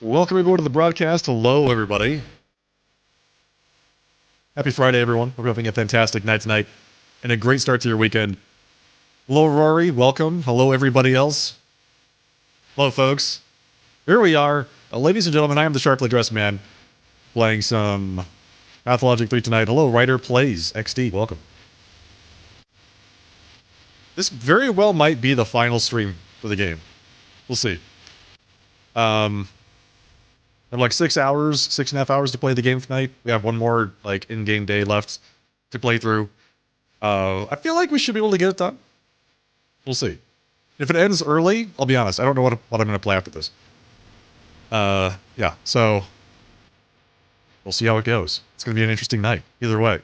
Welcome everyone to the broadcast. Hello, everybody. Happy Friday, everyone. Hope you're having a fantastic night tonight and a great start to your weekend. Hello, Rory. Welcome. Hello, everybody else. Hello, folks. Here we are. Ladies and gentlemen, I am the sharply dressed man playing some Pathologic 3 tonight. Hello, Writer Plays XD. Welcome. This very well might be the final stream for the game. We'll see. I have like 6.5 hours to play the game tonight. We have one more like in-game day left to play through. I feel like we should be able to get it done. We'll see. If it ends early, I'll be honest, I don't know what I'm going to play after this. Yeah, so we'll see how it goes. It's going to be an interesting night, either way.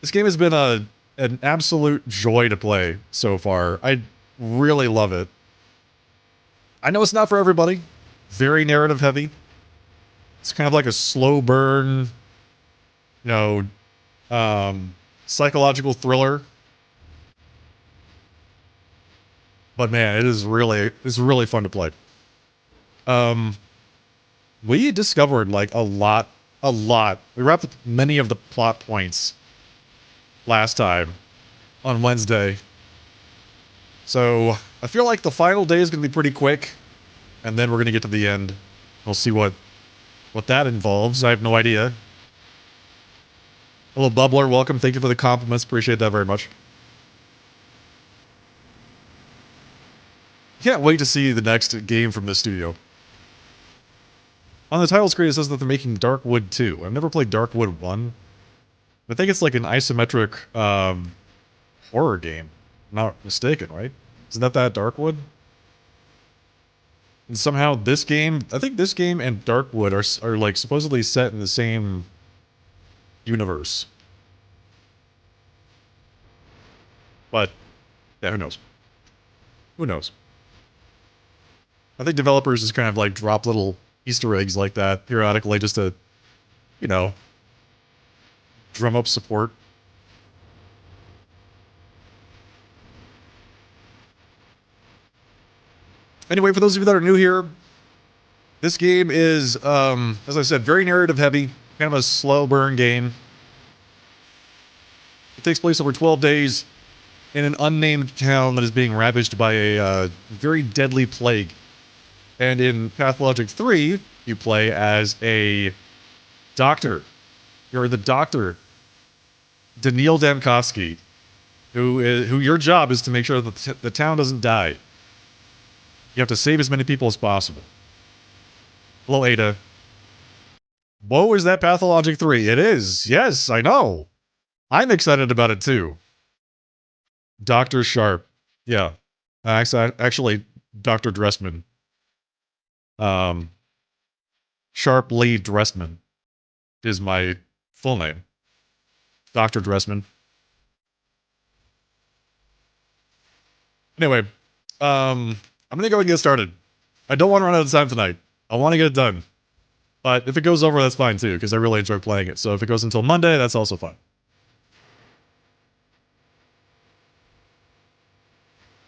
This game has been an absolute joy to play so far. I really love it. I know it's not for everybody. Very narrative heavy. It's kind of like a slow burn, psychological thriller. But man, it's really fun to play. We discovered like a lot. We wrapped up many of the plot points last time on Wednesday. So I feel like the final day is going to be pretty quick. And then we're going to get to the end. We'll see what that involves. I have no idea. Hello, Bubbler. Welcome. Thank you for the compliments. Appreciate that very much. Can't wait to see the next game from this studio. On the title screen, it says that they're making Darkwood 2. I've never played Darkwood 1. I think it's like an isometric horror game. I'm not mistaken, right? Isn't that Darkwood? And somehow this game, I think this game and Darkwood are like supposedly set in the same universe. But, yeah, who knows? Who knows? I think developers just kind of like drop little Easter eggs like that periodically just to, drum up support. Anyway, for those of you that are new here, this game is, as I said, very narrative heavy, kind of a slow burn game. It takes place over 12 days in an unnamed town that is being ravaged by a very deadly plague. And in Pathologic 3, you play as a doctor. You're the doctor, Daniil Damkovsky, who your job is to make sure that the town doesn't die. You have to save as many people as possible. Hello, Ada. Whoa, is that Pathologic 3? It is. Yes, I know. I'm excited about it, too. Dr. Sharp. Yeah. Actually, Dr. Dressman. Sharp Lee Dressman is my full name. Dr. Dressman. Anyway, I'm gonna go and get started. I don't want to run out of time tonight. I want to get it done. But if it goes over, that's fine too, because I really enjoy playing it. So if it goes until Monday, that's also fine.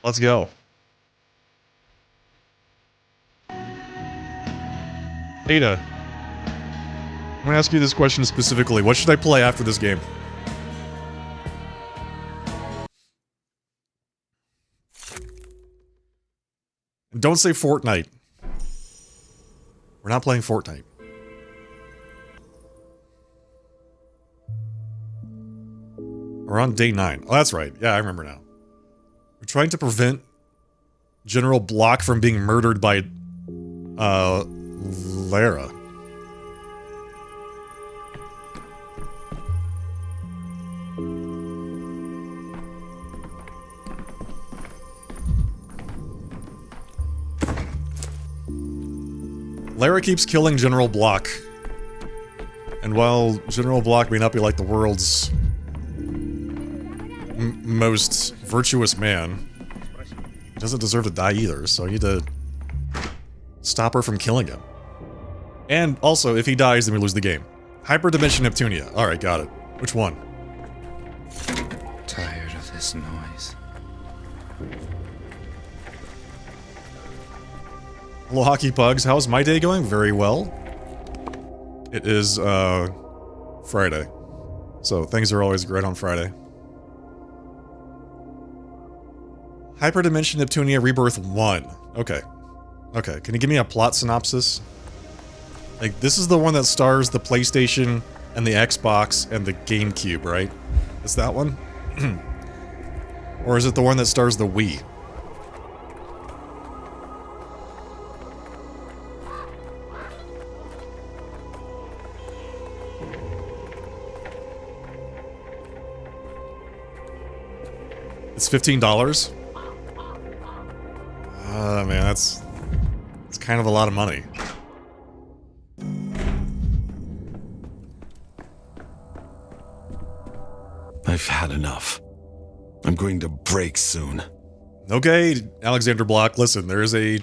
Let's go. Ada, I'm going to ask you this question specifically. What should I play after this game? Don't say Fortnite. We're not playing Fortnite. We're on day 9. Oh, that's right. Yeah, I remember now. We're trying to prevent General Block from being murdered by, Lara. Lara keeps killing General Block. And while General Block may not be like the world's most virtuous man, he doesn't deserve to die either, so I need to stop her from killing him. And also, if he dies, then we lose the game. Hyperdimension Neptunia. Alright, got it. Which one? Tired of this noise. 。 . 。 . 。 . 。 . 。 . 。 . 。 . 。 . 。 . 。 . 。 . 。 . 。 . 。 . 。 . 。 . 。 . 。 . 。 . 。 . 。 . 。 . 。 . Anyway, I'm gonna go ahead and get started. I don't want to run out of time tonight. Hello, Hockey Pugs. How's my day going? Very well. It is, Friday. So things are always great on Friday. Hyperdimension Neptunia Rebirth 1. Okay. Okay, can you give me a plot synopsis? Like, this is the one that stars the PlayStation and the Xbox and the GameCube, right? Is that one? Or is it the one that stars the Wii? It's $15? Man, that's kind of a lot of money. I've had enough. I'm going to break soon. Okay, Alexander Block, listen, there's a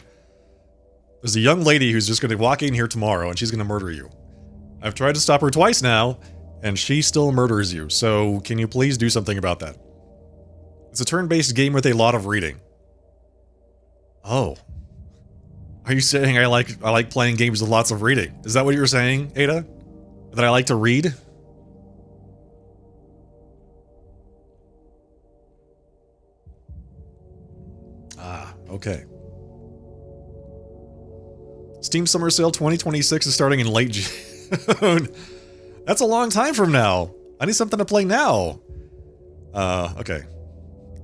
young lady who's just going to walk in here tomorrow and she's going to murder you. I've tried to stop her twice now, and she still murders you, so can you please do something about that? It's a turn-based game with a lot of reading. Oh. Are you saying I like playing games with lots of reading? Is that what you're saying, Ada? That I like to read? Ah, okay. Steam Summer Sale 2026 is starting in late June. That's a long time from now. I need something to play now. Okay.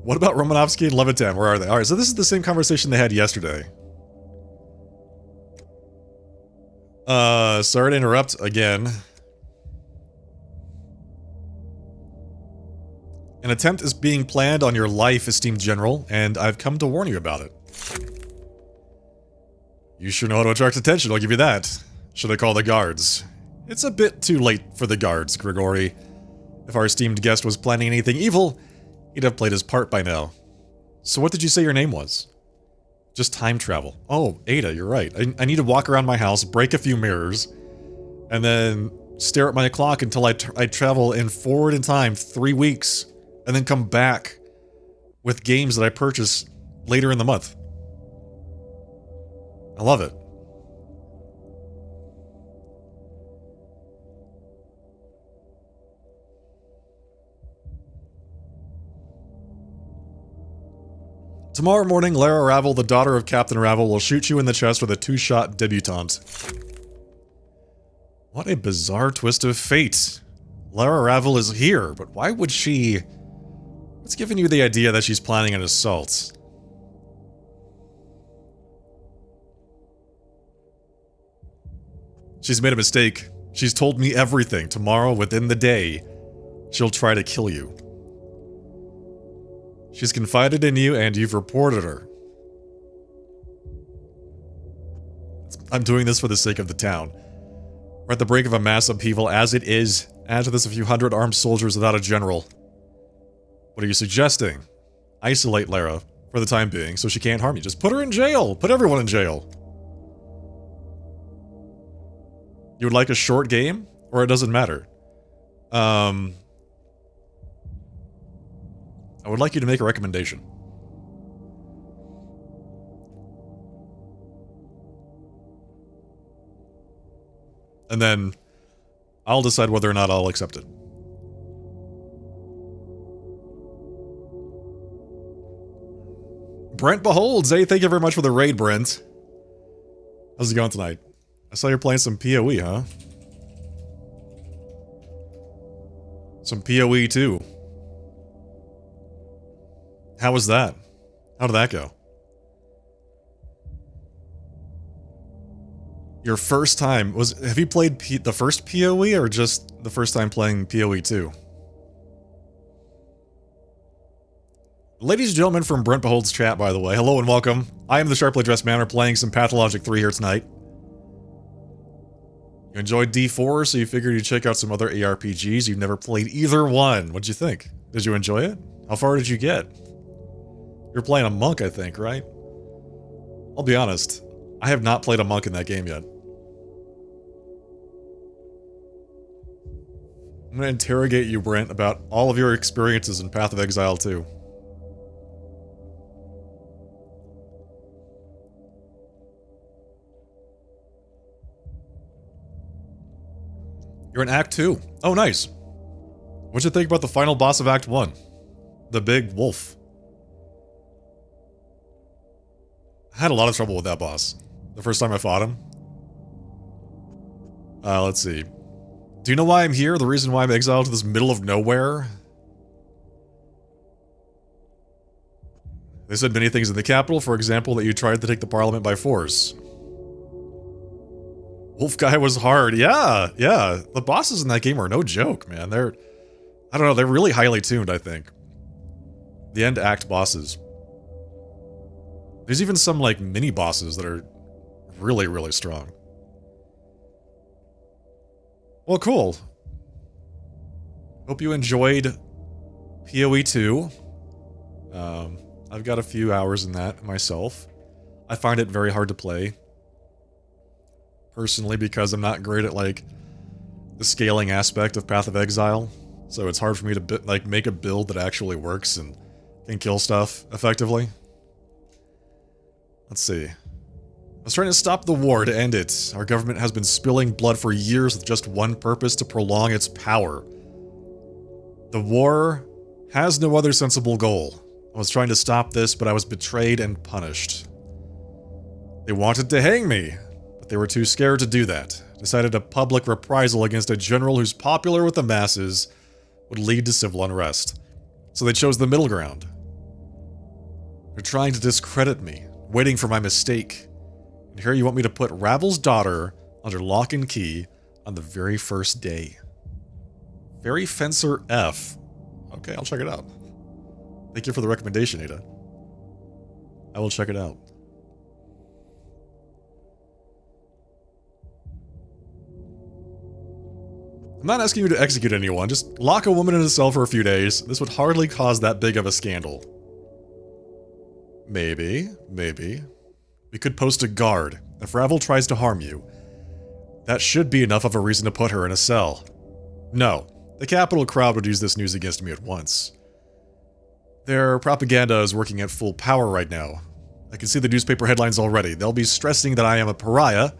What about Romanovsky and Levitan? Where are they? Alright, so this is the same conversation they had yesterday. Sorry to interrupt again. An attempt is being planned on your life, esteemed general, and I've come to warn you about it. You sure know how to attract attention, I'll give you that. Should I call the guards? It's a bit too late for the guards, Grigori. If our esteemed guest was planning anything evil, he'd have played his part by now. So what did you say your name was? Just time travel. Oh, Ada, you're right. I need to walk around my house, break a few mirrors, and then stare at my clock until I travel forward in time 3 weeks, and then come back with games that I purchase later in the month. I love it. Tomorrow morning, Lara Ravel, the daughter of Captain Ravel, will shoot you in the chest with a 2-shot debutante. What a bizarre twist of fate. Lara Ravel is here, but why would she... What's giving you the idea that she's planning an assault? She's made a mistake. She's told me everything. Tomorrow, within the day, she'll try to kill you. She's confided in you, and you've reported her. I'm doing this for the sake of the town. We're at the brink of a mass upheaval as it is. Add to this a few hundred armed soldiers without a general. What are you suggesting? Isolate Lara for the time being so she can't harm you. Just put her in jail! Put everyone in jail! You would like a short game? Or it doesn't matter? I would like you to make a recommendation. And then I'll decide whether or not I'll accept it. Brent Beholds, hey, thank you very much for the raid, Brent. How's it going tonight? I saw you're playing some PoE, huh? Some PoE too. How was that? How did that go? Your first time have you played the first PoE or just the first time playing PoE 2? Ladies and gentlemen from Brent Behold's chat, by the way, hello and welcome. I am the Sharply Dressed Man. We're playing some Pathologic 3 here tonight. You enjoyed D4, so you figured you'd check out some other ARPGs. You've never played either one. What'd you think? Did you enjoy it? How far did you get? You're playing a monk, I think, right? I'll be honest. I have not played a monk in that game yet. I'm gonna interrogate you, Brent, about all of your experiences in Path of Exile 2. You're in Act 2. Oh, nice. What'd you think about the final boss of Act 1? The big wolf. I had a lot of trouble with that boss. The first time I fought him. Let's see. Do you know why I'm here? The reason why I'm exiled to this middle of nowhere? They said many things in the capital, for example, that you tried to take the parliament by force. Wolf guy was hard. Yeah. The bosses in that game are no joke, man. I don't know, they're really highly tuned, I think. The end act bosses. There's even some, like, mini bosses that are really, really strong. Well, cool. Hope you enjoyed PoE 2. I've got a few hours in that myself. I find it very hard to play. Personally, because I'm not great at, like, the scaling aspect of Path of Exile. So it's hard for me to, like, make a build that actually works and can kill stuff effectively. Let's see. I was trying to stop the war to end it. Our government has been spilling blood for years with just one purpose: to prolong its power. The war has no other sensible goal. I was trying to stop this, but I was betrayed and punished. They wanted to hang me, but they were too scared to do that. Decided a public reprisal against a general who's popular with the masses would lead to civil unrest. So they chose the middle ground. They're trying to discredit me, waiting for my mistake. And here you want me to put Ravel's daughter under lock and key on the very first day. Fairy Fencer F. Okay, I'll check it out. Thank you for the recommendation, Ada. I will check it out. I'm not asking you to execute anyone, just lock a woman in a cell for a few days. This would hardly cause that big of a scandal. Maybe. We could post a guard. If Ravel tries to harm you, that should be enough of a reason to put her in a cell. No, the capital crowd would use this news against me at once. Their propaganda is working at full power right now. I can see the newspaper headlines already. They'll be stressing that I am a pariah,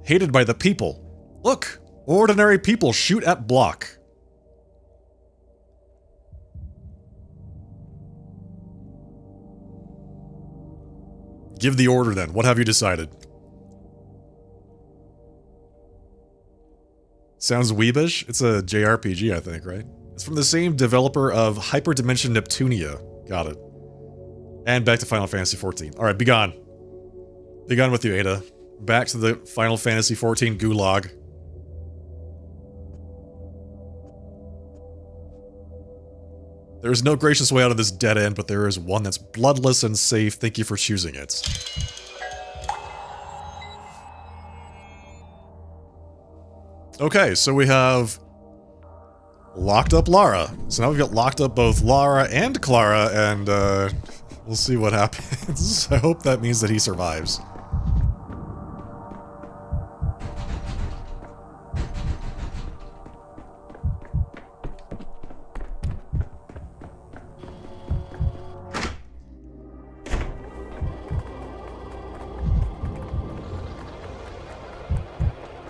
hated by the people. Look, ordinary people shoot at block. Give the order then. What have you decided? Sounds weebish? It's a JRPG, I think, right? It's from the same developer of Hyperdimension Neptunia. Got it. And back to Final Fantasy XIV. Alright, be gone. Be gone with you, Ada. Back to the Final Fantasy XIV gulag. There is no gracious way out of this dead end, but there is one that's bloodless and safe. Thank you for choosing it. Okay, so we have locked up Lara. So now we've got locked up both Lara and Clara, and we'll see what happens. I hope that means that he survives.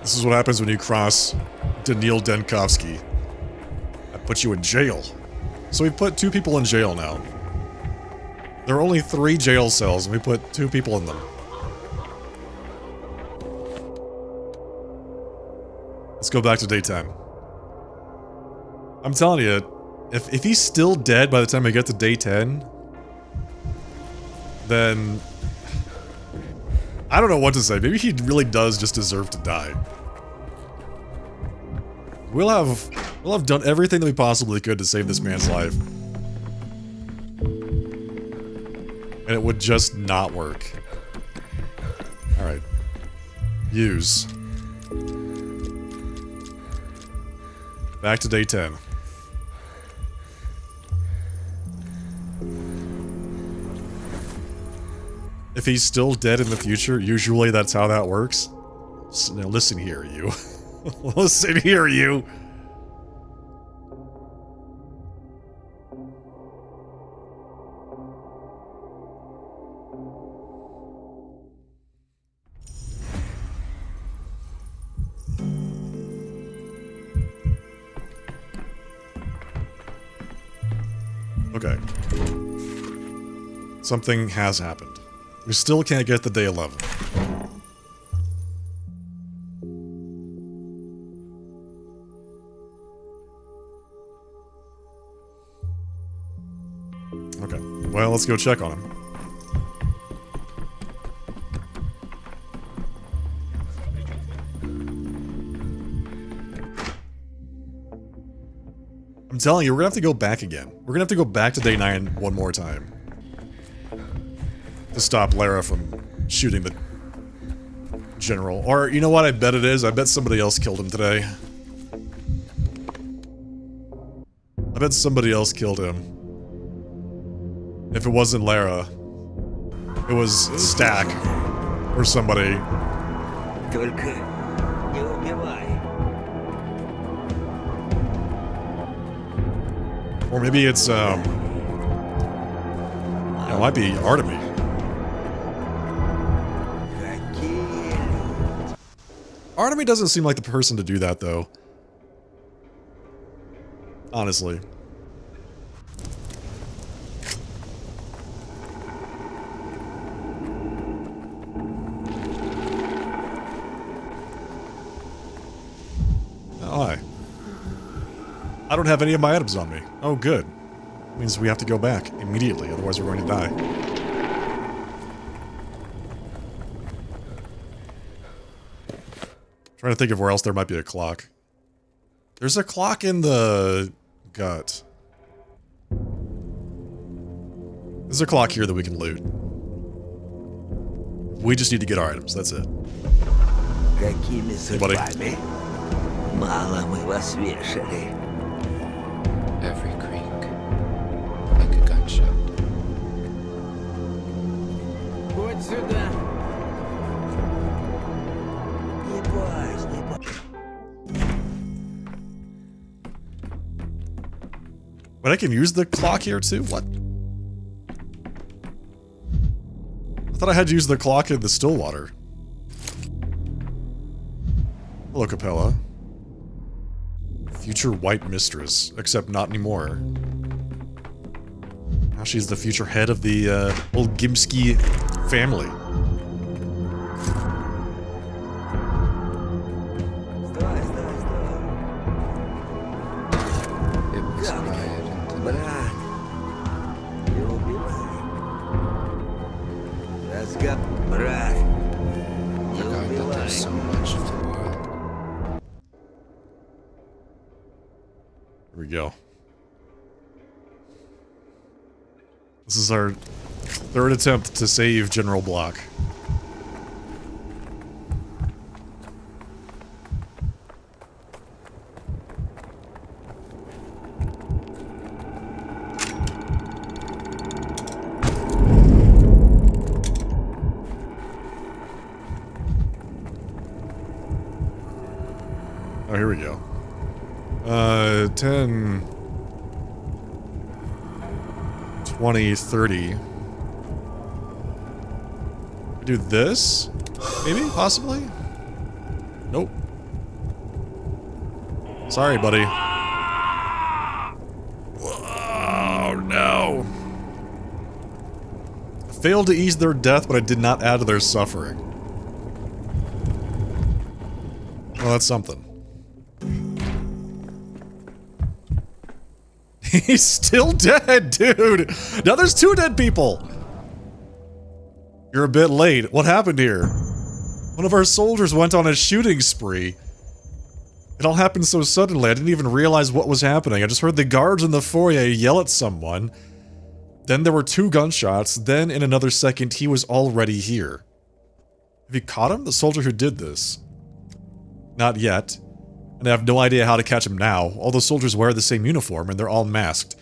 This is what happens when you cross Daniil Denkovsky. I put you in jail. So we put 2 people in jail now. There are only 3 jail cells, and we put 2 people in them. Let's go back to day 10. I'm telling you, if he's still dead by the time I get to day 10, then I don't know what to say. Maybe he really does just deserve to die. We'll have done everything that we possibly could to save this man's life. And it would just not work. Alright. Use. Back to day 10. If he's still dead in the future, usually that's how that works. Now listen here, you. Listen here, you. Okay. Something has happened. We still can't get to day 11. Okay. Well, let's go check on him. I'm telling you, we're gonna have to go back again. We're gonna have to go back to day 9 one more time. To stop Lara from shooting the general. Or, you know what I bet it is? I bet somebody else killed him today. I bet somebody else killed him. If it wasn't Lara, it was Stack. Or somebody. Только не убивай. Or maybe it's, yeah, it might be Artemis. Artemis doesn't seem like the person to do that, though. Honestly. Oh, hi. I don't have any of my items on me. Oh, good. Means we have to go back immediately, otherwise we're going to die. Trying to think of where else there might be a clock. There's a clock in the gut. There's a clock here that we can loot. We just need to get our items, that's it. Какими buddy. судьбами? Мало мы вас вешали. Every creak, like a gunshot. Вот сюда. Не бойся, не бойся. But I can use the clock here too? What? I thought I had to use the clock in the Stillwater. Hello, Capella. Future White Mistress, except not anymore. Now she's the future head of the old Gimski family. Стой, стой, стой. It was Как? riot and Брат, не убивай. Брат, не forgot that убивай. there's so much of the world. Here we go. This is our third attempt to save General Block. Oh, here we go. 10, 20, 30. Do this? Maybe? Possibly? Nope. Sorry, buddy. Oh, no. I failed to ease their death, but I did not add to their suffering. Well, that's something. He's still dead, dude! Now there's 2 dead people! You're a bit late. What happened here? One of our soldiers went on a shooting spree. It all happened so suddenly, I didn't even realize what was happening. I just heard the guards in the foyer yell at someone. Then there were 2 gunshots, then in another second, he was already here. Have you caught him? The soldier who did this? Not yet. And I have no idea how to catch him now. All the soldiers wear the same uniform, and they're all masked.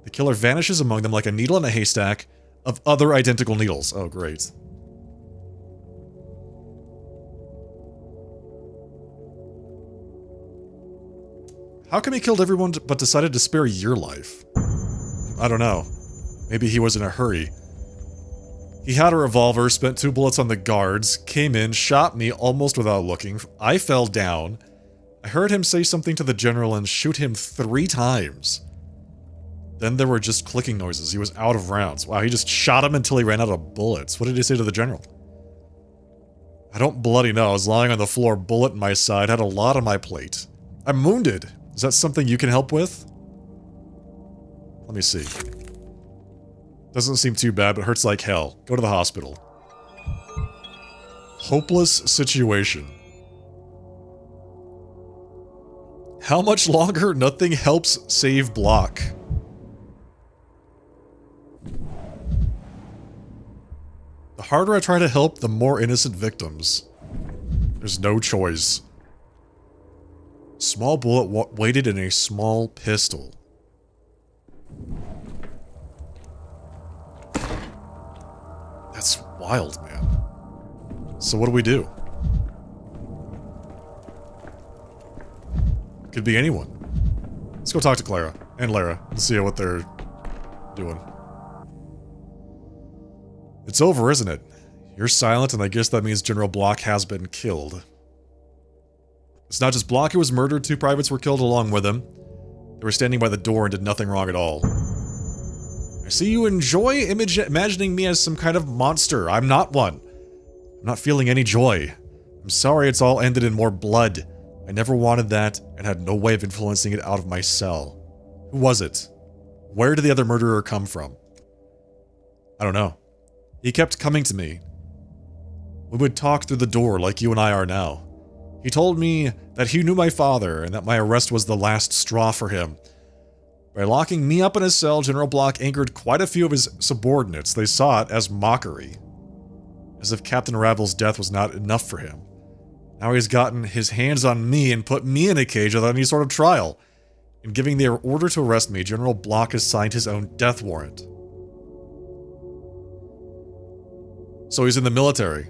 The killer vanishes among them like a needle in a haystack of other identical needles. Oh, great. How come he killed everyone but decided to spare your life? I don't know. Maybe he was in a hurry. He had a revolver, spent 2 bullets on the guards, came in, shot me almost without looking. I fell down. I heard him say something to the general and shoot him 3 times. Then there were just clicking noises. He was out of rounds. Wow, he just shot him until he ran out of bullets. What did he say to the general? I don't bloody know. I was lying on the floor, bullet in my side, had a lot on my plate. I'm wounded. Is that something you can help with? Let me see. Doesn't seem too bad, but hurts like hell. Go to the hospital. Hopeless situation. How much longer? Nothing helps save block. The harder I try to help, the more innocent victims. There's no choice. Small bullet weighted in a small pistol. That's wild, man. So what do we do? Could be anyone. Let's go talk to Clara and Lara and see what they're doing. It's over, isn't it? You're silent, and I guess that means General Block has been killed. It's not just Block who was murdered, 2 privates were killed along with him. They were standing by the door and did nothing wrong at all. I see you enjoy imagining me as some kind of monster. I'm not one. I'm not feeling any joy. I'm sorry it's all ended in more blood. I never wanted that, and had no way of influencing it out of my cell. Who was it? Where did the other murderer come from? I don't know. He kept coming to me. We would talk through the door like you and I are now. He told me that he knew my father, and that my arrest was the last straw for him. By locking me up in his cell, General Block angered quite a few of his subordinates. They saw it as mockery. As if Captain Ravel's death was not enough for him. Now he's gotten his hands on me and put me in a cage without any sort of trial. In giving their order to arrest me, General Block has signed his own death warrant. So he's in the military.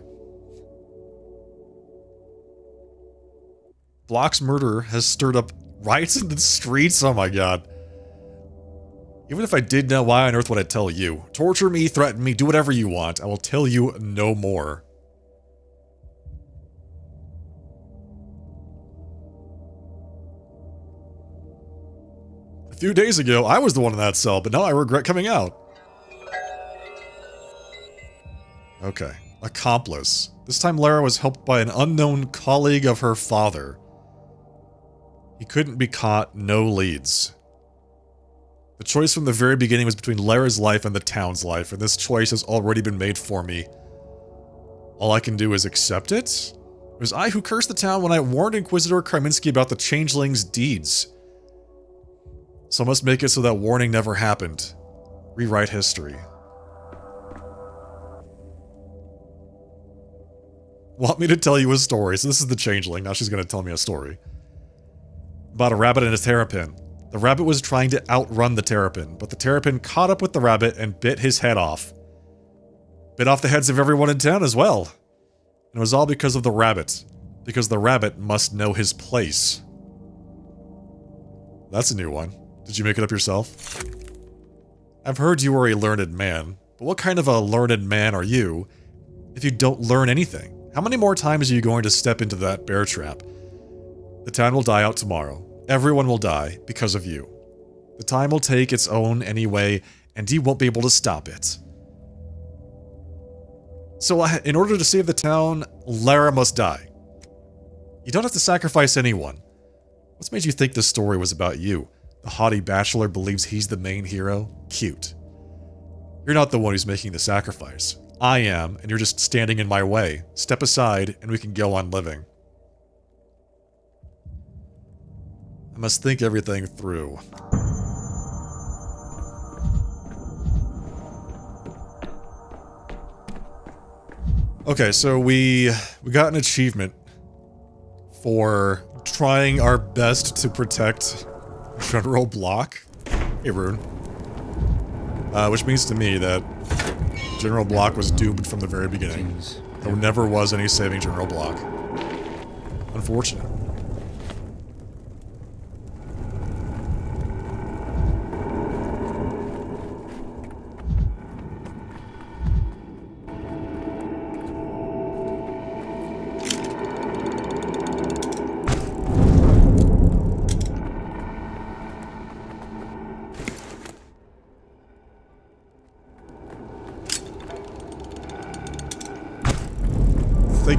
Block's murder has stirred up riots in the streets, oh my god. Even if I did know, why on earth would I tell you? Torture me, threaten me, do whatever you want. I will tell you no more. A few days ago, I was the one in that cell, but now I regret coming out. Okay. Accomplice. This time Lara was helped by an unknown colleague of her father. He couldn't be caught, no leads. The choice from the very beginning was between Lara's life and the town's life, and this choice has already been made for me. All I can do is accept it? It was I who cursed the town when I warned Inquisitor Karminski about the changeling's deeds. So I must make it so that warning never happened. Rewrite history. Want me to tell you a story? So this is the changeling, now she's gonna tell me a story. About a rabbit and a terrapin. The rabbit was trying to outrun the terrapin, but the terrapin caught up with the rabbit and bit his head off. Bit off the heads of everyone in town as well. And it was all because of the rabbit. Because the rabbit must know his place. That's a new one. Did you make it up yourself? I've heard you are a learned man, but what kind of a learned man are you if you don't learn anything? How many more times are you going to step into that bear trap? The town will die out tomorrow. Everyone will die because of you. The time will take its own anyway, and you won't be able to stop it. So in order to save the town, Lara must die. You don't have to sacrifice anyone. What's made you think this story was about you? The haughty bachelor believes he's the main hero? Cute. You're not the one who's making the sacrifice. I am, and you're just standing in my way. Step aside, and we can go on living. I must think everything through. Okay, so we got an achievement for trying our best to protect General Block. Hey, Rune. Which means to me that General Block was doomed from the very beginning. There never was any saving General Block. Unfortunate.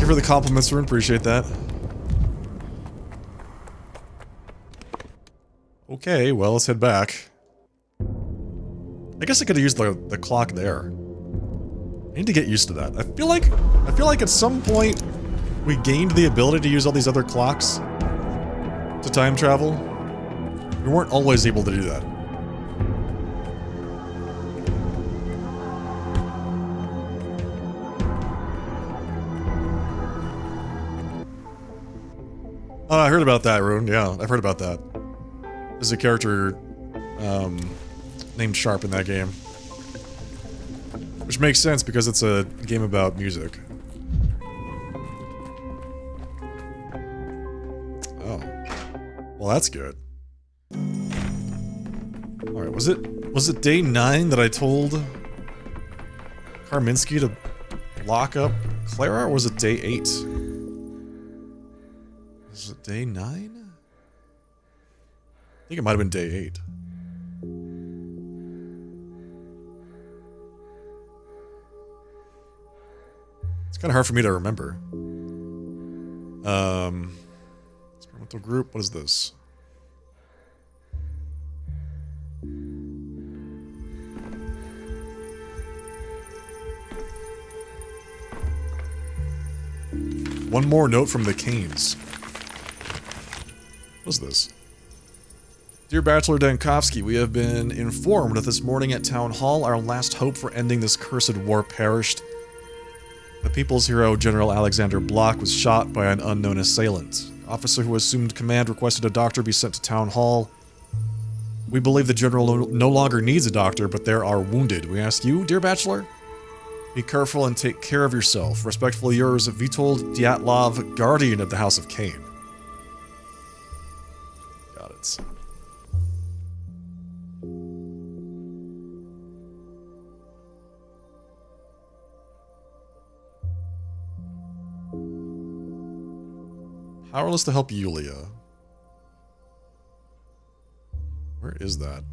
you for the compliments, Rune. Appreciate that. Okay, well, let's head back. I guess I could have used the clock there. I need to get used to that. I feel like at some point we gained the ability to use all these other clocks to time travel. We weren't always able to do that. Oh, I heard about that, Rune. Yeah, I've heard about that. There's a character named Sharp in that game. Which makes sense because it's a game about music. Oh. Well, that's good. Alright, was it day 9 that I told Karminski to lock up Clara, or was it day 8? Was it day 9? I think it might have been day 8. It's kind of hard for me to remember. Experimental group, what is this? One more note from the Canes. What's this? Dear Bachelor Dankovsky, we have been informed that this morning at Town Hall, our last hope for ending this cursed war perished. The people's hero, General Alexander Block, was shot by an unknown assailant. Officer who assumed command requested a doctor be sent to Town Hall. We believe the General no longer needs a doctor, but there are wounded. We ask you, dear Bachelor, be careful and take care of yourself. Respectfully yours, Vitold Dyatlov, Guardian of the House of Cain. Got it. Powerless to help Yulia. Where is that?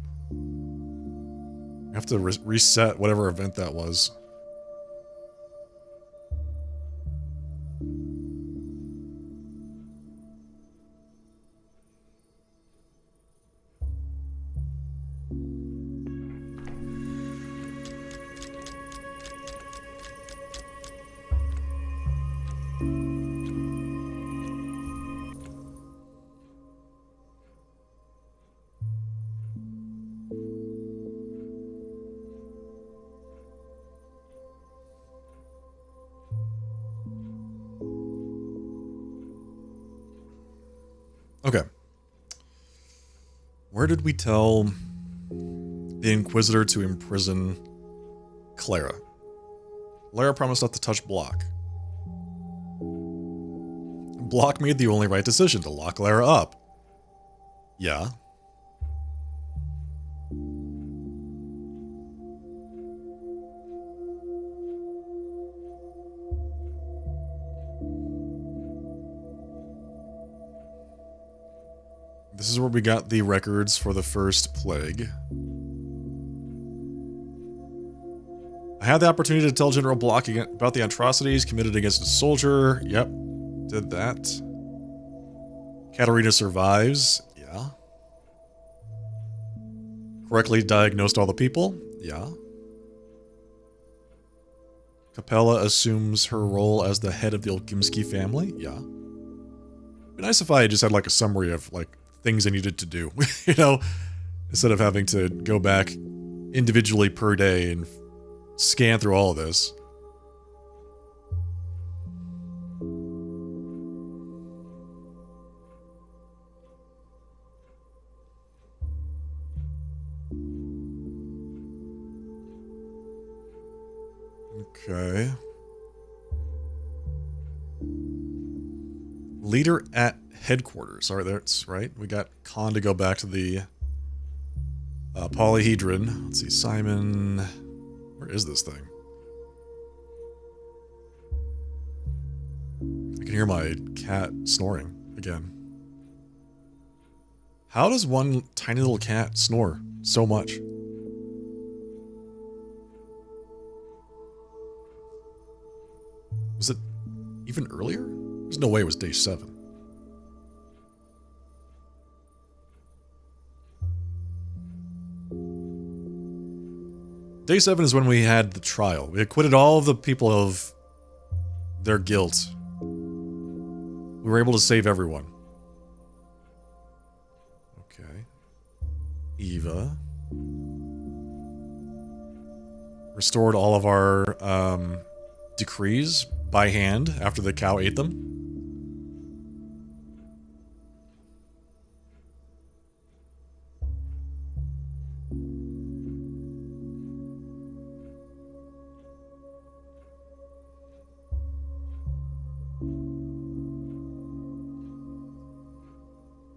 I have to reset whatever event that was. Okay. Where did we tell the Inquisitor to imprison Clara? Lara promised not to touch Block. Block made the only right decision to lock Lara up. Yeah. This is where we got the records for the first plague. I had the opportunity to tell General Block about the atrocities committed against a soldier. Yep, did that. Katerina survives. Yeah. Correctly diagnosed all the people. Yeah. Capella assumes her role as the head of the Olkimsky family. Yeah. It'd be nice if I just had like a summary of like things I needed to do, you know, instead of having to go back individually per day and scan through all of this. Okay. Leader at headquarters. Alright, that's right. We got Khan to go back to the polyhedron. Let's see, Simon. Where is this thing? I can hear my cat snoring again. How does one tiny little cat snore so much? Even earlier? There's no way it was day 7. Day 7 is when we had the trial. We acquitted all of the people of their guilt. We were able to save everyone. Okay. Eva. Restored all of our decrees by hand after the cow ate them.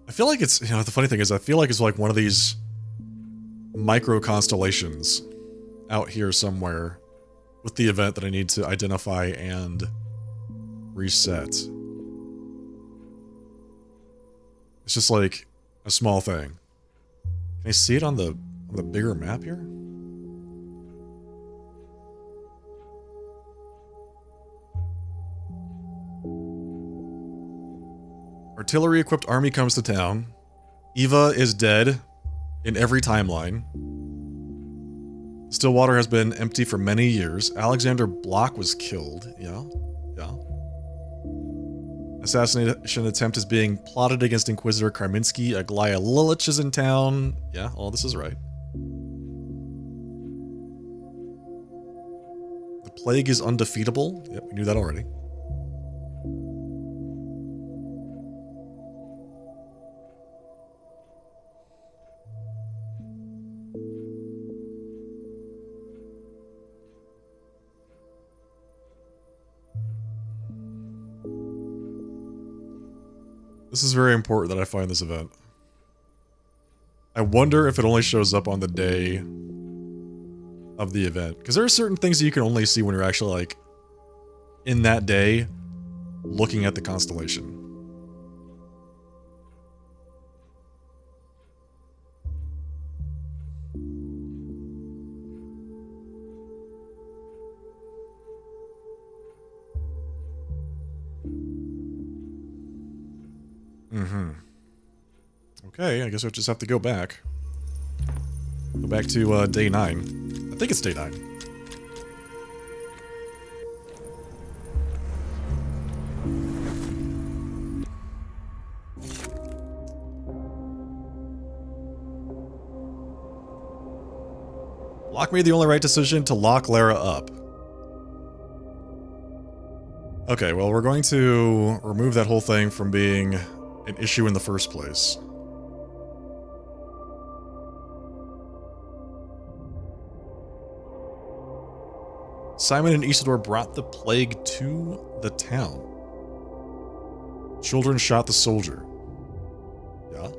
I feel like it's, the funny thing is, I feel like it's like one of these micro constellations out here somewhere with the event that I need to identify and reset. It's just like a small thing. Can I see it on the bigger map here? Artillery-equipped army comes to town. Eva is dead in every timeline. Stillwater has been empty for many years. Alexander Block was killed. Yeah. Assassination attempt is being plotted against Inquisitor Karminski. Aglaya Lilich is in town. Yeah, all this is right. The plague is undefeatable. Yep, we knew that already. This is very important that I find this event. I wonder if it only shows up on the day of the event. Because there are certain things that you can only see when you're actually, like, in that day, looking at the constellation. Okay, I guess we'll just have to go back. Go back to day 9. I think it's day 9. Locke made the only right decision to lock Lara up. Okay, well, we're going to remove that whole thing from being an issue in the first place. Simon and Isidore brought the plague to the town. Children shot the soldier. Yeah.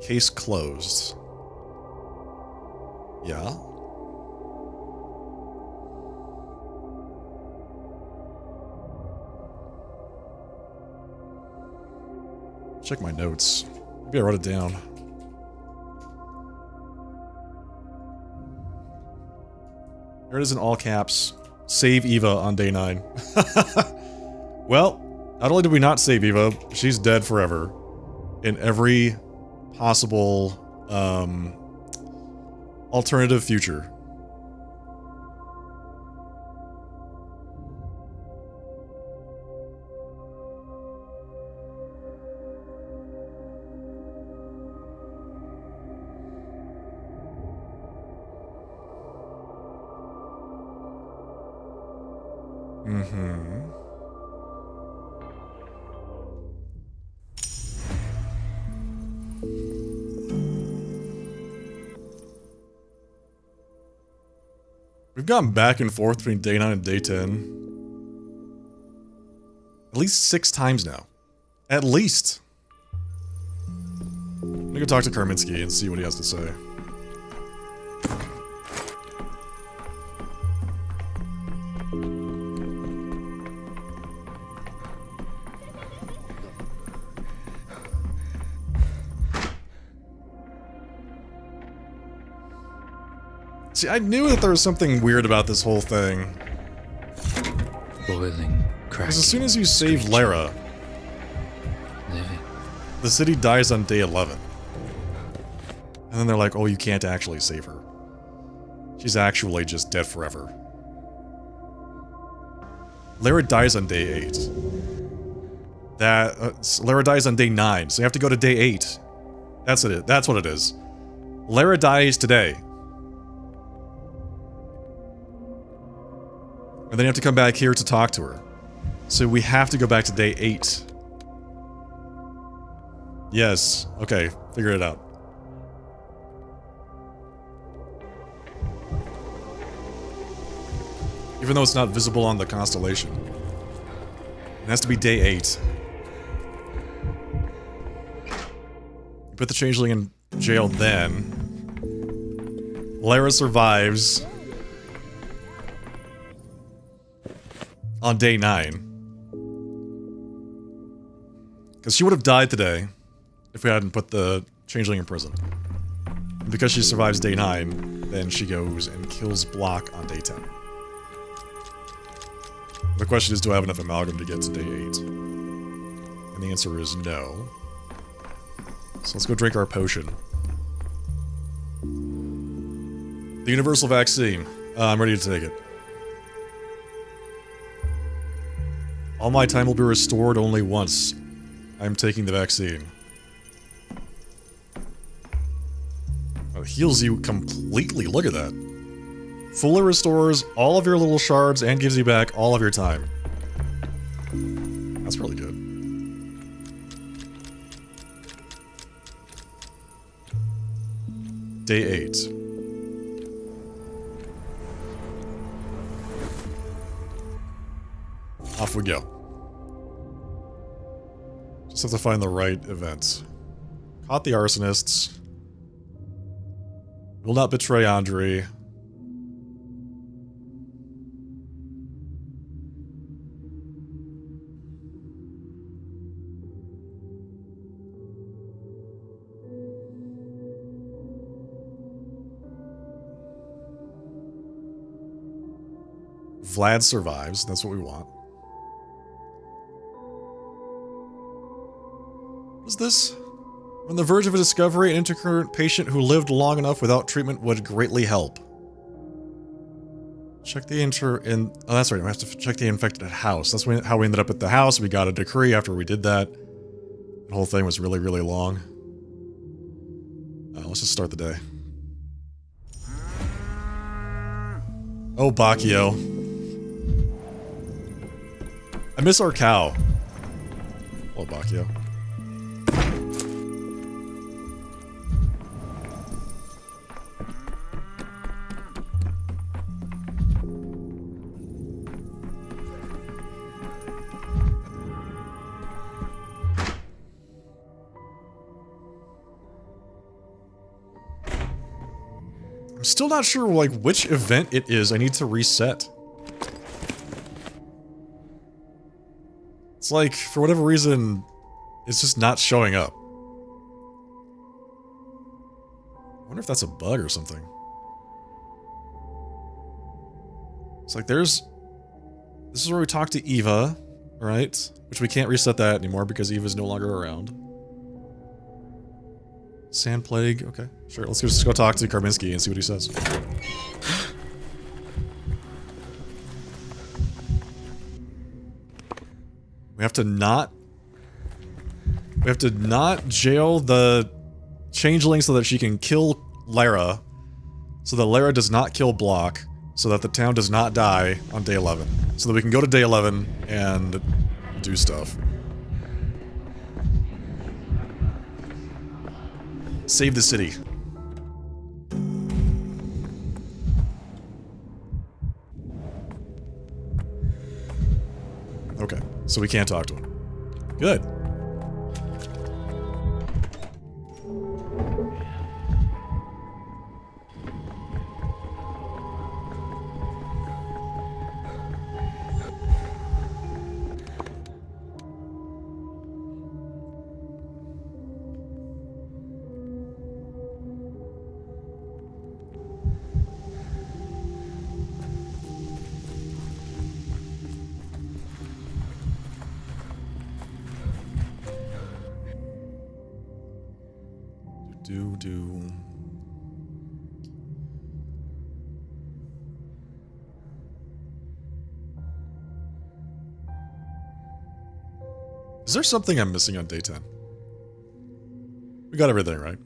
Case closed. Yeah. Check my notes. Maybe I wrote it down. Here it is in all caps. Save Eva on day 9. Well, not only did we not save Eva, she's dead forever. In every possible alternative future. We've gone back and forth between day 9 and day 10. At least 6 times now. At least. I'm gonna go talk to Karminski and see what he has to say. See, I knew that there was something weird about this whole thing. Boiling, cracking, Because as soon as you save Lara, living. the city dies on day 11. And then they're like, oh, you can't actually save her. She's actually just dead forever. Lara dies on day 8. Lara dies on day 9, so you have to go to day 8. That's it. That's what it is. Lara dies today. And then you have to come back here to talk to her. So we have to go back to day 8. Yes. Okay, figure it out. Even though it's not visible on the constellation. It has to be day 8. You put the changeling in jail then. Lara survives on day 9. Because she would have died today if we hadn't put the changeling in prison. And because she survives day 9, then she goes and kills Block on day 10. The question is, do I have enough amalgam to get to day 8? And the answer is no. So let's go drink our potion. The universal vaccine. I'm ready to take it. All my time will be restored only once. I'm taking the vaccine. Oh, it heals you completely. Look at that. Fully restores all of your little shards and gives you back all of your time. That's really good. Day 8. Off we go. Just have to find the right events. Caught the arsonists. Will not betray Andre. Vlad survives. That's what we want. What is this? On the verge of a discovery, an intercurrent patient who lived long enough without treatment would greatly help. Check the oh, that's right. We have to check the infected house. That's how we ended up at the house. We got a decree after we did that. The whole thing was really, really long. Let's just start the day. Oh, Bacchio. I miss our cow. Hello, Bacchio. I'm still not sure, like, which event it is I need to reset. It's like, for whatever reason, it's just not showing up. I wonder if that's a bug or something. It's like this is where we talk to Eva, right? Which we can't reset that anymore because Eva's no longer around. Sand Plague, okay, sure, let's just go talk to Karbinski and see what he says. We have to not jail the changeling so that she can kill Lara, so that Lara does not kill Block, so that the town does not die on day 11, so that we can go to day 11 and do stuff. Save the city. Okay, so we can't talk to him. Good. Do. Is there something I'm missing on day 10? We got everything, right?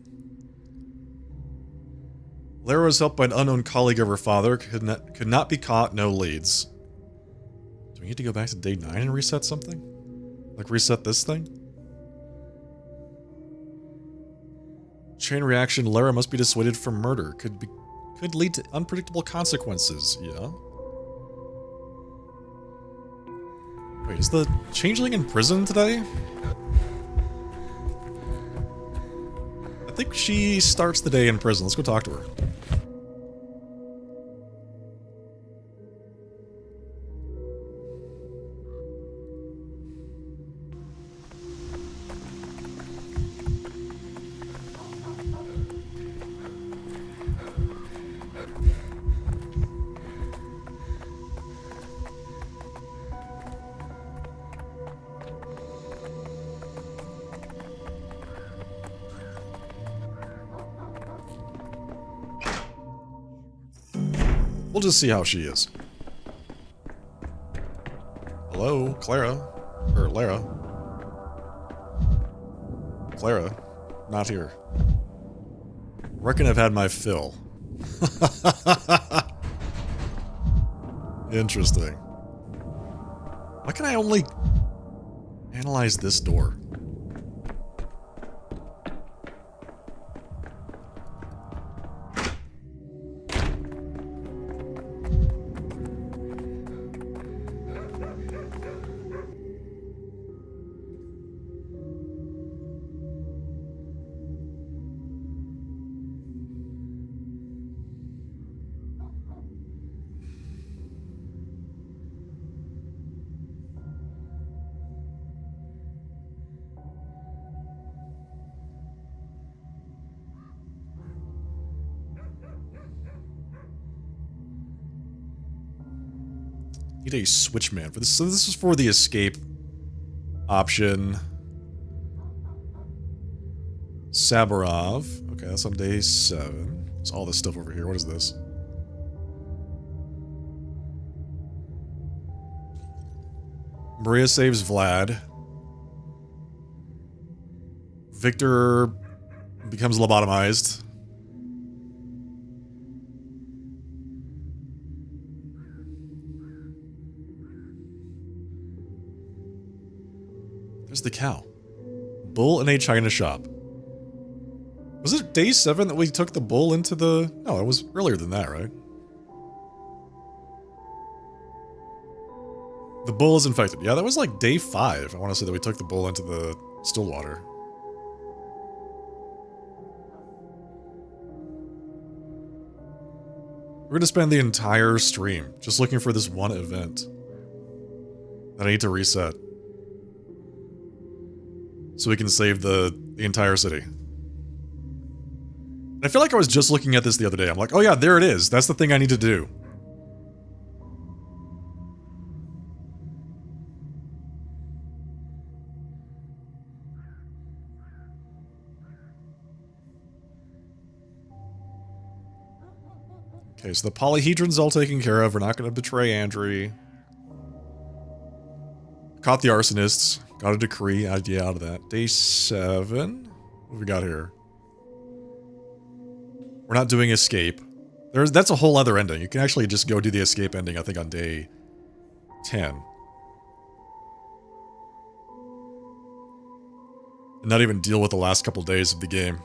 Lara was helped by an unknown colleague of her father, could not be caught, no leads. Do we need to go back to day 9 and reset something? Like reset this thing? Chain reaction, Lara must be dissuaded from murder. Could lead to unpredictable consequences, yeah? Wait, is the changeling in prison today? I think she starts the day in prison. Let's go talk to her. We'll just see how she is. Hello, Clara. Or Lara. Clara. Not here. Reckon I've had my fill. Interesting. Why can I only analyze this door? Need a switchman for this. So this is for the escape option. Saburov. Okay, that's on day 7. There's all this stuff over here. What is this? Maria saves Vlad. Victor becomes lobotomized. There's the cow. Bull in a china shop. Was it day 7 that we took the bull into the... No, it was earlier than that, right? The bull is infected. Yeah, that was like day 5. I want to say that we took the bull into the still water. We're going to spend the entire stream just looking for this one event that I need to reset. So we can save the entire city. And I feel like I was just looking at this the other day. I'm like, oh yeah, there it is. That's the thing I need to do. Okay, so the polyhedron's all taken care of. We're not going to betray Andrew. Caught the arsonists. Got a decree idea out of that. Day 7. What have we got here? We're not doing escape. That's a whole other ending. You can actually just go do the escape ending, I think, on day 10. And not even deal with the last couple days of the game.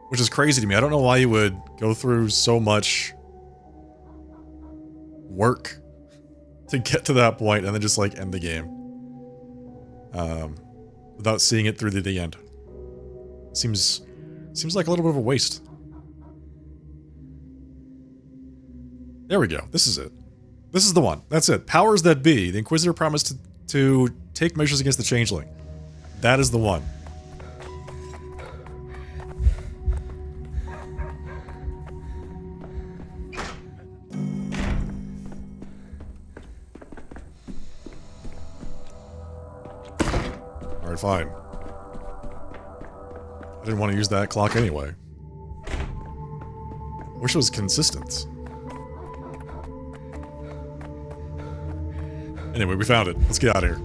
Which is crazy to me. I don't know why you would go through so much work to get to that point and then just, like, end the game. Without seeing it through to the end. Seems like a little bit of a waste. There we go. This is it. This is the one. That's it. Powers that be. The Inquisitor promised to take measures against the Changeling. That is the one. Alright, fine. didn't want to use that clock anyway. Wish it was consistent. Anyway, we found it. Let's get out of here.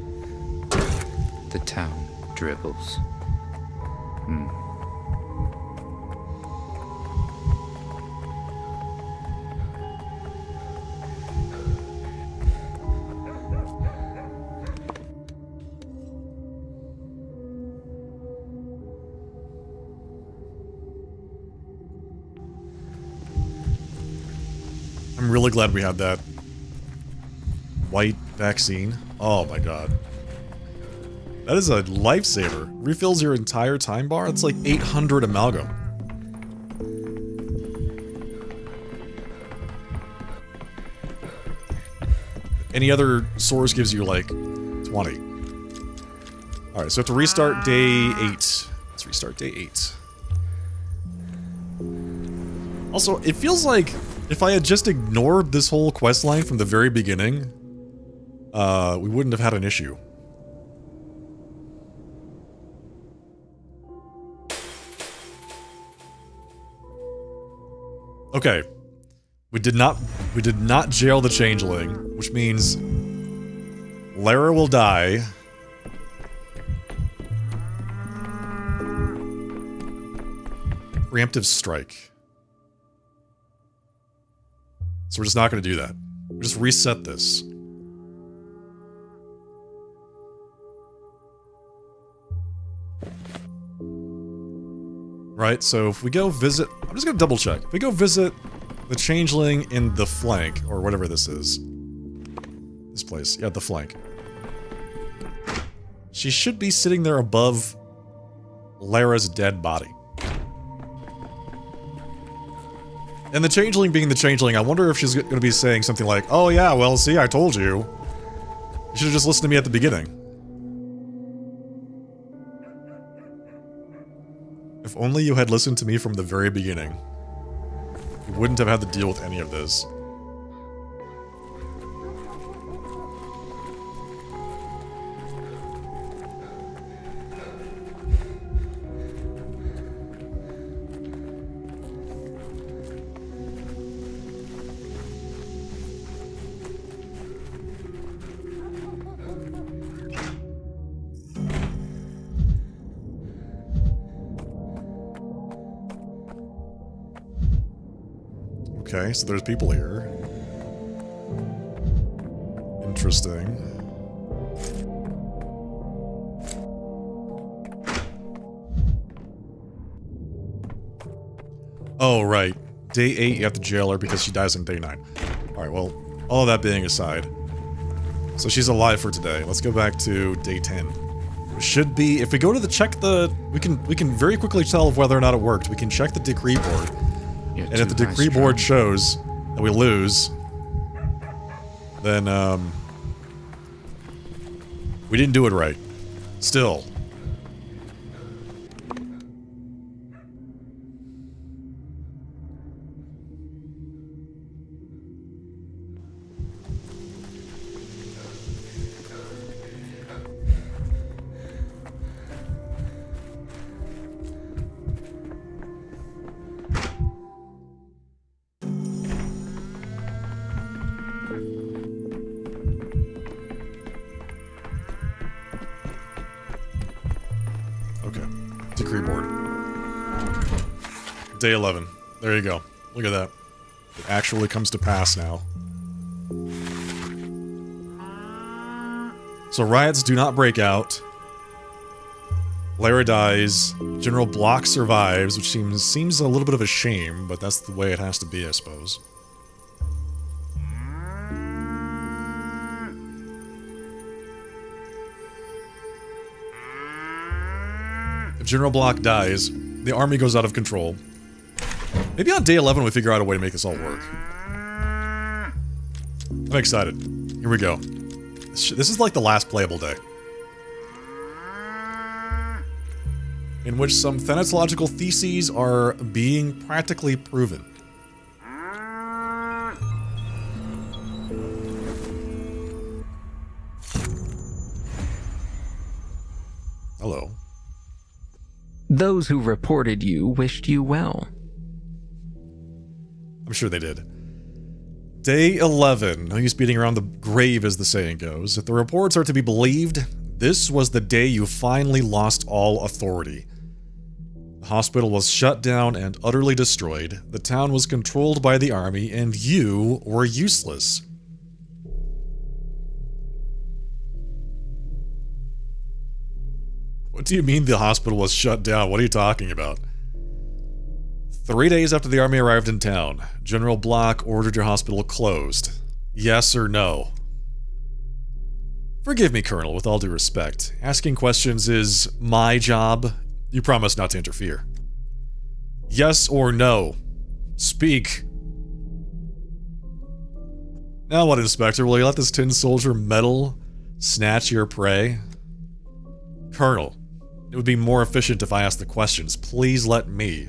The town dribbles. I'm really glad we had that white vaccine. Oh my god. That is a lifesaver. Refills your entire time bar? That's like 800 amalgam. Any other source gives you like 20. Alright, so we have to restart day 8. Let's restart day 8. Also, it feels like if I had just ignored this whole quest line from the very beginning, we wouldn't have had an issue. Okay. We did not jail the changeling, which means Lara will die. Preemptive strike. So we're just not going to do that. We'll just reset this. Right, so if we go visit... I'm just going to double check. If we go visit the changeling in the flank, or whatever this is. This place. Yeah, the flank. She should be sitting there above Lara's dead body. And the changeling being the changeling, I wonder if she's going to be saying something like, oh yeah, well see, I told you. You should have just listened to me at the beginning. If only you had listened to me from the very beginning. You wouldn't have had to deal with any of this. Okay, so there's people here. Interesting. Oh, right. Day 8, you have to jail her because she dies on day 9. Alright, well, all of that being aside. So she's alive for today. Let's go back to day 10. It should be, if we go to the check the... We can very quickly tell whether or not it worked. We can check the decree board. And if the decree board shows that we lose, then, we didn't do it right. Still. Decree board. Day 11. There you go. Look at that. It actually comes to pass now. So riots do not break out. Lara dies. General Block survives, which seems a little bit of a shame, but that's the way it has to be, I suppose. If General Block dies, the army goes out of control. Maybe on day 11 we figure out a way to make this all work. I'm excited. Here we go. This is like the last playable day. In which some thanatological theses are being practically proven. The Those who reported you wished you well. I'm sure they did. Day 11. No use beating around the grave, as the saying goes. If the reports are to be believed, this was the day you finally lost all authority. The hospital was shut down and utterly destroyed. The town was controlled by the army, and you were useless. What do you mean the hospital was shut down? What are you talking about? 3 days after the army arrived in town, General Block ordered your hospital closed. Yes or no? Forgive me, Colonel, with all due respect. Asking questions is my job. You promise not to interfere. Yes or no? Speak. Now what, Inspector? Will you let this tin soldier meddle? Snatch your prey? Colonel, it would be more efficient if I asked the questions. Please let me.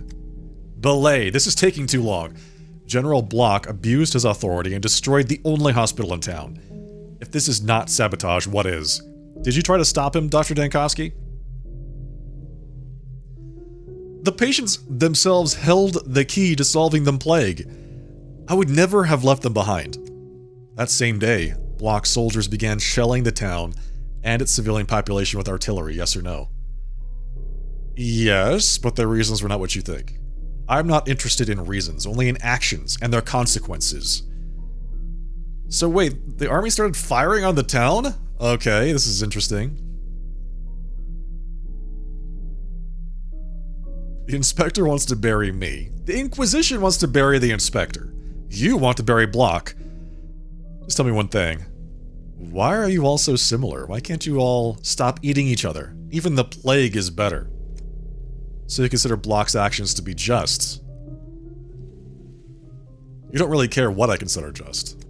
Belay, this is taking too long. General Block abused his authority and destroyed the only hospital in town. If this is not sabotage, what is? Did you try to stop him, Dr. Dankowski? The patients themselves held the key to solving the plague. I would never have left them behind. That same day, Block soldiers began shelling the town and its civilian population with artillery, yes or no? Yes, but their reasons were not what you think. I'm not interested in reasons, only in actions and their consequences. So wait, the army started firing on the town? Okay, this is interesting. The inspector wants to bury me. The Inquisition wants to bury the inspector. You want to bury Block. Just tell me one thing. Why are you all so similar? Why can't you all stop eating each other? Even the plague is better. So you consider Block's actions to be just. You don't really care what I consider just.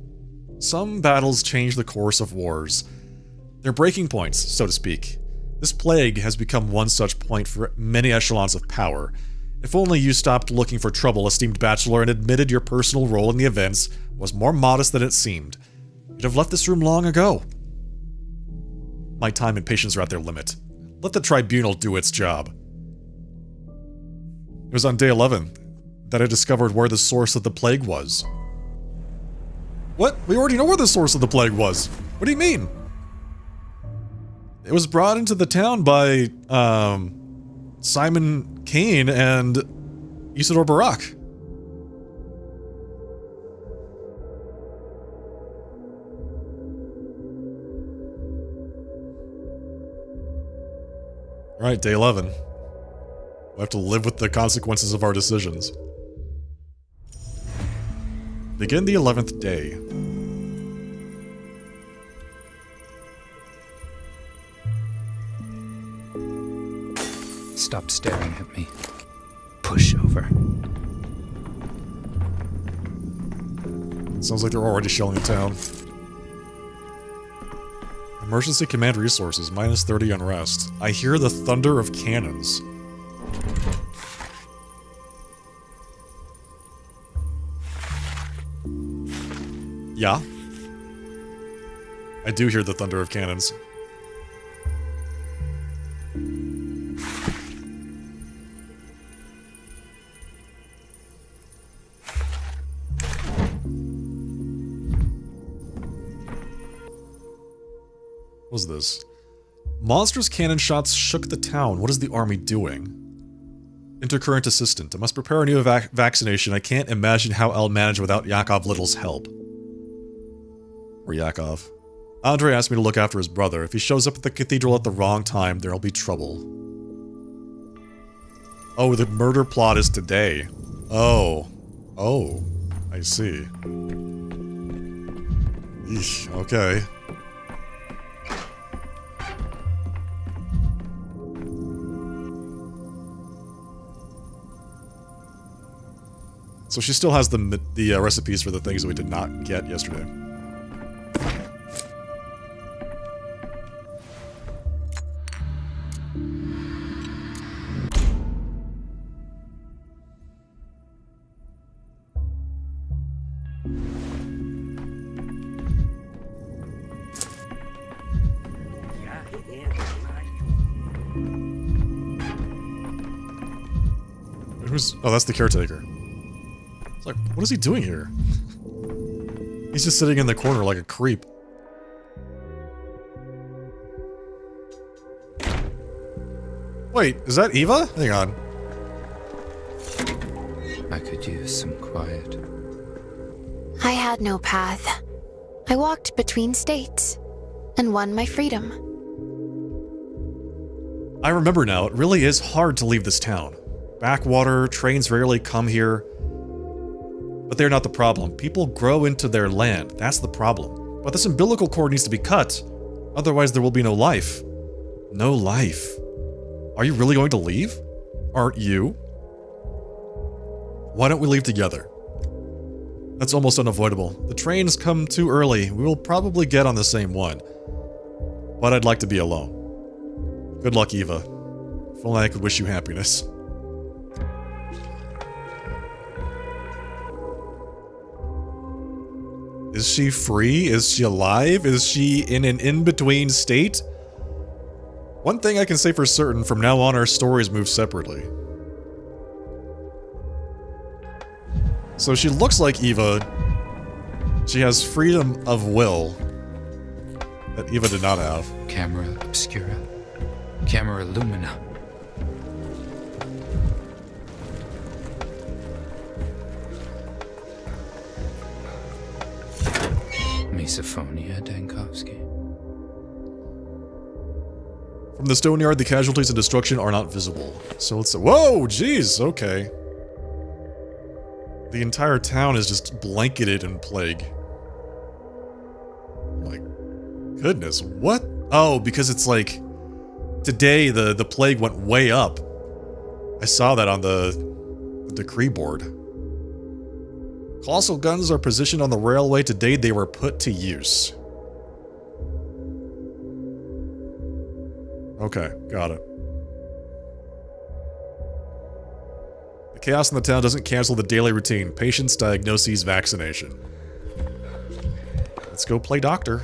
Some battles change the course of wars. They're breaking points, so to speak. This plague has become one such point for many echelons of power. If only you stopped looking for trouble, esteemed bachelor, and admitted your personal role in the events was more modest than it seemed. You'd have left this room long ago. My time and patience are at their limit. Let the tribunal do its job. It was on day 11 that I discovered where the source of the plague was. What? We already know where the source of the plague was. What do you mean? It was brought into the town by, Simon Kane and Isidore Barak. Alright, day 11. We have to live with the consequences of our decisions. Begin the 11th day. Stop staring at me. Push over. Sounds like they're already shelling the town. Emergency command resources, minus 30 unrest. I hear the thunder of cannons. Yeah. I do hear the thunder of cannons. What was this? Monstrous cannon shots shook the town. What is the army doing? Intercurrent assistant. I must prepare a new vaccination. I can't imagine how I'll manage without Yakov Little's help. Or Yakov. Andre asked me to look after his brother. If he shows up at the cathedral at the wrong time, there'll be trouble. Oh, the murder plot is today. Oh. Oh. I see. Eesh, okay. So she still has the recipes for the things that we did not get yesterday. Who's... Oh, that's the caretaker. It's like, what is he doing here? He's just sitting in the corner like a creep. Wait, is that Eva? Hang on. I could use some quiet. I had no path. I walked between states and won my freedom. I remember now, it really is hard to leave this town. Backwater, trains rarely come here. But they're not the problem. People grow into their land. That's the problem. But this umbilical cord needs to be cut. Otherwise there will be no life. No life. Are you really going to leave? Aren't you? Why don't we leave together? That's almost unavoidable. The trains come too early. We will probably get on the same one. But I'd like to be alone. Good luck, Eva. If only I could wish you happiness. Is she free? Is she alive? Is she in an in-between state? One thing I can say for certain, from now on our stories move separately. So she looks like Eva. She has freedom of will that Eva did not have. Camera obscura. Camera lumina. Misophonia, Dankovsky. From the stone yard, the casualties and destruction are not visible. So let's say, whoa, jeez, okay. The entire town is just blanketed in plague. My goodness, what? Oh, because it's like, today the plague went way up. I saw that on the decree board. Colossal guns are positioned on the railway. Today they were put to use. Okay, got it. The chaos in the town doesn't cancel the daily routine. Patients, diagnoses, vaccination. Let's go play doctor.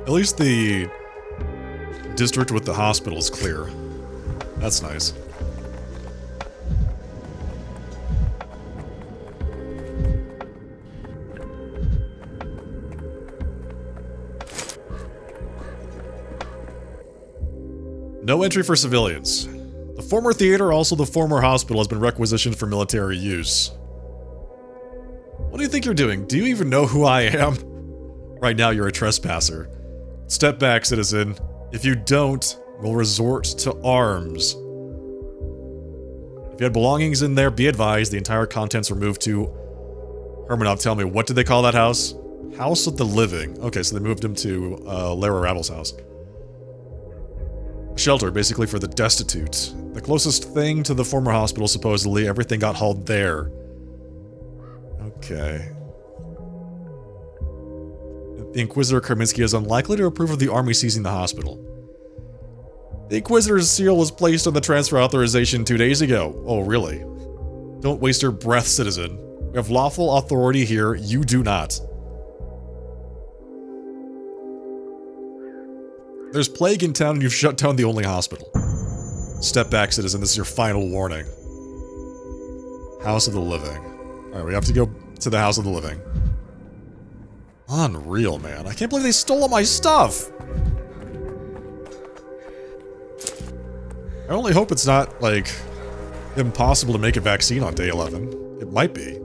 At least the district with the hospital is clear. That's nice. No entry for civilians. The former theater, also the former hospital, has been requisitioned for military use. What do you think you're doing? Do you even know who I am? Right now you're a trespasser. Step back, citizen. If you don't, we'll resort to arms. If you had belongings in there, be advised the entire contents were moved to... Hermanov, tell me, what did they call that house? House of the Living. Okay, so they moved him to Lara Rattle's house. A shelter, basically for the destitute. The closest thing to the former hospital, supposedly. Everything got hauled there. Okay. The Inquisitor Kaminsky is unlikely to approve of the army seizing the hospital. The Inquisitor's seal was placed on the transfer authorization 2 days ago. Oh, really? Don't waste your breath, citizen. We have lawful authority here, you do not. There's plague in town and you've shut down the only hospital. Step back, citizen, this is your final warning. House of the Living. Alright, we have to go to the House of the Living. Unreal, man. I can't believe they stole all my stuff! I only hope it's not, like, impossible to make a vaccine on day 11. It might be.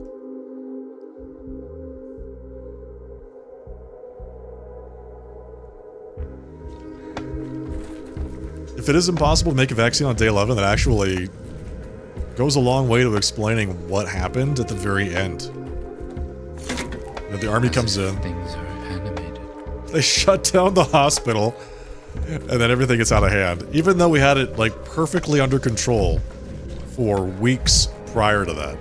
If it is impossible to make a vaccine on day 11, that actually goes a long way to explaining what happened at the very end. You know, the army comes in. Things are animated. They shut down the hospital, and then everything gets out of hand. Even though we had it, like, perfectly under control, for weeks prior to that.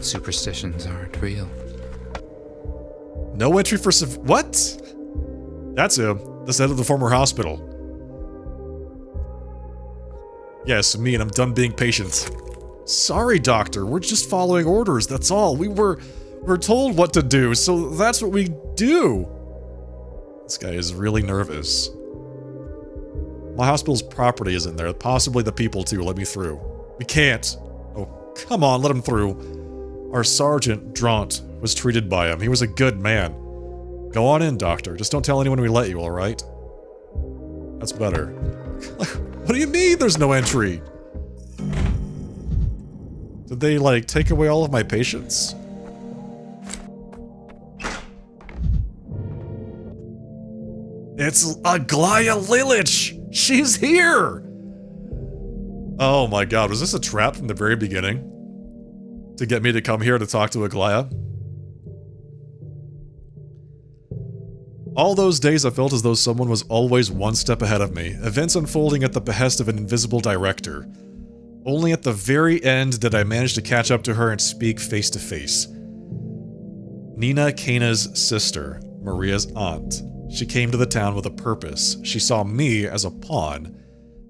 Superstitions aren't real. No entry for what? That's him. The head of the former hospital. Yes, me, and I'm done being patient. Sorry, doctor. We're just following orders, that's all. We're told what to do, so that's what we do. This guy is really nervous. My hospital's property is in there. Possibly the people, too. Let me through. We can't. Oh, come on, let him through. Our sergeant, Draunt, was treated by him. He was a good man. Go on in, doctor. Just don't tell anyone we let you, alright? That's better. What do you mean there's no entry? Did they, like, take away all of my patients? It's Aglaya Lilich! She's here! Oh my god, was this a trap from the very beginning? To get me to come here to talk to Aglaya? All those days I felt as though someone was always one step ahead of me, events unfolding at the behest of an invisible director. Only at the very end did I manage to catch up to her and speak face to face. Nina Kana's sister, Maria's aunt. She came to the town with a purpose. She saw me as a pawn,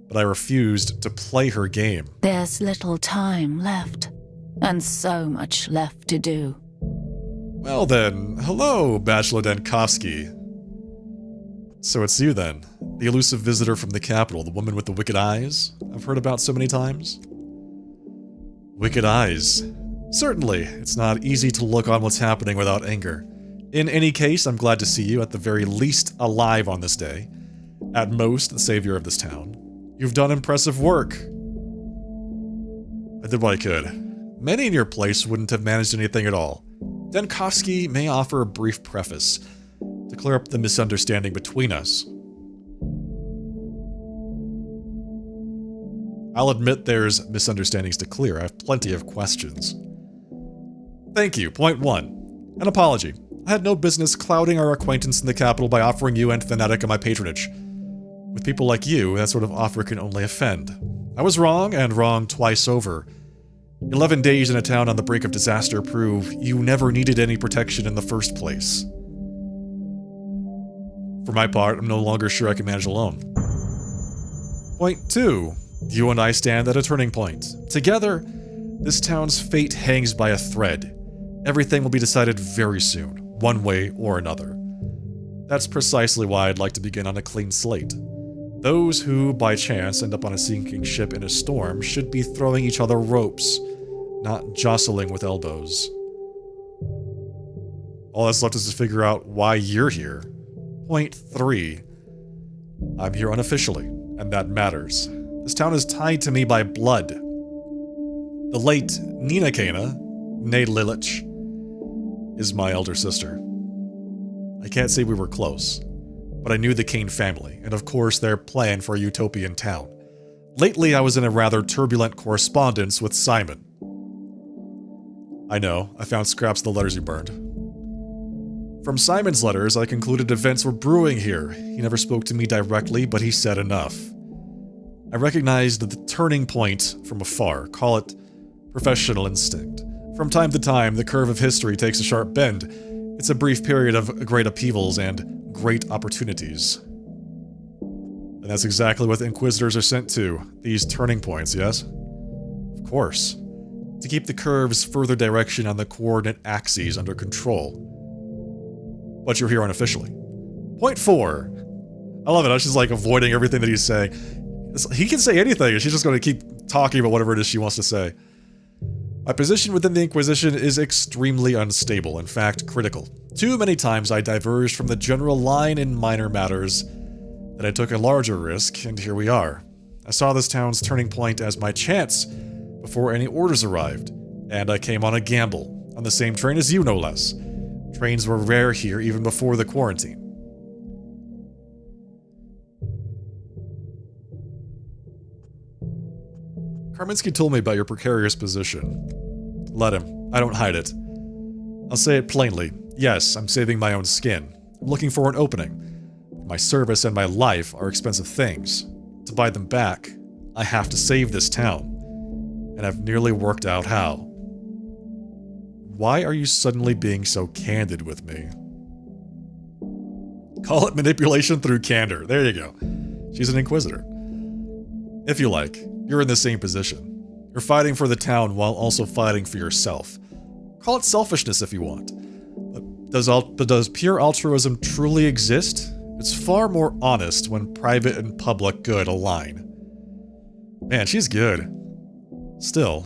but I refused to play her game. There's little time left, and so much left to do. Well then, hello, Bachelor Denkovsky. So it's you then, the elusive visitor from the capital, the woman with the wicked eyes I've heard about so many times? Wicked eyes. Certainly, it's not easy to look on what's happening without anger. In any case, I'm glad to see you, at the very least alive on this day. At most, the savior of this town. You've done impressive work. I did what I could. Many in your place wouldn't have managed anything at all. Denkovsky may offer a brief preface to clear up the misunderstanding between us. I'll admit there's misunderstandings to clear. I have plenty of questions. Thank you. Point 1. An apology. I had no business clouding our acquaintance in the capital by offering you and Fanatica my patronage. With people like you, that sort of offer can only offend. I was wrong, and wrong twice over. 11 days in a town on the brink of disaster prove you never needed any protection in the first place. For my part, I'm no longer sure I can manage alone. Point 2. You and I stand at a turning point. Together, this town's fate hangs by a thread. Everything will be decided very soon, one way or another. That's precisely why I'd like to begin on a clean slate. Those who, by chance, end up on a sinking ship in a storm should be throwing each other ropes, not jostling with elbows. All that's left is to figure out why you're here. Point 3. I'm here unofficially, and that matters. This town is tied to me by blood. The late Nina Kana, née Lilich, is my elder sister. I can't say we were close, but I knew the Kane family, and of course their plan for a utopian town. Lately I was in a rather turbulent correspondence with Simon. I know, I found scraps of the letters you burned. From Simon's letters, I concluded events were brewing here. He never spoke to me directly, but he said enough. I recognized the turning point from afar, call it professional instinct. From time to time, the curve of history takes a sharp bend. It's a brief period of great upheavals and great opportunities. And that's exactly what the Inquisitors are sent to, these turning points, yes? Of course. To keep the curve's further direction on the coordinate axes under control. But you're here unofficially. Point 4. I love it, how she's like avoiding everything that he's saying. He can say anything, and she's just going to keep talking about whatever it is she wants to say. My position within the Inquisition is extremely unstable, in fact, critical. Too many times I diverged from the general line in minor matters, that I took a larger risk, and here we are. I saw this town's turning point as my chance before any orders arrived, and I came on a gamble, on the same train as you, no less. Trains were rare here even before the quarantine. Karminski told me about your precarious position. Let him. I don't hide it. I'll say it plainly. Yes, I'm saving my own skin. I'm looking for an opening. My service and my life are expensive things. To buy them back, I have to save this town. And I've nearly worked out how. Why are you suddenly being so candid with me? Call it manipulation through candor. There you go. She's an inquisitor. If you like, you're in the same position. You're fighting for the town while also fighting for yourself. Call it selfishness if you want. But does pure altruism truly exist? It's far more honest when private and public good align. Man, she's good. Still,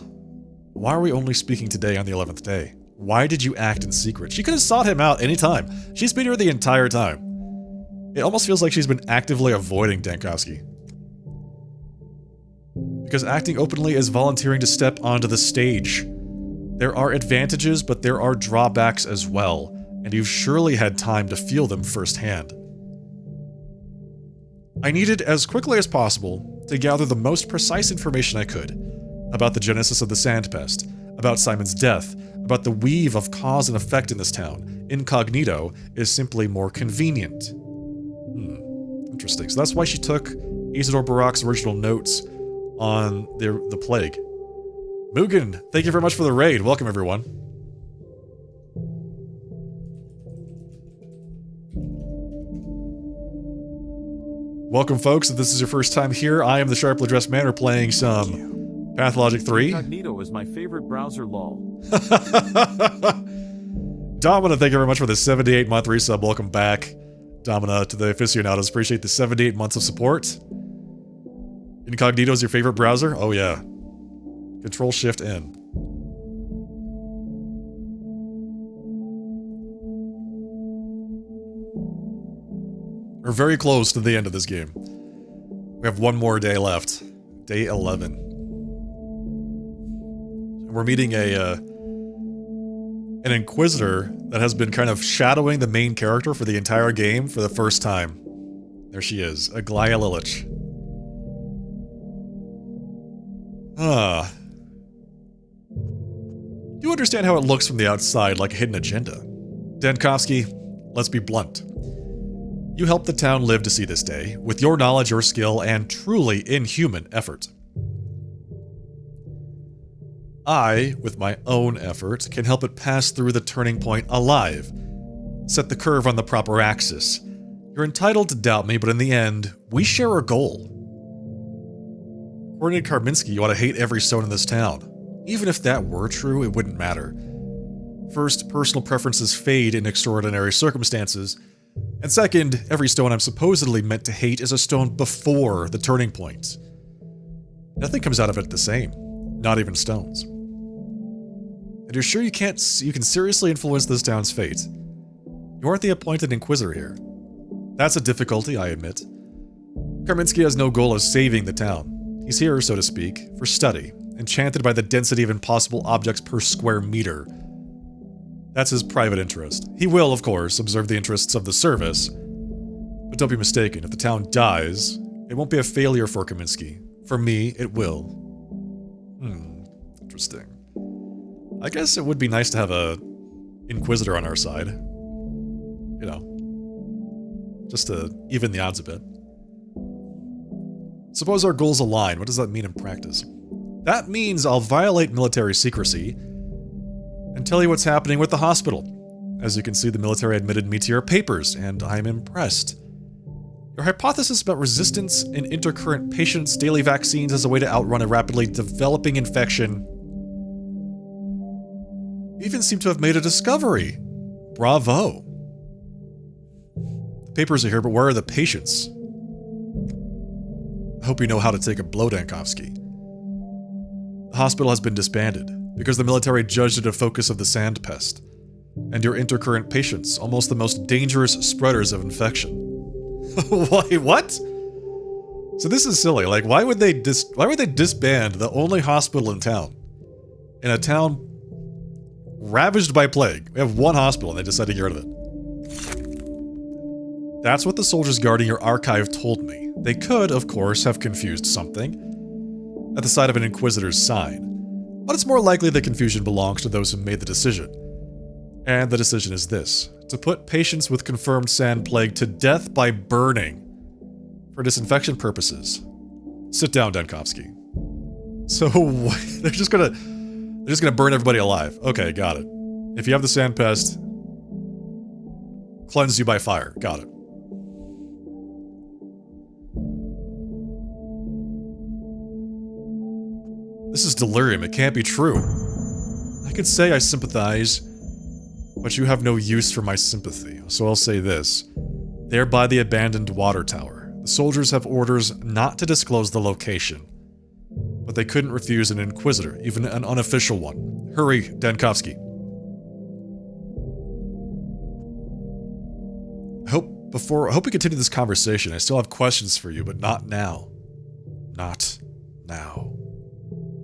why are we only speaking today on the 11th day? Why did you act in secret? She could have sought him out anytime. She's been here the entire time. It almost feels like she's been actively avoiding Dankovsky. Because acting openly is volunteering to step onto the stage. There are advantages, but there are drawbacks as well, and you've surely had time to feel them firsthand. I needed, as quickly as possible, to gather the most precise information I could about the genesis of the Sandpest, about Simon's death, about the weave of cause and effect in this town. Incognito is simply more convenient. Interesting. So that's why she took Isidore Barak's original notes on the plague. Mugen, thank you very much for the raid. Welcome, everyone. Welcome, folks. If this is your first time here, I am the Sharply Dressed Man. We're playing some Pathologic 3. Incognito is my favorite browser, lol. Domina, thank you very much for the 78-month resub. Welcome back, Domina, to the aficionados. Appreciate the 78 months of support. Incognito is your favorite browser? Oh, yeah. Control-Shift-N. We're very close to the end of this game. We have one more day left. Day 11. We're meeting an Inquisitor that has been kind of shadowing the main character for the entire game for the first time. There she is, Aglaya Lilich. You understand how it looks from the outside, like a hidden agenda. Dankovsky, let's be blunt. You helped the town live to see this day, with your knowledge, your skill, and truly inhuman effort. I, with my own effort, can help it pass through the turning point alive. Set the curve on the proper axis. You're entitled to doubt me, but in the end, we share a goal. According to Karminski, you ought to hate every stone in this town. Even if that were true, it wouldn't matter. First, personal preferences fade in extraordinary circumstances. And second, every stone I'm supposedly meant to hate is a stone before the turning point. Nothing comes out of it the same. Not even stones. And you're sure you can seriously influence this town's fate? You aren't the appointed Inquisitor here. That's a difficulty, I admit. Karminski has no goal of saving the town. He's here, so to speak, for study, enchanted by the density of impossible objects per square meter. That's his private interest. He will, of course, observe the interests of the service. But don't be mistaken, if the town dies, it won't be a failure for Kaminsky. For me, it will. Interesting. I guess it would be nice to have a Inquisitor on our side. You know, just to even the odds a bit. Suppose our goals align. What does that mean in practice? That means I'll violate military secrecy and tell you what's happening with the hospital. As you can see, the military admitted me to your papers, and I'm impressed. Your hypothesis about resistance in intercurrent patients' daily vaccines as a way to outrun a rapidly developing infection. You even seem to have made a discovery. Bravo. The papers are here, but where are the patients? I hope you know how to take a blow, Dankovsky. The hospital has been disbanded because the military judged it a focus of the Sandpest, and your intercurrent patients, almost the most dangerous spreaders of infection. Why, what? So this is silly. Like, why would they disband the only hospital in town? In a town ravaged by plague. We have one hospital and they decided to get rid of it. That's what the soldiers guarding your archive told me. They could, of course, have confused something at the sight of an Inquisitor's sign. But it's more likely the confusion belongs to those who made the decision. And the decision is this: to put patients with confirmed sand plague to death by burning for disinfection purposes. Sit down, Denkovsky. So they're just gonna burn everybody alive. Okay, got it. If you have the sand pest, cleanse you by fire. Got it. This is delirium. It can't be true. I could say I sympathize, but you have no use for my sympathy. So I'll say this. They're by the abandoned water tower. The soldiers have orders not to disclose the location. But they couldn't refuse an inquisitor, even an unofficial one. Hurry, Denkovsky. I hope we continue this conversation. I still have questions for you, but not now. Not now.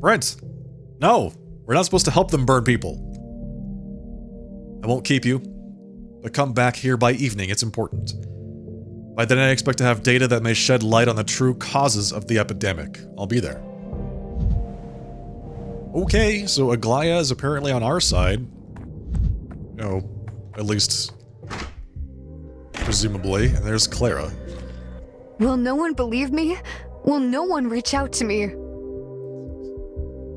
Brent! No! We're not supposed to help them burn people. I won't keep you, but come back here by evening, it's important. By then I expect to have data that may shed light on the true causes of the epidemic. I'll be there. Okay, so Aglaya is apparently on our side. No, at least... presumably. And there's Clara. Will no one believe me? Will no one reach out to me?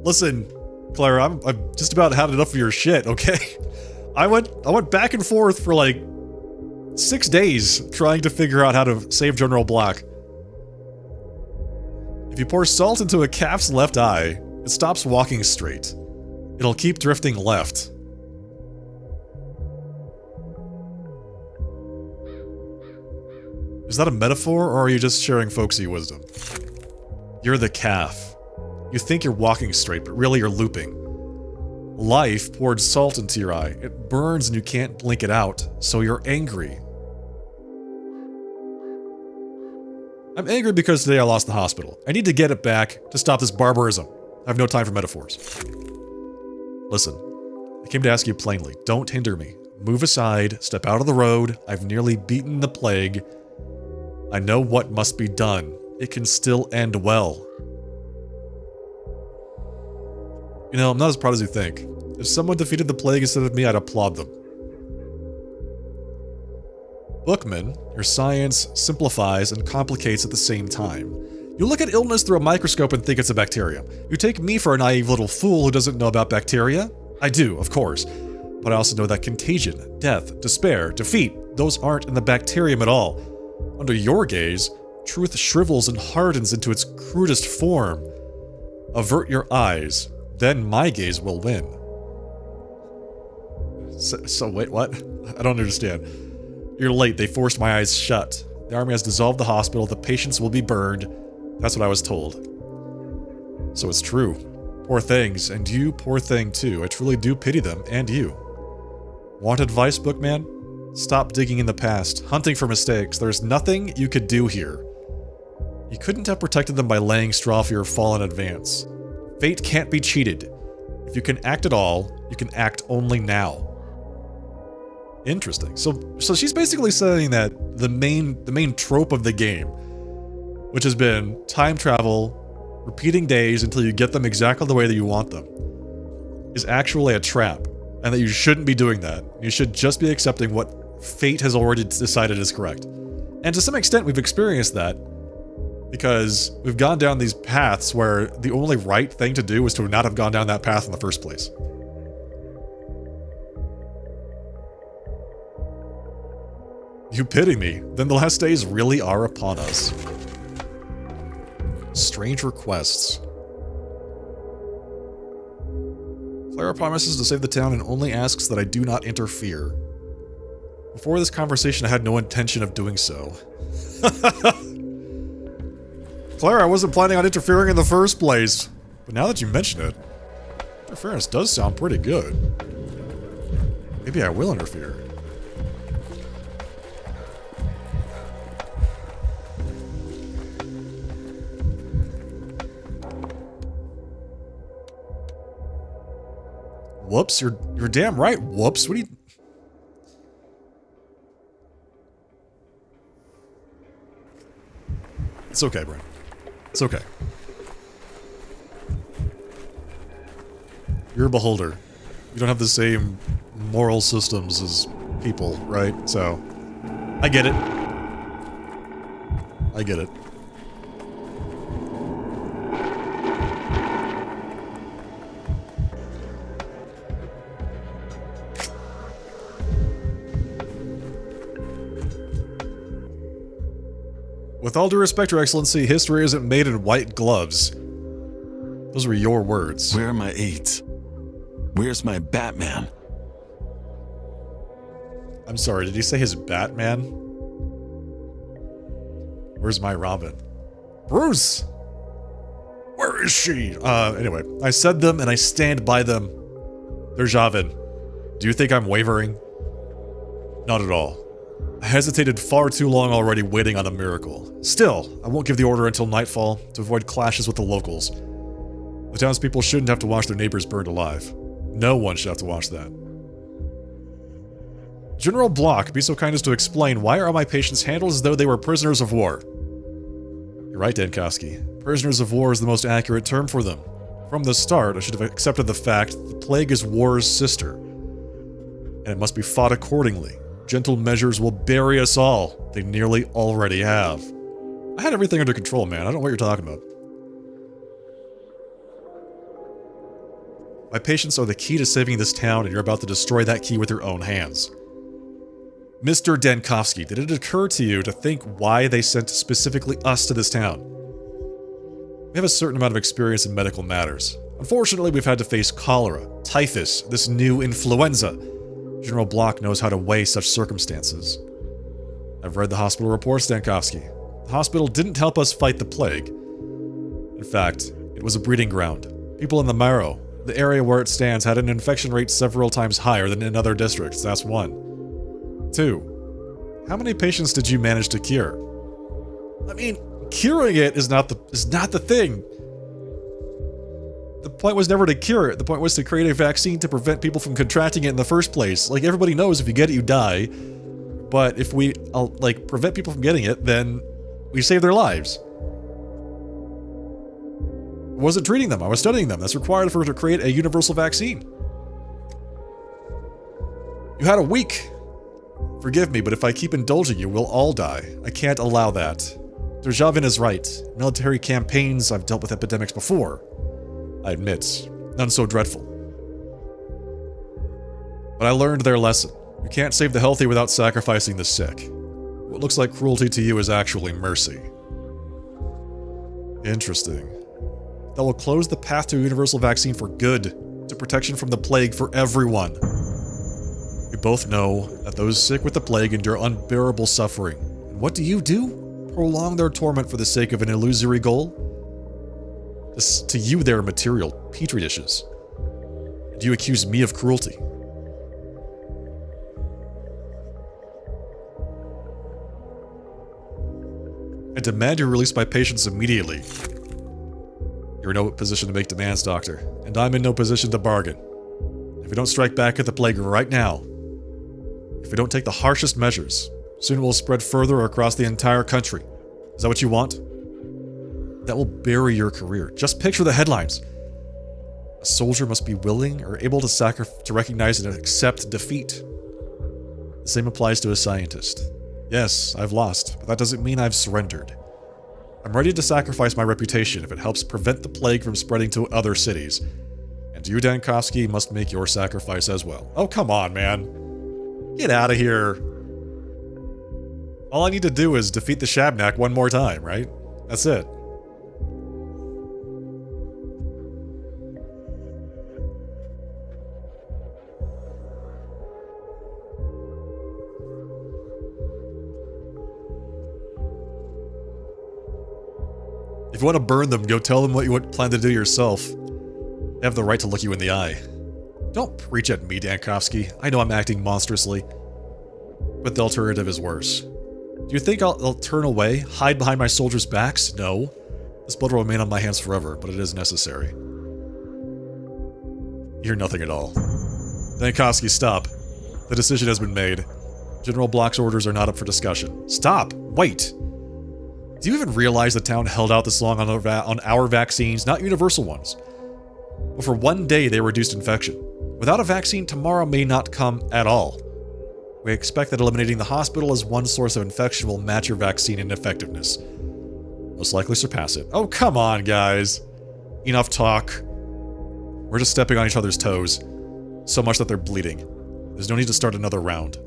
Listen, Clara, I've just about had enough of your shit, okay? I went back and forth for like 6 days trying to figure out how to save General Black. If you pour salt into a calf's left eye, it stops walking straight. It'll keep drifting left. Is that a metaphor, or are you just sharing folksy wisdom? You're the calf. You think you're walking straight, but really you're looping. Life poured salt into your eye. It burns and you can't blink it out, so you're angry. I'm angry because today I lost the hospital. I need to get it back to stop this barbarism. I have no time for metaphors. Listen, I came to ask you plainly, don't hinder me. Move aside, step out of the road. I've nearly beaten the plague. I know what must be done. It can still end well. You know, I'm not as proud as you think. If someone defeated the plague instead of me, I'd applaud them. Bookman, your science simplifies and complicates at the same time. You look at illness through a microscope and think it's a bacterium. You take me for a naive little fool who doesn't know about bacteria? I do, of course. But I also know that contagion, death, despair, defeat, those aren't in the bacterium at all. Under your gaze, truth shrivels and hardens into its crudest form. Avert your eyes, then my gaze will win. So wait, what? I don't understand. You're late, they forced my eyes shut. The army has dissolved the hospital, the patients will be burned. That's what I was told. So it's true. Poor things, and you, poor thing too. I truly do pity them, and you. Want advice, Bookman? Stop digging in the past, hunting for mistakes. There's nothing you could do here. You couldn't have protected them by laying straw for your fall in advance. Fate can't be cheated. If you can act at all, you can act only now. Interesting. So she's basically saying that the main trope of the game, which has been time travel, repeating days until you get them exactly the way that you want them, is actually a trap, and that you shouldn't be doing that. You should just be accepting what fate has already decided is correct. And to some extent, we've experienced that, because we've gone down these paths where the only right thing to do was to not have gone down that path in the first place. You pity me? Then the last days really are upon us. Strange requests. Clara promises to save the town and only asks that I do not interfere. Before this conversation, I had no intention of doing so. Clara, I wasn't planning on interfering in the first place. But now that you mention it, interference does sound pretty good. Maybe I will interfere. Whoops, you're damn right, whoops. What do you... It's okay, Brent. It's okay. You're a beholder. You don't have the same moral systems as people, right? So, I get it. I get it. With all due respect, Your Excellency, history isn't made in white gloves. Those were your words. Where are my aides? Where's my Batman? I'm sorry, did he say his Batman? Where's my Robin? Bruce! Where is she? Anyway, I said them and I stand by them. They're Javin. Do you think I'm wavering? Not at all. I hesitated far too long already waiting on a miracle. Still, I won't give the order until nightfall to avoid clashes with the locals. The townspeople shouldn't have to watch their neighbors burned alive. No one should have to watch that. General Block, be so kind as to explain, why are my patients handled as though they were prisoners of war? You're right, Dankowski. Prisoners of war is the most accurate term for them. From the start, I should have accepted the fact that the plague is war's sister, and it must be fought accordingly. Gentle measures will bury us all. They nearly already have. I had everything under control, man. I don't know what you're talking about. My patients are the key to saving this town, and you're about to destroy that key with your own hands. Mr. Dankowski, did it occur to you to think why they sent specifically us to this town? We have a certain amount of experience in medical matters. Unfortunately, we've had to face cholera, typhus, this new influenza. General Block knows how to weigh such circumstances. I've read the hospital reports, Dankowski. The hospital didn't help us fight the plague. In fact, it was a breeding ground. People in the Marrow, the area where it stands, had an infection rate several times higher than in other districts. That's one. 2. How many patients did you manage to cure? I mean, curing it is not the thing. The point was never to cure it. The point was to create a vaccine to prevent people from contracting it in the first place. Like, everybody knows if you get it, you die. But if we, prevent people from getting it, then we save their lives. I wasn't treating them. I was studying them. That's required for to create a universal vaccine. You had a week. Forgive me, but if I keep indulging you, we'll all die. I can't allow that. Derjavin is right. Military campaigns, I've dealt with epidemics before. I admit, none so dreadful. But I learned their lesson. You can't save the healthy without sacrificing the sick. What looks like cruelty to you is actually mercy. Interesting. That will close the path to a universal vaccine for good, to protection from the plague for everyone. We both know that those sick with the plague endure unbearable suffering. And what do? Prolong their torment for the sake of an illusory goal? To you, they are material petri dishes. Do you accuse me of cruelty? I demand you release my patients immediately. You're in no position to make demands, Doctor, and I'm in no position to bargain. If we don't strike back at the plague right now, if we don't take the harshest measures, soon it will spread further across the entire country. Is that what you want? That will bury your career. Just picture the headlines. A soldier must be willing or able to recognize and accept defeat. The same applies to a scientist. Yes, I've lost, but that doesn't mean I've surrendered. I'm ready to sacrifice my reputation if it helps prevent the plague from spreading to other cities. And you, Dankowski, must make your sacrifice as well. Oh, come on, man. Get out of here. All I need to do is defeat the Shabnak one more time, right? That's it. If you want to burn them, go tell them what you plan to do yourself. They have the right to look you in the eye. Don't preach at me, Dankowski. I know I'm acting monstrously. But the alternative is worse. Do you think I'll turn away, hide behind my soldiers' backs? No. This blood will remain on my hands forever, but it is necessary. You hear nothing at all. Dankowski, stop. The decision has been made. General Block's orders are not up for discussion. Stop! Wait! Do you even realize the town held out this long on our vaccines, not universal ones? But for one day they reduced infection. Without a vaccine, tomorrow may not come at all. We expect that eliminating the hospital as one source of infection will match your vaccine in effectiveness. Most likely surpass it. Oh, come on, guys. Enough talk. We're just stepping on each other's toes. So much that they're bleeding. There's no need to start another round.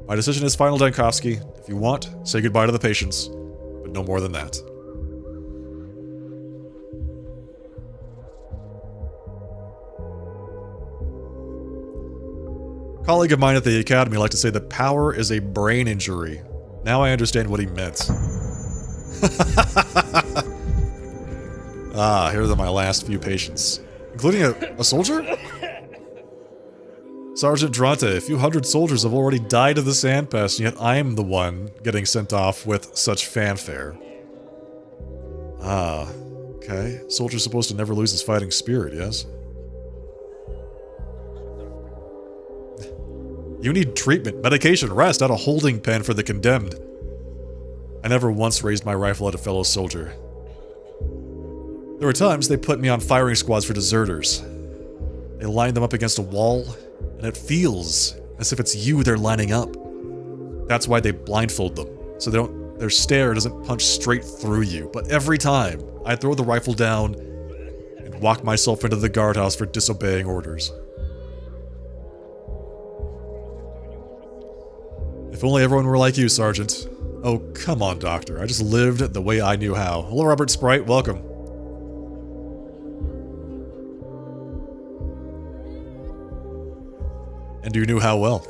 My decision is final, Dankowski. If you want, say goodbye to the patients. But but no more than that. A colleague of mine at the academy liked to say that power is a brain injury. Now I understand what he meant. Ah, here are my last few patients. Including a soldier? Sergeant Dronte, a few hundred soldiers have already died of the sandpest, and yet I am the one getting sent off with such fanfare. Ah, okay. Soldier's supposed to never lose his fighting spirit, yes? You need treatment, medication, rest, not a holding pen for the condemned. I never once raised my rifle at a fellow soldier. There were times they put me on firing squads for deserters. They line them up against a wall, and it feels as if it's you they're lining up. That's why they blindfold them, so their stare doesn't punch straight through you. But every time, I throw the rifle down and walk myself into the guardhouse for disobeying orders. If only everyone were like you, Sergeant. Oh, come on, Doctor. I just lived the way I knew how. Hello, Robert Sprite. Welcome. And you knew how well.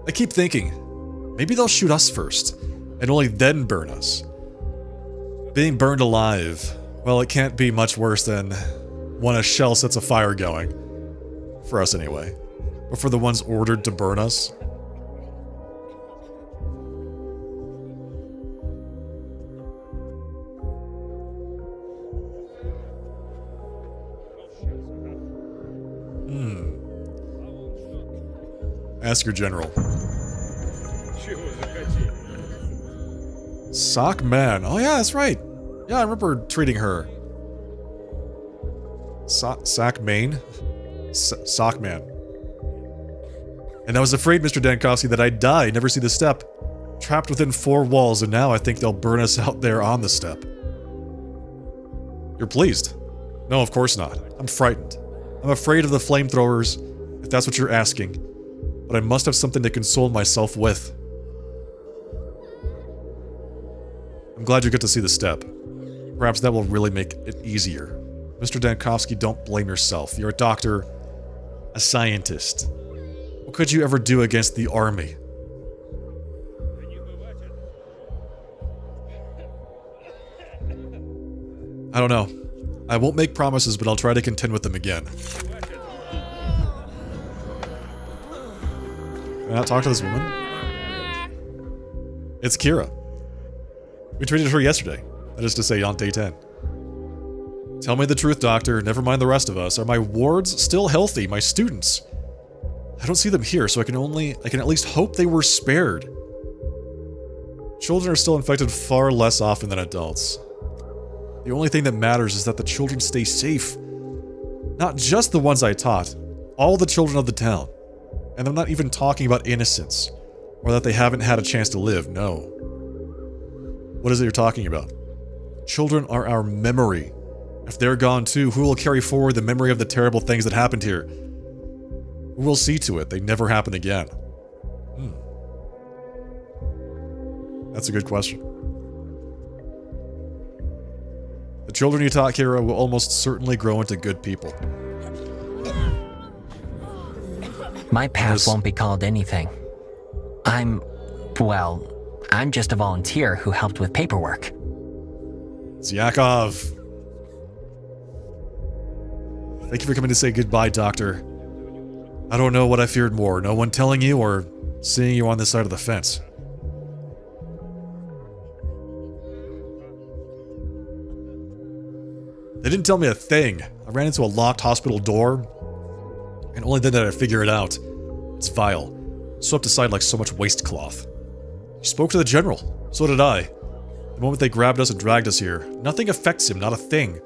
I keep thinking, maybe they'll shoot us first, and only then burn us. Being burned alive, well, it can't be much worse than when a shell sets a fire going. For us, anyway. But for the ones ordered to burn us... Ask your general. Sock Man. Oh yeah, that's right. Yeah, I remember treating her. Sock Main? Sock Man. And I was afraid, Mr. Dankowski, that I'd die, never see the step. Trapped within 4 walls, and now I think they'll burn us out there on the step. You're pleased? No, of course not. I'm frightened. I'm afraid of the flamethrowers, if that's what you're asking. But I must have something to console myself with. I'm glad you get to see the step. Perhaps that will really make it easier. Mr. Dankowski, don't blame yourself. You're a doctor, a scientist. What could you ever do against the army? I don't know. I won't make promises, but I'll try to contend with them again. Can I not talk to this woman? It's Kira. We treated her yesterday. That is to say, on day 10. Tell me the truth, doctor. Never mind the rest of us. Are my wards still healthy? My students? I don't see them here, so I can at least hope they were spared. Children are still infected far less often than adults. The only thing that matters is that the children stay safe. Not just the ones I taught. All the children of the town. And I'm not even talking about innocence, or that they haven't had a chance to live, no. What is it you're talking about? Children are our memory. If they're gone too, who will carry forward the memory of the terrible things that happened here? Who will see to it they never happen again? That's a good question. The children you taught, Kira, will almost certainly grow into good people. My path won't be called anything. I'm just a volunteer who helped with paperwork. Zyakov. Thank you for coming to say goodbye, Doctor. I don't know what I feared more, no one telling you or seeing you on this side of the fence. They didn't tell me a thing. I ran into a locked hospital door, and only then did I figure it out. It's vile. Swept aside like so much waste cloth. You spoke to the general. So did I. The moment they grabbed us and dragged us here, nothing affects him, not a thing.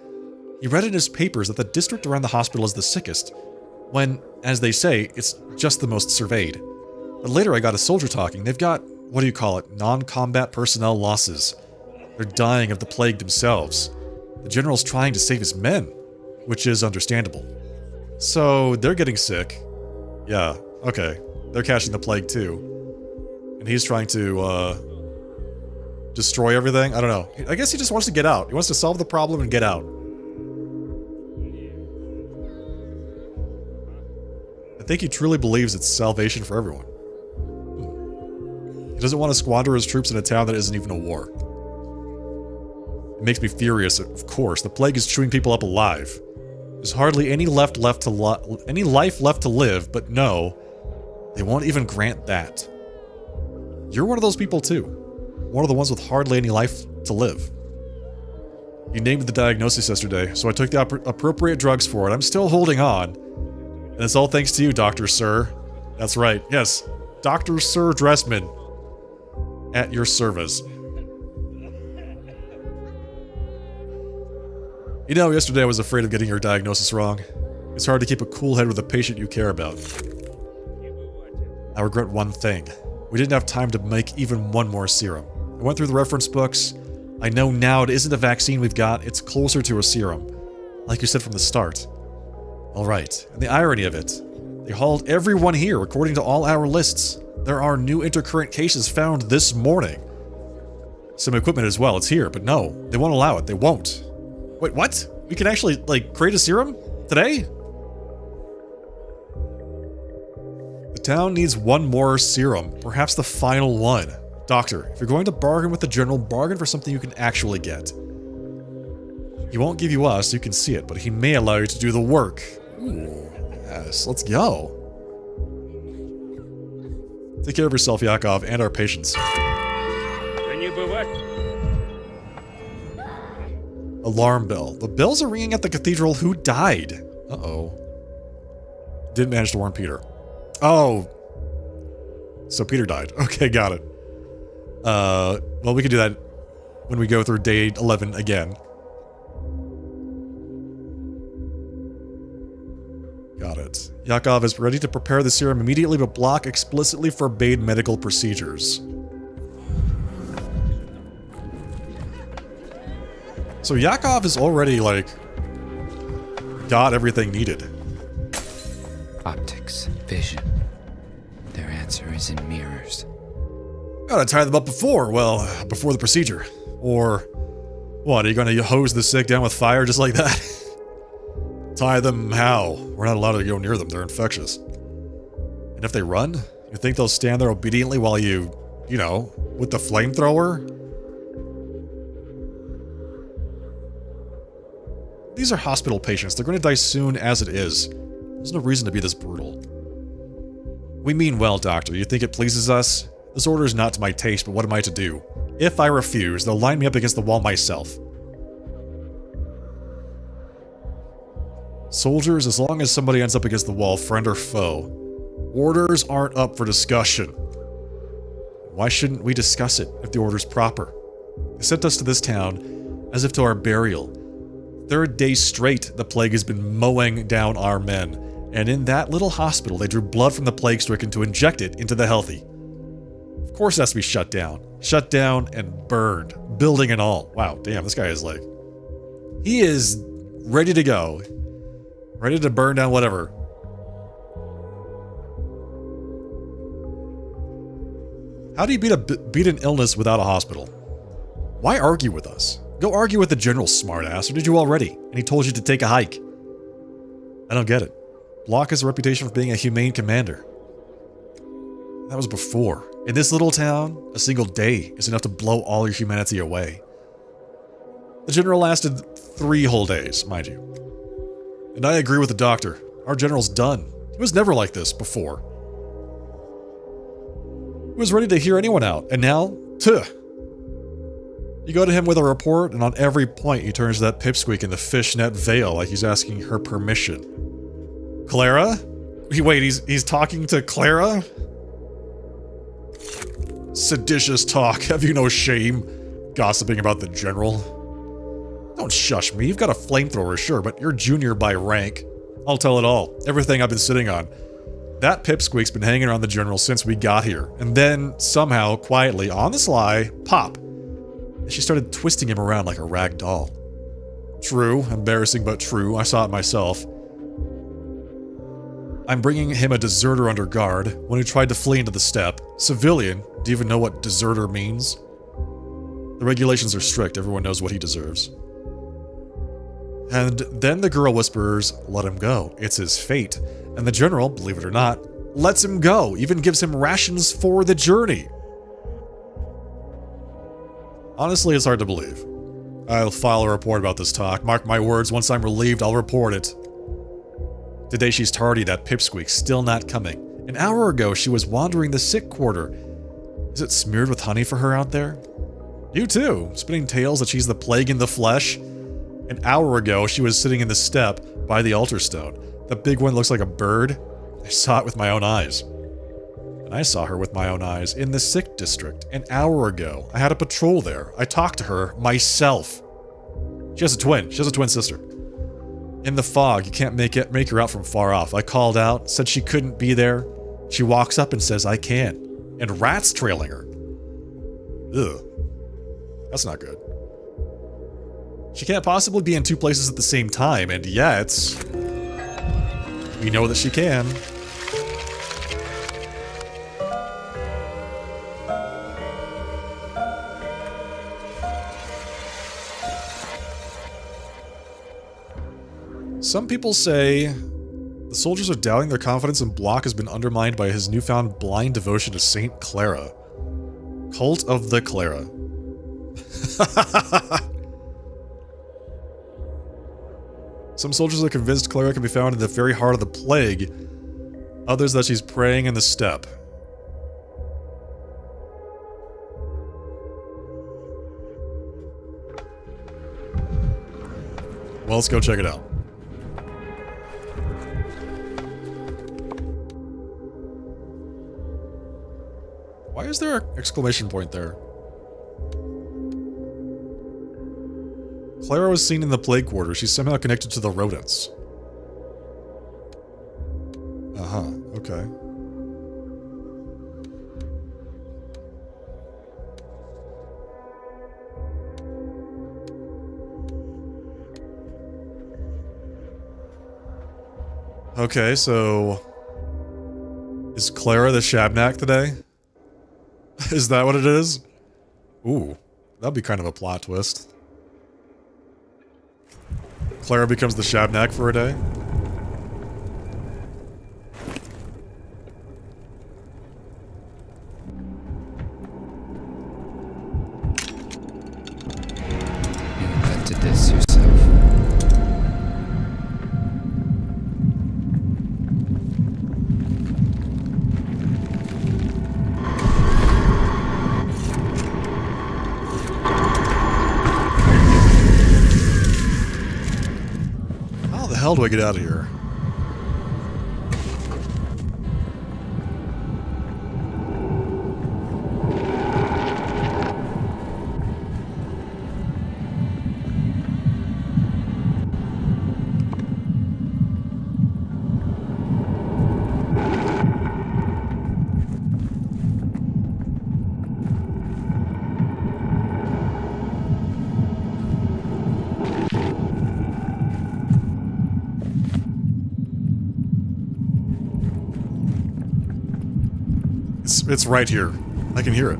He read in his papers that the district around the hospital is the sickest, when, as they say, it's just the most surveyed. But later I got a soldier talking. They've got, what do you call it, non-combat personnel losses. They're dying of the plague themselves. The general's trying to save his men, which is understandable. So, they're getting sick. Yeah, okay. They're catching the plague too. And he's trying to destroy everything? I don't know. I guess he just wants to get out. He wants to solve the problem and get out. I think he truly believes it's salvation for everyone. He doesn't want to squander his troops in a town that isn't even a war. It makes me furious, of course. The plague is chewing people up alive. There's hardly any life left to live, but no, they won't even grant that. You're one of those people too. One of the ones with hardly any life to live. You named the diagnosis yesterday, so I took the appropriate drugs for it. I'm still holding on. And it's all thanks to you, Dr. Sir. That's right, yes. Dr. Sir Dressman. At your service. You know, yesterday I was afraid of getting your diagnosis wrong. It's hard to keep a cool head with a patient you care about. I regret one thing. We didn't have time to make even one more serum. I went through the reference books. I know now it isn't a vaccine we've got, it's closer to a serum. Like you said from the start. Alright, and the irony of it. They hauled everyone here according to all our lists. There are new intercurrent cases found this morning. Some equipment as well, it's here, but no, they won't allow it, they won't. Wait, what? We can actually, like, create a serum? Today? The town needs one more serum, perhaps the final one. Doctor, if you're going to bargain with the general, bargain for something you can actually get. He won't give you us, you can see it, but he may allow you to do the work. Ooh, yes, let's go. Take care of yourself, Yakov, and our patients. Alarm bell. The bells are ringing at the cathedral. Who died? Uh-oh. Didn't manage to warn Peter. Oh. So Peter died. Okay, got it. Well, we can do that when we go through day 11 again. Got it. Yakov is ready to prepare the serum immediately, but Block explicitly forbade medical procedures. So Yakov is already, like, got everything needed. Optics, vision. Their answer is in mirrors. Gotta tie them up before the procedure. Or, what, are you gonna hose the sick down with fire just like that? Tie them how? We're not allowed to go near them, they're infectious. And if they run, you think they'll stand there obediently while you know, with the flamethrower? These are hospital patients, they're gonna die soon as it is. There's no reason to be this brutal. We mean well, Doctor. You think it pleases us? This order is not to my taste, but what am I to do? If I refuse, they'll line me up against the wall myself. Soldiers, as long as somebody ends up against the wall, friend or foe. Orders aren't up for discussion. Why shouldn't we discuss it if the order's proper? They sent us to this town as if to our burial. 3rd day straight, the plague has been mowing down our men, and in that little hospital, they drew blood from the plague-stricken to inject it into the healthy. Of course it has to be shut down. Shut down and burned, building and all. Wow, damn, this guy is like... He is ready to go. Ready to burn down whatever. How do you beat an illness without a hospital? Why argue with us? Go argue with the general, smartass, or did you already? And he told you to take a hike. I don't get it. Block has a reputation for being a humane commander. That was before. In this little town, a single day is enough to blow all your humanity away. The general lasted 3 whole days, mind you. And I agree with the doctor. Our general's done. He was never like this before. He was ready to hear anyone out, and now, tuh. You go to him with a report, and on every point he turns to that pipsqueak in the fishnet veil like he's asking her permission. Clara? Wait, he's talking to Clara? Seditious talk, have you no shame? Gossiping about the general? Don't shush me, you've got a flamethrower, sure, but you're junior by rank. I'll tell it all, everything I've been sitting on. That pipsqueak's been hanging around the general since we got here, and then, somehow, quietly, on the sly, pop. And she started twisting him around like a rag doll. True, embarrassing but true, I saw it myself. I'm bringing him a deserter under guard when he tried to flee into the steppe. Civilian, do you even know what deserter means? The regulations are strict, everyone knows what he deserves. And then the girl whispers, let him go, it's his fate. And the general, believe it or not, lets him go, even gives him rations for the journey. Honestly, it's hard to believe. I'll file a report about this talk. Mark my words, once I'm relieved, I'll report it. Today she's tardy, that pipsqueak, still not coming. An hour ago, she was wandering the sick quarter. Is it smeared with honey for her out there? You too, spinning tales that she's the plague in the flesh. An hour ago, she was sitting in the step by the altar stone. The big one looks like a bird. I saw it with my own eyes. And I saw her with my own eyes in the sick district an hour ago. I had a patrol there. I talked to her myself. She has a twin. She has a twin sister. In the fog, you can't make her out from far off. I called out, said she couldn't be there. She walks up and says, I can. And rats trailing her. Ugh. That's not good. She can't possibly be in two places at the same time, and yet we know that she can. Some people say the soldiers are doubting their confidence in Block has been undermined by his newfound blind devotion to Saint Clara. Cult of the Clara. Some soldiers are convinced Clara can be found in the very heart of the plague. Others that she's praying in the steppe. Well, let's go check it out. Why is there an exclamation point there? Clara was seen in the plague quarter. She's somehow connected to the rodents. Uh-huh, okay. Okay, so is Clara the Shabnak today? Is that what it is? Ooh, that'd be kind of a plot twist. Clara becomes the Shabnak for a day? You invented this yourself. How do I get out of here? It's right here. I can hear it.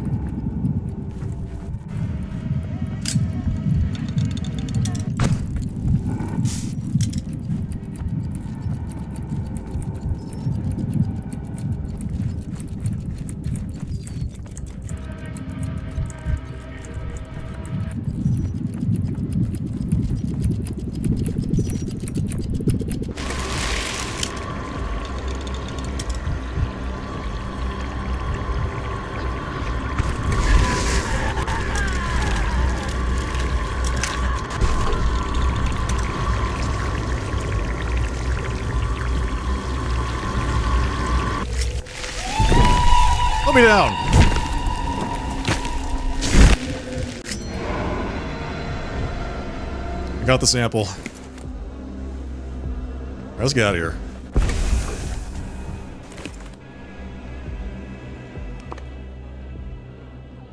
Let me down! I got the sample. Let's get out of here.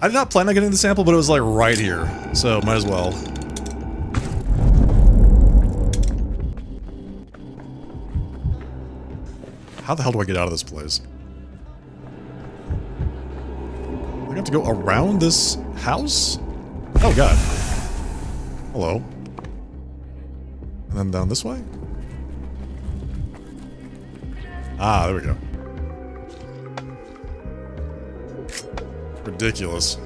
I did not plan on getting the sample, but it was like right here, so might as well. How the hell do I get out of this place? I have to go around this house? Oh god. Hello. And then down this way? Ah, there we go. Ridiculous.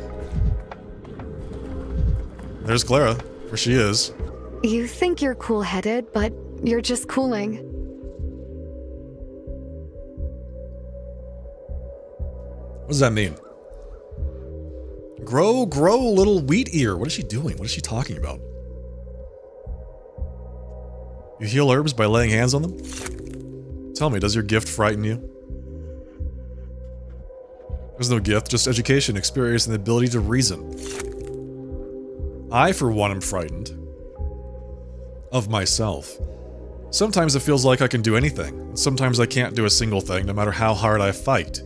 There's Clara, where she is. You think you're cool-headed, but you're just cooling. What does that mean? Grow, little wheat ear. What is she doing? What is she talking about? You heal herbs by laying hands on them? Tell me, does your gift frighten you? There's no gift, just education, experience, and the ability to reason. I, for one, am frightened. Of myself. Sometimes it feels like I can do anything, and sometimes I can't do a single thing, no matter how hard I fight.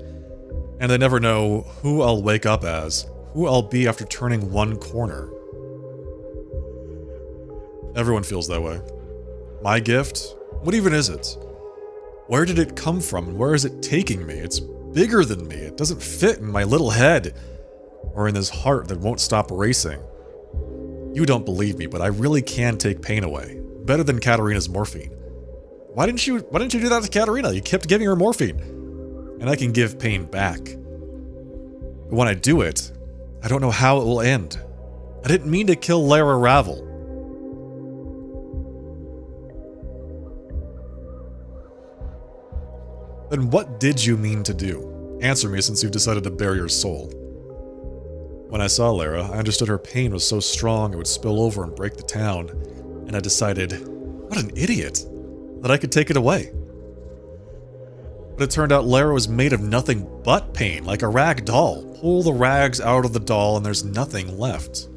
And I never know who I'll wake up as, who I'll be after turning one corner. Everyone feels that way. My gift? What even is it? Where did it come from, and where is it taking me? It's bigger than me. It doesn't fit in my little head, or in this heart that won't stop racing. You don't believe me, but I really can take pain away. Better than Katarina's morphine. Why didn't you do that to Katarina? You kept giving her morphine. And I can give pain back. But when I do it, I don't know how it will end. I didn't mean to kill Lara Ravel. Then what did you mean to do? Answer me, since you've decided to bare your soul. When I saw Lara, I understood her pain was so strong it would spill over and break the town, and I decided, what an idiot, that I could take it away. But it turned out Lara was made of nothing but pain, like a rag doll. Pull the rags out of the doll and there's nothing left.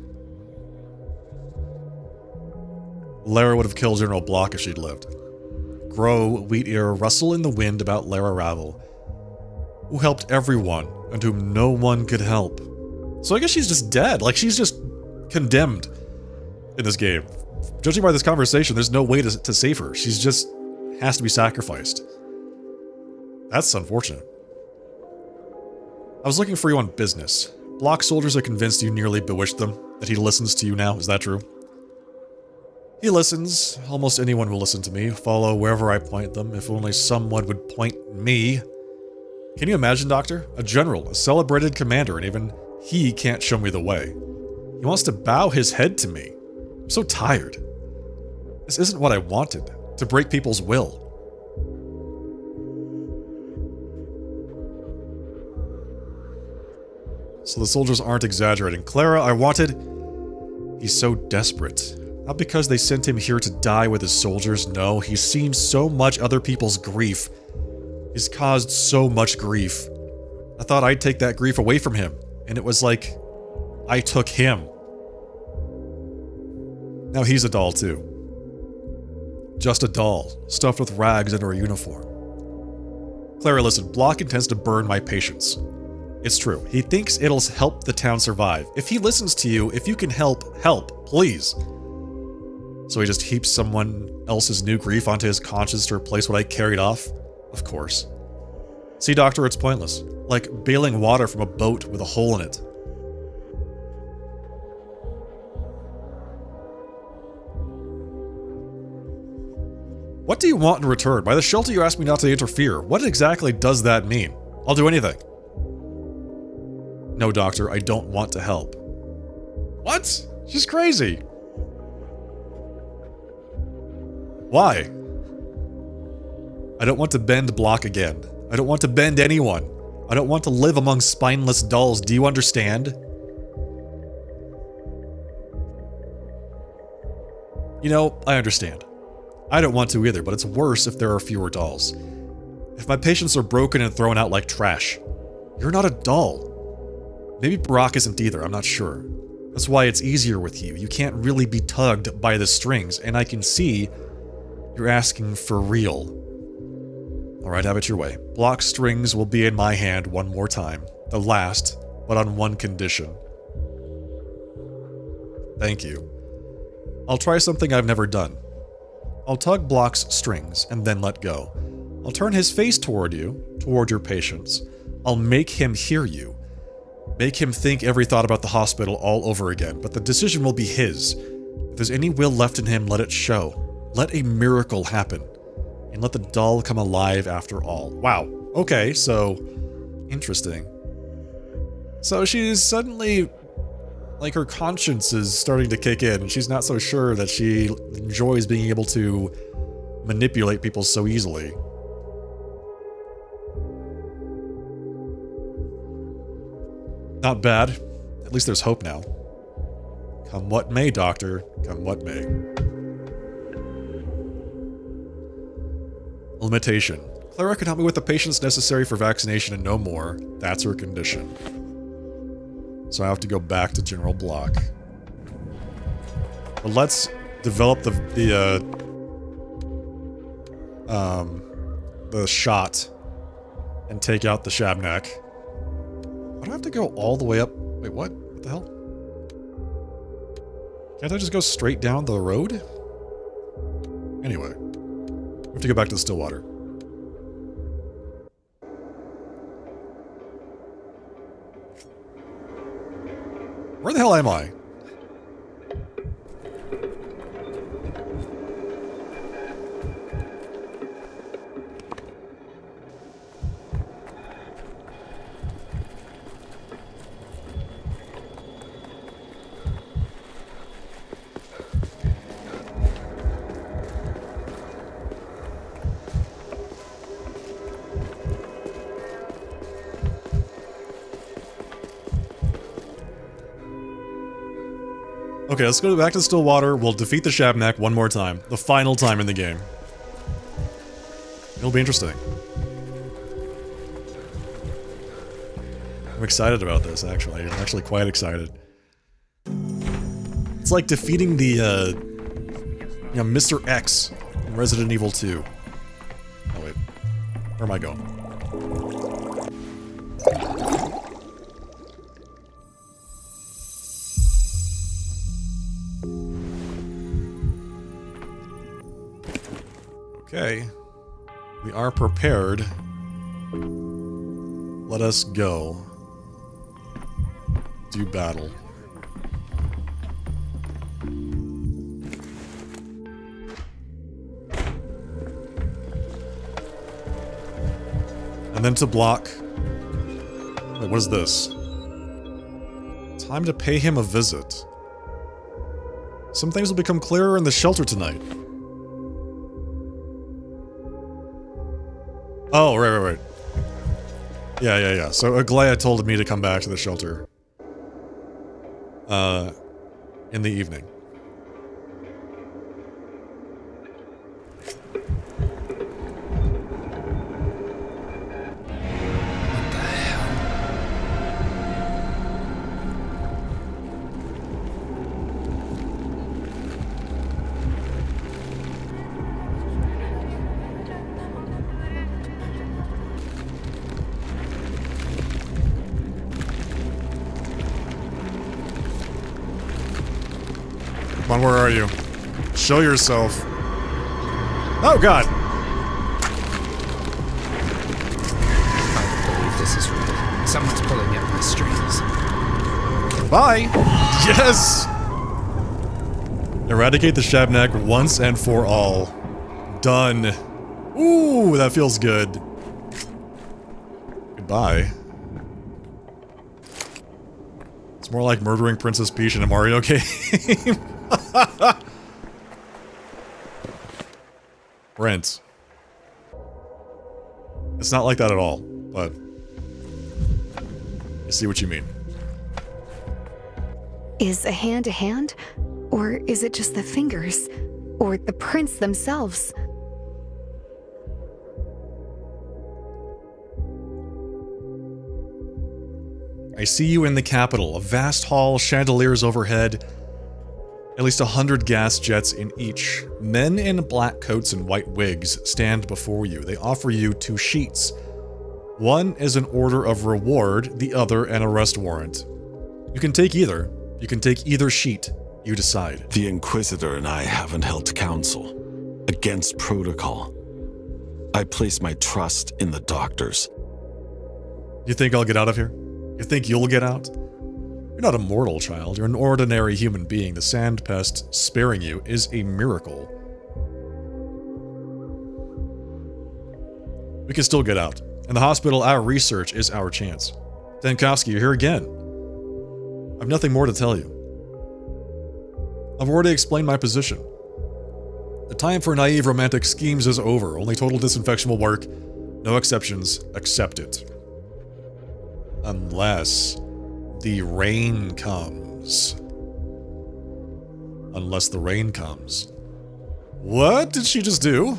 Lara would have killed General Block if she'd lived. Grow, Wheat Ear, rustle in the wind about Lara Ravel, who helped everyone and whom no one could help. So I guess she's just dead. Like, she's just condemned in this game. Judging by this conversation, there's no way to save her. She's just has to be sacrificed. That's unfortunate. I was looking for you on business. Block soldiers are convinced you nearly bewitched them, that he listens to you now. Is that true? He listens. Almost anyone will listen to me, follow wherever I point them, if only someone would point me. Can you imagine, Doctor? A general, a celebrated commander, and even he can't show me the way. He wants to bow his head to me. I'm so tired. This isn't what I wanted, to break people's will. So the soldiers aren't exaggerating. Clara, I wanted... He's so desperate. Not because they sent him here to die with his soldiers, no. He's seen so much other people's grief. He's caused so much grief. I thought I'd take that grief away from him. And it was like, I took him. Now he's a doll too. Just a doll, stuffed with rags under a uniform. Clara, listen, Block intends to burn my patience. It's true. He thinks it'll help the town survive. If he listens to you, if you can help, please. So he just heaps someone else's new grief onto his conscience to replace what I carried off? Of course. See, Doctor, it's pointless. Like bailing water from a boat with a hole in it. What do you want in return? By the shelter you asked me not to interfere. What exactly does that mean? I'll do anything. No, Doctor, I don't want to help. What? She's crazy. Why? I don't want to bend Block again. I don't want to bend anyone. I don't want to live among spineless dolls. Do you understand? You know, I understand. I don't want to either, but it's worse if there are fewer dolls. If my patients are broken and thrown out like trash. You're not a doll. Maybe Brock isn't either, I'm not sure. That's why it's easier with you. You can't really be tugged by the strings, and I can see you're asking for real. Alright, have it your way. Block strings will be in my hand one more time. The last, but on one condition. Thank you. I'll try something I've never done. I'll tug Block's strings and then let go. I'll turn his face toward you, toward your patients. I'll make him hear you. Make him think every thought about the hospital all over again, but the decision will be his. If there's any will left in him, let it show. Let a miracle happen. And let the doll come alive after all. Wow. Okay, so... interesting. So she's suddenly... like, her conscience is starting to kick in, and she's not so sure that she enjoys being able to manipulate people so easily. Not bad. At least there's hope now. Come what may, Doctor. Come what may. Limitation. Clara can help me with the patients necessary for vaccination and no more. That's her condition. So I have to go back to General Block. But let's develop the shot and take out the Shabnak. Why do I have to go all the way up? Wait, what? What the hell? Can't I just go straight down the road? Anyway, we have to go back to the Stillwater. Where the hell am I? Okay, let's go back to Stillwater. We'll defeat the Shabnak one more time. The final time in the game. It'll be interesting. I'm excited about this, actually. I'm actually quite excited. It's like defeating the, you know, Mr. X in Resident Evil 2. Oh, wait. Where am I going? Okay, we are prepared. Let us go. Do battle. And then to block. Wait, what is this? Time to pay him a visit. Some things will become clearer in the shelter tonight. Oh, right. Yeah. So Aglaya told me to come back to the shelter. In the evening. What the hell? Come on, where are you? Show yourself. Oh, God! I don't believe this is real. Someone's pulling at my strings. Bye! Yes! Eradicate the Shabnak once and for all. Done. Ooh, that feels good. Goodbye. It's more like murdering Princess Peach in a Mario game. Brent. It's not like that at all, but I see what you mean. Is a hand? Or is it just the fingers? Or the prints themselves? I see you in the capital, a vast hall, chandeliers overhead, at least 100 gas jets in each. Men in black coats and white wigs stand before you. They offer you 2 sheets. One is an order of reward, the other an arrest warrant. You can take either. You can take either sheet. You decide. The Inquisitor and I haven't held counsel. Against protocol. I place my trust in the doctors. You think I'll get out of here? You think you'll get out? You're not immortal, child. You're an ordinary human being. The sand pest sparing you is a miracle. We can still get out. In the hospital, our research is our chance. Dankovsky, you're here again. I have nothing more to tell you. I've already explained my position. The time for naive romantic schemes is over. Only total disinfection will work. No exceptions. Accept it. Unless the rain comes. Unless the rain comes. What did she just do?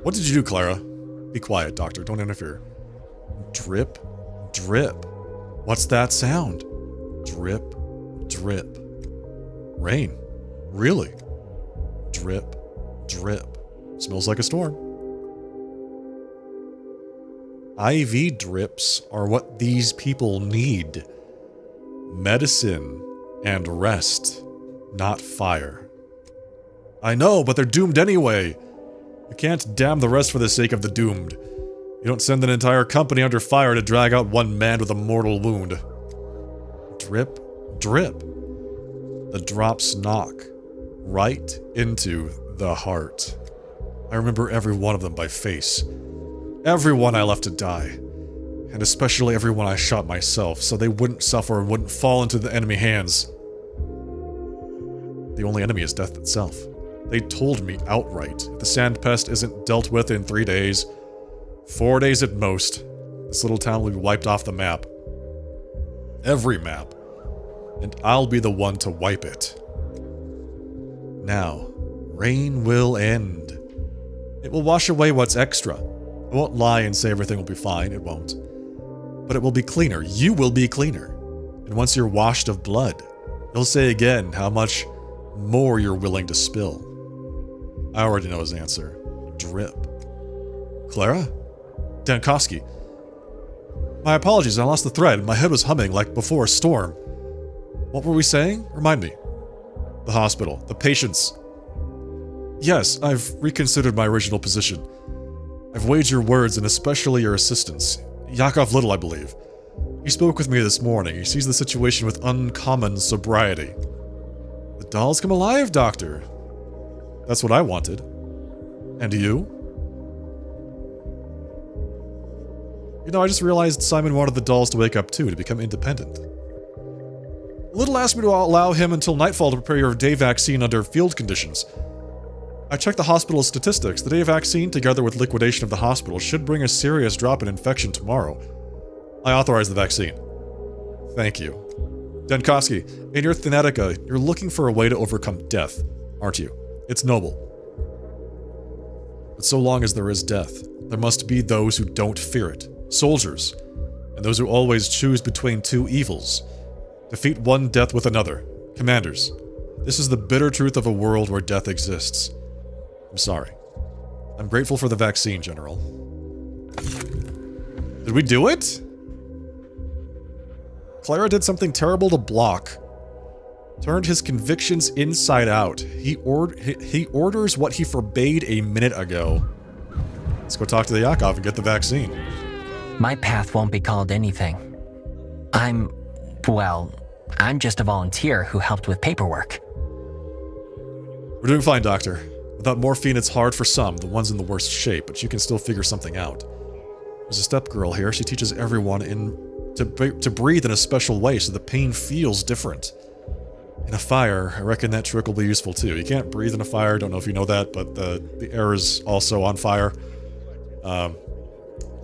What did you do, Clara? Be quiet, Doctor. Don't interfere. Drip, drip. What's that sound? Drip, drip. Rain. Really? Drip, drip. Smells like a storm. IV drips are what these people need. Medicine and rest, not fire. I know, but they're doomed anyway. You can't damn the rest for the sake of the doomed. You don't send an entire company under fire to drag out one man with a mortal wound. Drip, drip. The drops knock right into the heart. I remember every one of them by face. Everyone I left to die. And especially everyone I shot myself, so they wouldn't suffer and wouldn't fall into the enemy hands. The only enemy is death itself. They told me outright, if the sand pest isn't dealt with in 3 days, 4 days at most, this little town will be wiped off the map. Every map. And I'll be the one to wipe it. Now, rain will end. It will wash away what's extra. I won't lie and say everything will be fine, it won't. But it will be cleaner. You will be cleaner. And once you're washed of blood, you'll say again how much more you're willing to spill. I already know his answer. Drip. Clara? Dankovsky. My apologies, I lost the thread. My head was humming like before a storm. What were we saying? Remind me. The hospital. The patients. Yes, I've reconsidered my original position. I've weighed your words and especially your assistance. Yakov Little, I believe. He spoke with me this morning. He sees the situation with uncommon sobriety. The dolls come alive, Doctor. That's what I wanted. And you? You know, I just realized Simon wanted the dolls to wake up too, to become independent. Little asked me to allow him until nightfall to prepare your day vaccine under field conditions. I checked the hospital's statistics. The day vaccine, together with liquidation of the hospital, should bring a serious drop in infection tomorrow. I authorized the vaccine. Thank you. Dankovsky, in your Thanatica, you're looking for a way to overcome death, aren't you? It's noble. But so long as there is death, there must be those who don't fear it. Soldiers. And those who always choose between two evils. Defeat one death with another. Commanders. This is the bitter truth of a world where death exists. I'm sorry. I'm grateful for the vaccine, General. Did we do it? Clara did something terrible to Block. Turned his convictions inside out. He orders what he forbade a minute ago. Let's go talk to the Yakov and get the vaccine. My path won't be called anything. I'm just a volunteer who helped with paperwork. We're doing fine, Doctor. Without morphine, it's hard for some, the ones in the worst shape, but you can still figure something out. There's a step girl here. She teaches everyone to breathe in a special way so the pain feels different. In a fire, I reckon that trick will be useful too. You can't breathe in a fire, don't know if you know that, but the air is also on fire.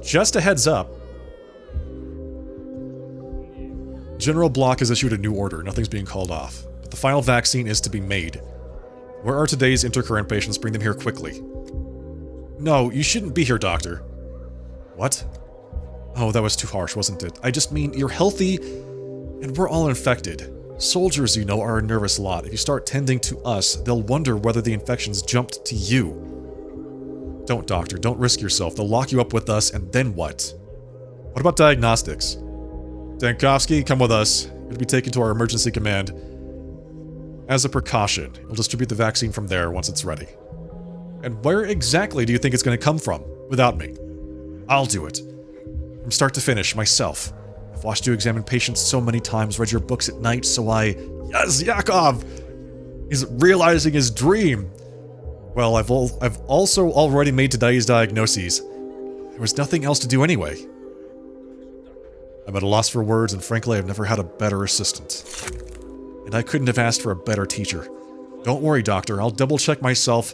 Just a heads up. General Block has issued a new order. Nothing's being called off. But the final vaccine is to be made. Where are today's intercurrent patients? Bring them here quickly. No, you shouldn't be here, Doctor. What? Oh, that was too harsh, wasn't it? I just mean, you're healthy, and we're all infected. Soldiers, you know, are a nervous lot. If you start tending to us, they'll wonder whether the infections jumped to you. Don't, Doctor. Don't risk yourself. They'll lock you up with us, and then what? What about diagnostics? Dankovsky, come with us. You're to be taken to our emergency command. As a precaution, we'll distribute the vaccine from there once it's ready. And where exactly do you think it's going to come from, without me? I'll do it. From start to finish, myself. I've watched you examine patients so many times, read your books at night, so yes, Yakov is realizing his dream. Well, I've also already made today's diagnoses. There was nothing else to do anyway. I'm at a loss for words, and frankly, I've never had a better assistant. And I couldn't have asked for a better teacher. Don't worry, Doctor, I'll double-check myself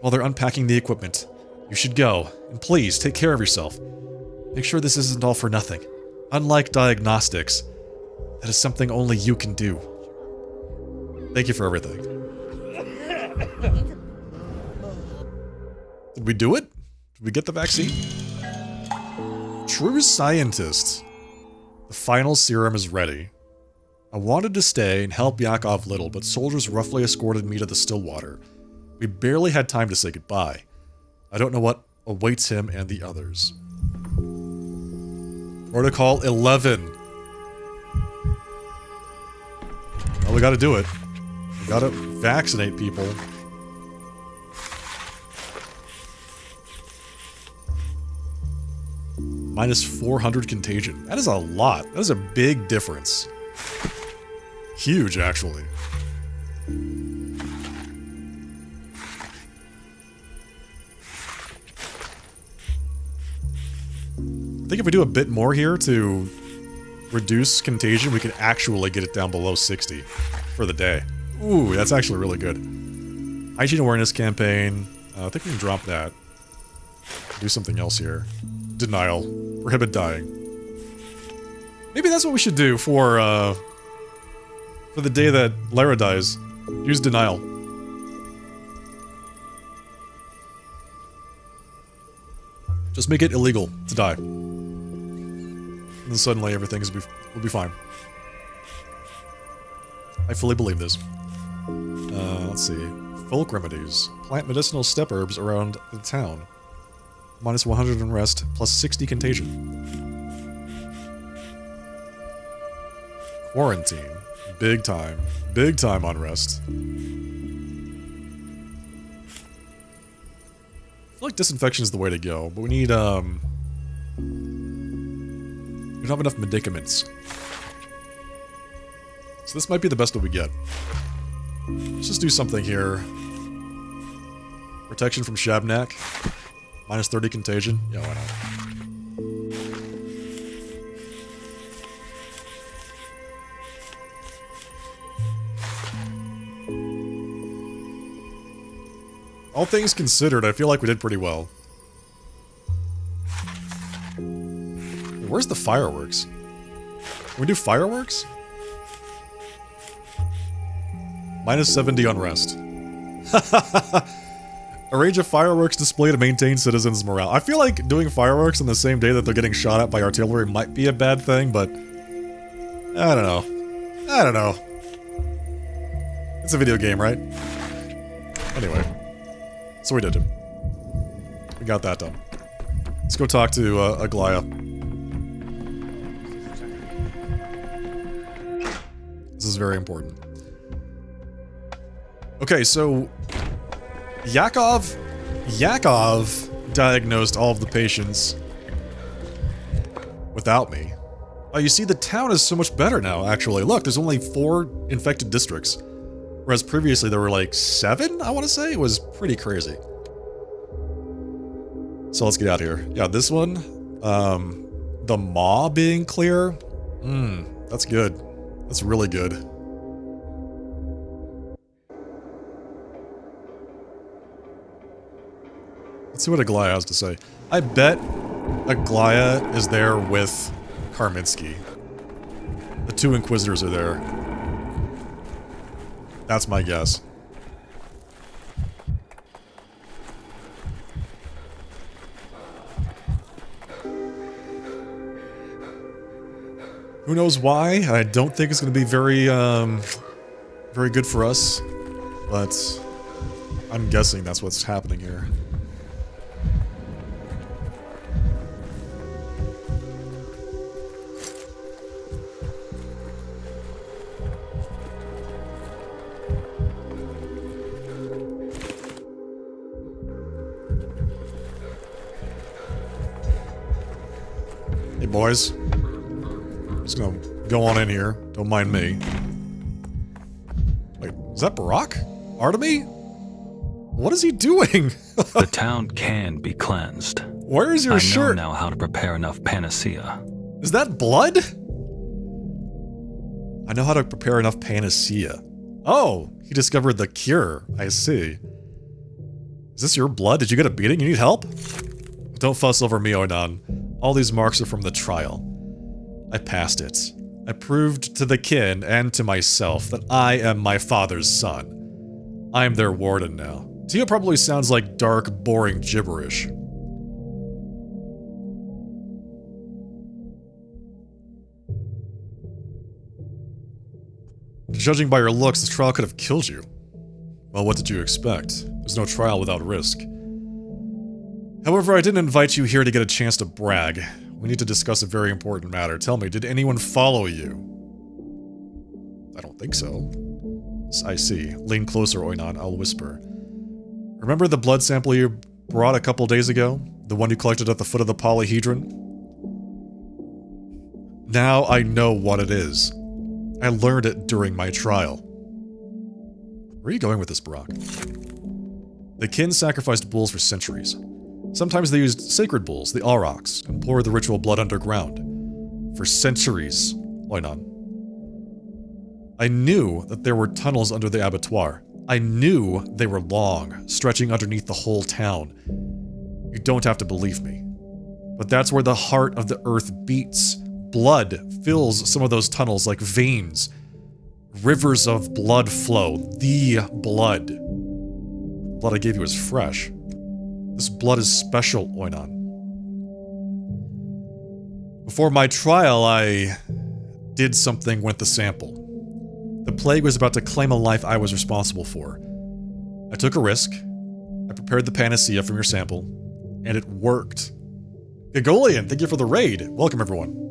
while they're unpacking the equipment. You should go, and please, take care of yourself. Make sure this isn't all for nothing. Unlike diagnostics, that is something only you can do. Thank you for everything. Did we do it? Did we get the vaccine? True scientist. The final serum is ready. I wanted to stay and help Yakov little, but soldiers roughly escorted me to the Stillwater. We barely had time to say goodbye. I don't know what awaits him and the others. Protocol 11. Well, we gotta do it. We gotta vaccinate people. Minus 400 contagion. That is a lot. That is a big difference. Huge, actually. I think if we do a bit more here to reduce contagion, we can actually get it down below 60 for the day. Ooh, that's actually really good. Hygiene awareness campaign. I think we can drop that. Do something else here. Denial. Prohibit dying. Maybe that's what we should do for the day that Lara dies. Use denial. Just make it illegal to die. And then suddenly everything will be fine. I fully believe this. Let's see. Folk remedies. Plant medicinal step herbs around the town. Minus 100 unrest, plus 60 contagion. Quarantine. Big time. Big time unrest. I feel like disinfection is the way to go, but we need, we don't have enough medicaments. So this might be the best that we get. Let's just do something here. Protection from Shabnak. Minus 30 contagion. Yeah, why not? All things considered, I feel like we did pretty well. Where's the fireworks? Can we do fireworks? Minus 70 unrest. Arrange a fireworks display to maintain citizens' morale. I feel like doing fireworks on the same day that they're getting shot at by artillery might be a bad thing, but I don't know. I don't know. It's a video game, right? Anyway. So we did it. We got that done. Let's go talk to Aglaya. This is very important. Okay, so Yakov diagnosed all of the patients without me. Oh, you see, the town is so much better now, actually. Look, there's only 4 infected districts. Whereas previously there were like 7, I want to say? It was pretty crazy. So let's get out of here. Yeah, this one. The maw being clear. That's good. That's really good. Let's see what Aglaya has to say. I bet Aglaya is there with Karminsky. The 2 Inquisitors are there. That's my guess. Who knows why? I don't think it's going to be very, very good for us. But I'm guessing that's what's happening here. Hey, boys. Just gonna go on in here. Don't mind me. Wait, is that Barack? Artemy? What is he doing? The town can be cleansed. Where's your shirt? I know now how to prepare enough panacea. Is that blood? I know how to prepare enough panacea. Oh, he discovered the cure. I see. Is this your blood? Did you get a beating? You need help? Don't fuss over me, Onan. All these marks are from the trial. I passed it. I proved to the kin and to myself that I am my father's son. I am their warden now. To you, it probably sounds like dark, boring gibberish. Judging by your looks, this trial could have killed you. Well, what did you expect? There's no trial without risk. However, I didn't invite you here to get a chance to brag. We need to discuss a very important matter. Tell me, did anyone follow you? I don't think so. I see. Lean closer, Oinon. I'll whisper. Remember the blood sample you brought a couple days ago? The one you collected at the foot of the polyhedron? Now I know what it is. I learned it during my trial. Where are you going with this, Brock? The kin sacrificed bulls for centuries. Sometimes they used sacred bulls, the aurochs, and poured the ritual blood underground. For centuries, Oinon. I knew that there were tunnels under the abattoir. I knew they were long, stretching underneath the whole town. You don't have to believe me. But that's where the heart of the earth beats. Blood fills some of those tunnels like veins. Rivers of blood flow. The blood. The blood I gave you is fresh. This blood is special, Oinon. Before my trial, I did something with the sample. The plague was about to claim a life I was responsible for. I took a risk. I prepared the panacea from your sample, and it worked. Gagolian, thank you for the raid. Welcome, everyone.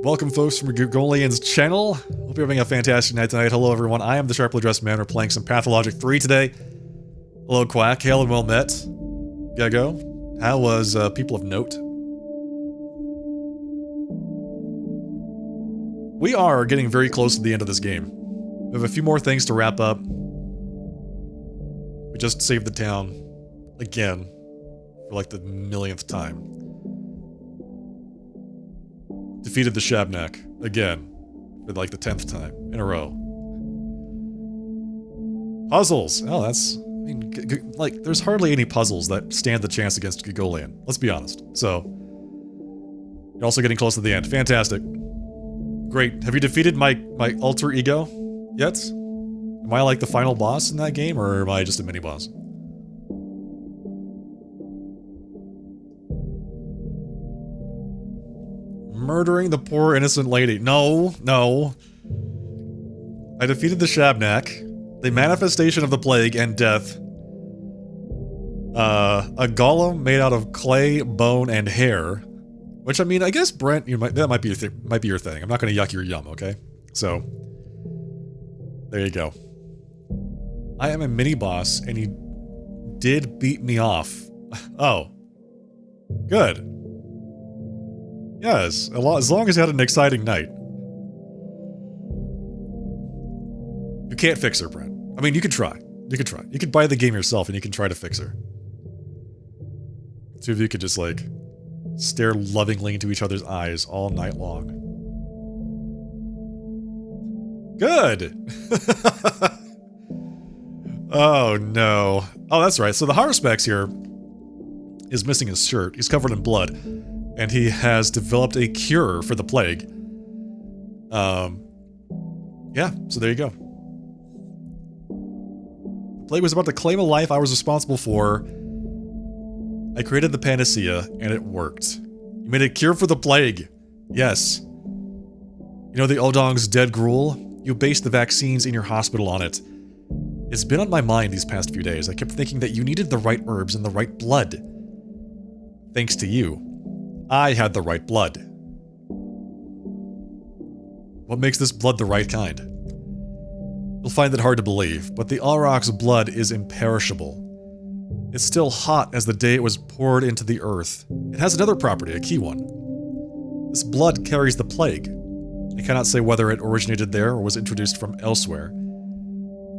Welcome, folks, from Gagolian's channel. Hope you're having a fantastic night tonight. Hello, everyone. I am the Sharply Dressed Man. We're playing some Pathologic 3 today. Hello, Quack. Hail and well met. Gago. How was People of Note? We are getting very close to the end of this game. We have a few more things to wrap up. We just saved the town. Again. For like the millionth time. Defeated the Shabnak. Again. For like the 10th time in a row. Puzzles! Oh, that's... I mean, like, there's hardly any puzzles that stand the chance against Gagolian. Let's be honest. So... You're also getting close to the end. Fantastic. Great. Have you defeated my alter ego yet? Am I like the final boss in that game, or am I just a mini-boss? Murdering the poor innocent lady. No, no. I defeated the Shabnak, the manifestation of the plague and death. A golem made out of clay, bone, and hair. Which, I mean, I guess, Brent, that might be your thing. I'm not going to yuck your yum, okay? So, there you go. I am a mini-boss, and you did beat me off. Oh. Good. Yes, as long as you had an exciting night. You can't fix her, Brent. I mean, you could try. You could try. You could buy the game yourself, and you can try to fix her. Two of you could just, like... stare lovingly into each other's eyes all night long. Good! Oh, no. Oh, that's right. So the Harspex here is missing his shirt. He's covered in blood. And he has developed a cure for the plague. Yeah, so there you go. The plague was about to claim a life I was responsible for. I created the panacea, and it worked. You made a cure for the plague. Yes. You know the Odong's dead gruel? You based the vaccines in your hospital on it. It's been on my mind these past few days. I kept thinking that you needed the right herbs and the right blood. Thanks to you, I had the right blood. What makes this blood the right kind? You'll find it hard to believe, but the Auroch's blood is imperishable. It's still hot as the day it was poured into the earth. It has another property, a key one. This blood carries the plague. I cannot say whether it originated there or was introduced from elsewhere.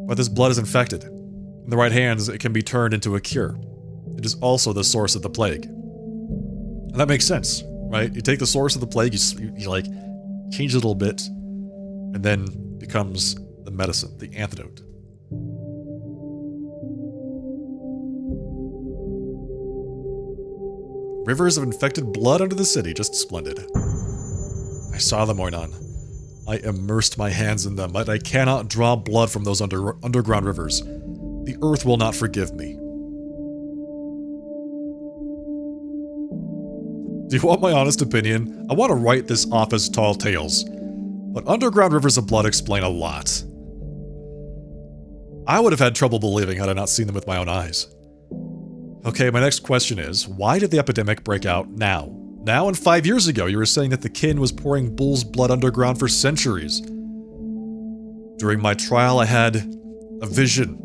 But this blood is infected. In the right hands, it can be turned into a cure. It is also the source of the plague. And that makes sense, right? You take the source of the plague, you like, change it a little bit, and then becomes the medicine, the antidote. Rivers of infected blood under the city, just splendid. I saw them, Oinon. I immersed my hands in them, but I cannot draw blood from those underground rivers. The earth will not forgive me. Do you want my honest opinion? I want to write this off as tall tales, but underground rivers of blood explain a lot. I would have had trouble believing had I not seen them with my own eyes. Okay, my next question is, why did the epidemic break out now? Now and 5 years ago, you were saying that the kin was pouring bull's blood underground for centuries. During my trial, I had a vision.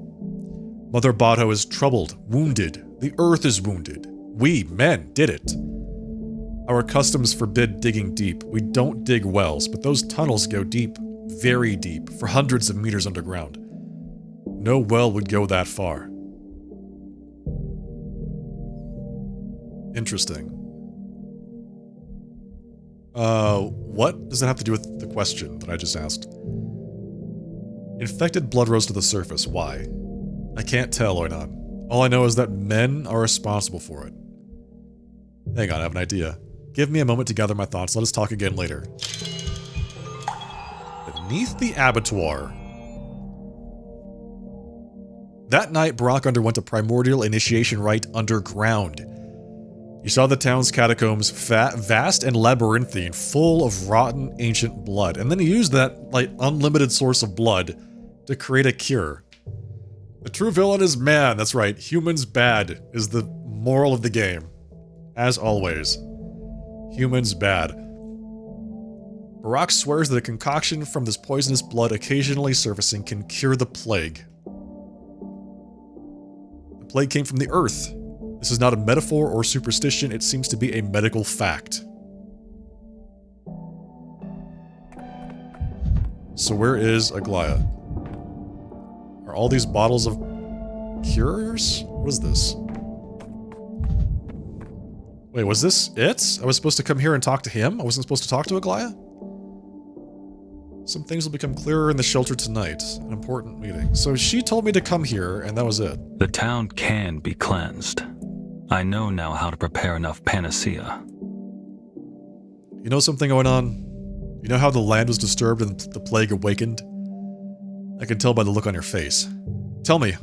Mother Bato is troubled, wounded. The earth is wounded. We, men, did it. Our customs forbid digging deep. We don't dig wells, but those tunnels go deep, very deep, for hundreds of meters underground. No well would go that far. Interesting. What does that have to do with the question that I just asked? Infected blood rose to the surface. Why? I can't tell, Oinon. All I know is that men are responsible for it. Hang on, I have an idea. Give me a moment to gather my thoughts. Let us talk again later. Beneath the abattoir. That night, Brock underwent a primordial initiation rite underground. You saw the town's catacombs vast and labyrinthine, full of rotten ancient blood, and then he used that, like, unlimited source of blood to create a cure. The true villain is man, that's right, humans bad is the moral of the game. As always. Humans bad. Barak swears that a concoction from this poisonous blood occasionally surfacing can cure the plague. The plague came from the earth. This is not a metaphor or superstition, it seems to be a medical fact. So where is Aglaya? Are all these bottles of cures? What is this? Wait, was this it? I was supposed to come here and talk to him? I wasn't supposed to talk to Aglaya? Some things will become clearer in the shelter tonight. An important meeting. So she told me to come here, and that was it. The town can be cleansed. I know now how to prepare enough panacea. You know something going on? You know how the land was disturbed and the plague awakened? I can tell by the look on your face. Tell me,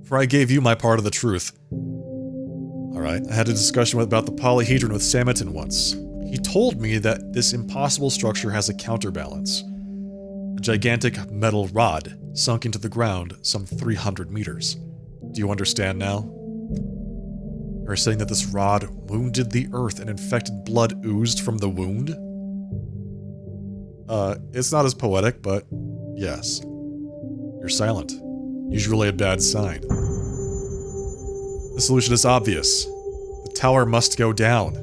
for I gave you my part of the truth. Alright, I had a discussion about the polyhedron with Samitin once. He told me that this impossible structure has a counterbalance. A gigantic metal rod sunk into the ground some 300 meters. Do you understand now? You're saying that this rod wounded the earth and infected blood oozed from the wound? It's not as poetic, but yes. You're silent. Usually a bad sign. The solution is obvious. The tower must go down.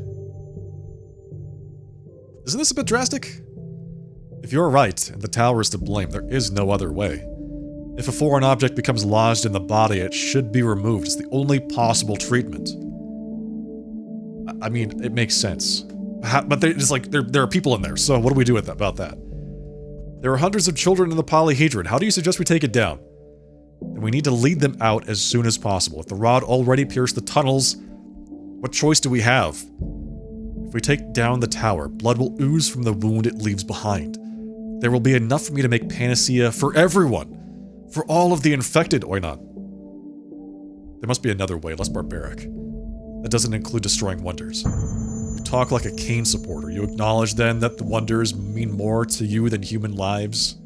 Isn't this a bit drastic? If you're right, and the tower is to blame, there is no other way. If a foreign object becomes lodged in the body, it should be removed. It's the only possible treatment. I mean, it makes sense. But there are people in there, so what do we do about that? There are hundreds of children in the polyhedron. How do you suggest we take it down? And we need to lead them out as soon as possible. If the rod already pierced the tunnels, what choice do we have? If we take down the tower, blood will ooze from the wound it leaves behind. There will be enough for me to make panacea for everyone. For all of the infected, Oinon. There must be another way, less barbaric. That doesn't include destroying wonders. You talk like a Cain supporter. You acknowledge then that the wonders mean more to you than human lives?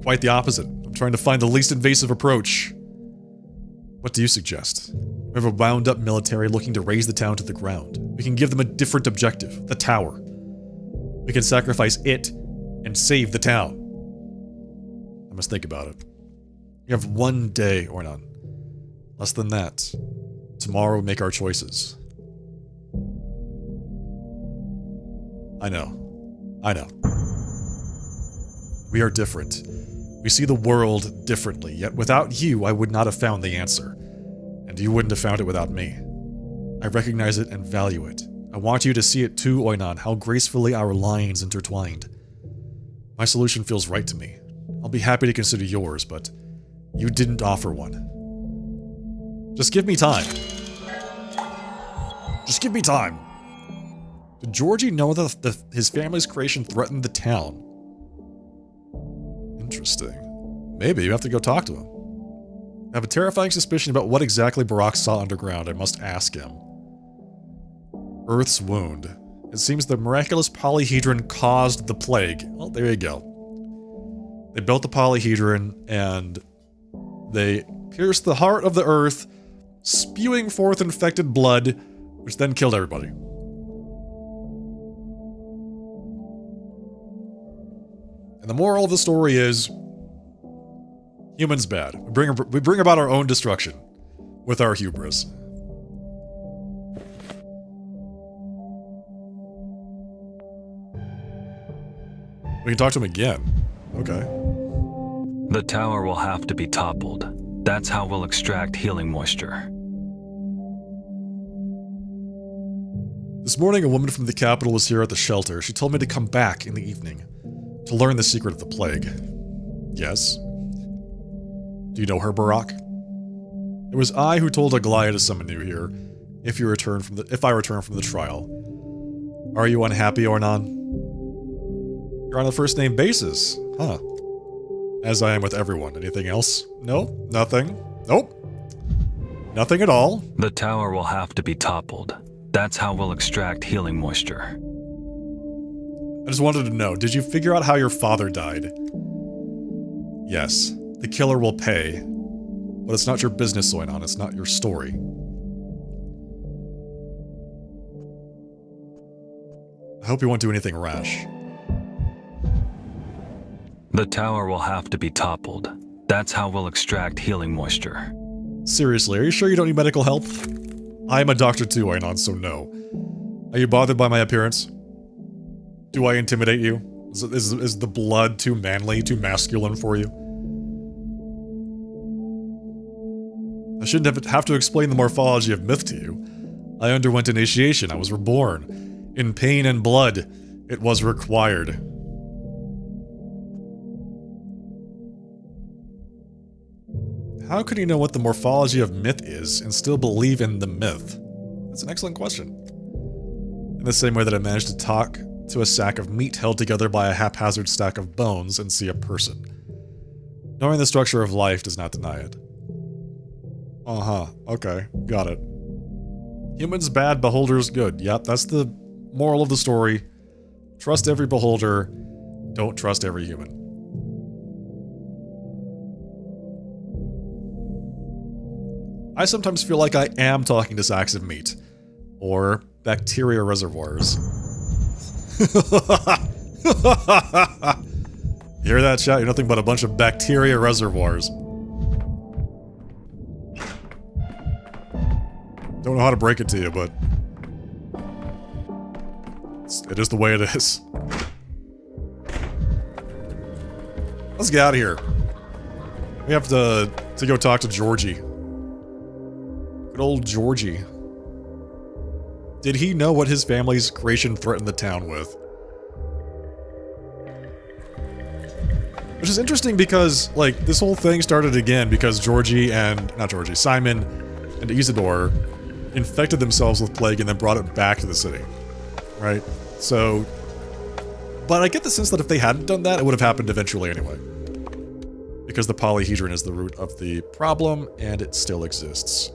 Quite the opposite. I'm trying to find the least invasive approach. What do you suggest? We have a wound-up military looking to raise the town to the ground. We can give them a different objective, the tower. We can sacrifice it and save the town. I must think about it. You have one day, or none. Less than that. Tomorrow we make our choices. I know. I know. We are different. We see the world differently, yet without you, I would not have found the answer. And you wouldn't have found it without me. I recognize it and value it. I want you to see it too, Oinon, how gracefully our lines intertwined. My solution feels right to me. I'll be happy to consider yours, but you didn't offer one. Just give me time. Just give me time. Did Georgie know that his family's creation threatened the town? Interesting. Maybe you have to go talk to him. I have a terrifying suspicion about what exactly Barak saw underground. I must ask him. Earth's wound. It seems the miraculous polyhedron caused the plague. Well, there you go. They built the polyhedron and they pierced the heart of the earth, spewing forth infected blood, which then killed everybody. And the moral of the story is, humans bad. We bring about our own destruction with our hubris. We can talk to him again. Okay. The tower will have to be toppled. That's how we'll extract healing moisture. This morning, a woman from the capital was here at the shelter. She told me to come back in the evening to learn the secret of the plague. Yes. Do you know her, Barak? It was I who told Aglaia to summon you here, if I return from the trial. Are you unhappy, Ornan? You're on a first-name basis, huh? As I am with everyone. Anything else? No? Nothing? Nope. Nothing at all. The tower will have to be toppled. That's how we'll extract healing moisture. I just wanted to know, did you figure out how your father died? Yes. The killer will pay. But it's not your business, Oinon. It's not your story. I hope you won't do anything rash. The tower will have to be toppled. That's how we'll extract healing moisture. Seriously, are you sure you don't need medical help? I am a doctor too, Oinon, so no. Are you bothered by my appearance? Do I intimidate you? Is the blood too manly, too masculine for you? I shouldn't have to explain the morphology of myth to you. I underwent initiation. I was reborn. In pain and blood. It was required. How can you know what the morphology of myth is and still believe in the myth? That's an excellent question. In the same way that I managed to talk to a sack of meat held together by a haphazard stack of bones and see a person. Knowing the structure of life does not deny it. Uh-huh. Okay. Got it. Humans bad, beholders good. Yep, that's the moral of the story. Trust every beholder. Don't trust every human. I sometimes feel like I am talking to sacks of meat. Or bacteria reservoirs. You hear that, chat? You're nothing but a bunch of bacteria reservoirs. Don't know how to break it to you, but it is the way it is. Let's get out of here. We have to go talk to Georgie. Good old Georgie. Did he know what his family's creation threatened the town with? Which is interesting because, like, this whole thing started again because Simon and Isidore infected themselves with plague and then brought it back to the city. Right? So, but I get the sense that if they hadn't done that, it would have happened eventually anyway. Because the polyhedron is the root of the problem, and it still exists.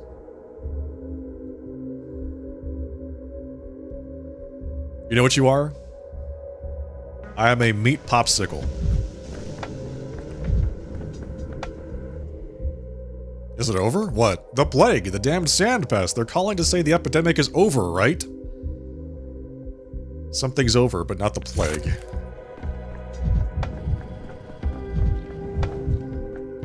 You know what you are? I am a meat popsicle. Is it over? What? The plague, the damned sand pest. They're calling to say the epidemic is over, right? Something's over, but not the plague.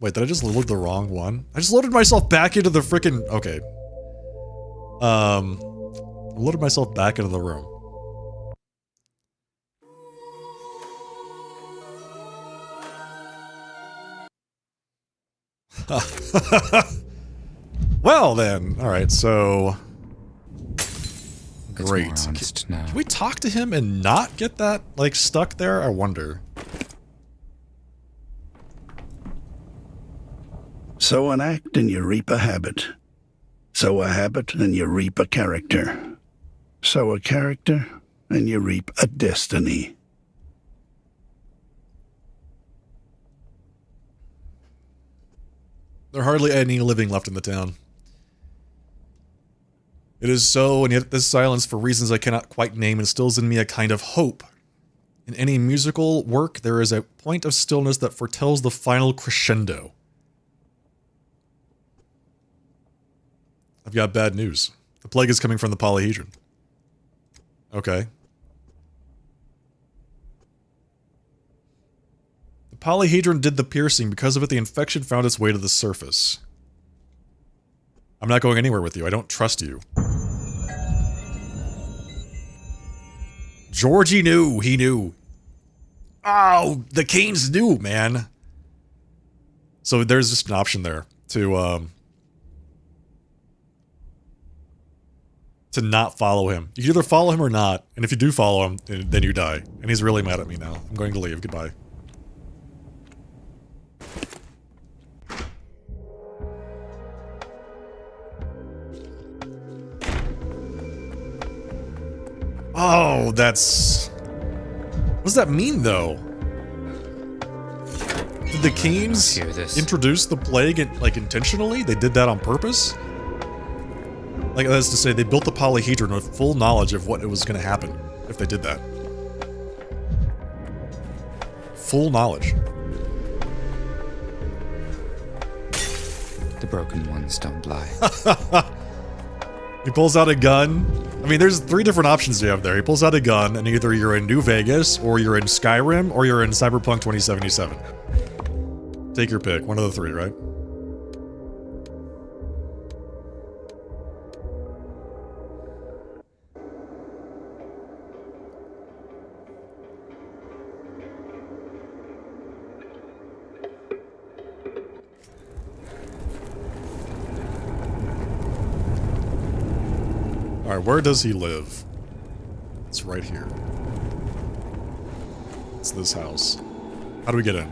Wait, did I just load the wrong one? I just loaded myself back into the frickin'... Okay. I loaded myself back into the room. Well then, alright, so... Great. Can we talk to him and not get that, like, stuck there? I wonder. Sow an act and you reap a habit. Sow a habit and you reap a character. Sow a character and you reap a destiny. There are hardly any living left in the town. It is so, and yet this silence, for reasons I cannot quite name, instills in me a kind of hope. In any musical work, there is a point of stillness that foretells the final crescendo. I've got bad news. The plague is coming from the polyhedron. Okay. The polyhedron did the piercing. Because of it, the infection found its way to the surface. I'm not going anywhere with you. I don't trust you. Georgie knew. He knew. Oh, the Canes knew, man. So there's just an option there to not follow him. You can either follow him or not, and if you do follow him, then you die. And he's really mad at me now. I'm going to leave. Goodbye. Oh, that's... What does that mean, though? Did the Canes introduce the plague, like, intentionally? They did that on purpose? Like, that is to say, they built the polyhedron with full knowledge of what it was going to happen if they did that. Full knowledge. The broken ones don't lie. He pulls out a gun. I mean, there's 3 different options you have there. He pulls out a gun, and either you're in New Vegas, or you're in Skyrim, or you're in Cyberpunk 2077. Take your pick. One of the 3, right? Alright, where does he live? It's right here. It's this house. How do we get in?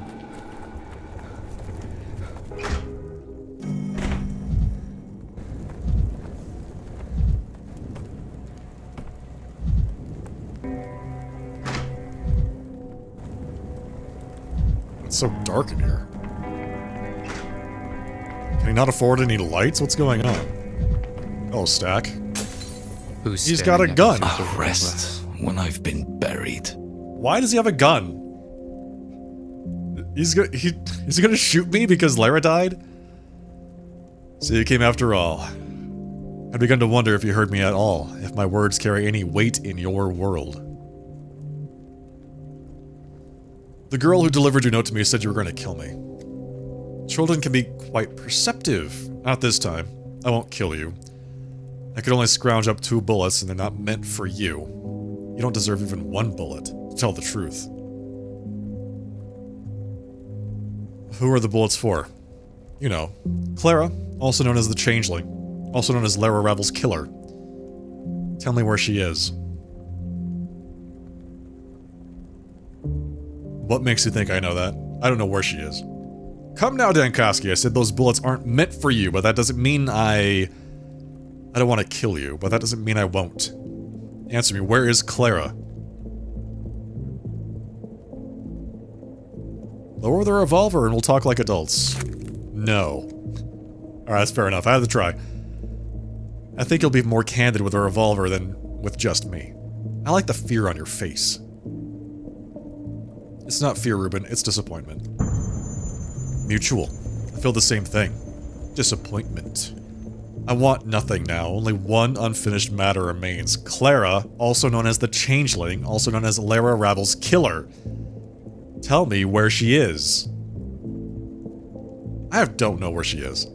It's so dark in here. Can he not afford any lights? What's going on? Oh, Stack. He's got a gun. I'll rest when I've been buried. Why does he have a gun? He's gonna shoot me because Lara died? So you came after all. I'd begun to wonder if you heard me at all, if my words carry any weight in your world. The girl who delivered your note to me said you were going to kill me. Children can be quite perceptive. Not this time. I won't kill you. I could only scrounge up 2 bullets, and they're not meant for you. You don't deserve even 1 bullet, to tell the truth. Who are the bullets for? You know, Clara, also known as the Changeling, also known as Lara Ravel's killer. Tell me where she is. What makes you think I know that? I don't know where she is. Come now, Dankoski. I said those bullets aren't meant for you, but that doesn't mean I don't want to kill you, but that doesn't mean I won't. Answer me, where is Clara? Lower the revolver and we'll talk like adults. No. Alright, that's fair enough. I had to try. I think you'll be more candid with a revolver than with just me. I like the fear on your face. It's not fear, Ruben. It's disappointment. Mutual. I feel the same thing. Disappointment. I want nothing now. Only one unfinished matter remains. Clara, also known as the Changeling, also known as Lara Ravel's killer. Tell me where she is. don't know where she is.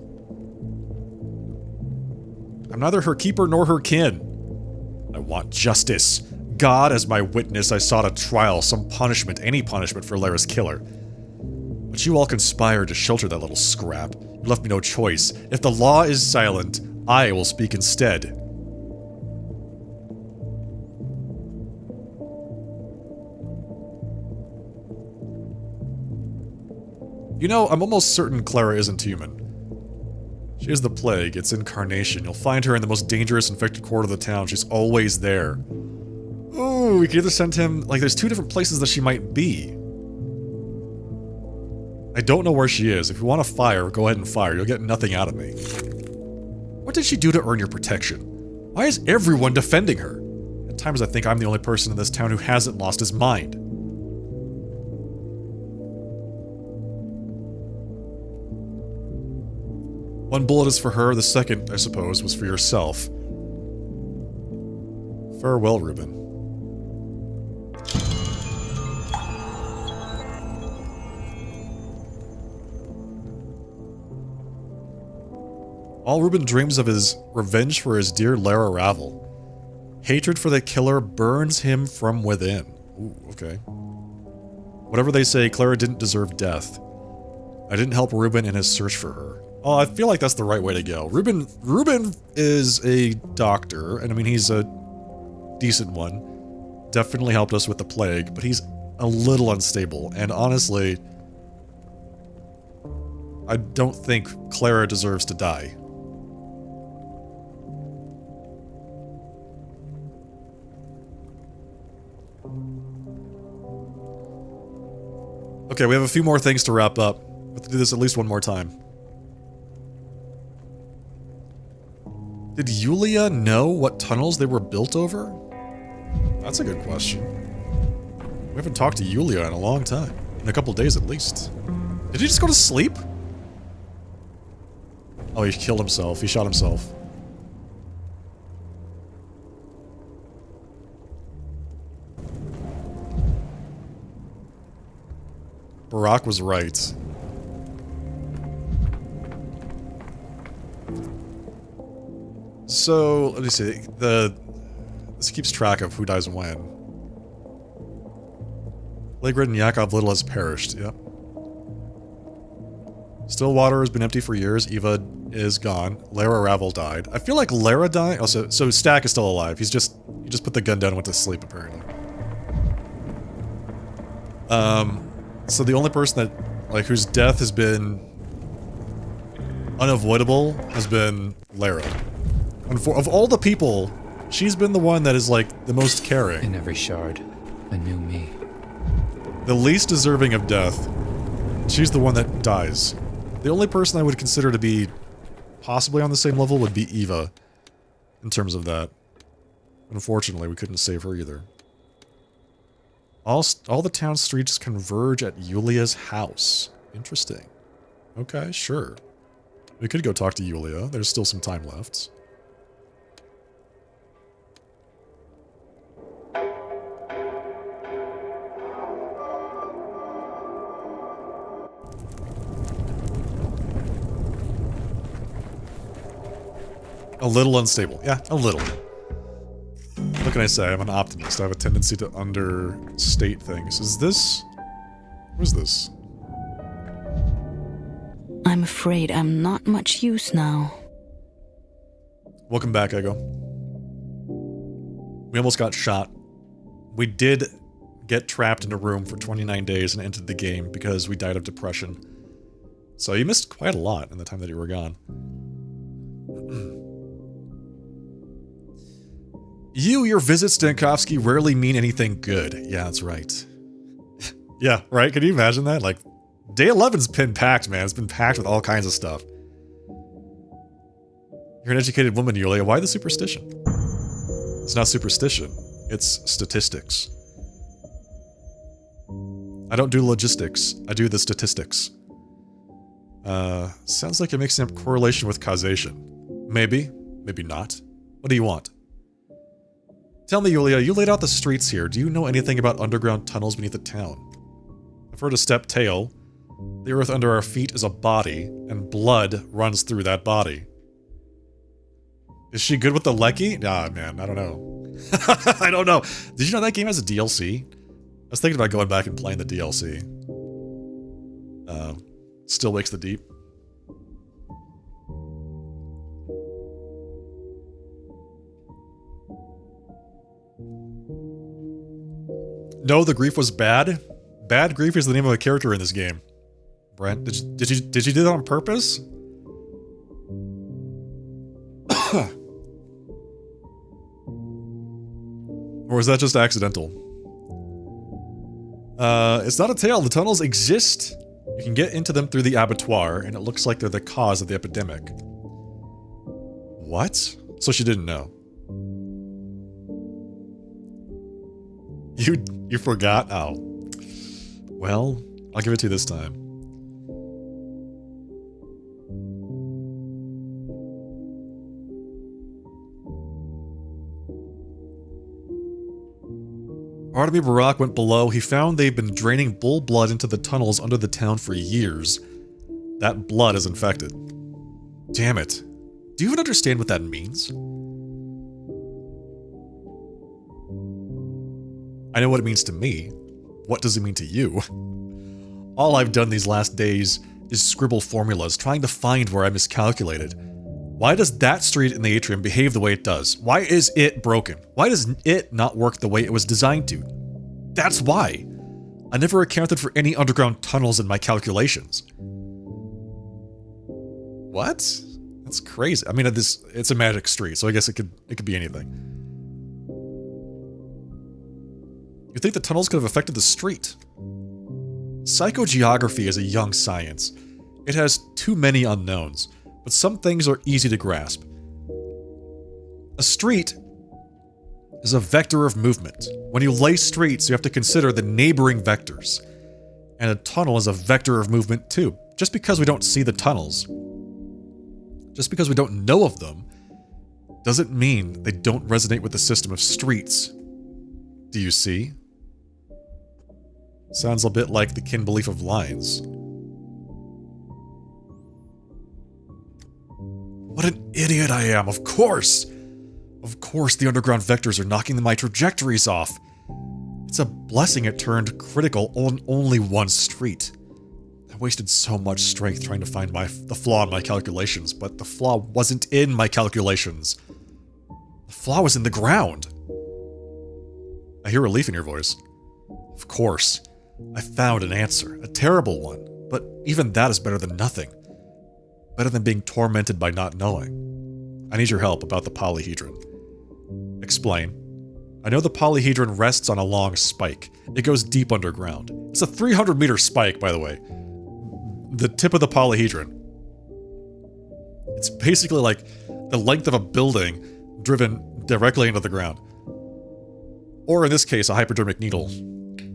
I'm neither her keeper nor her kin. I want justice. God as my witness, I sought a trial, some punishment, any punishment for Lara's killer. But you all conspired to shelter that little scrap. You left me no choice. If the law is silent, I will speak instead. You know, I'm almost certain Clara isn't human. She is the plague, its incarnation. You'll find her in the most dangerous infected quarter of the town. She's always there. Ooh, we could either send him... Like, there's two different places that she might be. I don't know where she is. If you want to fire, go ahead and fire. You'll get nothing out of me. What did she do to earn your protection? Why is everyone defending her? At times I think I'm the only person in this town who hasn't lost his mind. One bullet is for her, the second, I suppose, was for yourself. Farewell, Reuben. All Reuben dreams of is revenge for his dear Lara Ravel. Hatred for the killer burns him from within. Ooh, okay. Whatever they say, Clara didn't deserve death. I didn't help Reuben in his search for her. Oh, I feel like that's the right way to go. Reuben is a doctor, and I mean, he's a decent one. Definitely helped us with the plague, but he's a little unstable, and honestly, I don't think Clara deserves to die. Okay, we have a few more things to wrap up. We have to do this at least one more time. Did Yulia know what tunnels they were built over? That's a good question. We haven't talked to Yulia in a long time. In a couple days at least. Did he just go to sleep? Oh, he killed himself. He shot himself. Barack was right. So, let me see. This keeps track of who dies when. Legrid and Yakov Little has perished, yep. Stillwater has been empty for years. Eva is gone. Lara Ravel died. I feel like Lara died. Oh, so Stack is still alive. He just put the gun down and went to sleep, apparently. So the only person that, like, whose death has been unavoidable has been Lara. Of all the people, she's been the one that is, like, the most caring. In every shard, a new me. The least deserving of death. She's the one that dies. The only person I would consider to be possibly on the same level would be Eva, in terms of that. Unfortunately, we couldn't save her either. All the town streets converge at Yulia's house. Interesting. Okay, sure. We could go talk to Yulia. There's still some time left. A little unstable. Yeah, a little. What can I say? I'm an optimist. I have a tendency to understate things. Is this... What is this? I'm afraid I'm not much use now. Welcome back, Ego. We almost got shot. We did get trapped in a room for 29 days and entered the game because we died of depression. So you missed quite a lot in the time that you were gone. Your visits, Stankovsky, rarely mean anything good. Yeah, that's right. Yeah, right? Can you imagine that? Like, day 11's been packed, man. It's been packed with all kinds of stuff. You're an educated woman, Yulia. Why the superstition? It's not superstition. It's statistics. I don't do logistics. I do the statistics. Sounds like it makes a correlation with causation. Maybe. Maybe not. What do you want? Tell me, Yulia, you laid out the streets here. Do you know anything about underground tunnels beneath the town? I've heard of Step Tail. The earth under our feet is a body, and blood runs through that body. Is she good with the Lecky? Nah, man, I don't know. I don't know. Did you know that game has a DLC? I was thinking about going back and playing the DLC. Still Wakes the Deep. No, the grief was bad. Bad grief is the name of a character in this game. Brent, did you do that on purpose? Or is that just accidental? It's not a tale. The tunnels exist. You can get into them through the abattoir, and it looks like they're the cause of the epidemic. What? So she didn't know. You forgot? Oh. Well, I'll give it to you this time. Artemy Barak went below. He found they've been draining bull blood into the tunnels under the town for years. That blood is infected. Damn it. Do you even understand what that means? I know what it means to me. What does it mean to you? All I've done these last days is scribble formulas, trying to find where I miscalculated. Why does that street in the atrium behave the way it does? Why is it broken? Why does it not work the way it was designed to? That's why. I never accounted for any underground tunnels in my calculations. What? That's crazy. I mean, it's a magic street, so I guess it could be anything. You think the tunnels could have affected the street? Psychogeography is a young science. It has too many unknowns, but some things are easy to grasp. A street is a vector of movement. When you lay streets, you have to consider the neighboring vectors. And a tunnel is a vector of movement too. Just because we don't see the tunnels, just because we don't know of them, doesn't mean they don't resonate with the system of streets. Do you see? Sounds a bit like the kin belief of lines. What an idiot I am, of course! Of course the underground vectors are knocking my trajectories off. It's a blessing it turned critical on only one street. I wasted so much strength trying to find the flaw in my calculations, but the flaw wasn't in my calculations. The flaw was in the ground. I hear relief in your voice. Of course. I found an answer. A terrible one. But even that is better than nothing. Better than being tormented by not knowing. I need your help about the polyhedron. Explain. I know the polyhedron rests on a long spike. It goes deep underground. It's a 300-meter spike, by the way. The tip of the polyhedron. It's basically like the length of a building driven directly into the ground. Or in this case, a hypodermic needle.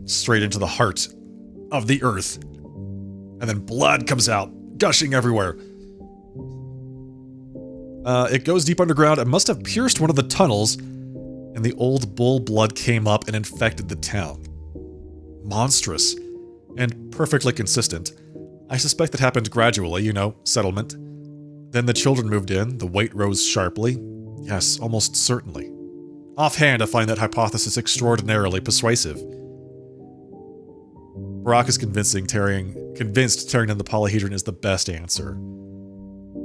Straight into the heart of the earth. And then blood comes out, gushing everywhere. It goes deep underground. It must have pierced one of the tunnels, and the old bull blood came up and infected the town. Monstrous. And perfectly consistent. I suspect that happened gradually, you know, settlement. Then the children moved in, the weight rose sharply. Yes, almost certainly. Offhand, I find that hypothesis extraordinarily persuasive. Barak is convinced tearing down the polyhedron is the best answer.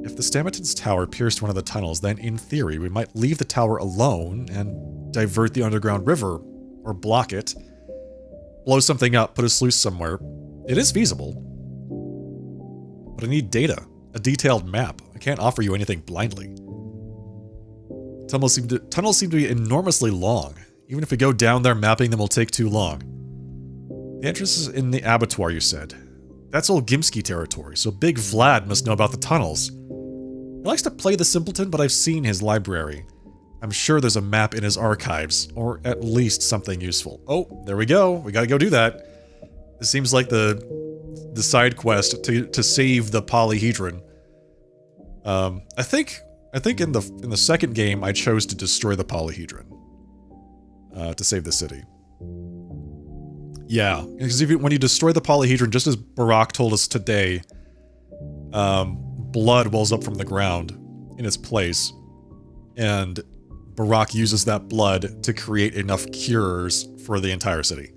If the Stamatins tower pierced one of the tunnels, then in theory we might leave the tower alone and divert the underground river, or block it, blow something up, put a sluice somewhere. It is feasible. But I need data, a detailed map. I can't offer you anything blindly. Tunnels seem to be enormously long. Even if we go down there, mapping them will take too long. The entrance is in the abattoir, you said. That's old Gimski territory, so Big Vlad must know about the tunnels. He likes to play the simpleton, but I've seen his library. I'm sure there's a map in his archives, or at least something useful. Oh, there we go. We gotta go do that. It seems like the side quest to save the polyhedron. I think in the second game I chose to destroy the polyhedron to save the city. Yeah, because when you destroy the polyhedron, just as Barak told us today, blood wells up from the ground in its place, and Barak uses that blood to create enough cures for the entire city.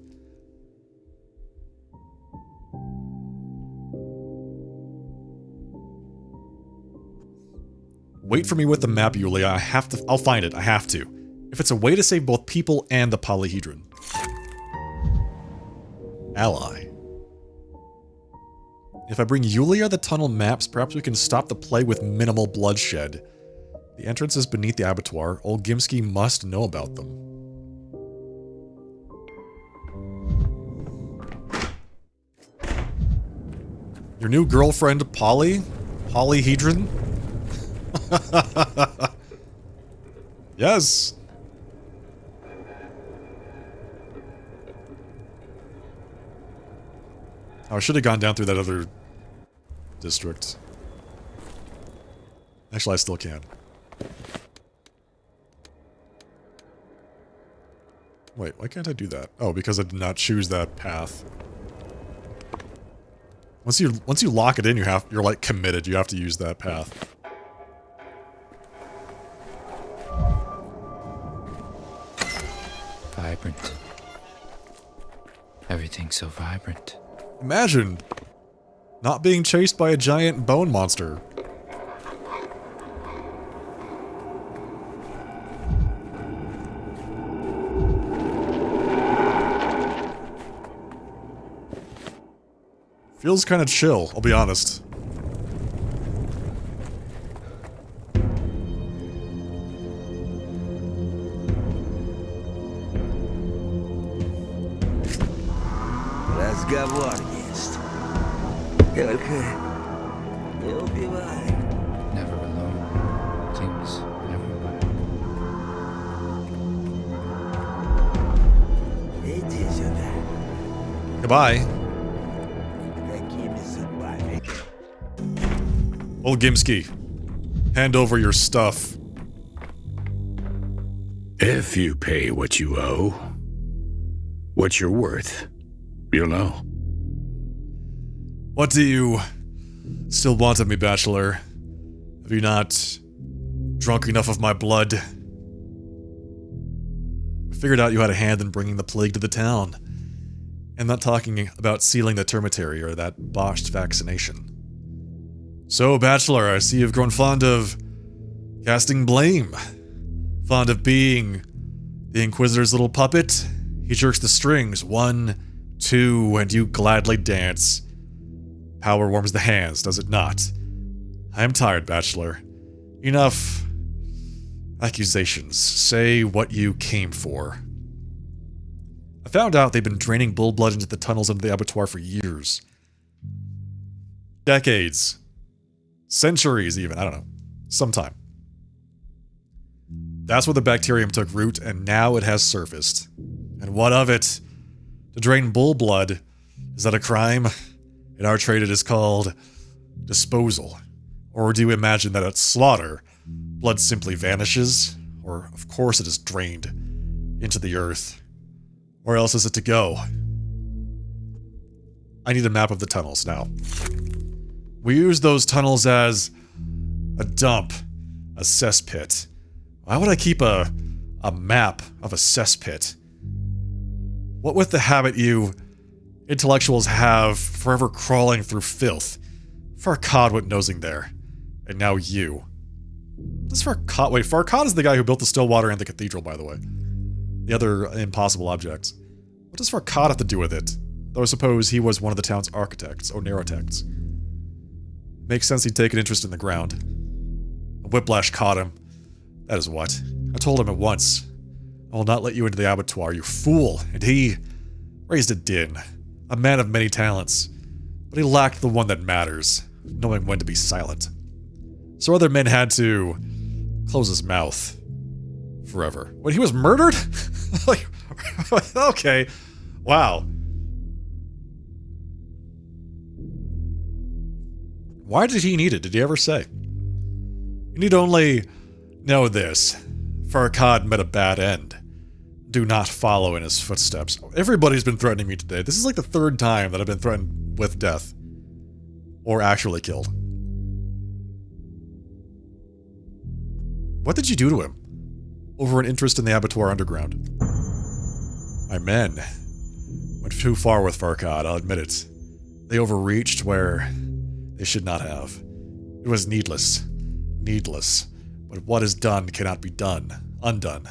Wait for me with the map, Yulia. I'll find it. I have to. If it's a way to save both people and the polyhedron. Ally. If I bring Yulia the tunnel maps, perhaps we can stop the plague with minimal bloodshed. The entrance is beneath the abattoir. Old Gimsky must know about them. Your new girlfriend, Polly? Polyhedron? Yes. Oh, I should have gone down through that other district. Actually, I still can. Wait, why can't I do that? Oh, because I did not choose that path. Once you lock it in, you're like committed. You have to use that path. Vibrant. Everything's so vibrant. Imagine not being chased by a giant bone monster. Feels kind of chill, I'll be honest. Разговор есть. Только не убивай. Never alone. Things everywhere. Иди сюда. Goodbye. Какими судьбами? Old Gimsky, hand over your stuff. If you pay what you owe, what you're worth, you'll know. What do you still want of me, Bachelor? Have you not drunk enough of my blood? I figured out you had a hand in bringing the plague to the town. I'm not talking about sealing the termitary or that botched vaccination. So, Bachelor, I see you've grown fond of casting blame. Fond of being the Inquisitor's little puppet. He jerks the strings, 1, 2, and you gladly dance. Power warms the hands, does it not? I am tired, Bachelor. Enough accusations. Say what you came for. I found out they've been draining bull blood into the tunnels under the abattoir for years. Decades. Centuries, even. I don't know. Sometime. That's where the bacterium took root, and now it has surfaced. And what of it? To drain bull blood, is that a crime? In our trade, it is called disposal. Or do you imagine that at slaughter, blood simply vanishes? Or, of course, it is drained into the earth. Where else is it to go? I need a map of the tunnels now. We use those tunnels as a dump, a cesspit. Why would I keep a map of a cesspit? What with the habit you intellectuals have forever crawling through filth? Farkad went nosing there. And now you. What does Farkad— wait, Farkad is the guy who built the Stillwater and the cathedral, by the way. The other impossible objects. What does Farkad have to do with it? Though I suppose he was one of the town's architects, or narotects. Makes sense he'd take an interest in the ground. A whiplash caught him. That is what. I told him at once. I will not let you into the abattoir, you fool. And he raised a din. A man of many talents. But he lacked the one that matters, knowing when to be silent. So other men had to close his mouth. Forever. Wait, he was murdered? Like, okay. Wow. Why did he need it? Did he ever say? You need only know this. Farkad met a bad end. do not follow in his footsteps. Everybody's been threatening me today. This is like the third time that I've been threatened with death. Or actually killed. What did you do to him? Over an interest in the abattoir underground. My men went too far with Farkad, I'll admit it. They overreached where they should not have. It was needless. Needless. But what is done cannot be undone.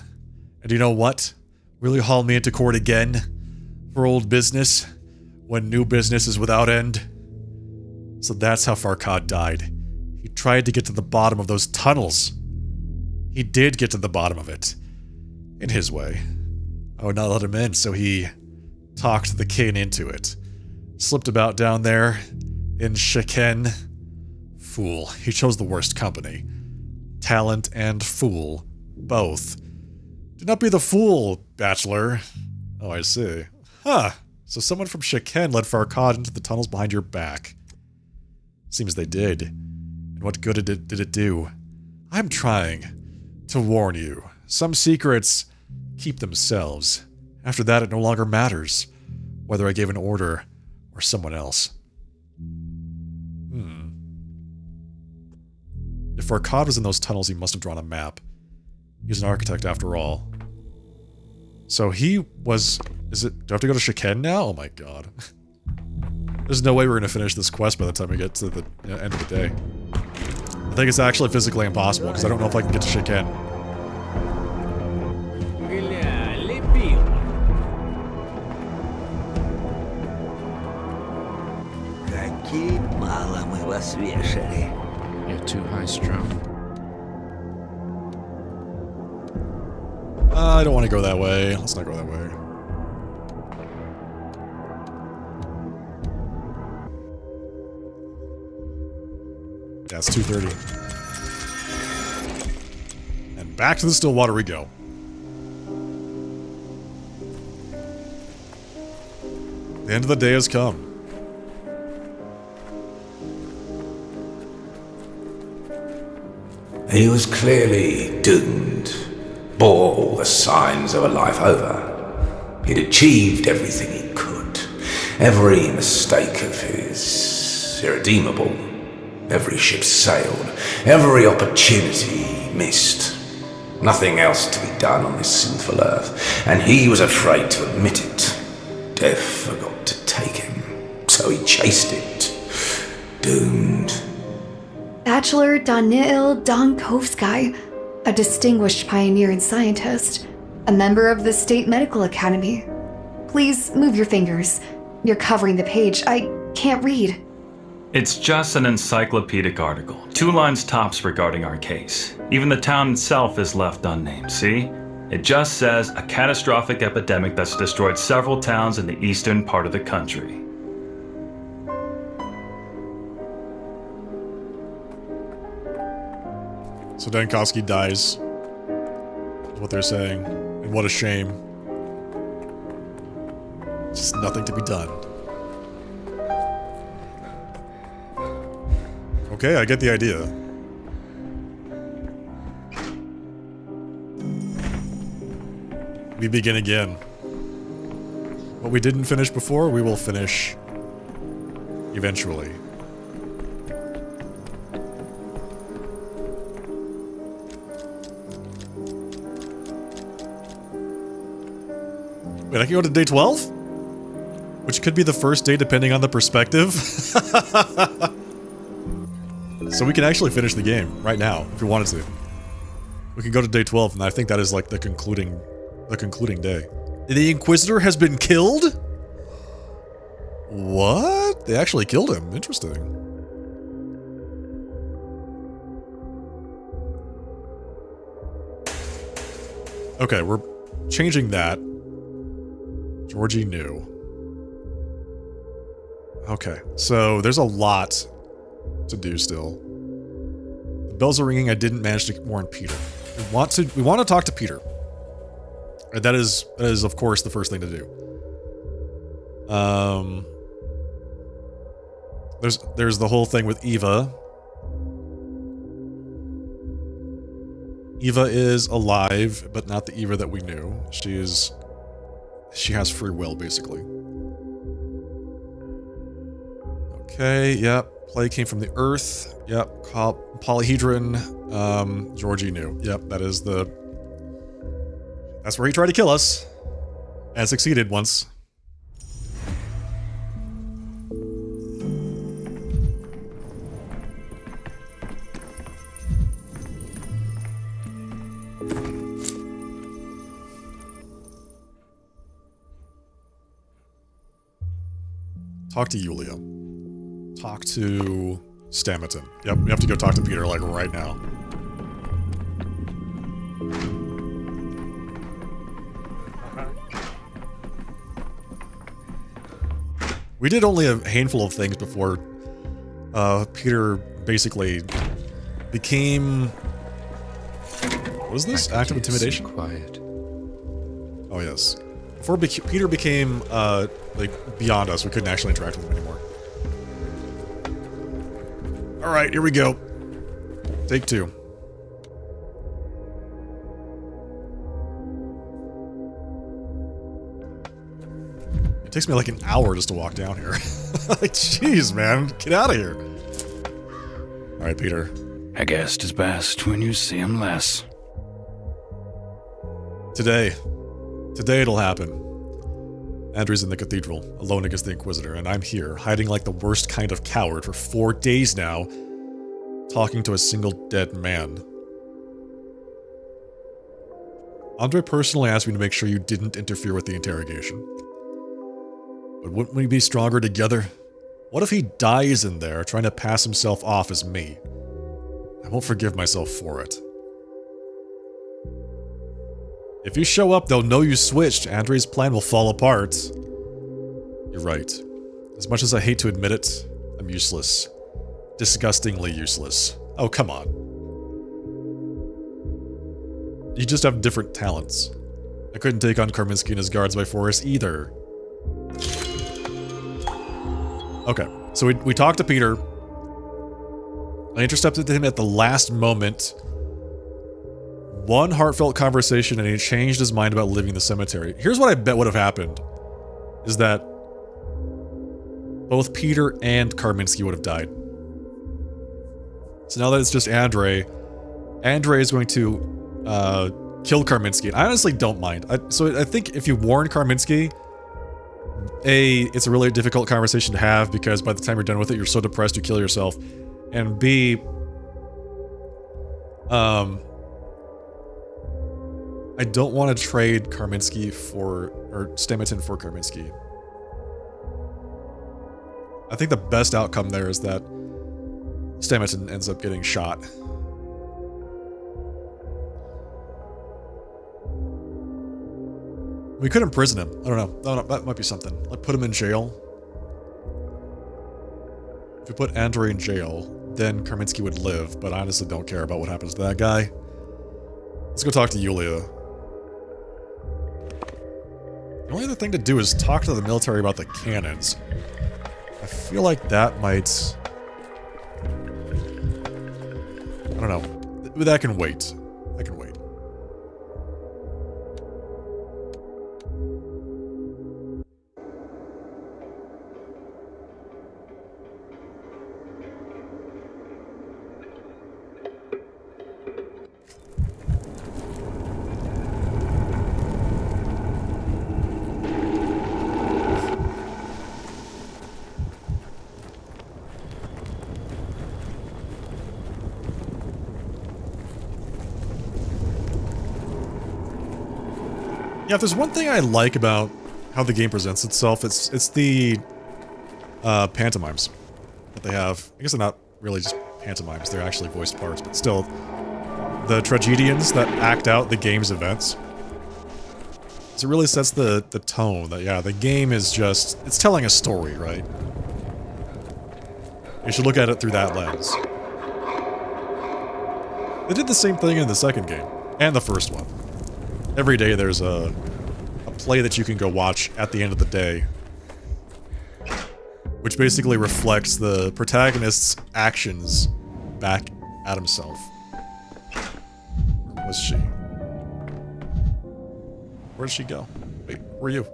And you know what? Will you haul me into court again? For old business? When new business is without end? So that's how Farkad died. He tried to get to the bottom of those tunnels. He did get to the bottom of it. In his way. I would not let him in, so he talked the king into it. Slipped about down there in Shiken. Fool. He chose the worst company. Talent and fool. Both. Do not be the fool, bachelor. Oh, I see. Huh. So someone from Shiken led Farkad into the tunnels behind your back. Seems they did. And what good did it do? I'm trying to warn you. Some secrets keep themselves. After that, it no longer matters whether I gave an order or someone else. If Farkad was in those tunnels, he must have drawn a map. He's an architect after all. So he was... do I have to go to Shiken now? Oh my god. There's no way we're gonna finish this quest by the time we get to the end of the day. I think it's actually physically impossible, because I don't know if I can get to Shiken. You're too high-strung. I don't want to go that way. Let's not go that way. Yeah, it's 2:30. And back to the Stillwater we go. The end of the day has come. He was clearly doomed, bore all the signs of a life over. He'd achieved everything he could, every mistake of his irredeemable, every ship sailed, every opportunity missed. Nothing else to be done on this sinful earth, and he was afraid to admit it. Death forgot to take him, so he chased it, doomed. Bachelor Danil Donkovsky, a distinguished pioneer and scientist, a member of the State Medical Academy. Please move your fingers. You're covering the page. I can't read. It's just an encyclopedic article. 2 lines tops regarding our case. Even the town itself is left unnamed, see? It just says a catastrophic epidemic that's destroyed several towns in the eastern part of the country. So Dankovsky dies, is what they're saying. And what a shame. Just nothing to be done. Okay, I get the idea. We begin again. What we didn't finish before, we will finish eventually. Wait, I can go to day 12? Which could be the first day depending on the perspective. So we can actually finish the game right now, if we wanted to. We can go to day 12, and I think that is like the concluding day. The Inquisitor has been killed? What? They actually killed him. Interesting. Okay, we're changing that. Georgie knew. Okay, so there's a lot to do still. The bells are ringing. I didn't manage to warn Peter. We want to talk to Peter. And that is of course the first thing to do. There's the whole thing with Eva. Eva is alive, but not the Eva that we knew. She has free will, basically. Okay, yep. Plague came from the Earth. Yep. Polyhedron. Georgie knew. Yep, that's where he tried to kill us. And succeeded once. Talk to Yulia. Talk to Stamaton. Yep, we have to go talk to Peter, like, right now. We did only a handful of things before Peter basically became... What was this? Active intimidation? Quiet. Oh, yes. Before Peter became, like, beyond us, we couldn't actually interact with him anymore. Alright, here we go. Take 2. It takes me like an hour just to walk down here. Like, jeez, man. Get out of here. Alright, Peter. A guest is best when you see him less. Today it'll happen. Andrew's in the cathedral, alone against the Inquisitor, and I'm here, hiding like the worst kind of coward for 4 days now, talking to a single dead man. Andre personally asked me to make sure you didn't interfere with the interrogation. But wouldn't we be stronger together? What if he dies in there, trying to pass himself off as me? I won't forgive myself for it. If you show up, they'll know you switched. Andre's plan will fall apart. You're right. As much as I hate to admit it, I'm useless. Disgustingly useless. Oh, come on. You just have different talents. I couldn't take on Karminski and his guards by force either. Okay, so we talked to Peter. I intercepted him at the last moment. One heartfelt conversation and he changed his mind about leaving the cemetery. Here's what I bet would have happened. Is that both Peter and Karminski would have died. So now that it's just Andre is going to kill Karminski. And I honestly don't mind. So I think if you warn Karminski, A, it's a really difficult conversation to have because by the time you're done with it, you're so depressed you kill yourself. And B, I don't want to trade Karminski or Stamaton for Karminski. I think the best outcome there is that Stamaton ends up getting shot. We could imprison him. I don't know. No, that might be something. Like put him in jail. If we put Andre in jail, then Karminski would live, but I honestly don't care about what happens to that guy. Let's go talk to Yulia. The only other thing to do is talk to the military about the cannons. I feel like that might... I don't know. That can wait. That can wait. Yeah, if there's one thing I like about how the game presents itself, it's the pantomimes that they have. I guess they're not really just pantomimes, they're actually voiced parts, but still, the tragedians that act out the game's events. So it really sets the tone that, yeah, the game is just, it's telling a story, right? You should look at it through that lens. They did the same thing in the second game, and the first one. Every day there's a play that you can go watch at the end of the day, which basically reflects the protagonist's actions back at himself. Was is she? Where'd she go? Wait, where are you?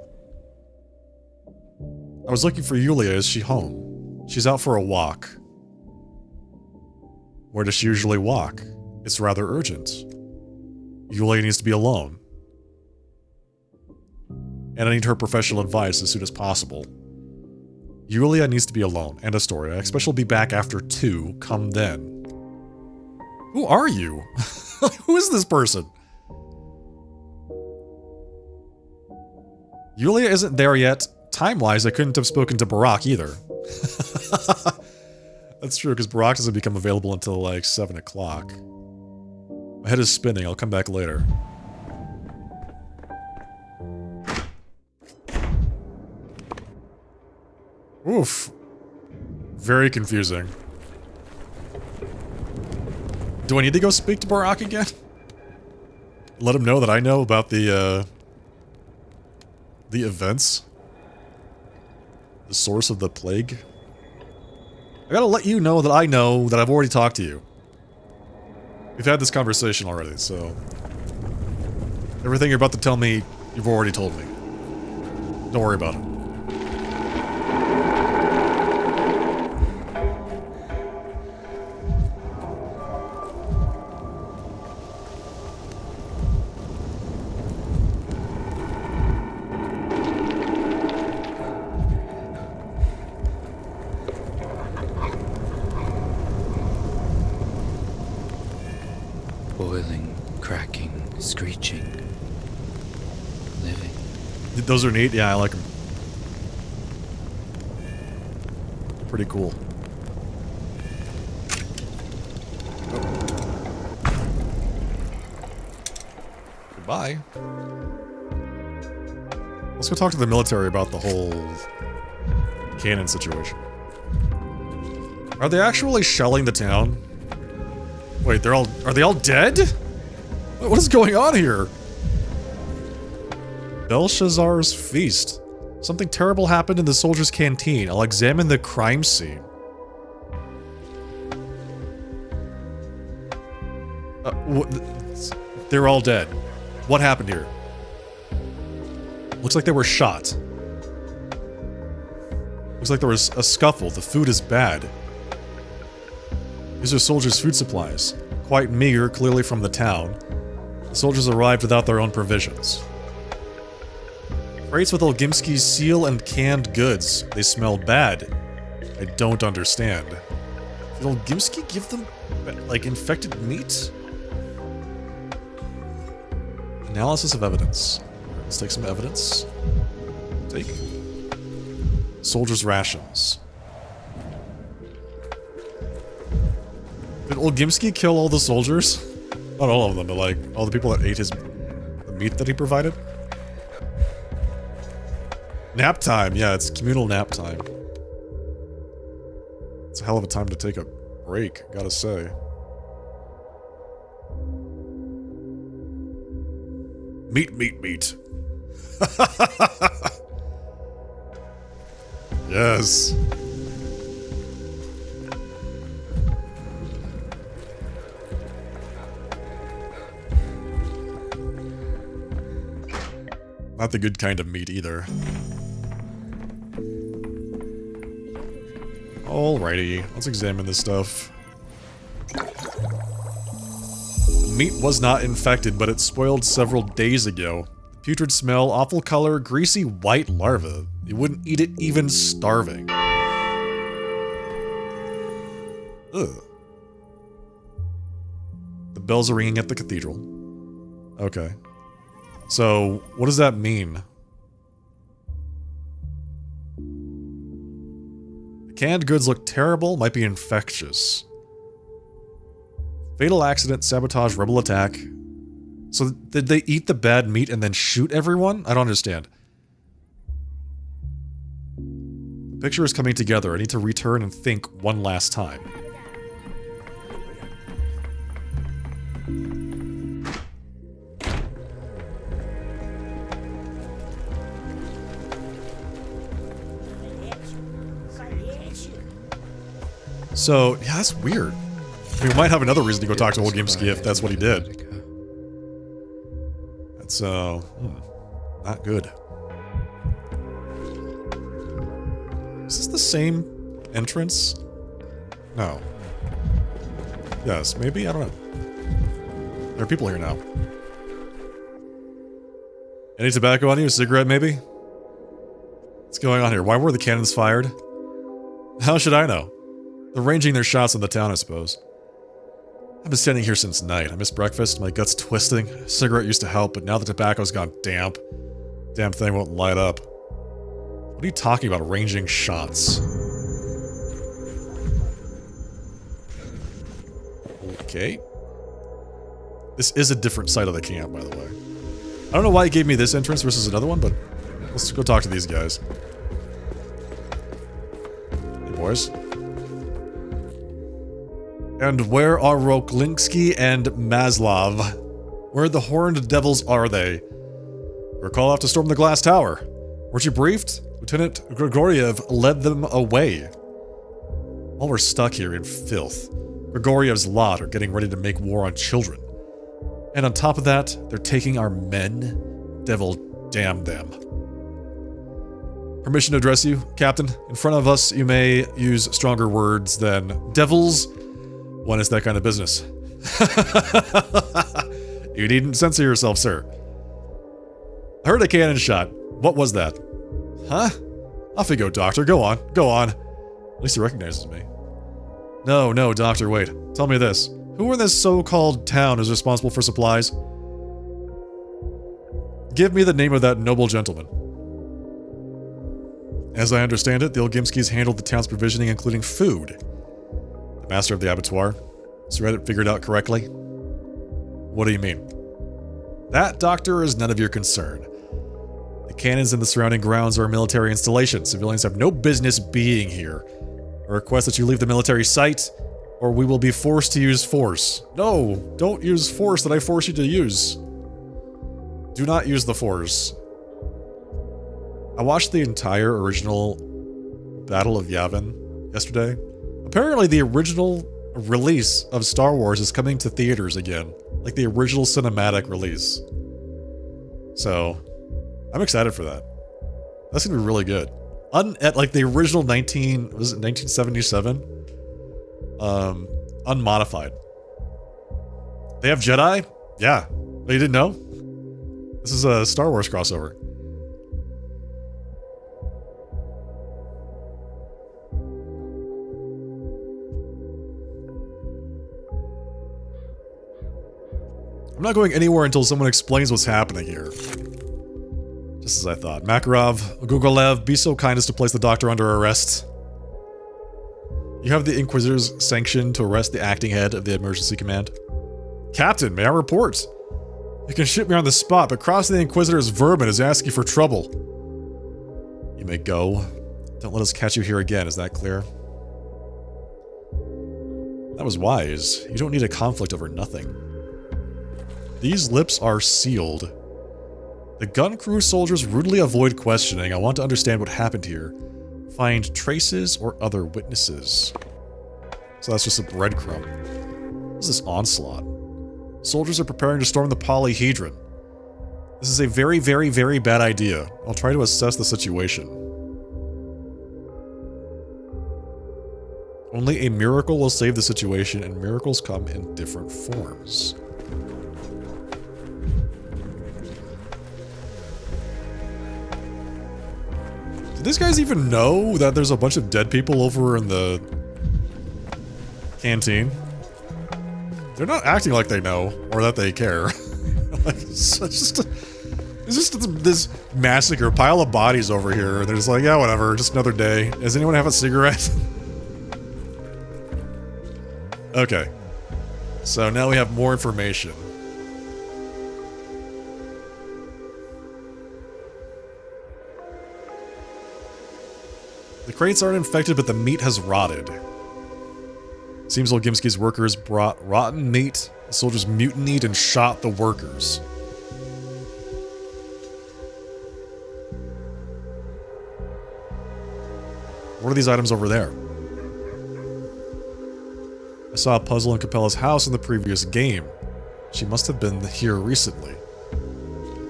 I was looking for Yulia. Is she home? She's out for a walk. Where does she usually walk? It's rather urgent. Yulia needs to be alone. And I need her professional advice as soon as possible. Yulia needs to be alone. End of story. I expect she'll be back after 2. Come then. Who are you? Who is this person? Yulia isn't there yet. Time-wise, I couldn't have spoken to Barack either. That's true, because Barack doesn't become available until like 7 o'clock. My head is spinning. I'll come back later. Oof. Very confusing. Do I need to go speak to Barack again? Let him know that I know about the events? The source of the plague? I gotta let you know that I've already talked to you. We've had this conversation already, so... Everything you're about to tell me, you've already told me. Don't worry about it. Boiling, cracking, screeching, living. Those are neat. Yeah, I like them. Pretty cool. Goodbye. Let's go talk to the military about the whole cannon situation. Are they actually shelling the town? Wait, are they all dead? What is going on here? Belshazzar's feast. Something terrible happened in the soldiers' canteen. I'll examine the crime scene. They're all dead. What happened here? Looks like they were shot. Looks like there was a scuffle. The food is bad. These are soldiers' food supplies. Quite meager, clearly from the town. The soldiers arrived without their own provisions. Crates with Olgimski's seal and canned goods. They smell bad. I don't understand. Did Olgimski give them, like, infected meat? Analysis of evidence. Let's take some evidence. Take. Soldiers' rations. Did Olgimski kill all the soldiers? Not all of them, but like all the people that ate the meat that he provided? Nap time. Yeah, it's communal nap time. It's a hell of a time to take a break, gotta say. Meat, meat, meat. Yes. Not the good kind of meat either. Alrighty, let's examine this stuff. The meat was not infected, but it spoiled several days ago. The putrid smell, awful color, greasy white larva. You wouldn't eat it even starving. Ugh. The bells are ringing at the cathedral. Okay. So, what does that mean? The canned goods look terrible, might be infectious. Fatal accident, sabotage, rebel attack. So, did they eat the bad meat and then shoot everyone? I don't understand. The picture is coming together. I need to return and think one last time. So, yeah, that's weird. I mean, we might have another reason to go talk to Olgimski if that's what he did. So, not good. Is this the same entrance? No. Yes, maybe? I don't know. There are people here now. Any tobacco on you? A cigarette, maybe? What's going on here? Why were the cannons fired? How should I know? They're ranging their shots on the town, I suppose. I've been standing here since night. I missed breakfast, my gut's twisting. A cigarette used to help, but now the tobacco's gone damp. Damn thing won't light up. What are you talking about, ranging shots? Okay. This is a different side of the camp, by the way. I don't know why he gave me this entrance versus another one, but let's go talk to these guys. Hey, boys. And where are Roklinski and Maslov? Where the horned devils are they? We're called off to storm the glass tower. Weren't you briefed? Lieutenant Grigoriev led them away. While we're stuck here in filth, Grigoriev's lot are getting ready to make war on children. And on top of that, they're taking our men. Devil damn them. Permission to address you, Captain. In front of us, you may use stronger words than devils when it's that kind of business. You needn't censor yourself, sir. I heard a cannon shot. What was that? Huh? Off you go, Doctor. Go on. Go on. At least he recognizes me. No, Doctor, wait. Tell me this. Who in this so-called town is responsible for supplies? Give me the name of that noble gentleman. As I understand it, the Olgimskis handled the town's provisioning, including food. The master of the abattoir. Is Reddit figured out correctly? What do you mean? That, Doctor, is none of your concern. The cannons in the surrounding grounds are a military installation. Civilians have no business being here. I request that you leave the military site, or we will be forced to use force. No, don't use force that I force you to use. Do not use the force. I watched the entire original Battle of Yavin yesterday. Apparently the original release of Star Wars is coming to theaters again. Like the original cinematic release. So, I'm excited for that. That's gonna be really good. At like the original 1977? Unmodified. They have Jedi? Yeah. Oh, you didn't know? This is a Star Wars crossover. I'm not going anywhere until someone explains what's happening here. Just as I thought. Makarov, Gogolev, be so kind as to place the doctor under arrest. You have the Inquisitor's sanction to arrest the acting head of the emergency command. Captain, may I report? You can shoot me on the spot, but crossing the Inquisitor's vermin is asking for trouble. You may go. Don't let us catch you here again, is that clear? That was wise. You don't need a conflict over nothing. These lips are sealed. The gun crew soldiers rudely avoid questioning. I want to understand what happened here. Find traces or other witnesses. So that's just a breadcrumb. What is this onslaught? Soldiers are preparing to storm the polyhedron. This is a very, very, very bad idea. I'll try to assess the situation. Only a miracle will save the situation, and miracles come in different forms. Do these guys even know that there's a bunch of dead people over in the canteen? They're not acting like they know, or that they care. Like, it's just this massacre, pile of bodies over here. They're just like, yeah, whatever, just another day. Does anyone have a cigarette? Okay. So now we have more information. The crates aren't infected, but the meat has rotted. Seems Olgimski's workers brought rotten meat. The soldiers mutinied and shot the workers. What are these items over there? I saw a puzzle in Capella's house in the previous game. She must have been here recently.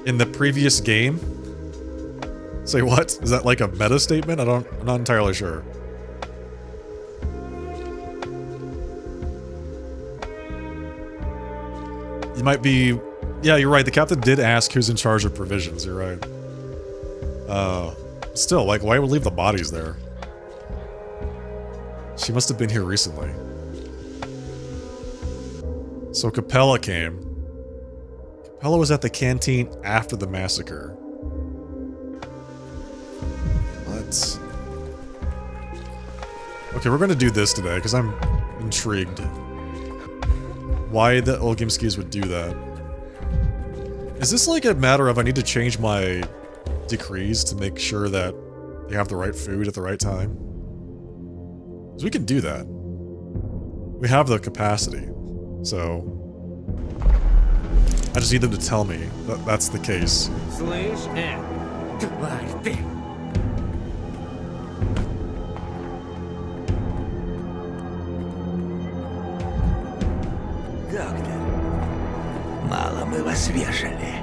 in the previous game. Say what? Is that like a meta statement? I'm not entirely sure. You might be... Yeah, you're right. The captain did ask who's in charge of provisions. You're right. Still, like, why would leave the bodies there? She must have been here recently. So Capella came. Capella was at the canteen after the massacre. What? Okay, we're gonna do this today, because I'm intrigued. Why the Olgimskis would do that. Is this like a matter of I need to change my decrees to make sure that they have the right food at the right time? Because we can do that. We have the capacity. So... I just need them to tell me that that's the case. Мало мы вас вешали.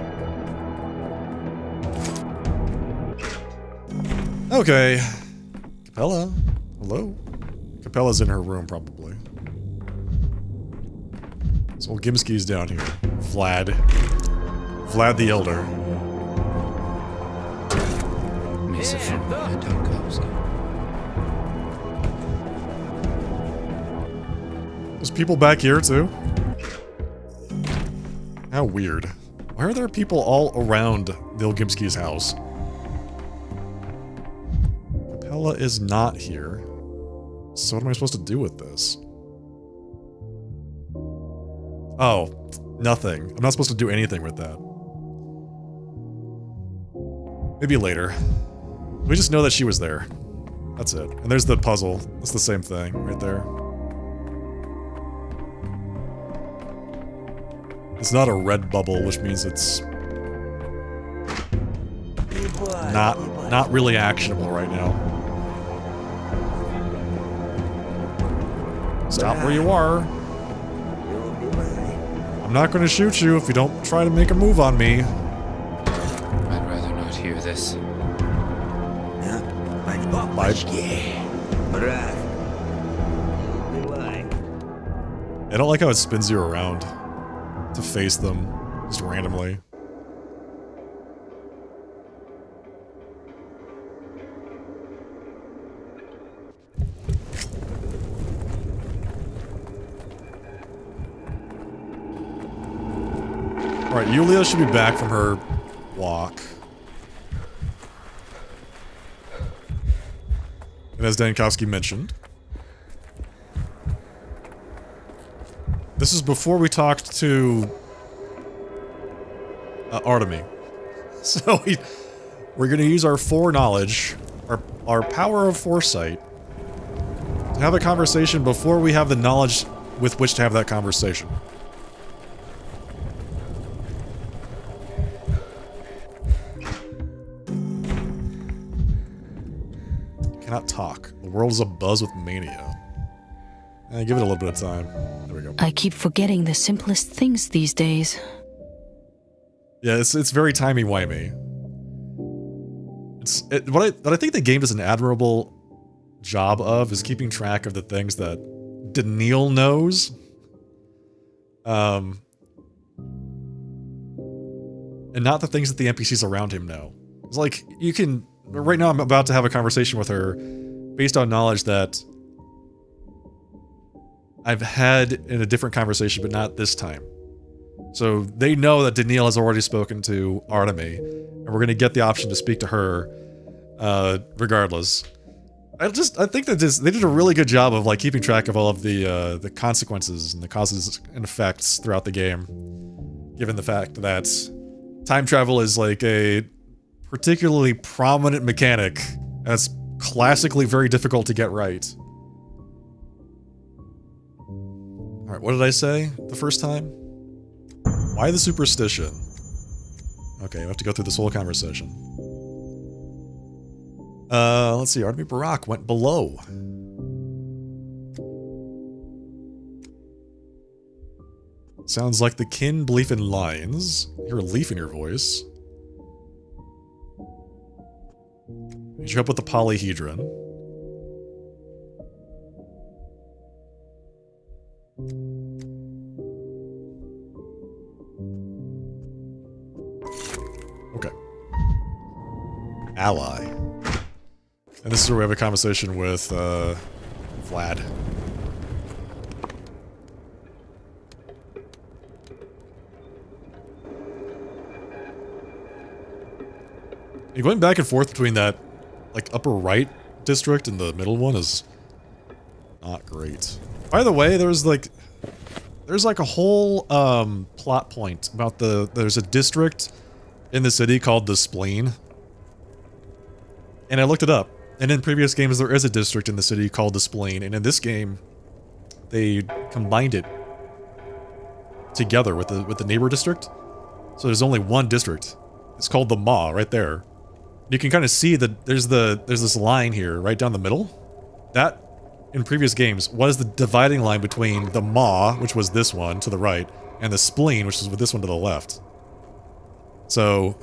Okay. Capella. Hello? Capella's in her room, probably. So Gimski's down here. Vlad. Vlad the Elder. There's people back here, too? How weird. Why are there people all around Vilgimski's house? Capella is not here. So what am I supposed to do with this? Oh, nothing. I'm not supposed to do anything with that. Maybe later. We just know that she was there. That's it. And there's the puzzle. That's the same thing right there. It's not a red bubble, which means it's not really actionable right now. Stop where you are. I'm not going to shoot you if you don't try to make a move on me. I'd rather not hear this. I don't like how it spins you around to face them just randomly. Alright, Yulia should be back from her walk. And as Dankovsky mentioned, this is before we talked to Artemy. So we're going to use our foreknowledge, our power of foresight, to have a conversation before we have the knowledge with which to have that conversation. Cannot talk. The world is abuzz with mania. Give it a little bit of time. There we go. I keep forgetting the simplest things these days. Yeah, it's very timey-wimey. What I think the game does an admirable job of is keeping track of the things that Daniil knows. And not the things that the NPCs around him know. It's like, you can... Right now I'm about to have a conversation with her based on knowledge that I've had in a different conversation, but not this time. So they know that Daniil has already spoken to Artemy, and we're going to get the option to speak to her regardless. I think that they did a really good job of like keeping track of all of the consequences and the causes and effects throughout the game, given the fact that time travel is like a particularly prominent mechanic, and it's classically very difficult to get right. Alright, what did I say the first time? Why the superstition? Okay, we have to go through this whole conversation. Let's see, Artemy Barak went below. Sounds like the kin belief in lines. I hear a leaf in your voice. Need your help with the polyhedron. Okay. Ally. And this is where we have a conversation with, Vlad. You're going back and forth between that, like, upper right district and the middle one is not great. By the way, there's like a whole, plot point about there's a district in the city called the Spleen. And I looked it up. And in previous games, there is a district in the city called the Spleen. And in this game, they combined it together with the neighbor district. So there's only one district. It's called the Maw, right there. You can kind of see that there's this line here, right down the middle. That, in previous games, was the dividing line between the Maw, which was this one to the right, and the Spleen, which is with this one to the left. So,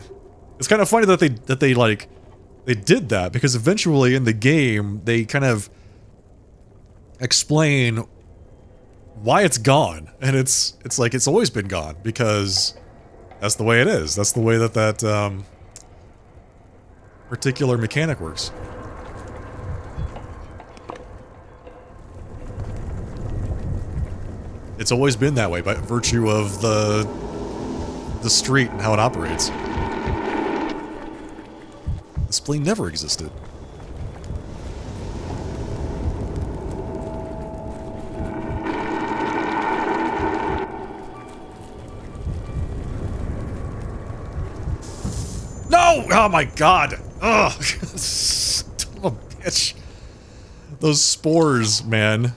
it's kind of funny that they did that, because eventually in the game, they kind of explain why it's gone. And it's like, it's always been gone, because that's the way it is. That's the way that particular mechanic works. It's always been that way by virtue of the street and how it operates. The Spleen never existed. No! Oh my god! Ugh! Son of a bitch. Those spores, man.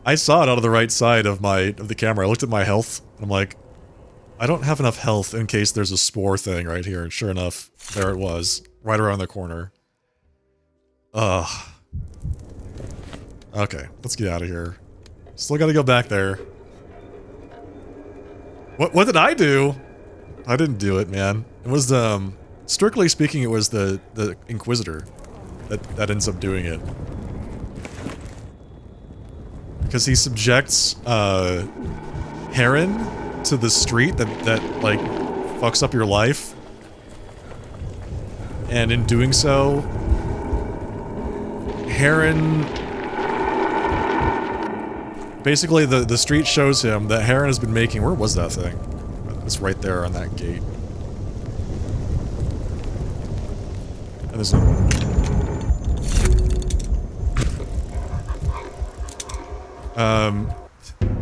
I saw it out of the right side of the camera. I looked at my health, and I'm like, I don't have enough health in case there's a spore thing right here. And sure enough, there it was. Right around the corner. Ugh. Okay, let's get out of here. Still gotta go back there. What did I do? I didn't do it, man. It was, strictly speaking, it was the Inquisitor that ends up doing it. Because he subjects, Heron to the street that, like, fucks up your life. And in doing so, Heron... Basically, the street shows him that Heron has been making... Where was that thing? It's right there on that gate. And there's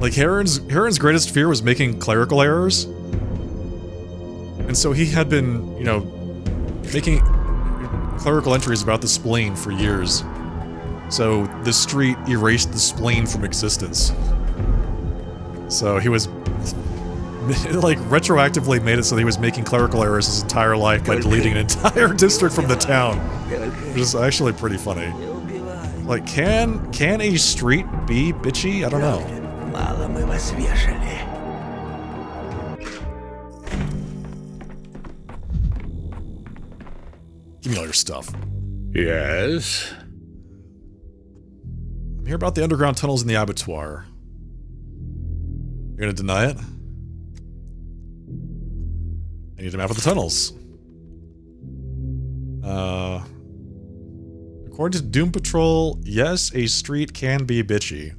like Heron's greatest fear was making clerical errors. And so he had been, you know, making clerical entries about the Spleen for years. So the street erased the Spleen from existence. So he was like retroactively made it so that he was making clerical errors his entire life by deleting an entire district from the town. Which is actually pretty funny. Like, can a street be bitchy? I don't know. Give me all your stuff. Yes? I'm here about the underground tunnels in the abattoir. You're gonna deny it? I need a map of the tunnels. According to Doom Patrol, yes, a street can be bitchy.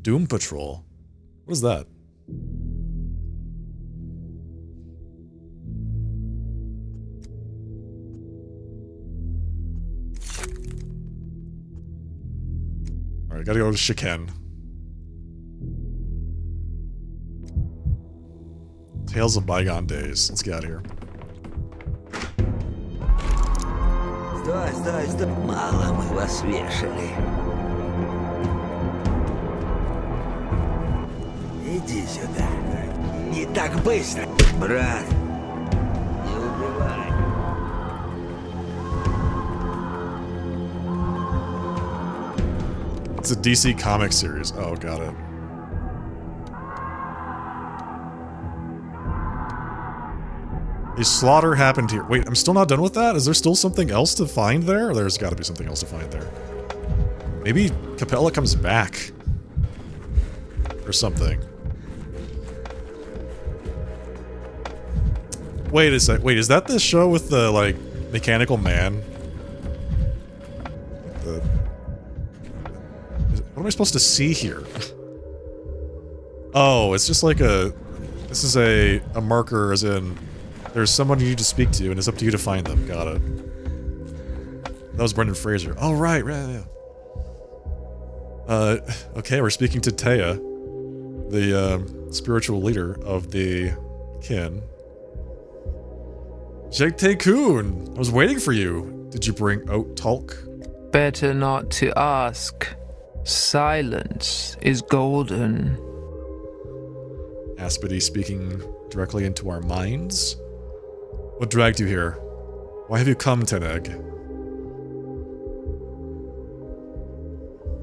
Doom Patrol? What is that? Alright, gotta go to Shiken. Tales of Bygone Days. Let's get out of here. Стой. Мало мы вас вешали. Иди сюда. Не так быстро. Брат, не убивай. It's a DC comic series. Oh, got it. A slaughter happened here. Wait, I'm still not done with that? Is there still something else to find there? There's gotta be something else to find there. Maybe Capella comes back. Or something. Wait a sec. Wait, is that the show with the, like, mechanical man? What am I supposed to see here? Oh, it's just like a... This is a marker, as in... There's someone you need to speak to, and it's up to you to find them. Got it. That was Brendan Fraser. Oh, right, yeah. Okay, we're speaking to Taya, the, spiritual leader of the kin. Jekte-kun! I was waiting for you. Did you bring oat talk? Better not to ask. Silence is golden. Aspity speaking directly into our minds? What dragged you here? Why have you come, Teneg?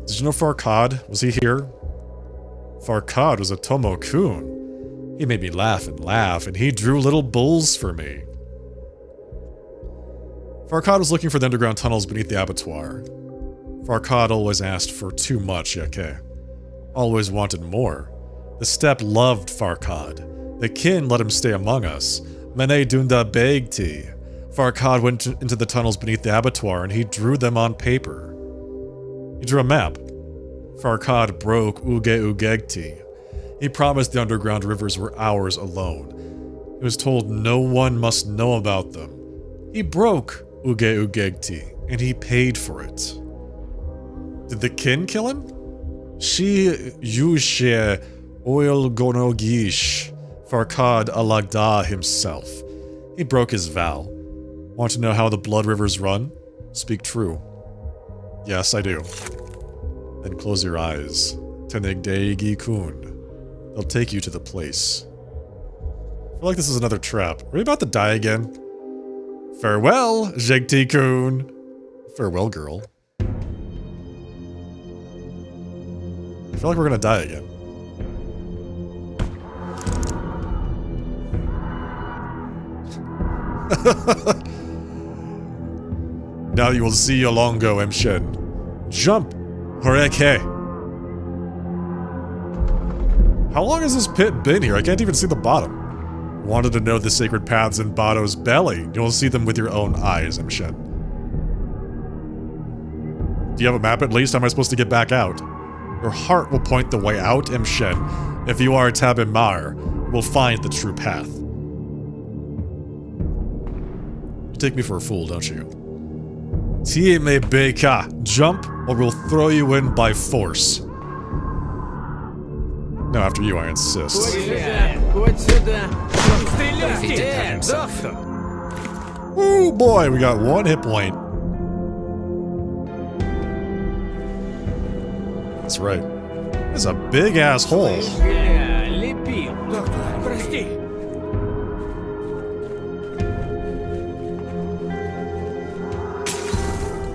Did you know Farkad? Was he here? Farkad was a Tomo-kun. He made me laugh, and he drew little bulls for me. Farkad was looking for the underground tunnels beneath the abattoir. Farkad always asked for too much, Yake. Always wanted more. The steppe loved Farkad. The kin let him stay among us. Mene Dunda Begti. Farkad went into the tunnels beneath the abattoir and he drew them on paper. He drew a map. Farkad broke Uge Ugegti. He promised the underground rivers were ours alone. He was told no one must know about them. He broke Uge Ugegti, and he paid for it. Did the kin kill him? She Yushe Oil Gonogish. Farkad Alagda himself. He broke his vow. Want to know how the blood rivers run? Speak true. Yes, I do. Then close your eyes. Tenegdeigi-kun. They'll take you to the place. I feel like this is another trap. Are we about to die again? Farewell, Jekte-kun. Farewell, girl. I feel like we're gonna die again. Now you will see Yolongo Mshen. Jump! Horeke! How long has this pit been here? I can't even see the bottom. Wanted to know the sacred paths in Bado's belly. You'll see them with your own eyes, Mshen. Do you have a map at least? How am I supposed to get back out? Your heart will point the way out, Mshen. If you are Tabimar, you will find the true path. You take me for a fool, don't you? Tieme Beka, jump or we'll throw you in by force. No, after you, I insist. Oh boy, we got 1 hit point. That's right. It's a big ass hole.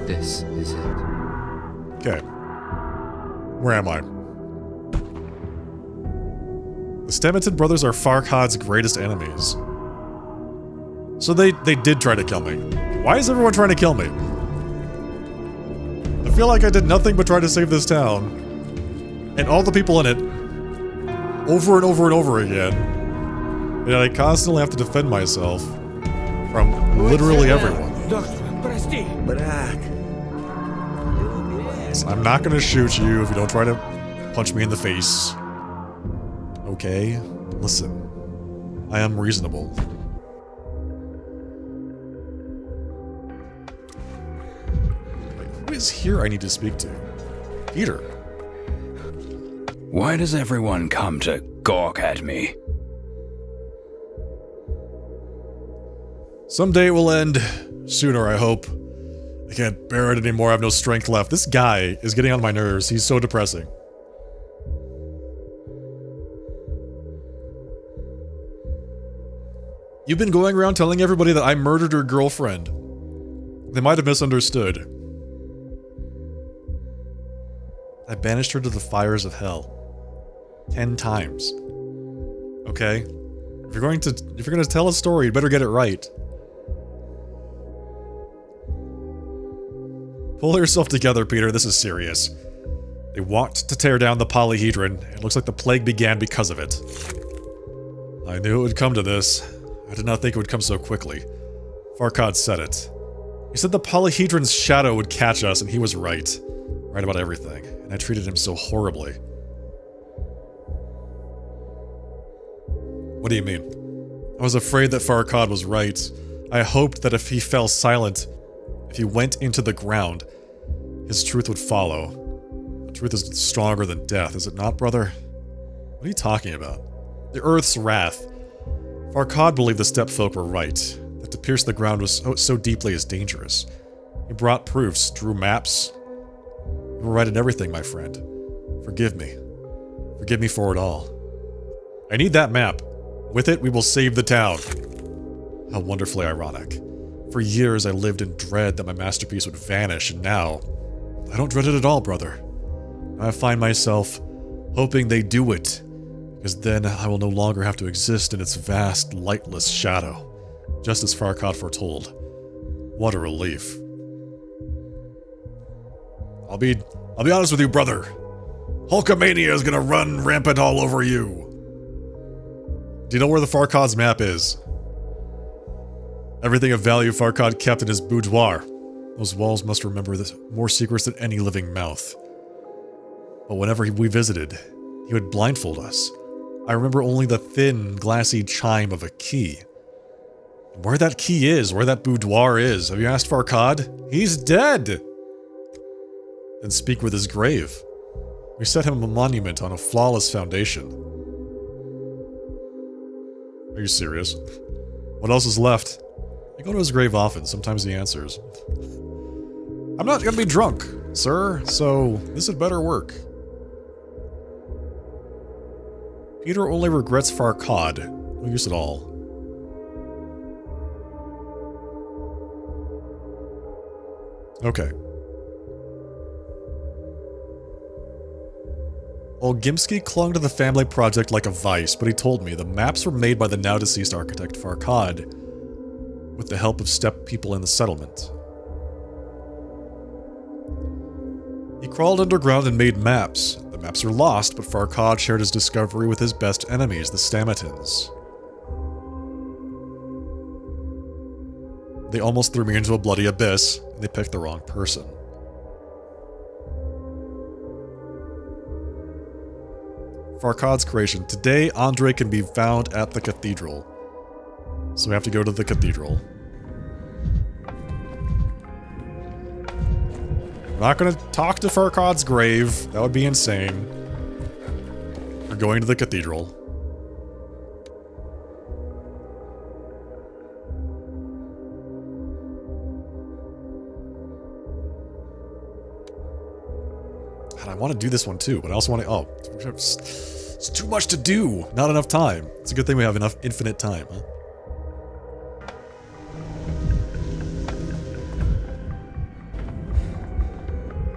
This is it. Okay. Where am I? The Stammenton brothers are Farkad's greatest enemies. So they did try to kill me. Why is everyone trying to kill me? I feel like I did nothing but try to save this town. And all the people in it. Over and over and over again. And I constantly have to defend myself. From literally everyone. I'm not gonna shoot you if you don't try to punch me in the face. Okay? Listen. I am reasonable. Wait, who is here I need to speak to? Peter. Why does everyone come to gawk at me? Someday it will end. Sooner, I hope. I can't bear it anymore. I have no strength left. This guy is getting on my nerves. He's so depressing. You've been going around telling everybody that I murdered your girlfriend. They might have misunderstood. I banished her to the fires of hell. 10 times. Okay? If you're going to tell a story, you better get it right. Pull yourself together, Peter. This is serious. They walked to tear down the polyhedron. It looks like the plague began because of it. I knew it would come to this. I did not think it would come so quickly. Farkad said it. He said the polyhedron's shadow would catch us, and he was right. Right about everything. And I treated him so horribly. What do you mean? I was afraid that Farkad was right. I hoped that if he fell silent, if he went into the ground, his truth would follow. The truth is stronger than death, is it not, brother? What are you talking about? The Earth's wrath. Farkad believed the Stepfolk were right, that to pierce the ground was so deeply is dangerous. He brought proofs, drew maps. You were right in everything, my friend. Forgive me. Forgive me for it all. I need that map. With it, we will save the town. How wonderfully ironic. For years, I lived in dread that my masterpiece would vanish, and now, I don't dread it at all, brother. I find myself hoping they do it, because then I will no longer have to exist in its vast, lightless shadow, just as Farkad foretold. What a relief. I'll be honest with you, brother. Hulkamania is gonna run rampant all over you. Do you know where the Farkad's map is? Everything of value Farkad kept in his boudoir. Those walls must remember this, more secrets than any living mouth. But whenever we visited, he would blindfold us. I remember only the thin, glassy chime of a key. And where that key is, where that boudoir is, have you asked Farkad? He's dead! Then speak with his grave. We set him a monument on a flawless foundation. Are you serious? What else is left? I go to his grave often, sometimes he answers. I'm not gonna be drunk, sir, so this had better work. Peter only regrets Farkad. No use at all. Okay. Olgimsky clung to the family project like a vice, but he told me the maps were made by the now-deceased architect Farkad, with the help of steppe people in the settlement. He crawled underground and made maps. The maps are lost, but Farkad shared his discovery with his best enemies, the Stamatins. They almost threw me into a bloody abyss, and they picked the wrong person. Farkad's creation. Today, Andre can be found at the cathedral. So we have to go to the cathedral. We're not going to talk to Farkad's grave. That would be insane. We're going to the cathedral. God, I want to do this one too, but I also want to... Oh, it's too much to do. Not enough time. It's a good thing we have enough infinite time, huh?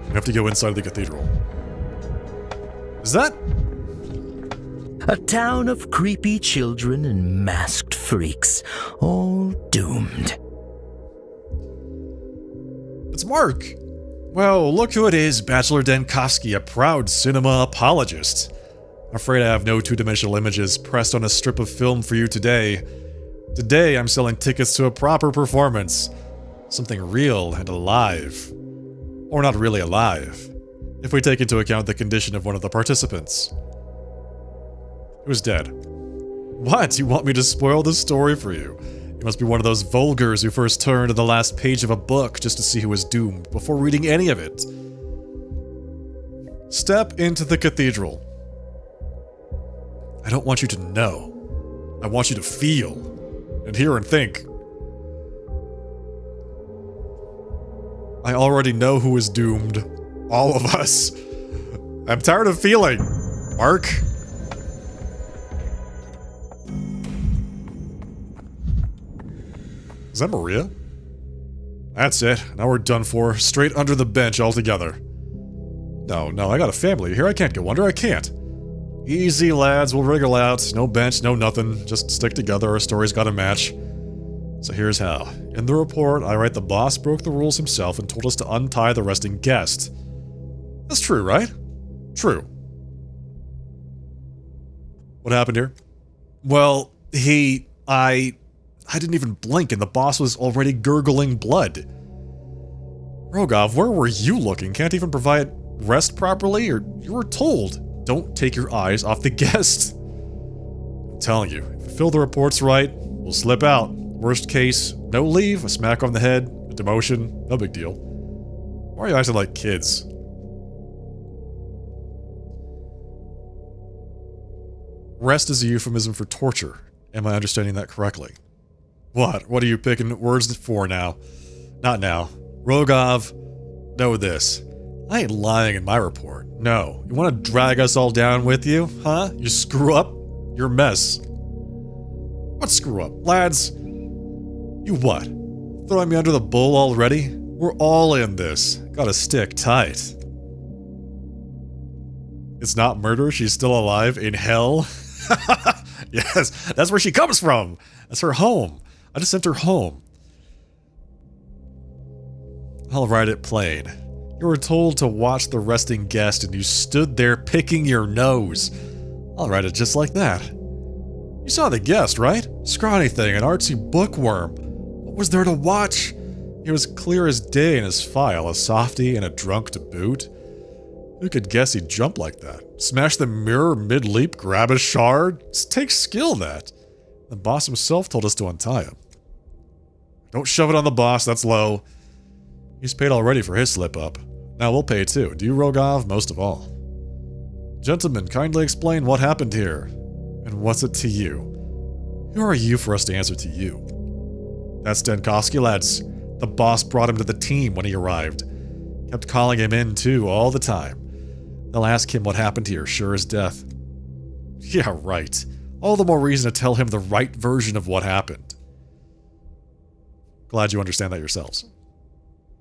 We have to go inside the cathedral. Is that... A town of creepy children and masked freaks, all doomed. It's Mark! Well, look who it is, Bachelor Denkovsky, a proud cinema apologist. I'm afraid I have no two-dimensional images pressed on a strip of film for you today. Today, I'm selling tickets to a proper performance. Something real and alive. Or not really alive, if we take into account the condition of one of the participants. He was dead. What? You want me to spoil the story for you? You must be one of those vulgars who first turn to the last page of a book just to see who was doomed before reading any of it. Step into the cathedral. I don't want you to know. I want you to feel, and hear and think. I already know who is doomed. All of us. I'm tired of feeling. Mark? Is that Maria? That's it. Now we're done for. Straight under the bench altogether. No, I got a family here. I can't go under. I can't. Easy, lads. We'll wriggle out. No bench, no nothing. Just stick together. Our story's got to match. So here's how. In the report, I write the boss broke the rules himself and told us to untie the resting guest. That's true, right? True. What happened here? Well, I didn't even blink and the boss was already gurgling blood. Rogov, where were you looking? Can't even provide rest properly? Or you were told, don't take your eyes off the guest. I'm telling you, if we fill the reports right, we'll slip out. Worst case, no leave, a smack on the head, a demotion, no big deal. Why are you acting like kids? Rest is a euphemism for torture. Am I understanding that correctly? What? What are you picking words for now? Not now. Rogov, know this. I ain't lying in my report. No. You want to drag us all down with you? Huh? You screw up? You're a mess. What screw up? Lads, you what? Throwing me under the bull already? We're all in this. Gotta stick tight. It's not murder. She's still alive in hell. Yes, that's where she comes from. That's her home. I just sent her home. I'll write it plain. You were told to watch the resting guest and you stood there picking your nose. I'll write it just like that. You saw the guest, right? Scrawny thing, an artsy bookworm. What was there to watch? It was clear as day in his file, a softy and a drunk to boot. Who could guess he'd jump like that? Smash the mirror mid-leap, grab a shard? It takes skill, that. The boss himself told us to untie him. Don't shove it on the boss, that's low. He's paid already for his slip-up. Now we'll pay too. Do you, Rogov? Most of all. Gentlemen, kindly explain what happened here. And what's it to you? Who are you for us to answer to you? That's Stankovsky, lads. The boss brought him to the team when he arrived. Kept calling him in too, all the time. They'll ask him what happened here, sure as death. Yeah, right. All the more reason to tell him the right version of what happened. Glad you understand that yourselves.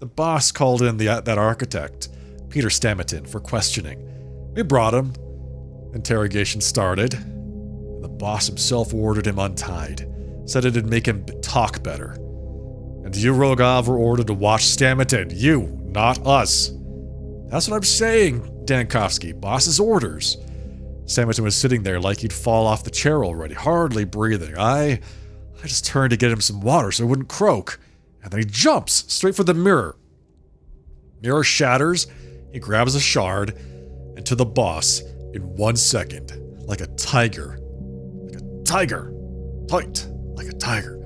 The boss called in that architect, Peter Stamitin, for questioning. We brought him. Interrogation started. And the boss himself ordered him untied. Said it'd make him talk better. And you, Rogov, were ordered to watch Stamitin. You, not us. That's what I'm saying, Dankovsky. Boss's orders. Stamitin was sitting there like he'd fall off the chair already, hardly breathing. I just turned to get him some water so he wouldn't croak. And then he jumps straight for the mirror. Mirror shatters. He grabs a shard. And to the boss in 1 second. Like a tiger. Like a tiger. Tight. Like a tiger.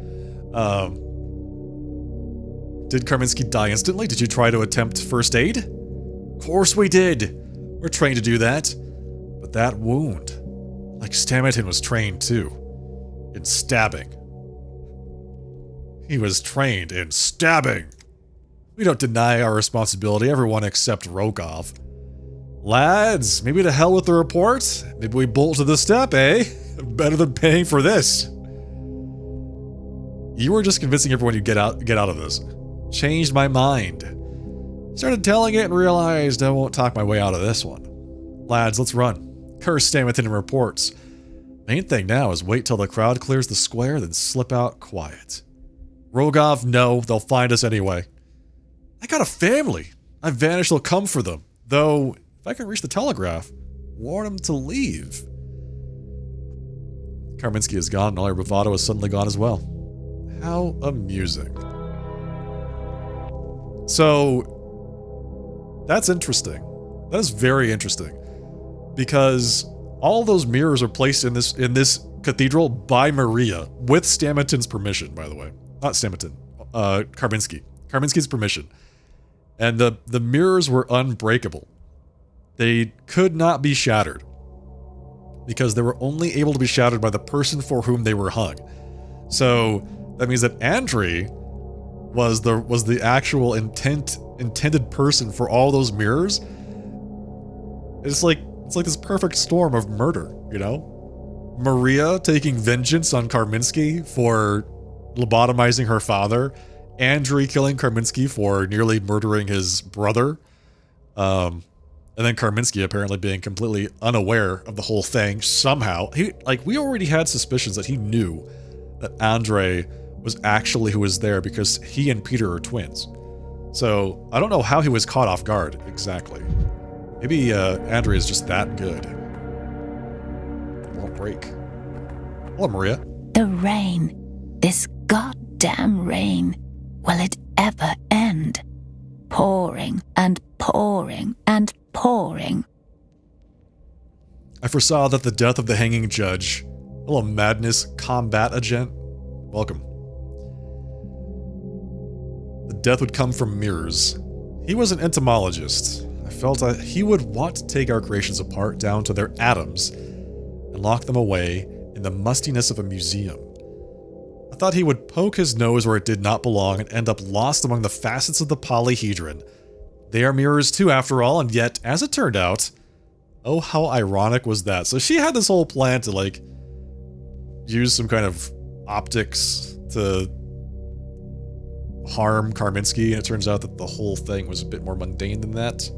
Did Karminski die instantly? Did you try to attempt first aid? Of course we did. We're trained to do that. But that wound, like Stamitin was trained too, in stabbing. He was trained in stabbing. We don't deny our responsibility, everyone except Rogov. Lads, maybe to hell with the report? Maybe we bolt to the step, eh? Better than paying for this. You were just convincing everyone you'd get out of this. Changed my mind. Started telling it and realized I won't talk my way out of this one. Lads, let's run. Curse Stamitin in reports. Main thing now is wait till the crowd clears the square, then slip out quiet. Rogov, no, they'll find us anyway. I got a family. I vanished, they'll come for them. Though, if I can reach the telegraph, warn them to leave. Karminski is gone and all your bravado is suddenly gone as well. How amusing. So, that's interesting. That is very interesting. Because all those mirrors are placed in this cathedral by Maria, with Stamitin's permission, by the way. Not Stamitin, Karminski. Karminski's permission. And the mirrors were unbreakable. They could not be shattered. Because they were only able to be shattered by the person for whom they were hung. So, that means that Andrei was the actual intended person for all those mirrors. It's like this perfect storm of murder, you know? Maria taking vengeance on Karminski for lobotomizing her father, Andrei killing Karminski for nearly murdering his brother, And then Karminski apparently being completely unaware of the whole thing somehow. We already had suspicions that he knew that Andre was actually who was there because he and Peter are twins. So I don't know how he was caught off guard exactly. Maybe Andre is just that good. Won't break. Hello, Maria. The rain. This goddamn rain. Will it ever end? Pouring and pouring and pouring. I foresaw that the death of the hanging judge. Hello, Madness Combat Agent. Welcome. The death would come from mirrors. He was an entomologist. I felt that he would want to take our creations apart down to their atoms and lock them away in the mustiness of a museum. I thought he would poke his nose where it did not belong and end up lost among the facets of the polyhedron. They are mirrors too, after all, and yet, as it turned out, oh, how ironic was that? So she had this whole plan to, like, use some kind of optics to harm Karminski, and it turns out that the whole thing was a bit more mundane than that.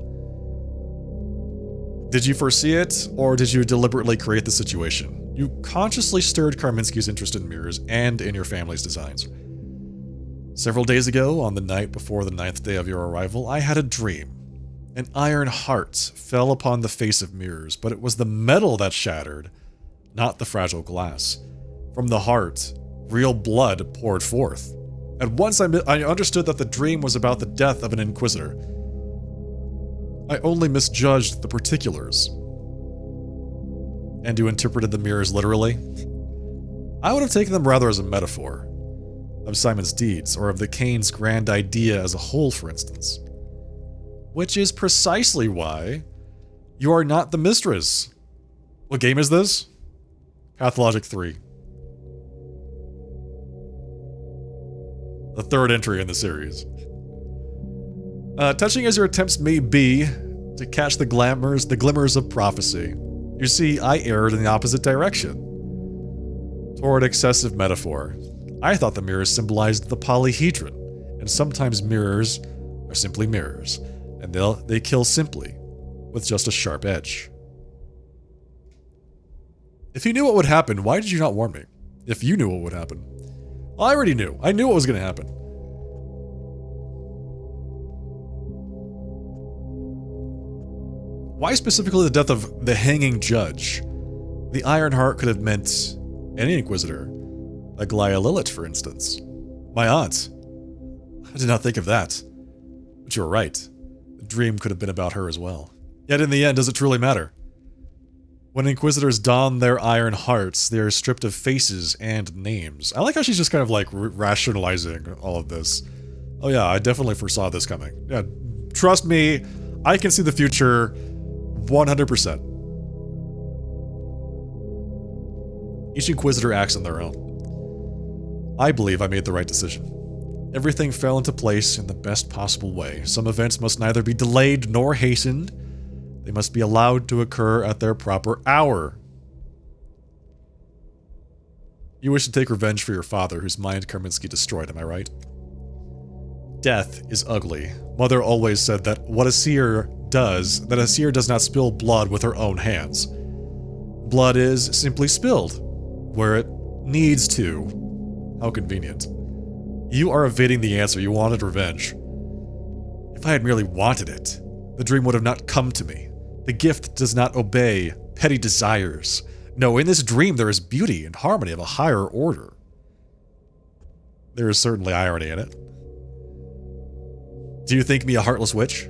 Did you foresee it, or did you deliberately create the situation? You consciously stirred Karminski's interest in mirrors and in your family's designs. Several days ago, on the night before the 9th day of your arrival, I had a dream. An iron heart fell upon the face of mirrors, but it was the metal that shattered, not the fragile glass. From the heart, real blood poured forth. At once I understood that the dream was about the death of an inquisitor. I only misjudged the particulars. And you interpreted the mirrors literally? I would have taken them rather as a metaphor. Of Simon's deeds, or of the Kane's grand idea as a whole, for instance. Which is precisely why you are not the mistress. What game is this? Pathologic 3. The third entry in the series. Touching as your attempts may be to catch the glimmers of prophecy, you see, I erred in the opposite direction. Toward excessive metaphor. I thought the mirrors symbolized the polyhedron, and sometimes mirrors are simply mirrors, and they kill simply, with just a sharp edge. If you knew what would happen, why did you not warn me? If you knew what would happen. Well, I already knew. I knew what was going to happen. Why specifically the death of the hanging judge? The Iron Heart could have meant any inquisitor. Like Glia Lilith, for instance. My aunt. I did not think of that. But you were right. The dream could have been about her as well. Yet in the end, does it truly matter? When Inquisitors don their iron hearts, they are stripped of faces and names. I like how she's just kind of like rationalizing all of this. Oh yeah, I definitely foresaw this coming. Yeah, trust me, I can see the future 100%. Each Inquisitor acts on their own. I believe I made the right decision. Everything fell into place in the best possible way. Some events must neither be delayed nor hastened. They must be allowed to occur at their proper hour. You wish to take revenge for your father, whose mind Karminski destroyed, am I right? Death is ugly. Mother always said that a seer does not spill blood with her own hands. Blood is simply spilled, where it needs to. How convenient. You are evading the answer. You wanted revenge. If I had merely wanted it, the dream would have not come to me. The gift does not obey petty desires. No, in this dream there is beauty and harmony of a higher order. There is certainly irony in it. Do you think me a heartless witch?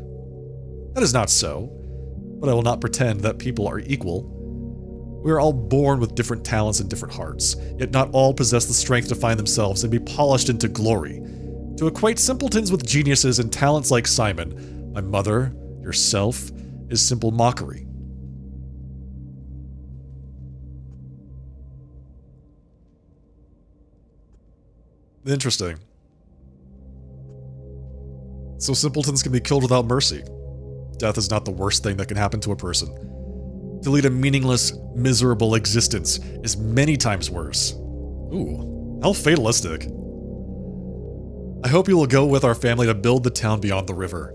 That is not so, but I will not pretend that people are equal. We are all born with different talents and different hearts, yet not all possess the strength to find themselves and be polished into glory. To equate simpletons with geniuses and talents like Simon, my mother, yourself, is simple mockery. Interesting. So simpletons can be killed without mercy. Death is not the worst thing that can happen to a person. To lead a meaningless, miserable existence is many times worse. Ooh, how fatalistic. I hope you will go with our family to build the town beyond the river.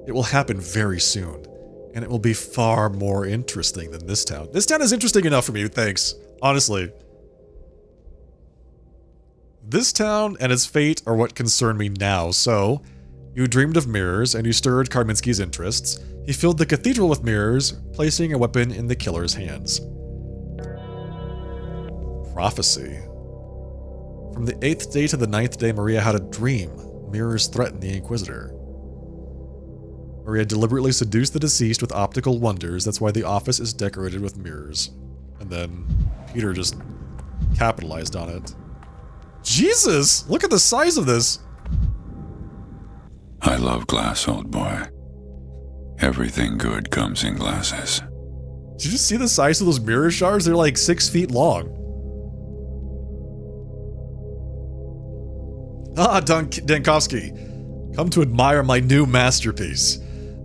It will happen very soon. and it will be far more interesting than this town. This town is interesting enough for me, thanks. Honestly. This town and its fate are what concern me now, so... You dreamed of mirrors, and you stirred Karminski's interests. He filled the cathedral with mirrors, placing a weapon in the killer's hands. Prophecy. From the 8th day to the 9th day, Maria had a dream. Mirrors threatened the Inquisitor. Maria deliberately seduced the deceased with optical wonders. That's why the office is decorated with mirrors. And then Peter just capitalized on it. Jesus! Look at the size of this! I love glass, old boy. Everything good comes in glasses. Did you just see the size of those mirror shards? They're like 6 feet long. Ah, Dankovsky. Come to admire my new masterpiece.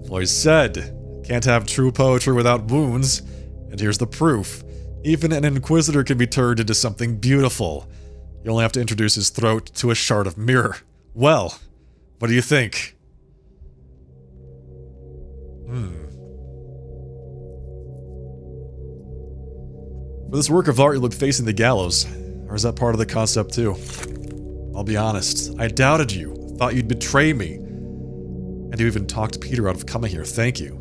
I've always said, can't have true poetry without wounds. And here's the proof. Even an Inquisitor can be turned into something beautiful. You only have to introduce his throat to a shard of mirror. Well, what do you think? For this work of art, you'll be facing the gallows. Or is that part of the concept too? I'll be honest, I doubted you, thought you'd betray me. And you even talked Peter out of coming here, thank you.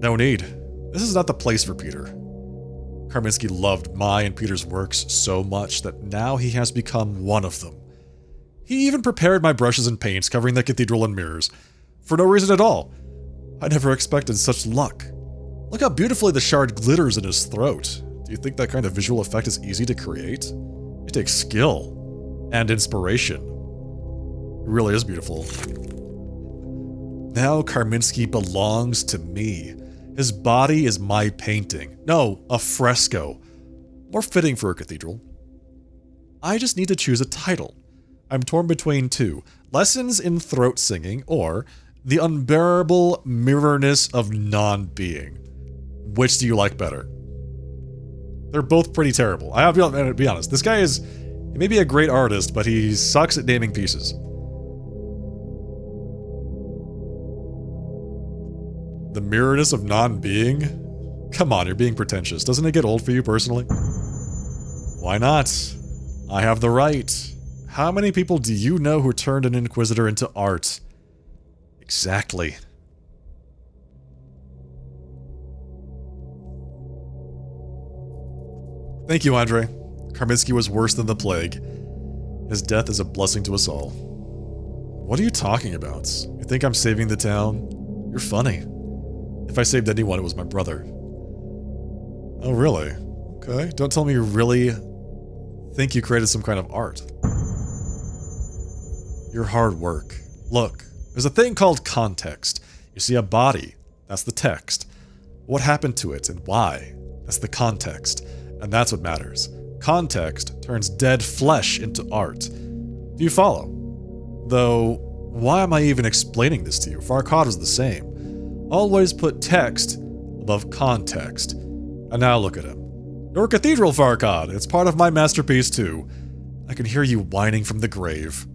No need. This is not the place for Peter. Karminski loved my and Peter's works so much that now he has become one of them. He even prepared my brushes and paints covering the cathedral in mirrors. For no reason at all. I never expected such luck. Look how beautifully the shard glitters in his throat. Do you think that kind of visual effect is easy to create? It takes skill and inspiration. It really is beautiful. Now Karminski belongs to me. His body is my painting. No, a fresco. More fitting for a cathedral. I just need to choose a title. I'm torn between two. Lessons in Throat Singing or The Unbearable Mirrorness of Non-Being. Which do you like better? They're both pretty terrible. I have to be honest. This guy is... He may be a great artist, but he sucks at naming pieces. The mirrorness of non-being? Come on, you're being pretentious. Doesn't it get old for you personally? Why not? I have the right. How many people do you know who turned an Inquisitor into art? Exactly. Thank you, Andre. Karminski was worse than the plague. His death is a blessing to us all. What are you talking about? You think I'm saving the town? You're funny. If I saved anyone, it was my brother. Oh, really? Okay. Don't tell me you really think you created some kind of art. Your hard work. Look, there's a thing called context. You see a body, that's the text. What happened to it and why? That's the context. And that's what matters. Context turns dead flesh into art. Do you follow? Though, why am I even explaining this to you? Farquaad was the same. Always put text above context. And now look at him. Your cathedral, Farquaad. It's part of my masterpiece too. I can hear you whining from the grave.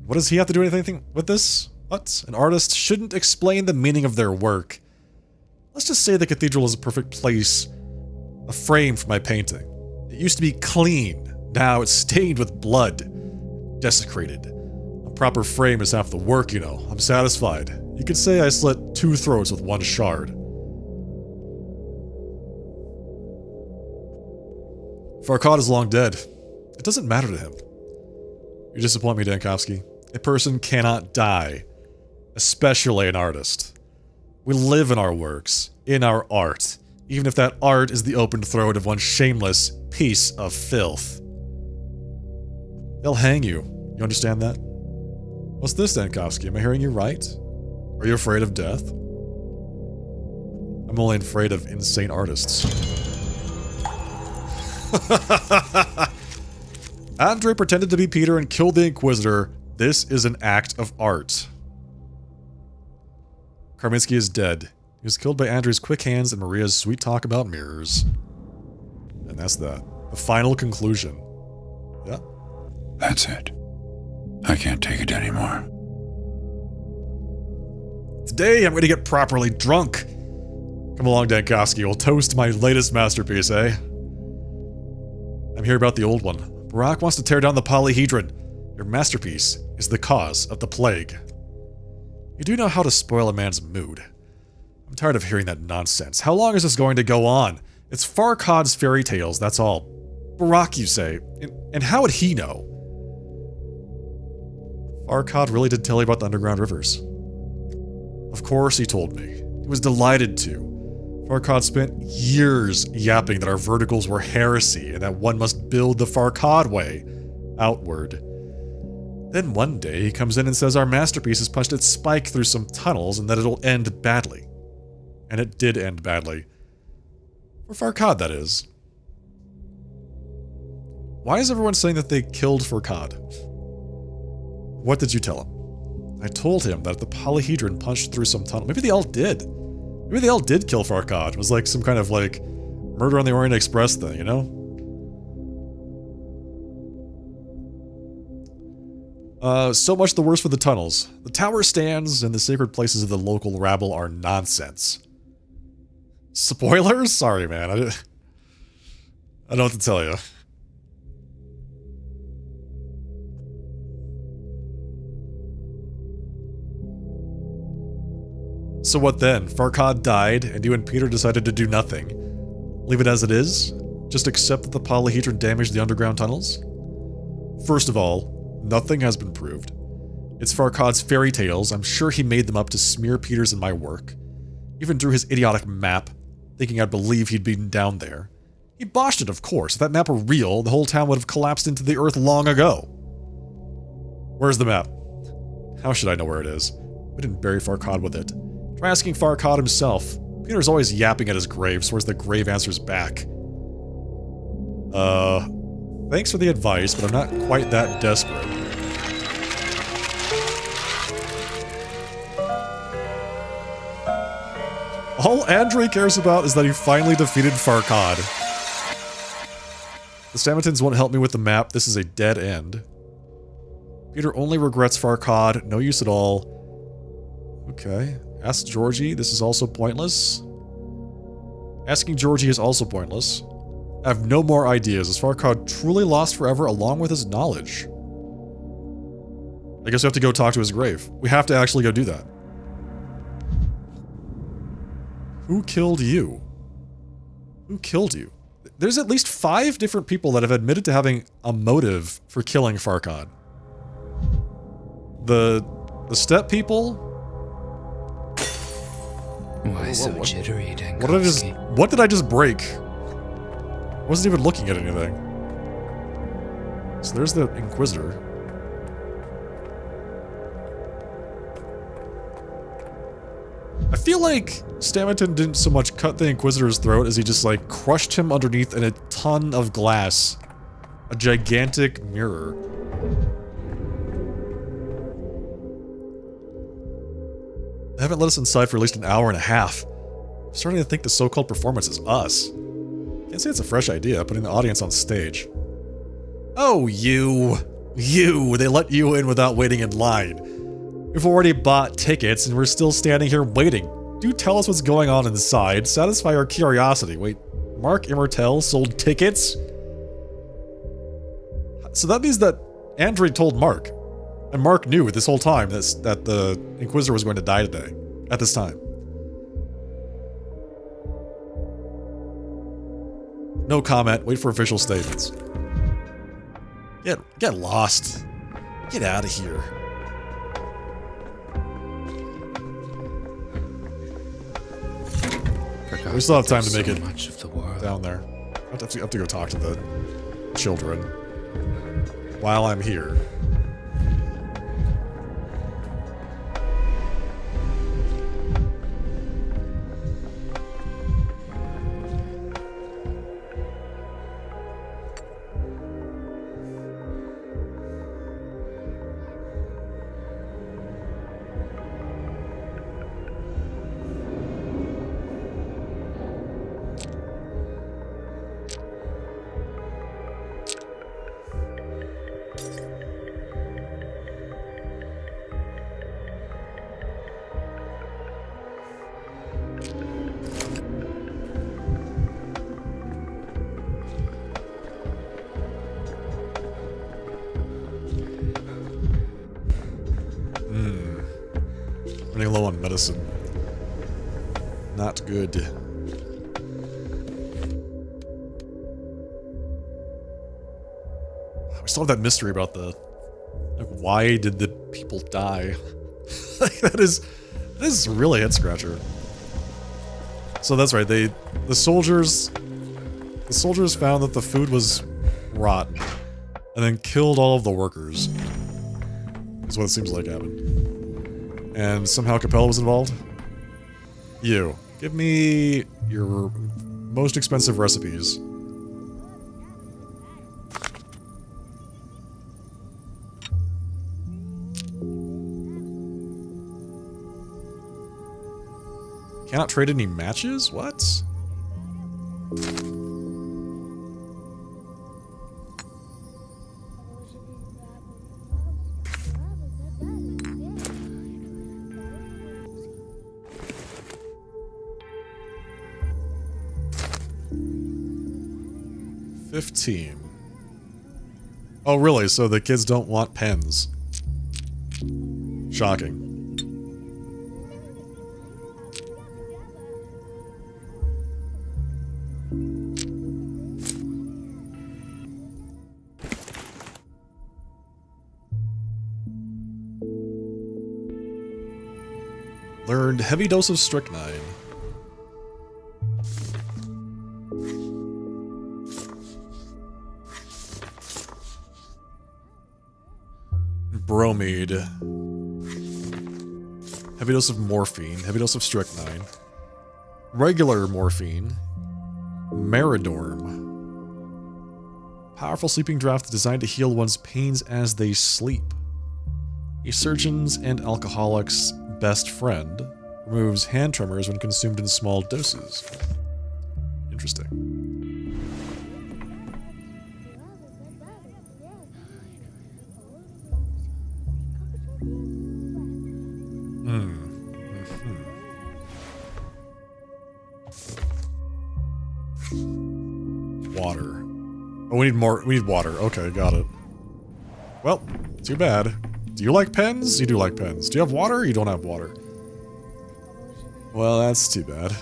What does he have to do anything with this? What? An artist shouldn't explain the meaning of their work. Let's just say the cathedral is a perfect place. A frame for my painting. It used to be clean. Now it's stained with blood. Desecrated. A proper frame is half the work, you know. I'm satisfied. You could say I slit 2 throats with 1 shard. Farquaad is long dead. It doesn't matter to him. You disappoint me, Dankovsky. A person cannot die. Especially an artist. We live in our works. In our art. Even if that art is the opened throat of one shameless piece of filth. They'll hang you. You understand that? What's this, Dankovsky? Am I hearing you right? Are you afraid of death? I'm only afraid of insane artists. Andre pretended to be Peter and killed the Inquisitor. This is an act of art. Karminski is dead. He was killed by Andrew's quick hands and Maria's sweet talk about mirrors. And that's that. The final conclusion. Yeah. That's it. I can't take it anymore. Today, I'm going to get properly drunk. Come along, Dankoski. We'll toast my latest masterpiece, eh? I'm here about the old one. Barack wants to tear down the polyhedron. Your masterpiece is the cause of the plague. You do know how to spoil a man's mood. I'm tired of hearing that nonsense. How long is this going to go on? It's Farkad's fairy tales, that's all. Barack, you say. And how would he know? Farkad really did tell you about the underground rivers. Of course he told me. He was delighted to. Farkad spent years yapping that our verticals were heresy and that one must build the Farkad way, outward. Then one day he comes in and says our masterpiece has punched its spike through some tunnels and that it'll end badly. And it did end badly. For Farkad, that is. Why is everyone saying that they killed Farkad? What did you tell him? I told him that the polyhedron punched through some tunnel. Maybe they all did. Maybe they all did kill Farkad. It was like some kind of like Murder on the Orient Express thing, you know? So much the worse for the tunnels. The tower stands and the sacred places of the local rabble are nonsense. Spoilers? Sorry, man. I don't know what to tell you. So what then? Farkad died, and you and Peter decided to do nothing. Leave it as it is? Just accept that the polyhedron damaged the underground tunnels? First of all, nothing has been proved. It's Farkad's fairy tales. I'm sure he made them up to smear Peter's and my work. Even drew his idiotic map, thinking I'd believe he'd been down there. He botched it, of course. If that map were real, the whole town would have collapsed into the earth long ago. Where's the map? How should I know where it is? We didn't bury Farkad with it. Try asking Farkad himself. Peter's always yapping at his grave, swears the grave answers back. Thanks for the advice, but I'm not quite that desperate. All Andre cares about is that he finally defeated Farkad. The Stamatins won't help me with the map. This is a dead end. Peter only regrets Farkad. No use at all. Okay. Ask Georgie. This is also pointless. Asking Georgie is also pointless. I have no more ideas. Is Farkad truly lost forever along with his knowledge? I guess we have to go talk to his grave. We have to actually go do that. Who killed you? Who killed you? There's at least 5 different people that have admitted to having a motive for killing Farkad. The steppe people? Why so jittery, What did I just break? I wasn't even looking at anything. So there's the Inquisitor. I feel like Stamatin didn't so much cut the Inquisitor's throat as he just like crushed him underneath in a ton of glass. A gigantic mirror. They haven't let us inside for at least an hour and a half. I'm starting to think the so-called performance is us. Can't say it's a fresh idea, putting the audience on stage. Oh, you! They let you in without waiting in line. We've already bought tickets and we're still standing here waiting. Do tell us what's going on inside. Satisfy our curiosity. Wait, Mark Immortel sold tickets? So that means that Andre told Mark. And Mark knew this whole time that the Inquisitor was going to die today. At this time. No comment. Wait for official statements. Get lost. Get out of here. We still have time to make it down there. I have to go talk to the children while I'm here. running low on medicine. Not good. We still have that mystery about the... Like, why did the people die? That is really a head scratcher. So that's right, the soldiers found that the food was rotten and then killed all of the workers. That's what it seems like happened. And somehow Capella was involved? You. Give me your most expensive recipes. Cannot trade any matches? What? $15. Oh, really? So the kids don't want pens. Shocking. Learned heavy dose of strychnine. Bromide. Heavy dose of morphine. Heavy dose of strychnine. Regular morphine. Meridorm. Powerful sleeping draught designed to heal one's pains as they sleep. A surgeon's and alcoholic's best friend. Removes hand tremors when consumed in small doses. Interesting. Water. Oh, we need more. We need water. Okay, got it. Well, too bad. Do you like pens? You do like pens. Do you have water? You don't have water. Well, that's too bad.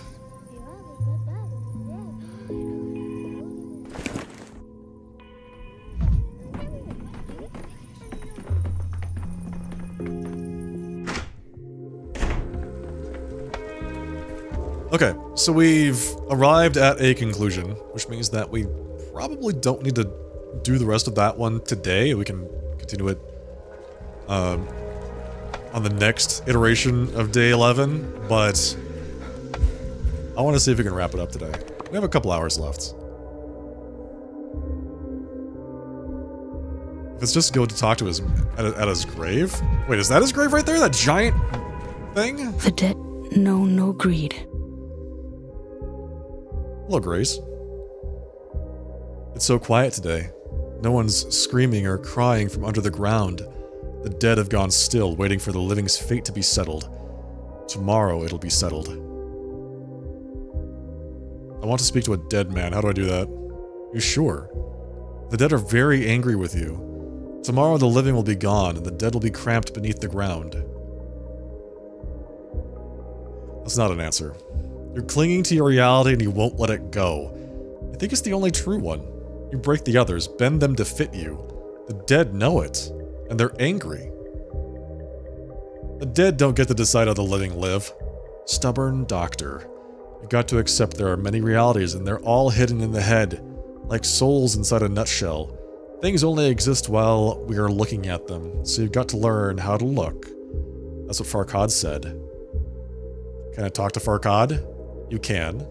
Okay, so we've arrived at a conclusion, which means that we probably don't need to do the rest of that one today. We can continue it on the next iteration of day 11, but I want to see if we can wrap it up today. We have a couple hours left. If it's just go to talk to his at his grave. Wait, is that his grave right there? That giant thing? The dead know no greed. Hello, Grace. It's so quiet today. No one's screaming or crying from under the ground. The dead have gone still, waiting for the living's fate to be settled. Tomorrow it'll be settled. I want to speak to a dead man. How do I do that? You sure? The dead are very angry with you. Tomorrow the living will be gone, and the dead will be cramped beneath the ground. That's not an answer. You're clinging to your reality and you won't let it go. I think it's the only true one. You break the others, bend them to fit you. The dead know it, and they're angry. The dead don't get to decide how the living live. Stubborn doctor. You've got to accept there are many realities and they're all hidden in the head, like souls inside a nutshell. Things only exist while we are looking at them, so you've got to learn how to look. That's what Farkad said. Can I talk to Farkad? You can.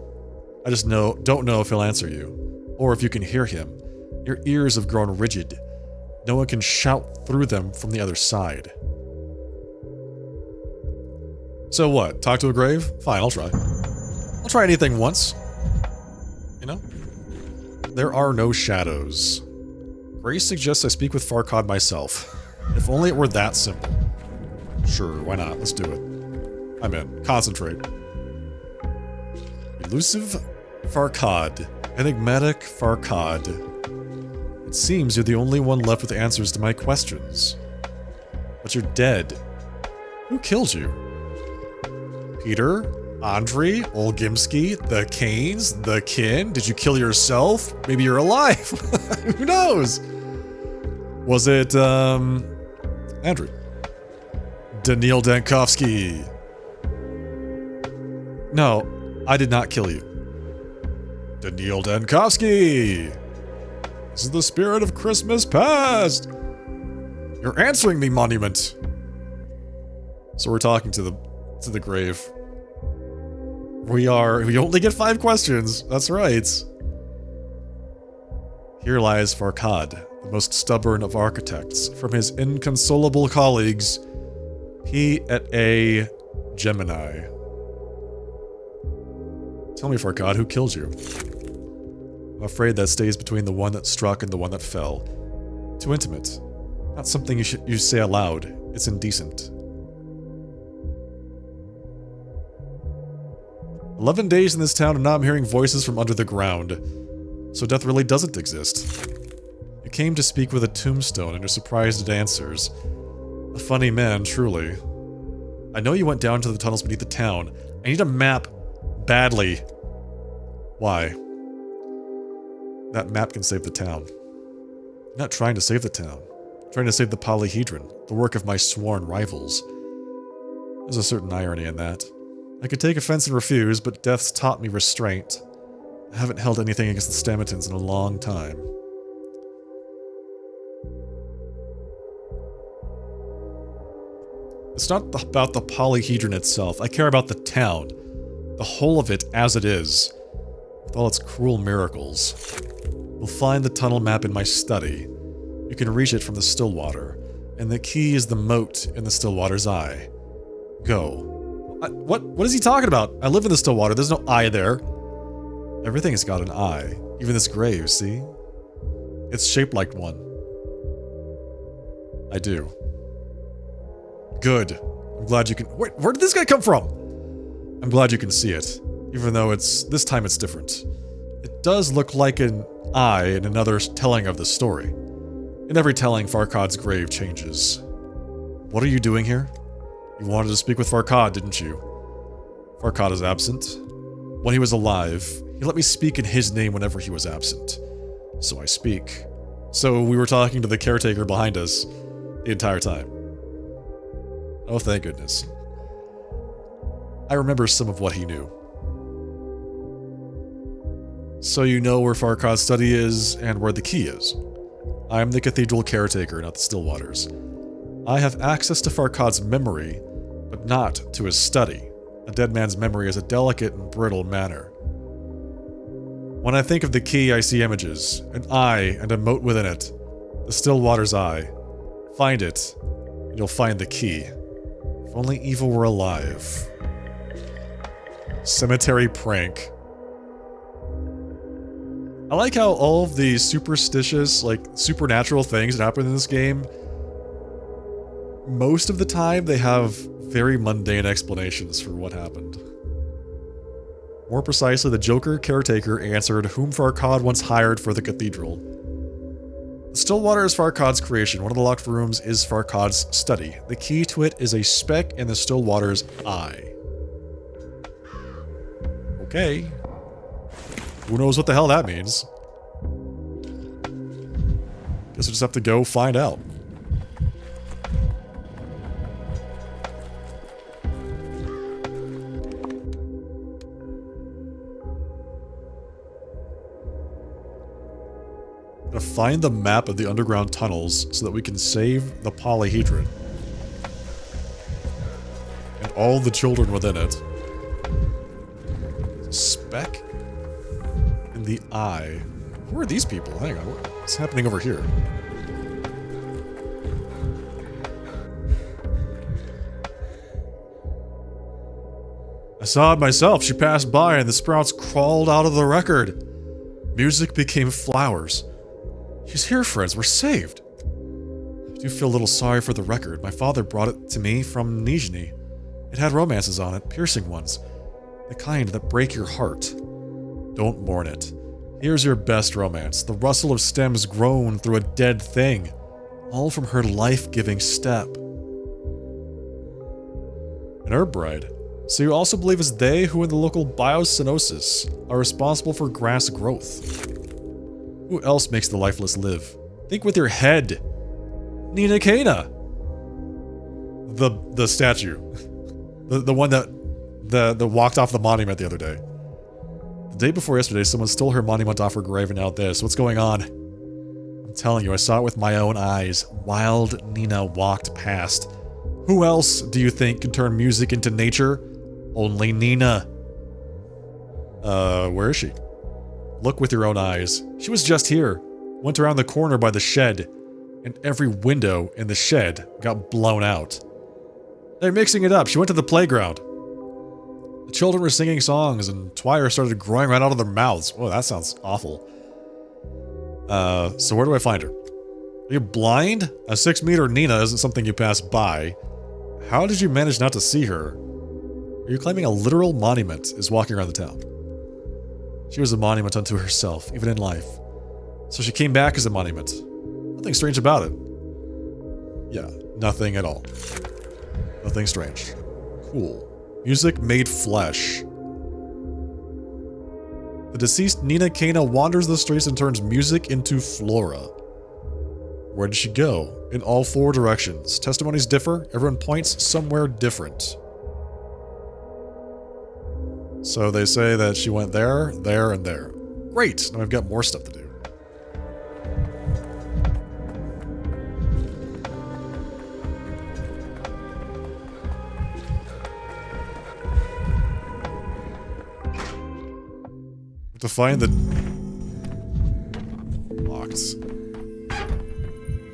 I just don't know if he'll answer you, or if you can hear him. Your ears have grown rigid. No one can shout through them from the other side. So what? Talk to a grave? Fine, I'll try. I'll try anything once. You know? There are no shadows. Grace suggests I speak with Farkad myself. If only it were that simple. Sure, why not? Let's do it. I'm in. Concentrate. Elusive Farkad. Enigmatic Farkad. It seems you're the only one left with answers to my questions. But you're dead. Who killed you? Peter? Andre? Olgimsky? The Canes? The Kin? Did you kill yourself? Maybe you're alive. Who knows? Was it, Andrew? Daniil Dankovsky. No, I did not kill you. Daniil Dankovsky. This is the spirit of Christmas past. You're answering me, Monument. So we're talking to the grave. We only get 5 questions. That's right. Here lies Farkad, the most stubborn of architects, from his inconsolable colleagues, P et A Gemini. Tell me, Farkad, who killed you? I'm afraid that stays between the one that struck and the one that fell. Too intimate. Not something you say aloud. It's indecent. 11 days in this town and now I'm hearing voices from under the ground. So death really doesn't exist. You came to speak with a tombstone and you're surprised at answers. A funny man, truly. I know you went down to the tunnels beneath the town. I need a map badly. Why? That map can save the town. I'm not trying to save the town. I'm trying to save the polyhedron, the work of my sworn rivals. There's a certain irony in that. I could take offense and refuse, but death's taught me restraint. I haven't held anything against the Stamatins in a long time. It's not about the polyhedron itself. I care about the town. The whole of it as it is. With all its cruel miracles. You'll find the tunnel map in my study. You can reach it from the Stillwater. And the key is the moat in the Stillwater's eye. Go. What is he talking about? I live in the Stillwater. There's no eye there. Everything has got an eye. Even this grave, see? It's shaped like one. I do. Good. I'm glad you can... Wait, where did this guy come from? I'm glad you can see it. Even though this time it's different. It does look like an eye in another telling of the story. In every telling, Farkad's grave changes. What are you doing here? You wanted to speak with Farkad, didn't you? Farkad is absent. When he was alive, he let me speak in his name whenever he was absent. So I speak. So we were talking to the caretaker behind us the entire time. Oh, thank goodness. I remember some of what he knew. So you know where Farkad's study is and where the key is. I'm the cathedral caretaker, not the Stillwaters. I have access to Farkad's memory, but not to his study. A dead man's memory is a delicate and brittle matter. When I think of the key, I see images, an eye and a moat within it. The Stillwater's eye. Find it, and you'll find the key. If only evil were alive. Cemetery prank. I like how all of the superstitious, like, supernatural things that happen in this game, most of the time they have very mundane explanations for what happened. More precisely, the Joker caretaker answered whom Farkad once hired for the cathedral. The Stillwater is Farkad's creation. One of the locked rooms is Farkad's study. The key to it is a speck in the Stillwater's eye. Okay. Who knows what the hell that means? Guess we'll just have to go find out. Gotta find the map of the underground tunnels so that we can save the polyhedron. And all the children within it. Speck in the eye. Who are these people? Hang on, what's happening over here? I saw it myself. She passed by and the sprouts crawled out of the record. Music became flowers. She's here, friends. We're saved. I do feel a little sorry for the record. My father brought it to me from Nizhny. It had romances on it, piercing ones. The kind that break your heart. Don't mourn it. Here's your best romance. The rustle of stems grown through a dead thing. All from her life-giving step. An herb bride. So you also believe it's they who in the local biosynosis are responsible for grass growth. Who else makes the lifeless live? Think with your head. Nina Kana. The statue. the one that walked off the monument the other day. The day before yesterday, someone stole her monument off her grave and now this. What's going on? I'm telling you, I saw it with my own eyes. Wild Nina walked past. Who else do you think can turn music into nature? Only Nina. Where is she? Look with your own eyes. She was just here. Went around the corner by the shed, and every window in the shed got blown out. They're mixing it up. She went to the playground. The children were singing songs, and twire started growing right out of their mouths. Oh, that sounds awful. So where do I find her? Are you blind? A 6-meter Nina isn't something you pass by. How did you manage not to see her? Are you claiming a literal monument is walking around the town? She was a monument unto herself, even in life. So she came back as a monument. Nothing strange about it. Yeah, nothing at all. Nothing strange. Cool. Music made flesh. The deceased Nina Kana wanders the streets and turns music into flora. Where did she go? In all 4 directions. Testimonies differ. Everyone points somewhere different. So they say that she went there, there, and there. Great! Now I've got more stuff to do. To find the... Locked.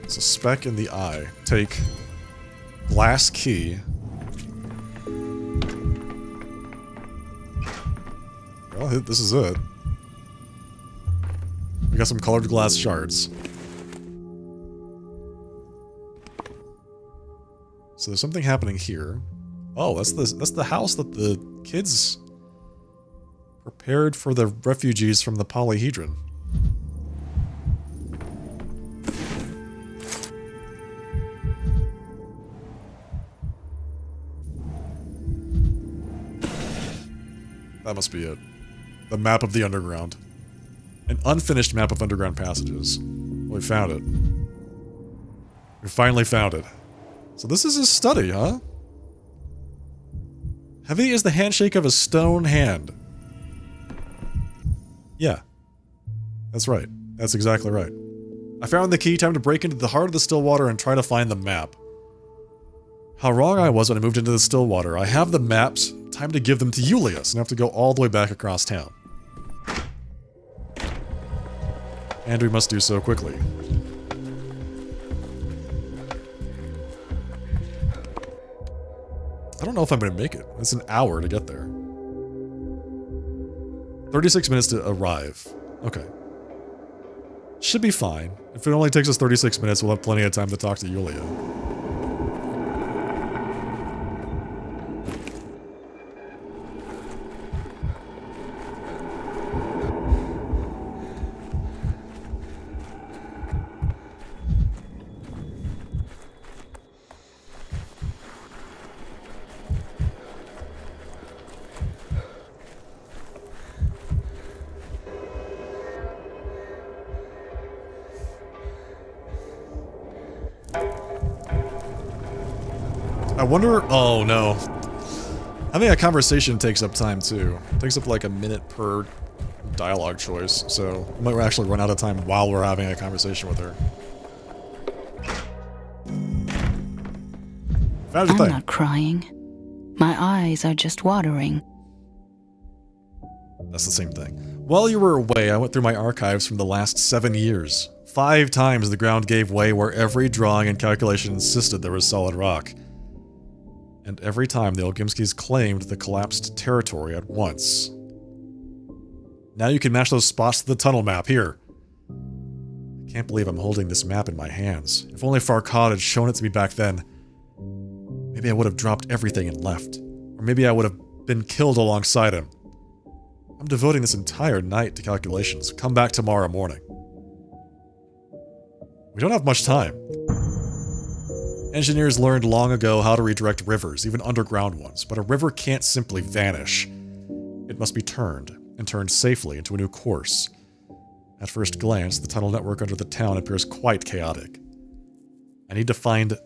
It's a speck in the eye. Take glass key. Well, this is it. We got some colored glass shards. So there's something happening here. Oh, that's the house that the kids prepared for the refugees from the polyhedron. That must be it. The map of the underground. An unfinished map of underground passages. We found it. We finally found it. So this is his study, huh? Heavy is the handshake of a stone hand. Yeah. That's right. That's exactly right. I found the key. Time to break into the heart of the Stillwater and try to find the map. How wrong I was when I moved into the Stillwater. I have the maps. Time to give them to Julius and have to go all the way back across town. And we must do so quickly. I don't know if I'm going to make it. It's an hour to get there. 36 minutes to arrive. Okay. Should be fine. If it only takes us 36 minutes, we'll have plenty of time to talk to Yulia. I wonder... Oh, no. Having a conversation takes up time, too. It takes up like a minute per dialogue choice, so we might actually run out of time while we're having a conversation with her. I'm not crying. My eyes are just watering. That's the same thing. While you were away, I went through my archives from the last 7 years. 5 times the ground gave way where every drawing and calculation insisted there was solid rock. And every time the Olgimskis claimed the collapsed territory at once. Now you can match those spots to the tunnel map here. I can't believe I'm holding this map in my hands. If only Farkad had shown it to me back then. Maybe I would have dropped everything and left. Or maybe I would have been killed alongside him. I'm devoting this entire night to calculations. Come back tomorrow morning. We don't have much time. Engineers learned long ago how to redirect rivers, even underground ones, but a river can't simply vanish. It must be turned, and turned safely into a new course. At first glance, the tunnel network under the town appears quite chaotic. I need to find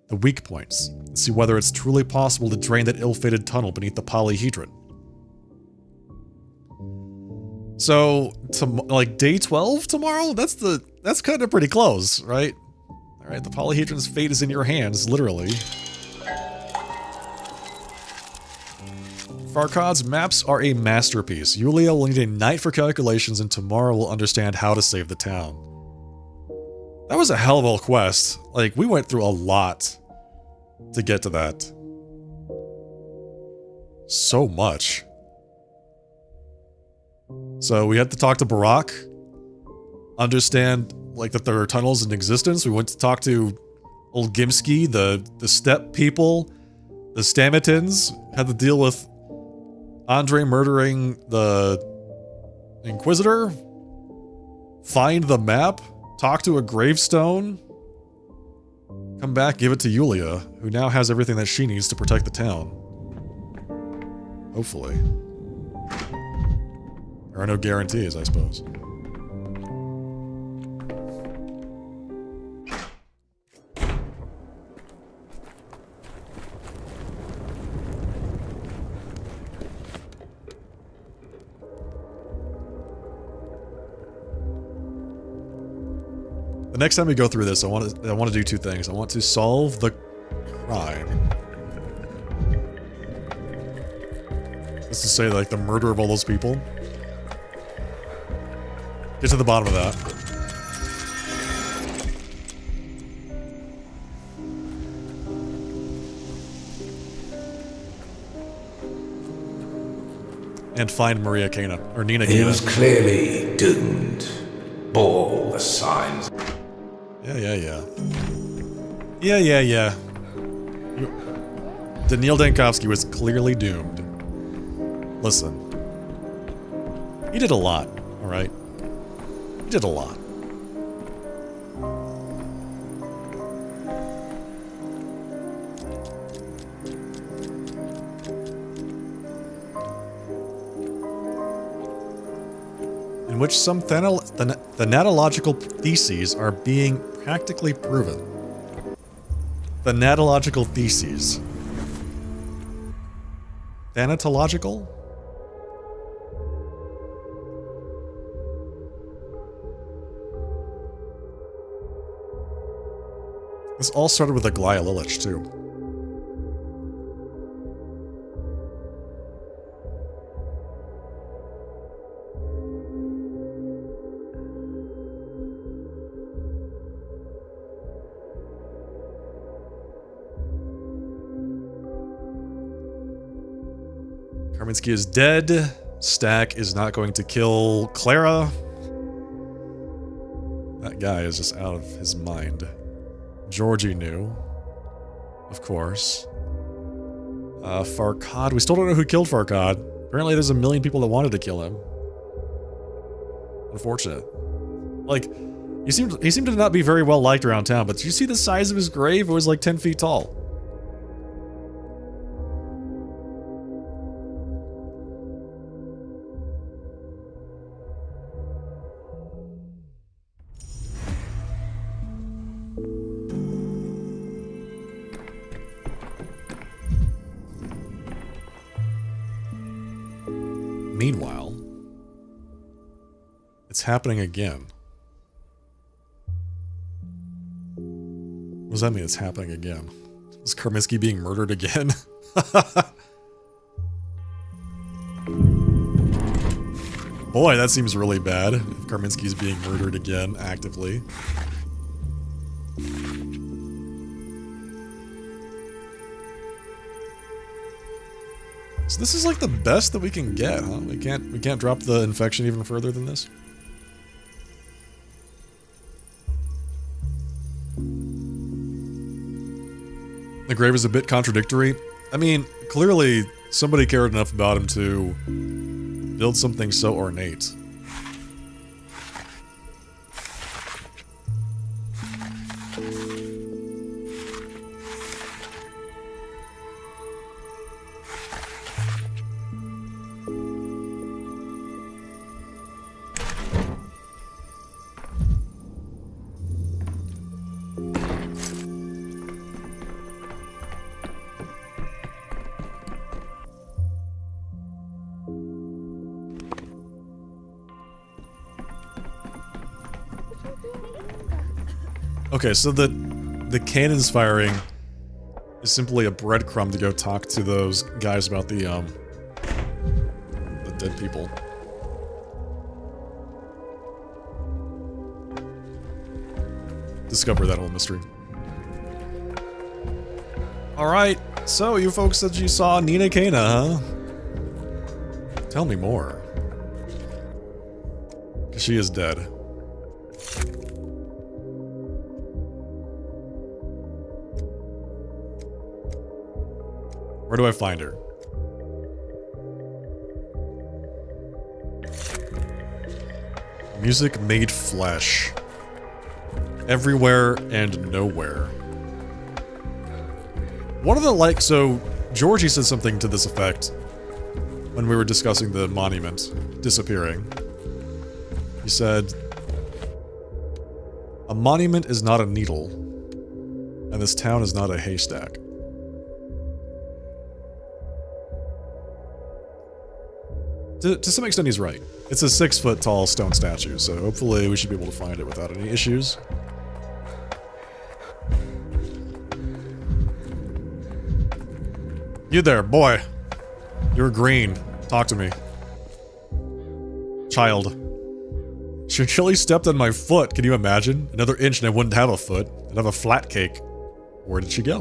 the weak points, and see whether it's truly possible to drain that ill-fated tunnel beneath the polyhedron. So, like day 12 tomorrow? That's kind of pretty close, right? Alright, the polyhedron's fate is in your hands, literally. Farkad's maps are a masterpiece. Yulia will need a night for calculations, and tomorrow we'll understand how to save the town. That was a hell of a quest. Like, we went through a lot to get to that. So much. So we had to talk to Barak, understand, like, that there are tunnels in existence. We went to talk to Old Gimsky, the steppe people, the Stamitans, had to deal with Andre murdering the Inquisitor, find the map, talk to a gravestone, come back, give it to Yulia, who now has everything that she needs to protect the town. Hopefully. There are no guarantees, I suppose. The next time we go through this, I want to do two things. I want to solve the crime. This is to say, like, the murder of all those people. Get to the bottom of that. And find Maria Kana, or Nina Kana. He was clearly doomed. Bore the signs. Yeah. Daniil Dankovsky was clearly doomed. Listen. He did a lot, alright? He did a lot. In which some thanatological theses are being practically proven. Thanatological theses. Thanatological? This all started with Aglaya Lilich, too. Karminsky is dead. Stack is not going to kill Clara. That guy is just out of his mind. Georgie knew. Of course. Farkad. We still don't know who killed Farkad. Apparently there's a million people that wanted to kill him. Unfortunate. Like, he seemed to not be very well liked around town, but did you see the size of his grave? It was like 10 feet tall. Meanwhile, it's happening again. What does that mean, it's happening again? Is Karminsky being murdered again? Boy, that seems really bad, if Karminsky's being murdered again, actively. So this is like the best that we can get, huh? We can't drop the infection even further than this? The grave is a bit contradictory. I mean, clearly somebody cared enough about him to build something so ornate. Okay, so the cannons firing is simply a breadcrumb to go talk to those guys about the dead people. Discover that whole mystery. Alright, so you folks said you saw Nina Kana, huh? Tell me more. Because she is dead. Where do I find her? Music made flesh. Everywhere and nowhere. One of the so Georgie said something to this effect when we were discussing the monument disappearing. He said, "A monument is not a needle, and this town is not a haystack." To some extent, he's right. It's a 6-foot tall stone statue, so hopefully we should be able to find it without any issues. You there, boy. You're green. Talk to me. Child. She actually stepped on my foot. Can you imagine? Another inch and I wouldn't have a foot. I'd have a flat cake. Where did she go?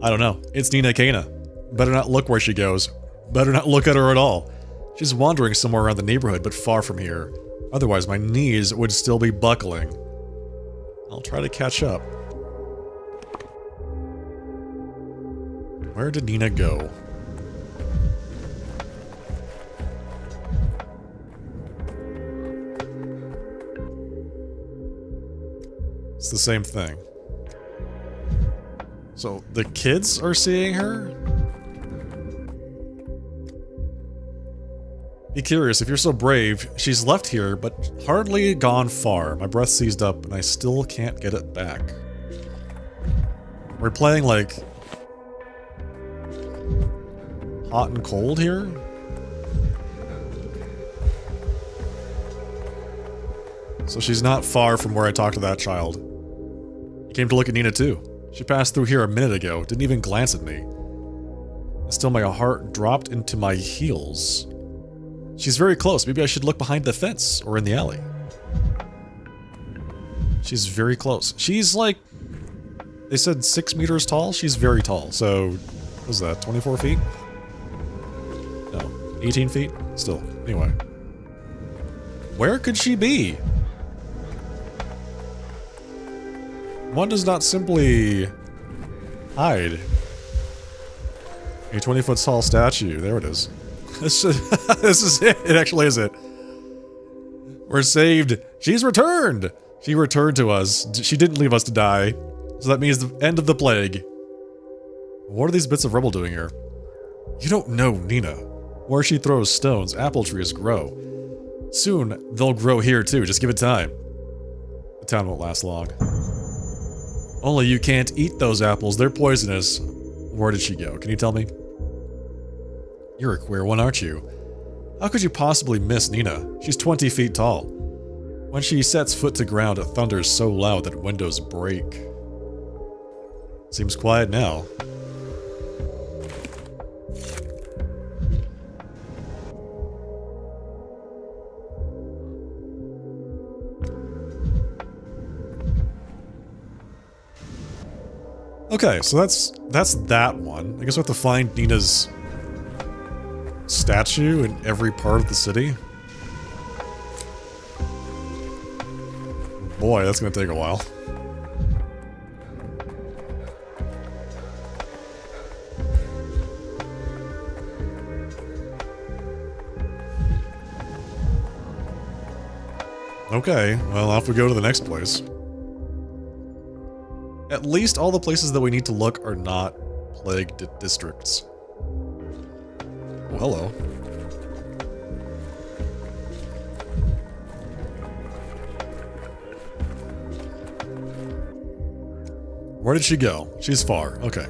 I don't know. It's Nina Kana. Better not look where she goes. Better not look at her at all. She's wandering somewhere around the neighborhood, but far from here. Otherwise, my knees would still be buckling. I'll try to catch up. Where did Nina go? It's the same thing. So, the kids are seeing her? Be curious, if you're so brave, she's left here, but hardly gone far. My breath seized up, and I still can't get it back. We're playing, like, hot and cold here? So she's not far from where I talked to that child. I came to look at Nina too. She passed through here a minute ago, didn't even glance at me. And still my heart dropped into my heels. She's very close. Maybe I should look behind the fence or in the alley. She's very close. She's like, they said 6 meters tall? She's very tall. So, what is that, 24 feet? No, 18 feet? Still, anyway. Where could she be? One does not simply hide. A 20-foot tall statue. There it is. This is it. It actually is it. We're saved. She's returned. She returned to us. She didn't leave us to die. So that means the end of the plague. What are these bits of rubble doing here? You don't know Nina. Where she throws stones, apple trees grow. Soon, they'll grow here too. Just give it time. The town won't last long. Only you can't eat those apples. They're poisonous. Where did she go? Can you tell me? You're a queer one, aren't you? How could you possibly miss Nina? She's 20 feet tall. When she sets foot to ground, it thunders so loud that windows break. Seems quiet now. Okay, so that's that one. I guess we have to find Nina's statue in every part of the city. Boy, that's gonna take a while. Okay, well, off we go to the next place. At least all the places that we need to look are not plagued districts. Well, hello. Where did she go? She's far. Okay.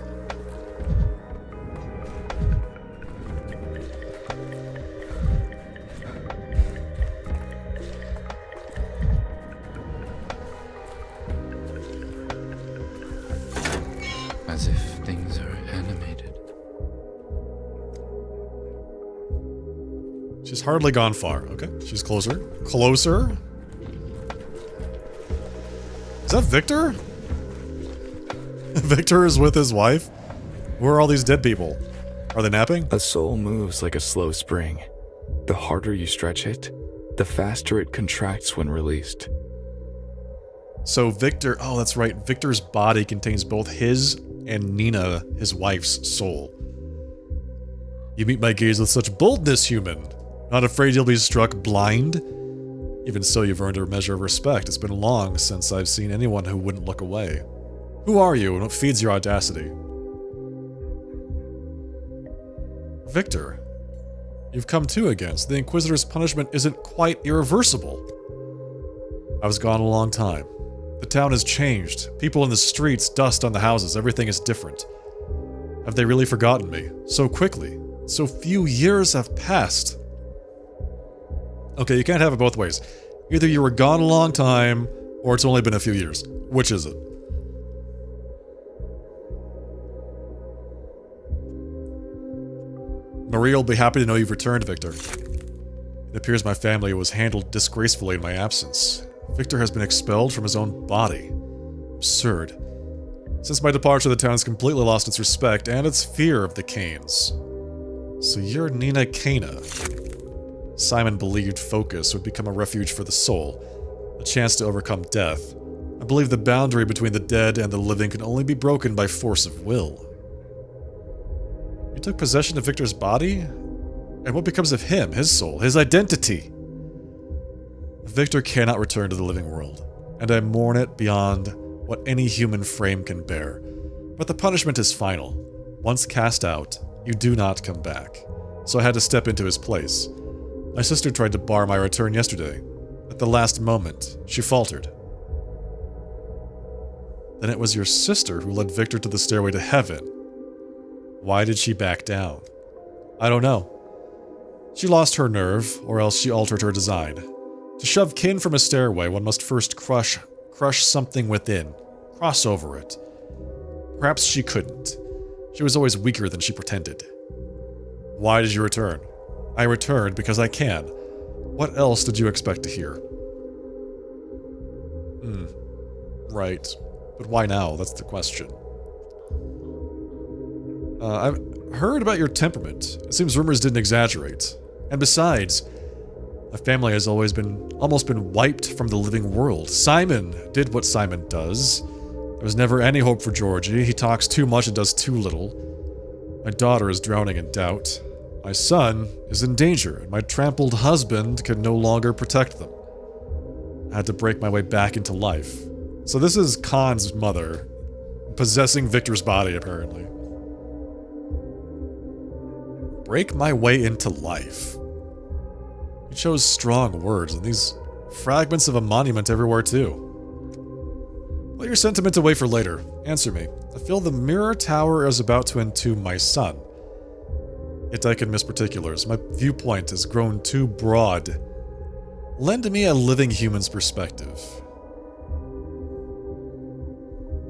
As if things are animated. She's hardly gone far. Okay, she's closer. Closer? Is that Victor? Victor is with his wife? Where are all these dead people? Are they napping? A soul moves like a slow spring. The harder you stretch it, the faster it contracts when released. So Victor, oh that's right, Victor's body contains both his and Nina, his wife's soul. You meet my gaze with such boldness, human. Not afraid you'll be struck blind? Even so, you've earned a measure of respect. It's been long since I've seen anyone who wouldn't look away. Who are you and what feeds your audacity? Victor, you've come to again, so the Inquisitor's punishment isn't quite irreversible. I was gone a long time. The town has changed. People in the streets, dust on the houses, everything is different. Have they really forgotten me? So quickly. So few years have passed. Okay, you can't have it both ways. Either you were gone a long time, or it's only been a few years. Which is it? Maria will be happy to know you've returned, Victor. It appears my family was handled disgracefully in my absence. Victor has been expelled from his own body. Absurd. Since my departure, the town has completely lost its respect and its fear of the Kanes. So you're Nina Kana. Simon believed focus would become a refuge for the soul, a chance to overcome death. I believe the boundary between the dead and the living can only be broken by force of will. You took possession of Victor's body? And what becomes of him, his soul, his identity? Victor cannot return to the living world, and I mourn it beyond what any human frame can bear. But the punishment is final. Once cast out, you do not come back. So I had to step into his place. My sister tried to bar my return yesterday. At the last moment, she faltered. Then it was your sister who led Victor to the stairway to heaven. Why did she back down? I don't know. She lost her nerve, or else she altered her design. To shove kin from a stairway, one must first crush something within. Cross over it. Perhaps she couldn't. She was always weaker than she pretended. Why did you return? I returned because I can. What else did you expect to hear? Right. But why now? That's the question. I've heard about your temperament. It seems rumors didn't exaggerate. And besides, my family has almost been wiped from the living world. Simon did what Simon does. There was never any hope for Georgie. He talks too much and does too little. My daughter is drowning in doubt. My son is in danger, and my trampled husband can no longer protect them. I had to break my way back into life. So this is Khan's mother, possessing Victor's body, apparently. Break my way into life. He chose strong words, and these fragments of a monument everywhere, too. Put your sentiment away for later. Answer me. I feel the mirror tower is about to entomb my son. Yet I can miss particulars. My viewpoint has grown too broad. Lend me a living human's perspective.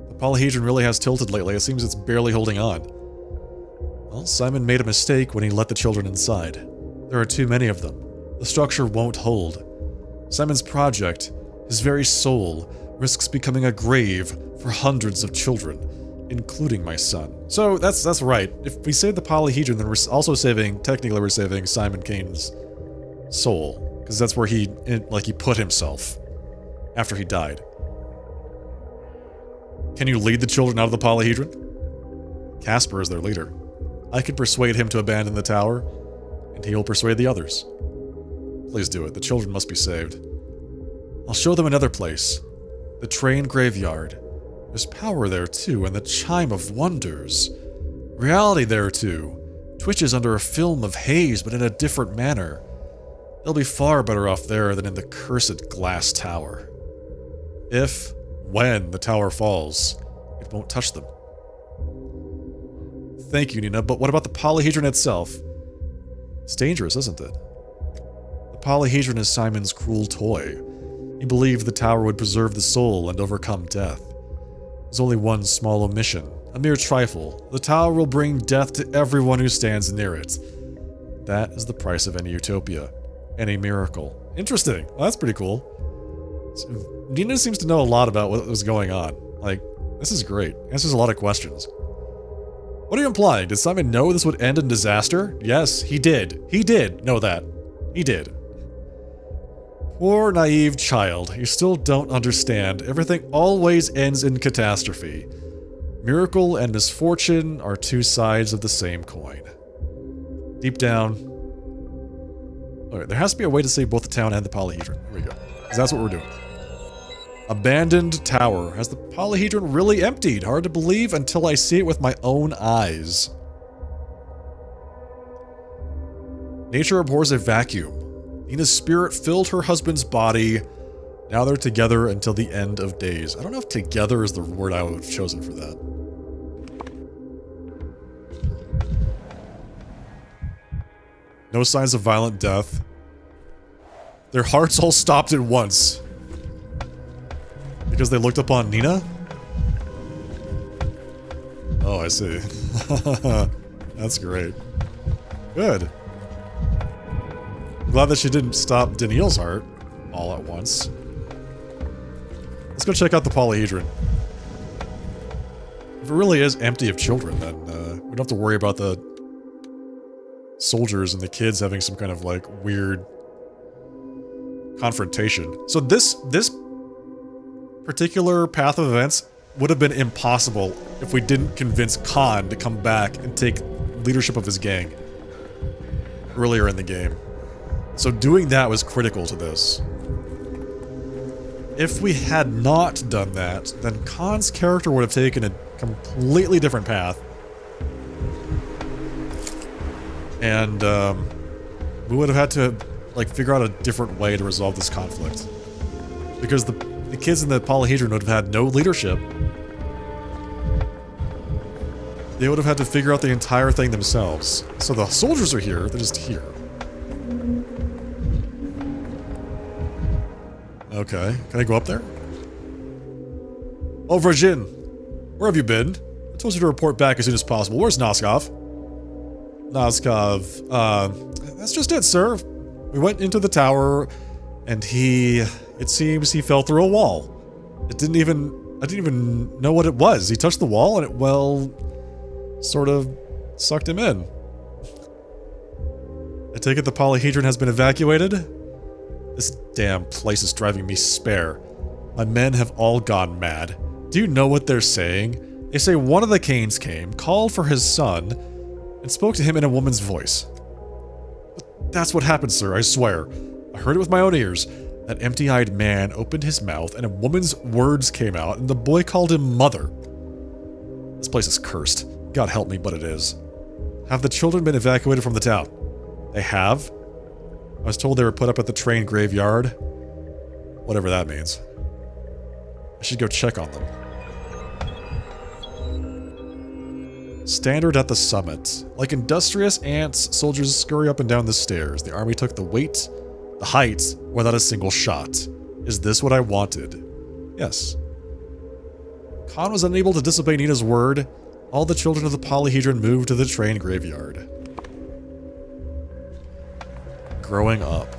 The polyhedron really has tilted lately. It seems it's barely holding on. Well, Simon made a mistake when he let the children inside. There are too many of them. The structure won't hold. Simon's project, his very soul, risks becoming a grave for hundreds of children, including my son. So that's right. If we save the polyhedron, then we're also technically we're saving Simon Kane's soul, because that's where he put himself after he died. Can you lead the children out of the polyhedron? Casper is their leader. I can persuade him to abandon the tower, and he will persuade the others. Please do it. The children must be saved. I'll show them another place. The train graveyard. There's power there too, and the chime of wonders. Reality there too. Twitches under a film of haze, but in a different manner. They'll be far better off there than in the cursed glass tower. When the tower falls, it won't touch them. Thank you, Nina, but what about the polyhedron itself? It's dangerous, isn't it? The polyhedron is Simon's cruel toy. He believed the tower would preserve the soul and overcome death. There's only one small omission. A mere trifle. The tower will bring death to everyone who stands near it. That is the price of any utopia. Any miracle. Interesting. Well, that's pretty cool. Nina seems to know a lot about what was going on. Like, this is great. Answers a lot of questions. What are you implying? Did Simon know this would end in disaster? Yes, he did. He did know that. He did. Poor naive child. You still don't understand. Everything always ends in catastrophe. Miracle and misfortune are two sides of the same coin. Deep down. Alright, there has to be a way to save both the town and the polyhedron. Here we go. Because that's what we're doing. Abandoned tower. Has the polyhedron really emptied? Hard to believe until I see it with my own eyes. Nature abhors a vacuum. Nina's spirit filled her husband's body. Now they're together until the end of days. I don't know if together is the word I would have chosen for that. No signs of violent death. Their hearts all stopped at once. Because they looked upon Nina? Oh, I see. That's great. Good. I'm glad that she didn't stop Daniil's heart all at once. Let's go check out the polyhedron. If it really is empty of children, then we don't have to worry about the soldiers and the kids having some kind of, like, weird confrontation. So this particular path of events would have been impossible if we didn't convince Khan to come back and take leadership of his gang earlier in the game. So doing that was critical to this. If we had not done that, then Khan's character would have taken a completely different path. And we would have had to, like, figure out a different way to resolve this conflict. Because the kids in the polyhedron would have had no leadership. They would have had to figure out the entire thing themselves. So the soldiers are here, they're just here. Okay, can I go up there? Oh, Virgin! Where have you been? I told you to report back as soon as possible. Where's Noskov? Noskov, that's just it, sir. We went into the tower, and it seems he fell through a wall. I didn't even know what it was. He touched the wall, and it, well, sort of sucked him in. I take it the polyhedron has been evacuated? This damn place is driving me spare. My men have all gone mad. Do you know what they're saying? They say one of the Canes came, called for his son, and spoke to him in a woman's voice. But that's what happened, sir, I swear. I heard it with my own ears. That empty-eyed man opened his mouth, and a woman's words came out, and the boy called him mother. This place is cursed. God help me, but it is. Have the children been evacuated from the town? They have? I was told they were put up at the train graveyard. Whatever that means. I should go check on them. Standard at the summit. Like industrious ants, soldiers scurry up and down the stairs. The army took the height, without a single shot. Is this what I wanted? Yes. Khan was unable to disobey Nina's word. All the children of the polyhedron moved to the train graveyard. Growing up.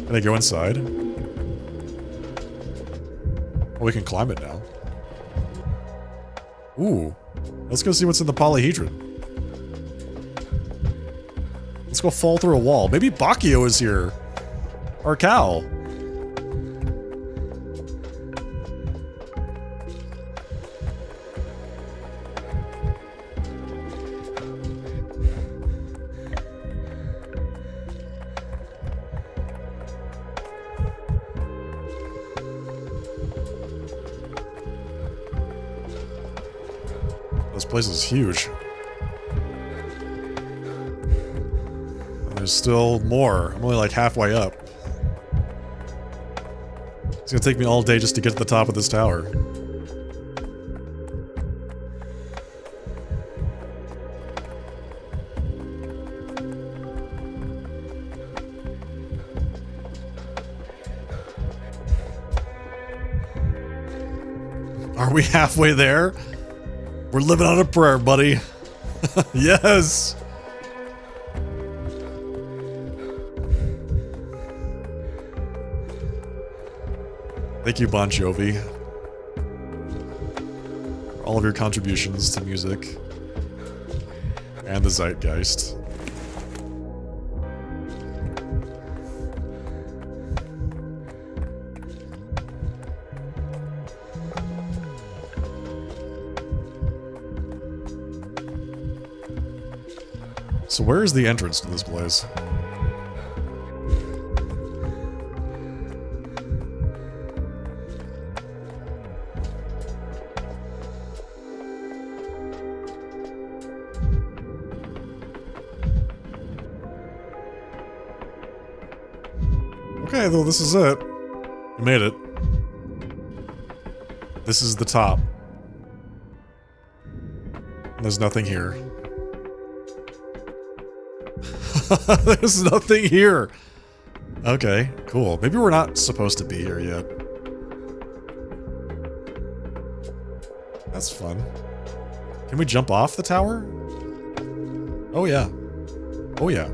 Can I go inside? Oh, we can climb it now. Ooh. Let's go see what's in the polyhedron. Let's go fall through a wall. Maybe Bacchio is here. Or Cal. This place is huge. And there's still more. I'm only like halfway up. It's gonna take me all day just to get to the top of this tower. Are we halfway there? We're living on a prayer, buddy. Yes! Thank you, Bon Jovi, for all of your contributions to music and the zeitgeist. So where is the entrance to this place? Okay, well, this is it. We made it. This is the top. And there's nothing here. There's nothing here. Okay, cool. Maybe we're not supposed to be here yet. That's fun. Can we jump off the tower? Oh yeah. Oh yeah.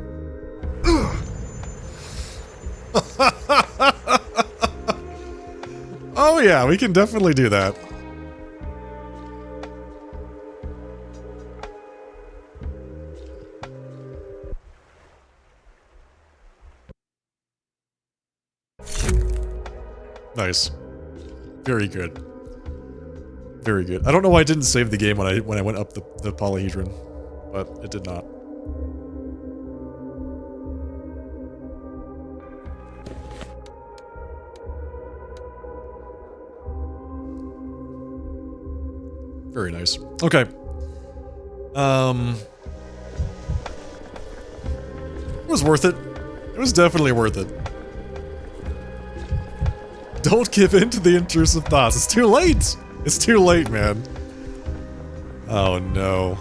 Oh yeah, we can definitely do that. Nice. Very good. Very good. I don't know why I didn't save the game when I went up the polyhedron, but it did not. Very nice. Okay. It was worth it. It was definitely worth it. Don't give in to the intrusive thoughts. It's too late. It's too late, man. Oh no.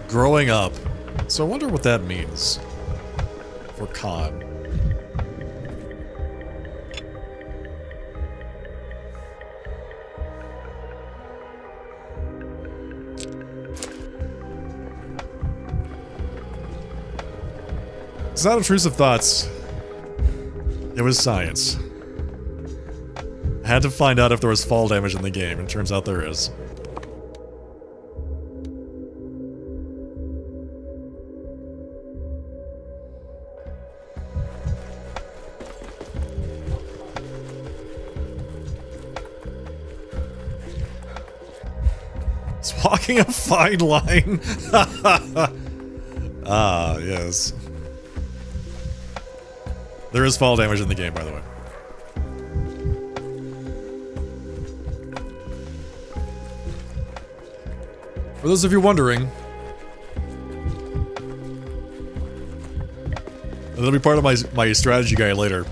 Growing up. So I wonder what that means for Khan. It's not intrusive thoughts. It was science. I had to find out if there was fall damage in the game, and it turns out there is. It's walking a fine line. Ah, yes. There is fall damage in the game, by the way. For those of you wondering, that'll be part of my strategy guide later.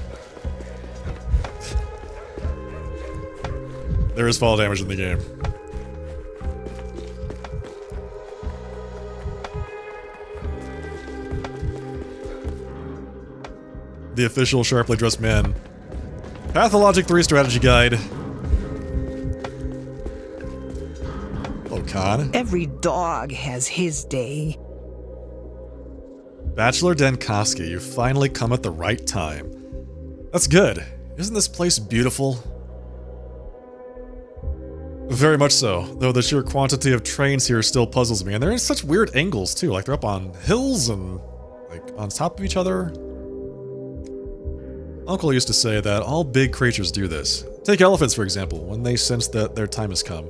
There is fall damage in the game. The official sharply dressed man. Pathologic 3 strategy guide. Hello, Khan. Every dog has his day. Bachelor Denkoski, you finally come at the right time. That's good. Isn't this place beautiful? Very much so, though the sheer quantity of trains here still puzzles me, and they're in such weird angles too, like they're up on hills and like on top of each other. Uncle used to say that all big creatures do this. Take elephants, for example. When they sense that their time has come,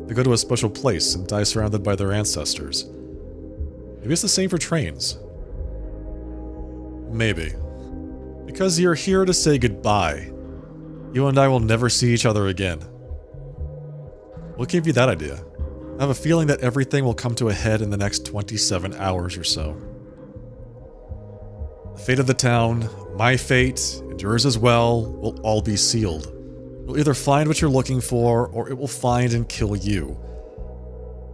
they go to a special place and die surrounded by their ancestors. Maybe it's the same for trains. Maybe. Because you're here to say goodbye. You and I will never see each other again. What gave you that idea? I have a feeling that everything will come to a head in the next 27 hours or so. The fate of the town, my fate, and yours as well, will all be sealed. You'll either find what you're looking for, or it will find and kill you.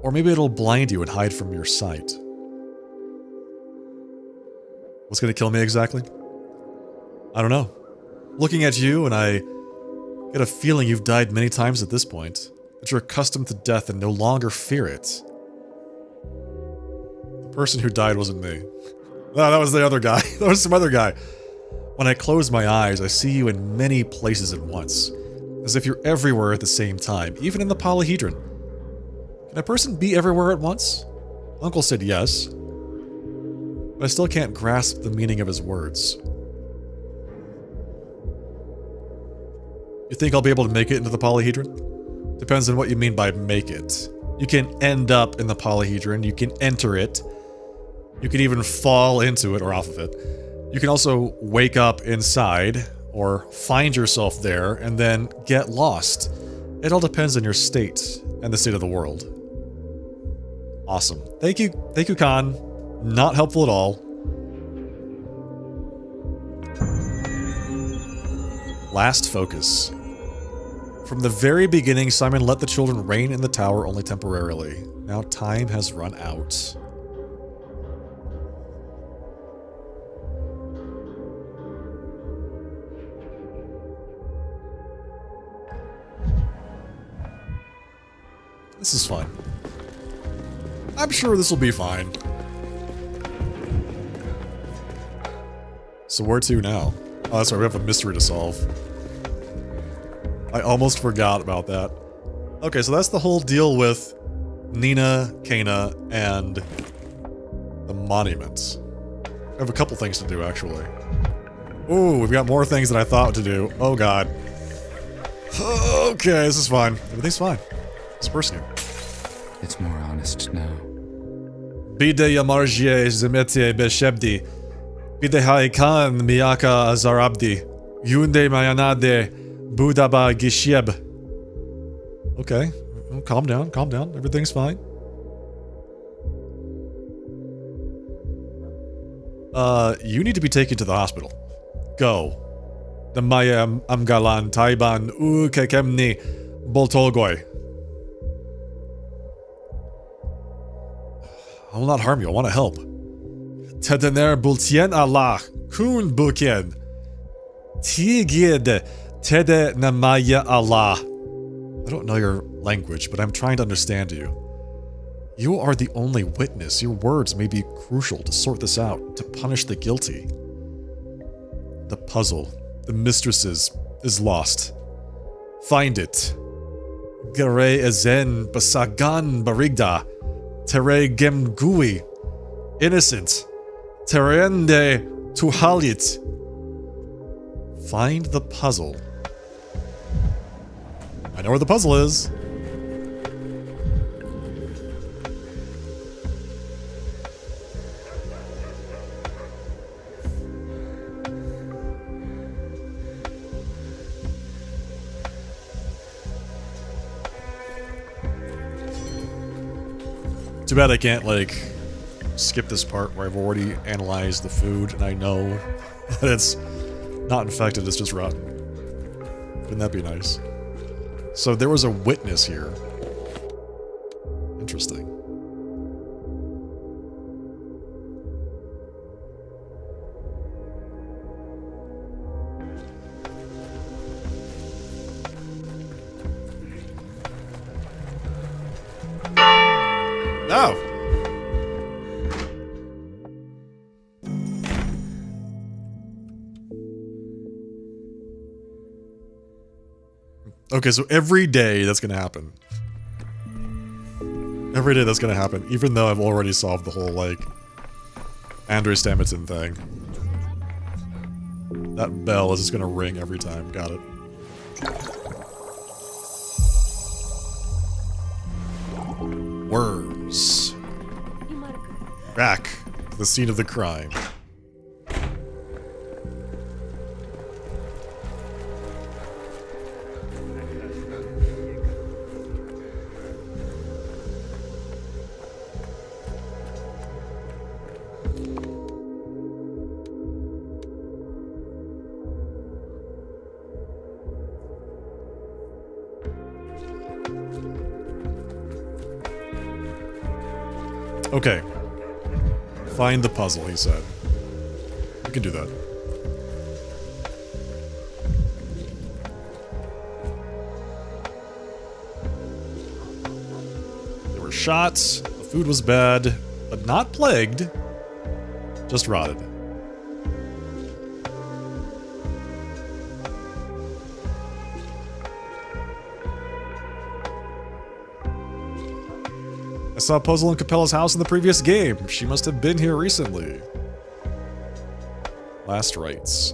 Or maybe it'll blind you and hide from your sight. What's gonna kill me exactly? I don't know. Looking at you, and I get a feeling you've died many times at this point. That you're accustomed to death and no longer fear it. The person who died wasn't me. No, that was the other guy. That was some other guy. When I close my eyes, I see you in many places at once. As if you're everywhere at the same time, even in the polyhedron. Can a person be everywhere at once? Uncle said yes. But I still can't grasp the meaning of his words. You think I'll be able to make it into the polyhedron? Depends on what you mean by make it. You can end up in the polyhedron, you can enter it, you can even fall into it or off of it. You can also wake up inside, or find yourself there, and then get lost. It all depends on your state, and the state of the world. Awesome. Thank you, Khan. Not helpful at all. Last focus. From the very beginning, Simon let the children reign in the tower only temporarily. Now time has run out. This is fun. I'm sure this will be fine. So where to now? Oh, that's right, we have a mystery to solve. I almost forgot about that. Okay, so that's the whole deal with Nina, Kana, and the monuments. I have a couple things to do, actually. Ooh, we've got more things than I thought to do. Oh god. Okay, this is fine. Everything's fine. This person here. It's more honest now. Bide yamarjie zemete beshebdi. Bide haikan miyaka azarabdi. Yunde mayanade budaba gishieb. Okay. Calm down, calm down. Everything's fine. You need to be taken to the hospital. Go. The Maya Amgalan Taiban Ukekemni Boltolgoy. I will not harm you, I want to help. Tedener Bultien Allah Kun Bukien. Tigid Tede Namaya Allah. I don't know your language, but I'm trying to understand you. You are the only witness. Your words may be crucial to sort this out, to punish the guilty. The puzzle, the mistresses, is lost. Find it. Gare ezen basagan barigda. Tere gemgui. Innocent. Terende tuhalit. Find the puzzle. I know where the puzzle is. Too bad I can't, like, skip this part where I've already analyzed the food and I know that it's not infected, it's just rotten. Wouldn't that be nice? So there was a witness here. Interesting. Oh! Okay, so every day that's gonna happen. Every day that's gonna happen, even though I've already solved the whole, like, Andrei Stamets thing. That bell is just gonna ring every time. Got it. Worms. Back to the scene of the crime. Okay. Find the puzzle, he said. We can do that. There were shots, the food was bad, but not plagued, just rotted. I saw a puzzle in Capella's house in the previous game. She must have been here recently. Last rites.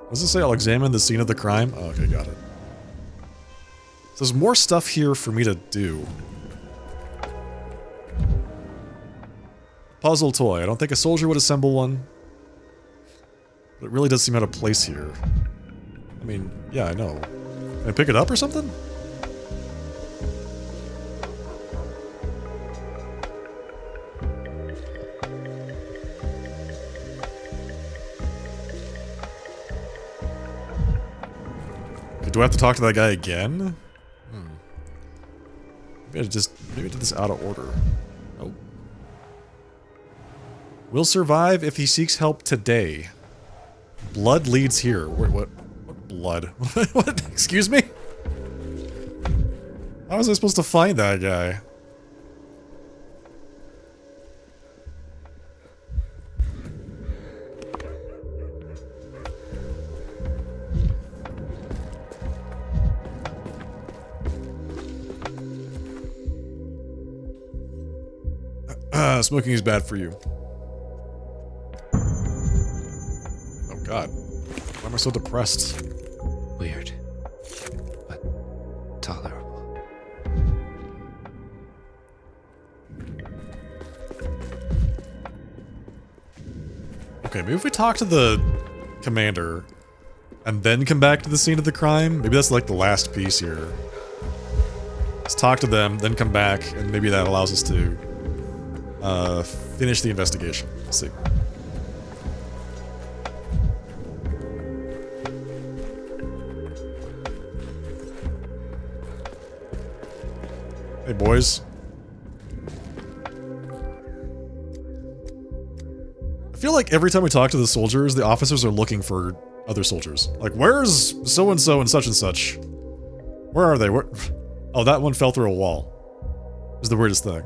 What does it say? I'll examine the scene of the crime? Oh, okay, got it. So there's more stuff here for me to do. Puzzle toy. I don't think a soldier would assemble one. But it really does seem out of place here. I mean, yeah, I know. Can I pick it up or something? Okay, do I have to talk to that guy again? Maybe I did this out of order. Oh. Will survive if he seeks help today. Blood leads here. Wait, what blood? What? Excuse me? How was I supposed to find that guy? Smoking is bad for you. Oh god. Why am I so depressed? Weird. But tolerable. Okay, maybe if we talk to the commander and then come back to the scene of the crime, maybe that's like the last piece here. Let's talk to them, then come back, and maybe that allows us to finish the investigation. Let's see. Hey, boys. I feel like every time we talk to the soldiers, the officers are looking for other soldiers. Like, where's so-and-so and such? Where are they? Where? Oh, that one fell through a wall. It's the weirdest thing.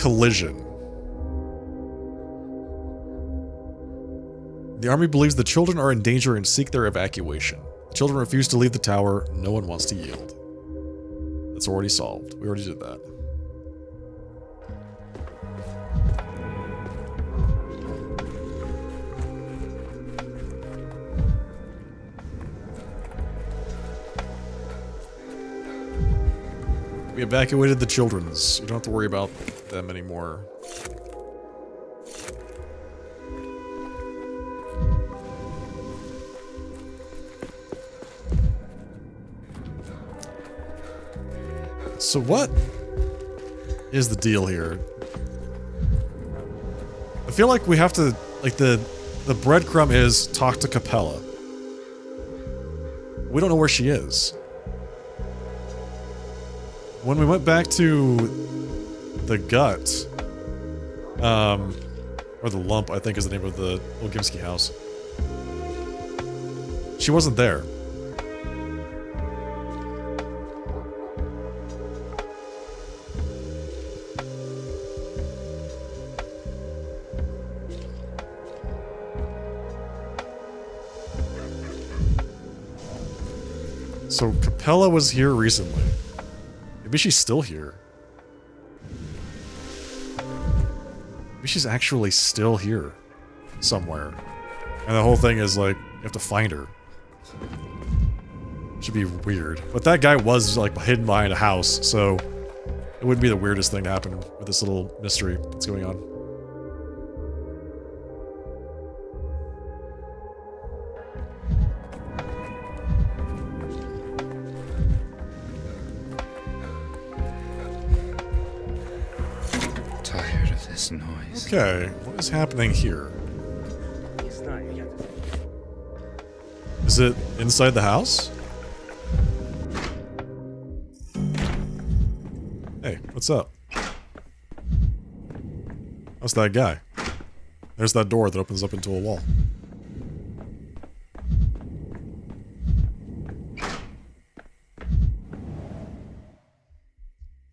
Collision. The army believes the children are in danger and seek their evacuation. The children refuse to leave the tower. No one wants to yield. That's already solved. We already did that. We evacuated the children's. You don't have to worry about them anymore. So what is the deal here? I feel like we have to, like, the breadcrumb is talk to Capella. We don't know where she is. When we went back to the gut, or the lump, I think is the name of the Olgimsky house, she wasn't there. So Capella was here recently. Maybe she's still here. Maybe she's actually still here. Somewhere. And the whole thing is like, you have to find her. Should be weird. But that guy was like hidden behind a house, so it wouldn't be the weirdest thing to happen with this little mystery that's going on. this noise? Okay, what is happening here? Is it inside the house? Hey, what's up? How's that guy? There's that door that opens up into a wall.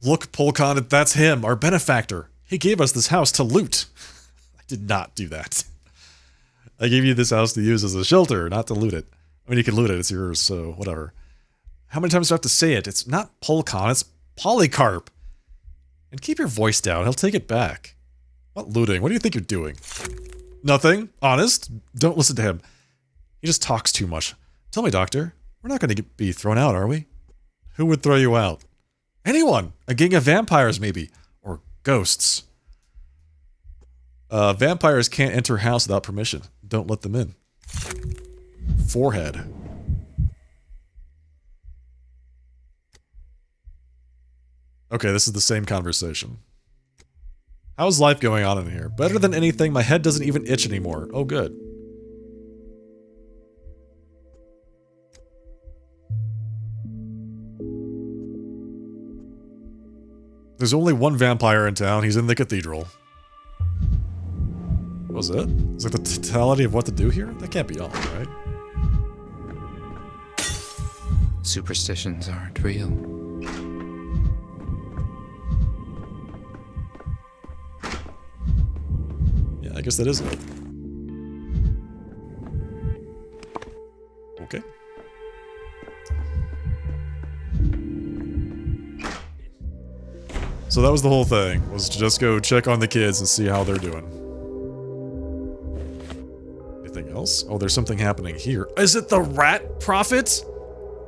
Look, Polkon, that's him, our benefactor. He gave us this house to loot. I did not do that. I gave you this house to use as a shelter, not to loot it. I mean, you can loot it, it's yours, so whatever. How many times do I have to say it? It's not Polkon, it's Polycarp. And keep your voice down, he'll take it back. What looting? What do you think you're doing? Nothing? Honest? Don't listen to him. He just talks too much. Tell me, Doctor, we're not going to be thrown out, are we? Who would throw you out? Anyone! A gang of vampires, maybe. Or ghosts. Vampires can't enter a house without permission. Don't let them in. Forehead. Okay, this is the same conversation. How's life going on in here? Better than anything, my head doesn't even itch anymore. Oh, good. There's only one vampire in town. He's in the cathedral. What was it? It's like the totality of what to do here? That can't be all, right? Superstitions aren't real. Yeah, I guess that is it. Okay. So that was the whole thing, was to just go check on the kids and see how they're doing. Anything else? Oh, there's something happening here. Is it the Rat Prophet?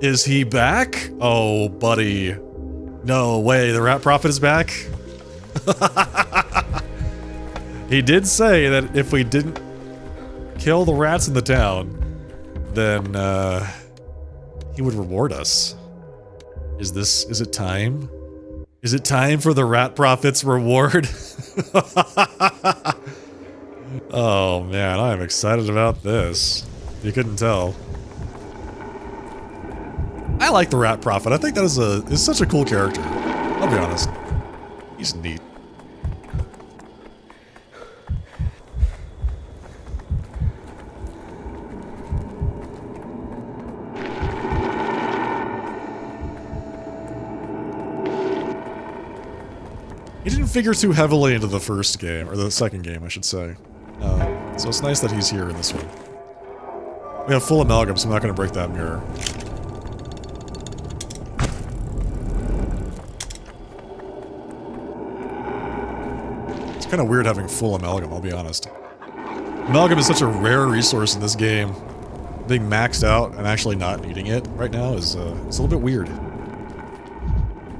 Is he back? Oh, buddy. No way, the Rat Prophet is back? He did say that if we didn't kill the rats in the town, then he would reward us. Is it time? Is it time for the Rat Prophet's reward? Oh man, I am excited about this. You couldn't tell. I like the Rat Prophet. I think that is such a cool character. I'll be honest. He's neat. He didn't figure too heavily into the first game, or the second game, I should say. So it's nice that he's here in this one. We have full amalgam, so I'm not going to break that mirror. It's kind of weird having full amalgam, I'll be honest. Amalgam is such a rare resource in this game. Being maxed out and actually not needing it right now is it's a little bit weird.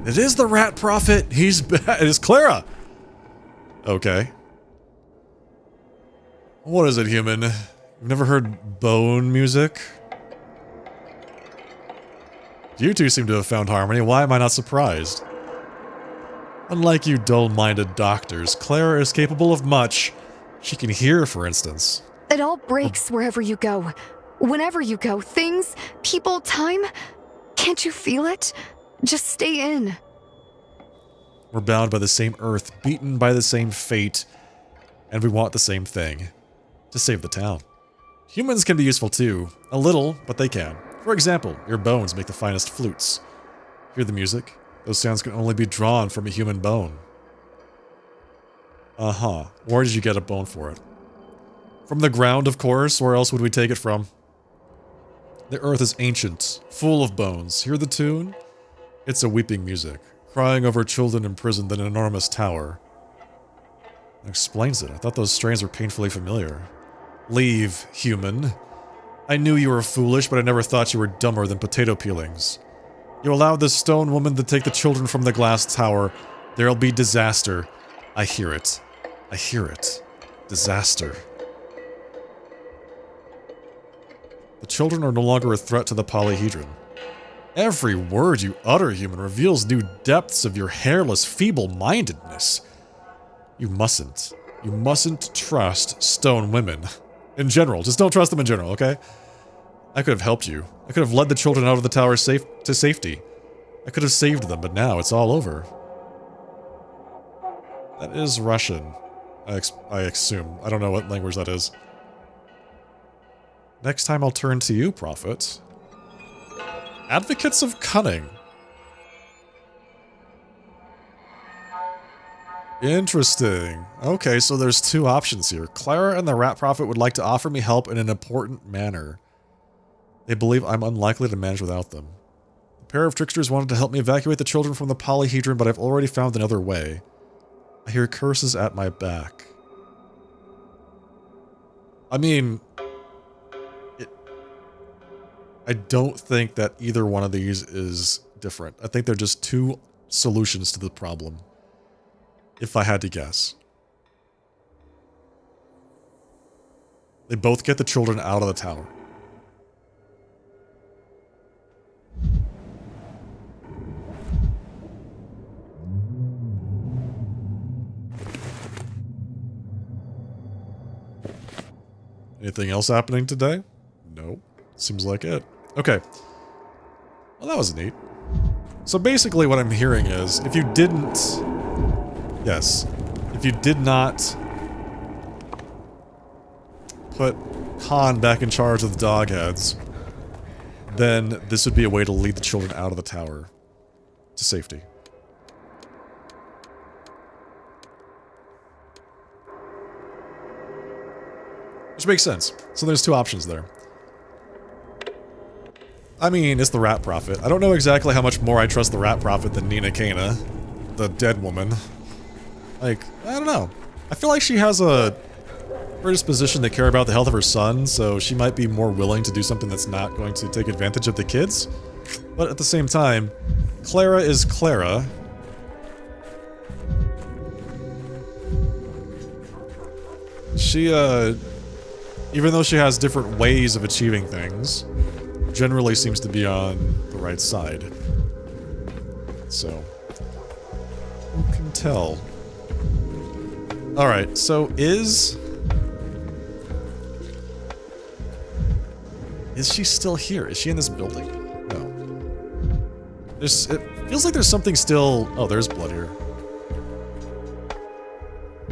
It is the Rat Prophet! He's back! It is Clara! Okay. What is it, human? You've never heard bone music? You two seem to have found harmony. Why am I not surprised? Unlike you dull-minded doctors, Clara is capable of much. She can hear, for instance. It all breaks wherever you go. Whenever you go. Things, people, time. Can't you feel it? Just stay in. We're bound by the same earth, beaten by the same fate, and we want the same thing. To save the town. Humans can be useful too. A little, but they can. For example, your bones make the finest flutes. Hear the music? Those sounds can only be drawn from a human bone. Uh-huh. Where did you get a bone for it? From the ground, of course. Where else would we take it from? The earth is ancient, full of bones. Hear the tune? It's a weeping music, crying over children imprisoned in an enormous tower. That explains it. I thought those strains were painfully familiar. Leave, human. I knew you were foolish, but I never thought you were dumber than potato peelings. You allowed this stone woman to take the children from the glass tower. There'll be disaster. I hear it. I hear it. Disaster. The children are no longer a threat to the polyhedron. Every word you utter, human, reveals new depths of your hairless feeble-mindedness. You mustn't. You mustn't trust stone women. In general. Just don't trust them in general, okay? I could have helped you. I could have led the children out of the tower to safety. I could have saved them, but now it's all over. That is Russian. I assume. I don't know what language that is. Next time I'll turn to you, Prophet. Advocates of Cunning. Interesting. Okay, so there's two options here. Clara and the Rat Prophet would like to offer me help in an important manner. They believe I'm unlikely to manage without them. The pair of tricksters wanted to help me evacuate the children from the polyhedron, but I've already found another way. I hear curses at my back. I mean, I don't think that either one of these is different. I think they're just two solutions to the problem. If I had to guess. They both get the children out of the tower. Anything else happening today? No. Seems like it. Okay. Well, that was neat. So basically what I'm hearing is, if you didn't... Yes. If you did not put Han back in charge of the dog heads, then this would be a way to lead the children out of the tower to safety. Which makes sense. So there's two options there. I mean, it's the Rat Prophet. I don't know exactly how much more I trust the Rat Prophet than Nina Kana, the dead woman. Like, I don't know. I feel like she has a predisposition to care about the health of her son, so she might be more willing to do something that's not going to take advantage of the kids. But at the same time, Clara is Clara. She, even though she has different ways of achieving things, generally seems to be on the right side. So, who can tell? Alright, so is she still here? Is she in this building? No. It feels like there's something still... Oh, there's blood here.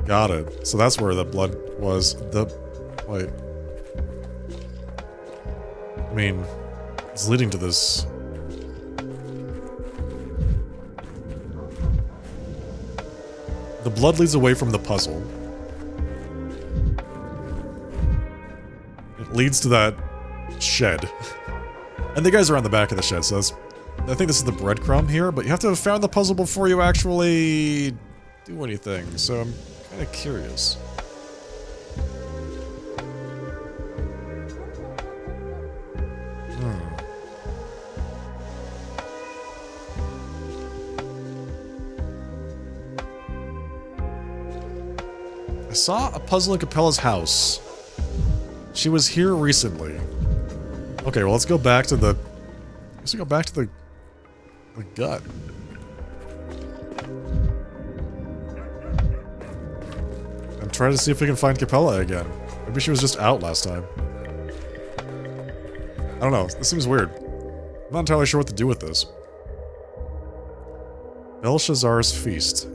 Got it. So that's where the blood was. Wait. I mean, it's leading to this... The blood leads away from the puzzle. It leads to that shed. And the guys are on the back of the shed, so that's... I think this is the breadcrumb here, but you have to have found the puzzle before you actually do anything, so I'm kind of curious. I saw a puzzle in Capella's house. She was here recently. Okay, well, let's go back to the... Let's go back to the gut. And try to see if we can find Capella again. Maybe she was just out last time. I don't know. This seems weird. I'm not entirely sure what to do with this. Belshazzar's Feast.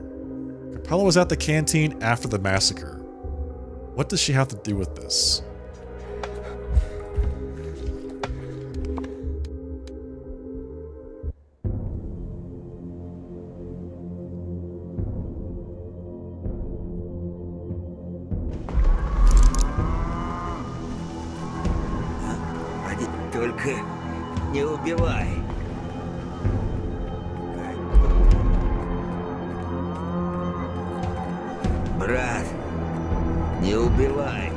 Capella was at the canteen after the massacre. What does she have to do with this? Только не убивай. Брат, не убивай.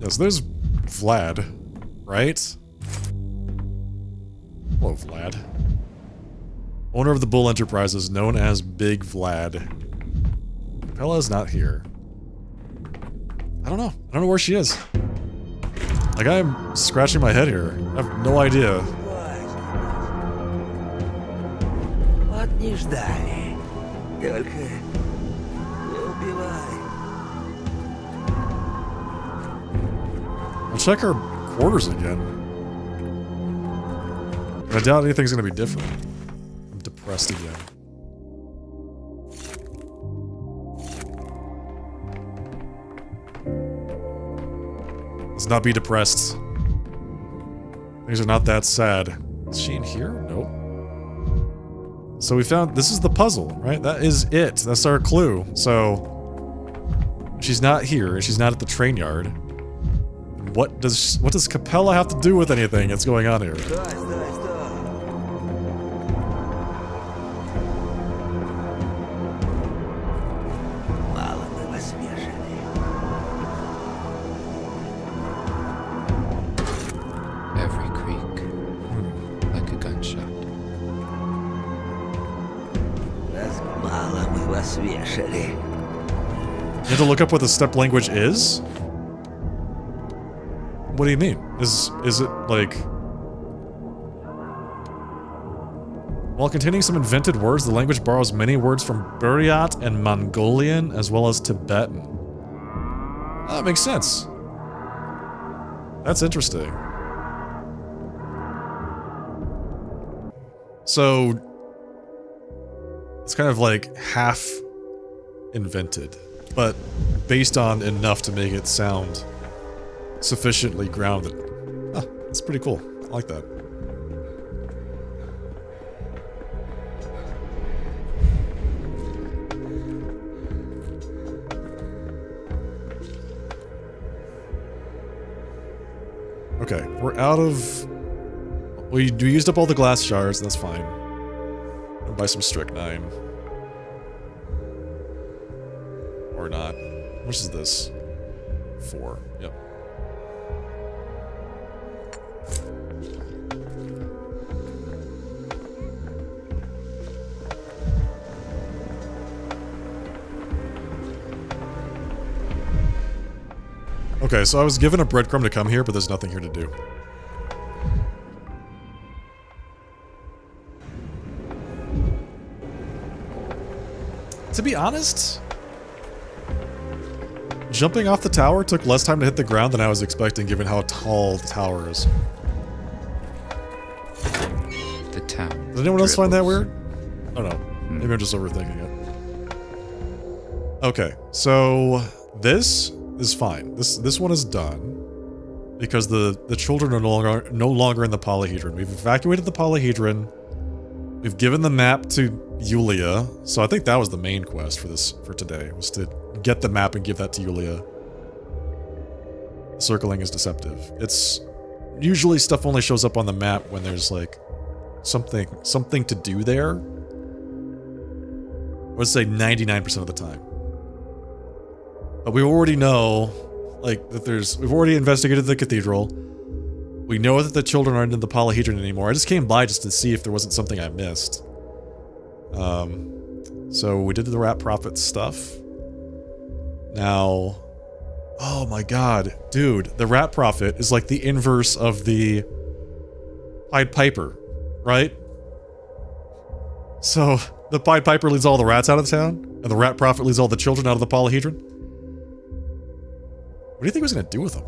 Yes, there's Vlad, right? Hello, Vlad. Owner of the Bull Enterprises, known as Big Vlad. Capella's not here. I don't know. I don't know where she is. Like, I'm scratching my head here. I have no idea. Вот не ждали. Только не убивай. I'll check our quarters again. I doubt anything's gonna be different. I'm depressed again. Let's not be depressed. Things are not that sad. Is she in here? Nope. So we found, this is the puzzle, right? That is it. That's our clue. So, she's not here, and she's not at the train yard. What does Capella have to do with anything that's going on here? Every creak, like a gunshot. Мало мы вас вешали. You have to look up what the step language is? What do you mean? Is it like... While containing some invented words, the language borrows many words from Buryat and Mongolian, as well as Tibetan. Oh, that makes sense. That's interesting. So... It's kind of like half invented, but based on enough to make it sound sufficiently grounded. Ah, that's pretty cool. I like that. Okay, we're out of... We used up all the glass shards, that's fine. I'll buy some strychnine. Or not. How much is this? 4. Yep. Okay, so I was given a breadcrumb to come here, but there's nothing here to do. To be honest, jumping off the tower took less time to hit the ground than I was expecting, given how tall the tower is. The town. Does anyone else find that weird? Oh no. Maybe I'm just overthinking it. Okay, so this is fine. This one is done because the children are no longer in the polyhedron. We've evacuated the polyhedron. We've given the map to Yulia, so I think that was the main quest for today, was to get the map and give that to Yulia. Circling is deceptive. It's usually stuff only shows up on the map when there's like something to do there. I would say 99% of the time. But we already know, like, that we've already investigated the cathedral. We know that the children aren't in the polyhedron anymore. I just came by just to see if there wasn't something I missed. So we did the Rat Prophet stuff. Now, oh my god, dude, the Rat Prophet is like the inverse of the Pied Piper, right? So the Pied Piper leads all the rats out of the town, and the Rat Prophet leads all the children out of the polyhedron. What do you think he was gonna do with them?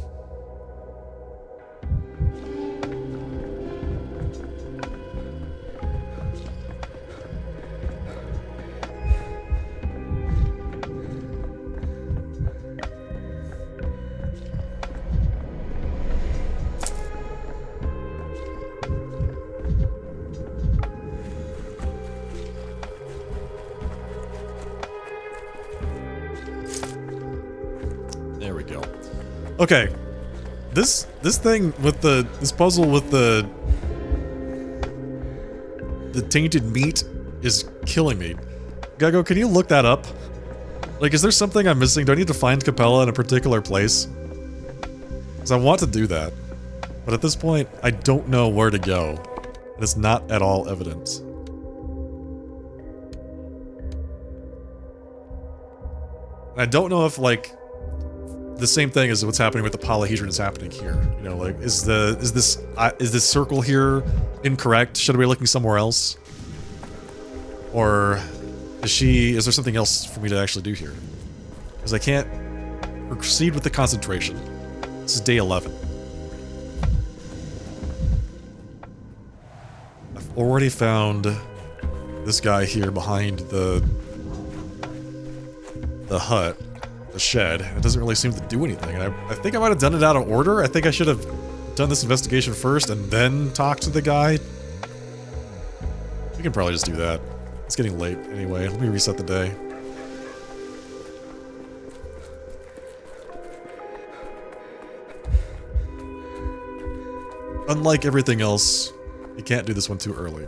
There we go. Okay. This thing with this puzzle with the tainted meat is killing me. Gago, can you look that up? Like, is there something I'm missing? Do I need to find Capella in a particular place? Because I want to do that. But at this point, I don't know where to go. And it's not at all evident. And I don't know if, like, the same thing as what's happening with the polyhedron is happening here. You know, like, is this circle here incorrect? Should I be looking somewhere else? Or Is there something else for me to actually do here? Because I can't proceed with the concentration. This is day 11. I've already found this guy here behind the hut, the shed. It doesn't really seem to do anything. And I think I might have done it out of order. I think I should have done this investigation first and then talked to the guy. We can probably just do that. It's getting late anyway. Let me reset the day. Unlike everything else, you can't do this one too early.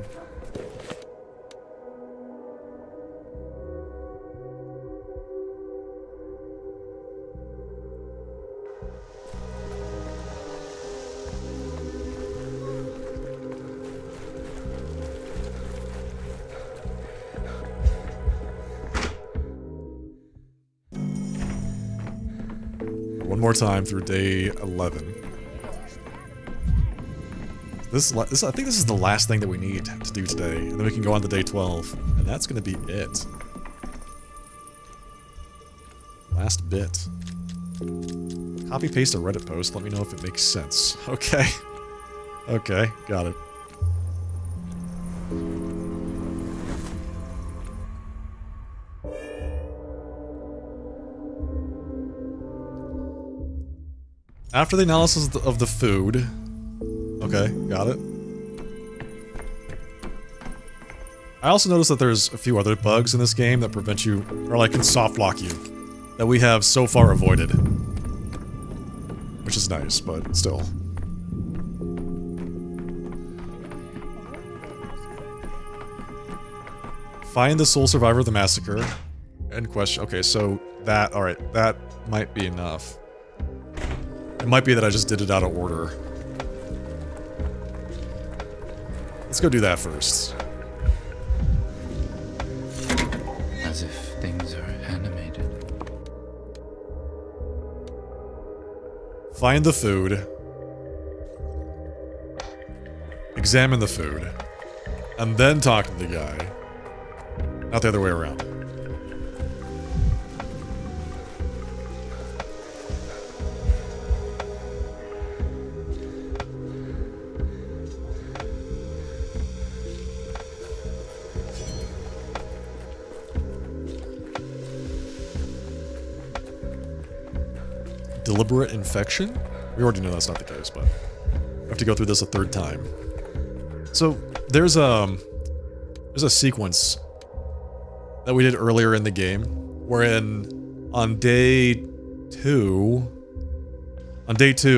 One more time through day 11. I think this is the last thing that we need to do today, and then we can go on to day 12, and that's going to be it. Last bit. Copy paste a Reddit post, let me know if it makes sense. Okay. Okay, got it. After the analysis of the food... Okay, got it. I also noticed that there's a few other bugs in this game that prevent you, or like can soft lock you, that we have so far avoided. Which is nice, but still. Find the sole survivor of the massacre. End question. Okay, so that, alright, that might be enough. It might be that I just did it out of order. Let's go do that first. As if things are animated. Find the food. Examine the food. And then talk to the guy. Not the other way around. Deliberate infection? We already know that's not the case, but I have to go through this a third time. So there's a sequence that we did earlier in the game, wherein on day 2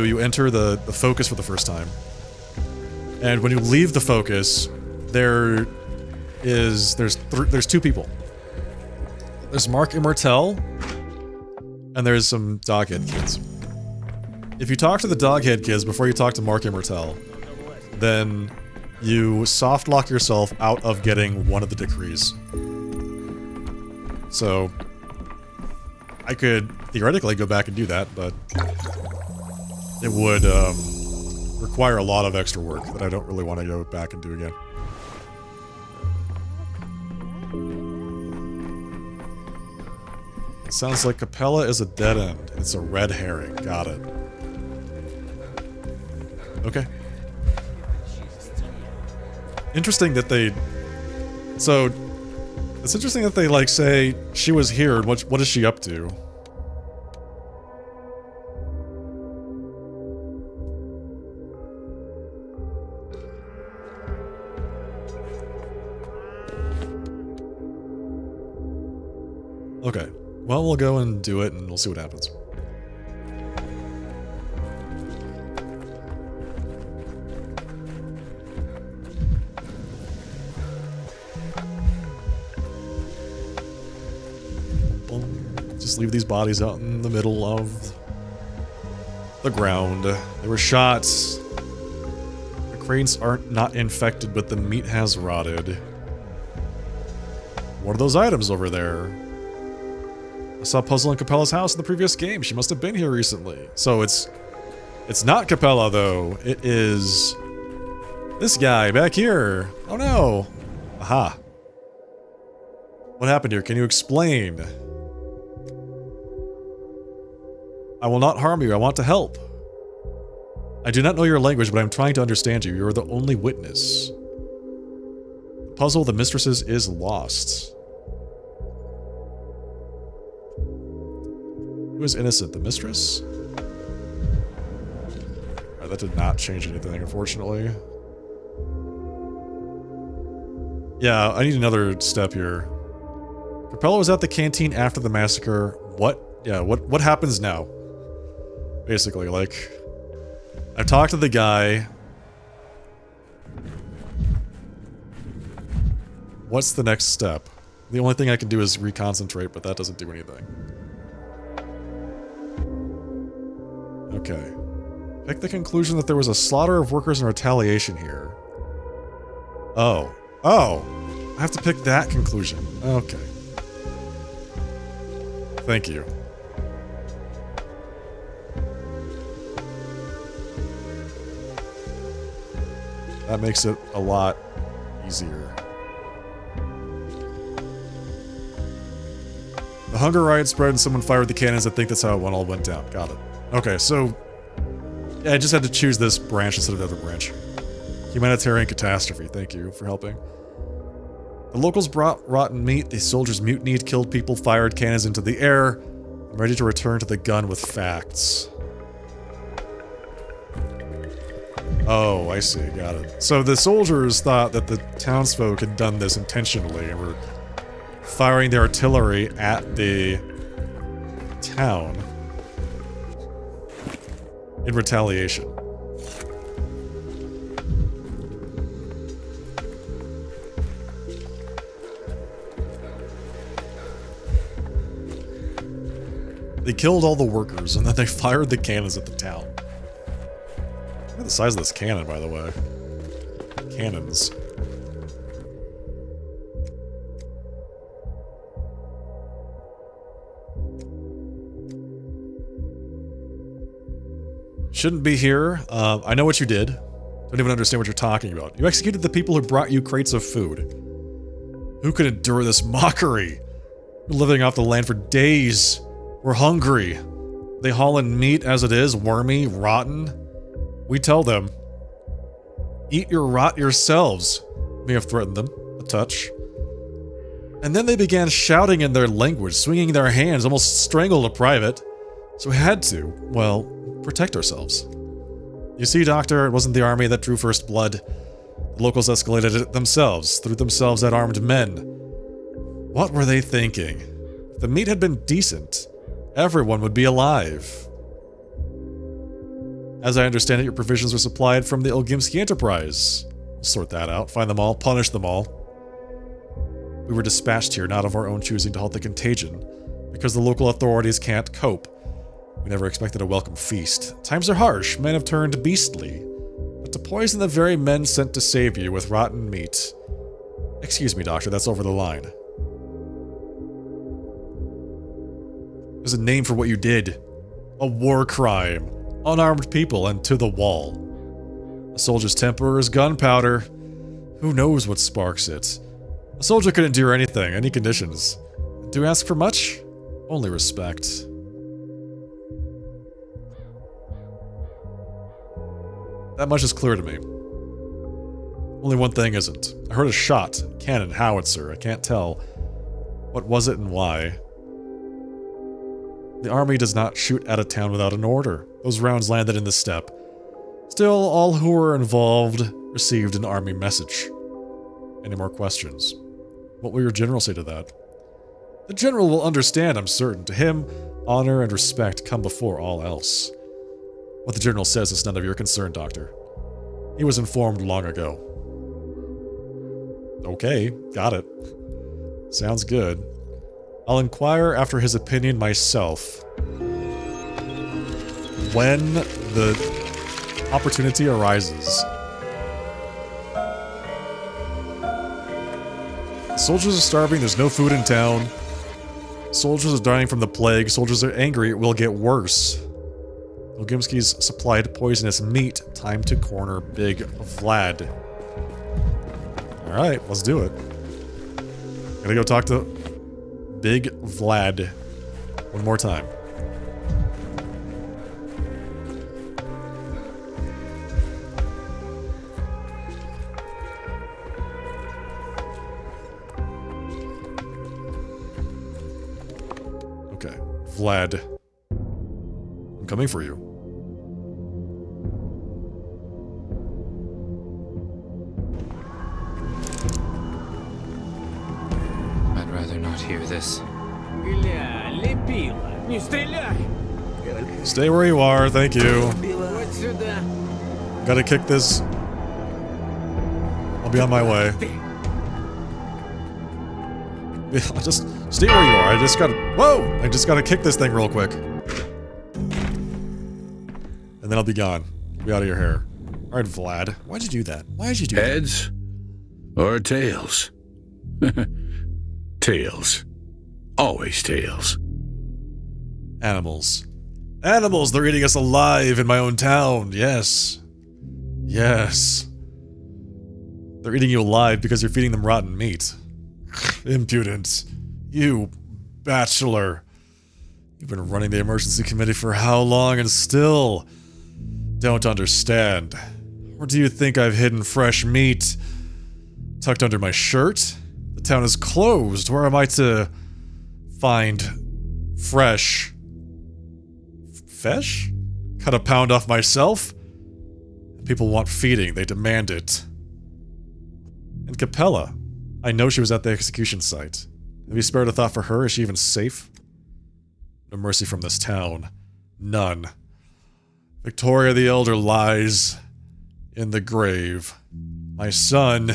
you enter the focus for the first time. And when you leave the focus, there's two people. There's Mark Immortel, and there's some Doghead kids. If you talk to the Doghead kids before you talk to Mark Immortel, then you soft lock yourself out of getting one of the decrees. So I could theoretically go back and do that, but it would require a lot of extra work that I don't really want to go back and do again. It sounds like Capella is a dead end. It's a red herring. Got it. Okay. Interesting that they... So, it's interesting that they, like, say she was here. What is she up to? Okay. Well, we'll go and do it, and we'll see what happens. Just leave these bodies out in the middle of the ground. They were shots. The crates aren't not infected, but the meat has rotted. What are those items over there? I saw a puzzle in Capella's house in the previous game. She must have been here recently. So it's not Capella, though. It is this guy back here. Oh no. Aha. What happened here? Can you explain? I will not harm you. I want to help. I do not know your language, but I'm trying to understand you. You are the only witness. The puzzle of the mistresses is lost. Who is innocent? The mistress? Alright, that did not change anything, unfortunately. Yeah, I need another step here. Capella was at the canteen after the massacre. What? Yeah, what happens now? Basically, like... I've talked to the guy. What's the next step? The only thing I can do is reconcentrate, but that doesn't do anything. Okay. Pick the conclusion that there was a slaughter of workers in retaliation here. Oh. Oh! I have to pick that conclusion. Okay. Thank you. That makes it a lot easier. The hunger riot spread and someone fired the cannons. I think that's how it all went down. Got it. Okay, so... yeah, I just had to choose this branch instead of the other branch. Humanitarian catastrophe. Thank you for helping. The locals brought rotten meat. The soldiers mutinied, killed people, fired cannons into the air. I'm ready to return to the gun with facts. Oh, I see. Got it. So the soldiers thought that the townsfolk had done this intentionally and were firing their artillery at the town in retaliation. They killed all the workers and then they fired the cannons at the town. Look at the size of this cannon, by the way. Cannons. Shouldn't be here. I know what you did. Don't even understand what you're talking about. You executed the people who brought you crates of food. Who could endure this mockery? We're living off the land for days. We're hungry. They haul in meat as it is, wormy, rotten. We tell them, eat your rot yourselves. May have threatened them a touch. And then they began shouting in their language, swinging their hands, almost strangled a private. So we had to, well, protect ourselves. You see, Doctor, it wasn't the army that drew first blood. The locals escalated it themselves, threw themselves at armed men. What were they thinking? If the meat had been decent, everyone would be alive. As I understand it, your provisions were supplied from the Ilgimsky Enterprise. We'll sort that out, find them all, punish them all. We were dispatched here, not of our own choosing, to halt the contagion, because the local authorities can't cope. We never expected a welcome feast. Times are harsh, men have turned beastly. But to poison the very men sent to save you with rotten meat... Excuse me, Doctor, that's over the line. There's a name for what you did. A war crime. Unarmed people and to the wall. A soldier's temper is gunpowder. Who knows what sparks it? A soldier could endure anything, any conditions. Do you ask for much? Only respect. That much is clear to me. Only one thing isn't. I heard a shot. Cannon, howitzer. I can't tell. What was it and why? The army does not shoot at a town without an order. Those rounds landed in the steppe. Still, all who were involved received an army message. Any more questions? What will your general say to that? The general will understand, I'm certain. To him, honor and respect come before all else. What the general says is none of your concern, Doctor. He was informed long ago. Okay, got it. Sounds good. I'll inquire after his opinion myself. When the opportunity arises. Soldiers are starving, there's no food in town. Soldiers are dying from the plague, soldiers are angry, it will get worse. Ilgimsky's supplied poisonous meat. Time to corner Big Vlad. Alright, let's do it. Gotta go talk to Big Vlad. One more time. Okay. Vlad. I'm coming for you. I'd rather not hear this. Stay where you are, thank you. Gotta kick this. I'll be on my way. Yeah, just stay where you are. I just gotta kick this thing real quick. And then I'll be gone. Be out of your hair. Alright, Vlad. Why'd you do that? Why'd you do that? Heads or tails? Tails. Always tails. Animals. Animals! They're eating us alive in my own town. Yes. Yes. They're eating you alive because you're feeding them rotten meat. Impudent. You bachelor. You've been running the emergency committee for how long and still don't understand? Or do you think I've hidden fresh meat tucked under my shirt? The town is closed. Where am I to find fresh fish? Cut a pound off myself? People want feeding. They demand it. And Capella. I know she was at the execution site. Have you spared a thought for her? Is she even safe? No mercy from this town. None. Victoria the Elder lies in the grave. My son,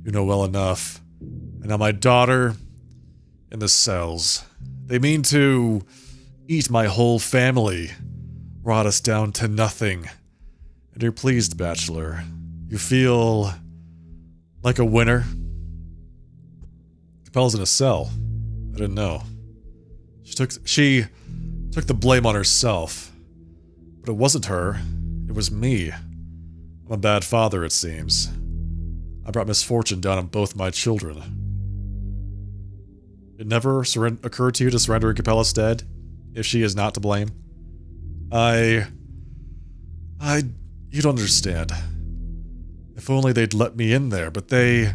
you know well enough. And now my daughter in the cells. They mean to eat my whole family. Brought us down to nothing. And you're pleased, Bachelor. You feel like a winner? Capella's in a cell. I didn't know. She took the blame on herself. But it wasn't her. It was me. I'm a bad father, it seems. I brought misfortune down on both my children. It never occurred to you to surrender in Capella's stead, if she is not to blame? You don't understand. If only they'd let me in there, but they're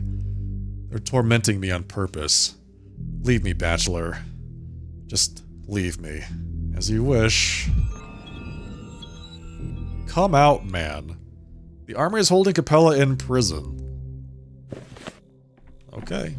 tormenting me on purpose. Leave me, Bachelor. Just leave me. As you wish. Come out, man. The army is holding Capella in prison. Okay.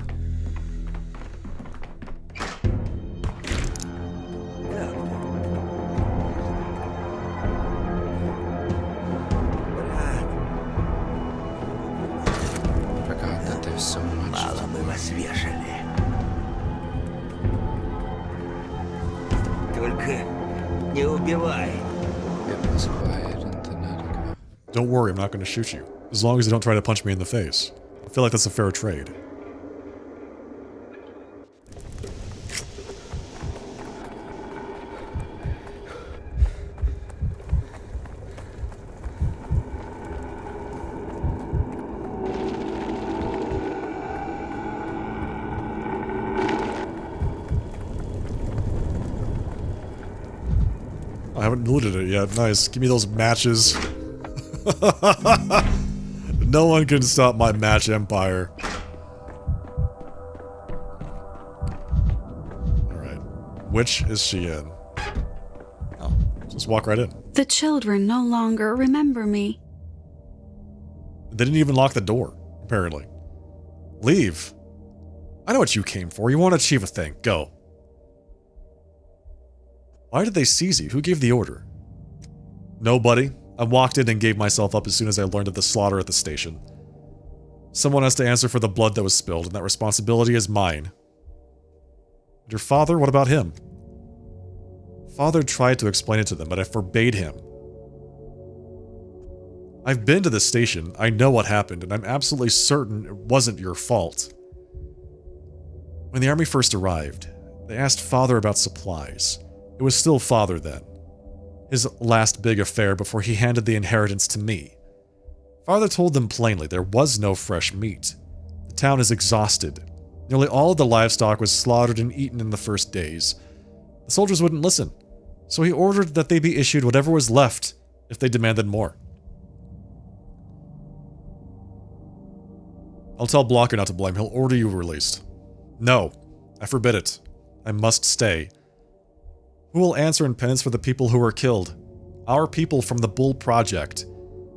Forgot that there's so much. Мало мы вас вешали. Только не убивай. It was quiet in the night. Don't worry, I'm not going to shoot you. As long as you don't try to punch me in the face. I feel like that's a fair trade. I haven't looted it yet. Nice. Give me those matches. No one can stop my match empire. Alright. Which is she in? Oh, just walk right in. The children no longer remember me. They didn't even lock the door, apparently. Leave. I know what you came for. You want to achieve a thing. Go. Why did they seize you? Who gave the order? Nobody. I walked in and gave myself up as soon as I learned of the slaughter at the station. Someone has to answer for the blood that was spilled, and that responsibility is mine. And your father? What about him? Father tried to explain it to them, but I forbade him. I've been to the station, I know what happened, and I'm absolutely certain it wasn't your fault. When the army first arrived, they asked Father about supplies. It was still Father then. His last big affair before he handed the inheritance to me. Father told them plainly there was no fresh meat. The town is exhausted. Nearly all of the livestock was slaughtered and eaten in the first days. The soldiers wouldn't listen, so he ordered that they be issued whatever was left if they demanded more. I'll tell Blocker not to blame. He'll order you released. No, I forbid it. I must stay. Who will answer in penance for the people who were killed? Our people from the Bull Project.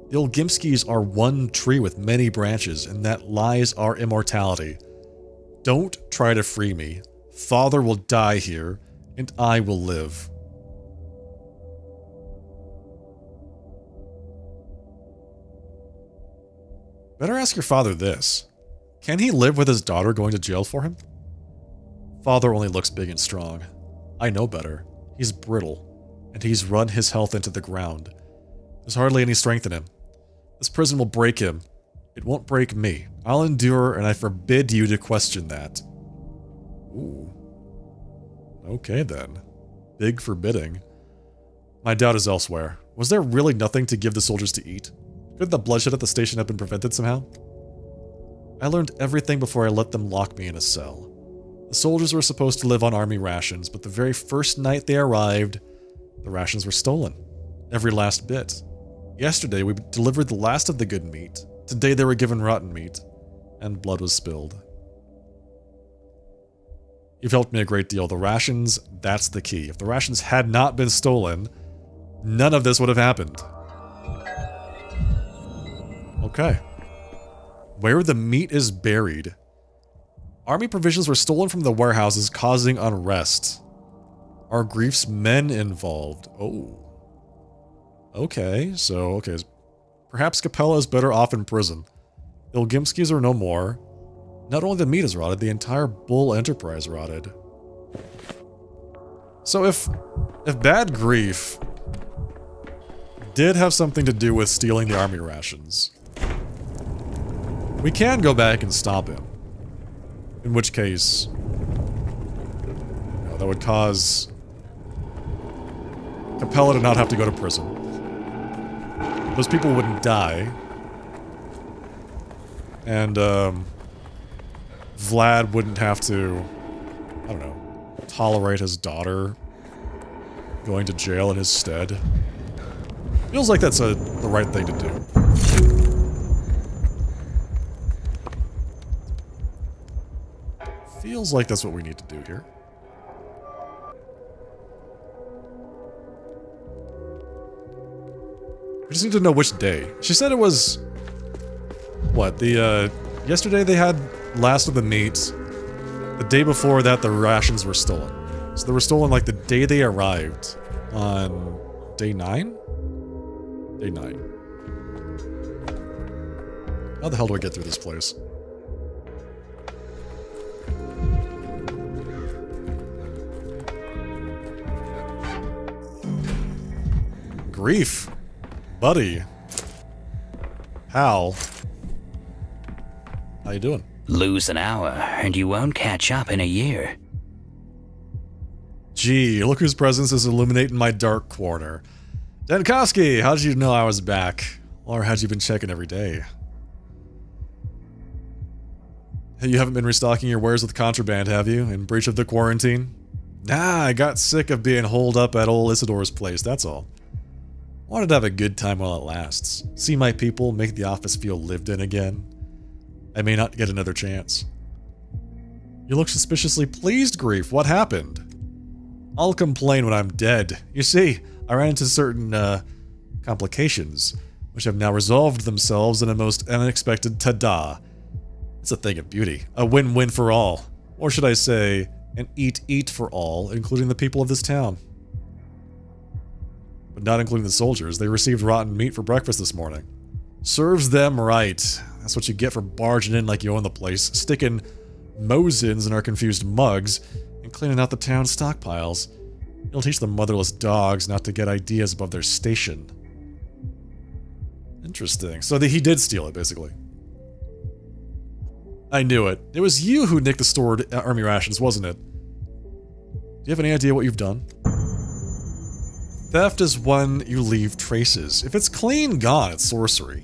The Olgimskis are one tree with many branches, and that lies our immortality. Don't try to free me. Father will die here, and I will live. Better ask your father this. Can he live with his daughter going to jail for him? Father only looks big and strong. I know better. He's brittle, and he's run his health into the ground. There's hardly any strength in him. This prison will break him. It won't break me. I'll endure, and I forbid you to question that. Ooh. Okay then. Big forbidding. My doubt is elsewhere. Was there really nothing to give the soldiers to eat? Could the bloodshed at the station have been prevented somehow? I learned everything before I let them lock me in a cell. The soldiers were supposed to live on army rations, but the very first night they arrived, the rations were stolen. Every last bit. Yesterday we delivered the last of the good meat. Today they were given rotten meat, and blood was spilled. You've helped me a great deal. The rations, that's the key. If the rations had not been stolen, none of this would have happened. Okay. Where the meat is buried. Army provisions were stolen from the warehouses, causing unrest. Are Grief's men involved? Oh. Okay, perhaps Capella is better off in prison. The Ilgimskis are no more. Not only the meat is rotted, the entire Bull enterprise rotted. So if Bad Grief did have something to do with stealing the army rations, we can go back and stop him. In which case, that would cause Capella to not have to go to prison. Those people wouldn't die. And, Vlad wouldn't have to, I don't know, tolerate his daughter going to jail in his stead. Feels like that's the right thing to do. Feels like that's what we need to do here. We just need to know which day. She said it was... What, yesterday they had last of the meat. The day before that, the rations were stolen. So they were stolen like the day they arrived. On... day 9? Day 9. How the hell do I get through this place? Grief. Buddy. Hal. How you doing? Lose an hour, and you won't catch up in a year. Gee, look whose presence is illuminating my dark corner. Denkowski, how did you know I was back? Or had you been checking every day? Hey, you haven't been restocking your wares with contraband, have you? In breach of the quarantine? Nah, I got sick of being holed up at old Isidore's place, that's all. Wanted to have a good time while it lasts. See my people, make the office feel lived in again. I may not get another chance. You look suspiciously pleased, Grief. What happened? I'll complain when I'm dead. You see, I ran into certain, complications, which have now resolved themselves in a most unexpected ta-da. It's a thing of beauty. A win-win for all. Or should I say, an eat-eat for all, including the people of this town. But not including the soldiers. They received rotten meat for breakfast this morning. Serves them right. That's what you get for barging in like you own the place, sticking Mosins in our confused mugs, and cleaning out the town's stockpiles. You'll teach the motherless dogs not to get ideas above their station. Interesting. So he did steal it, basically. I knew it. It was you who nicked the stored army rations, wasn't it? Do you have any idea what you've done? Theft is when you leave traces. If it's clean gone, it's sorcery.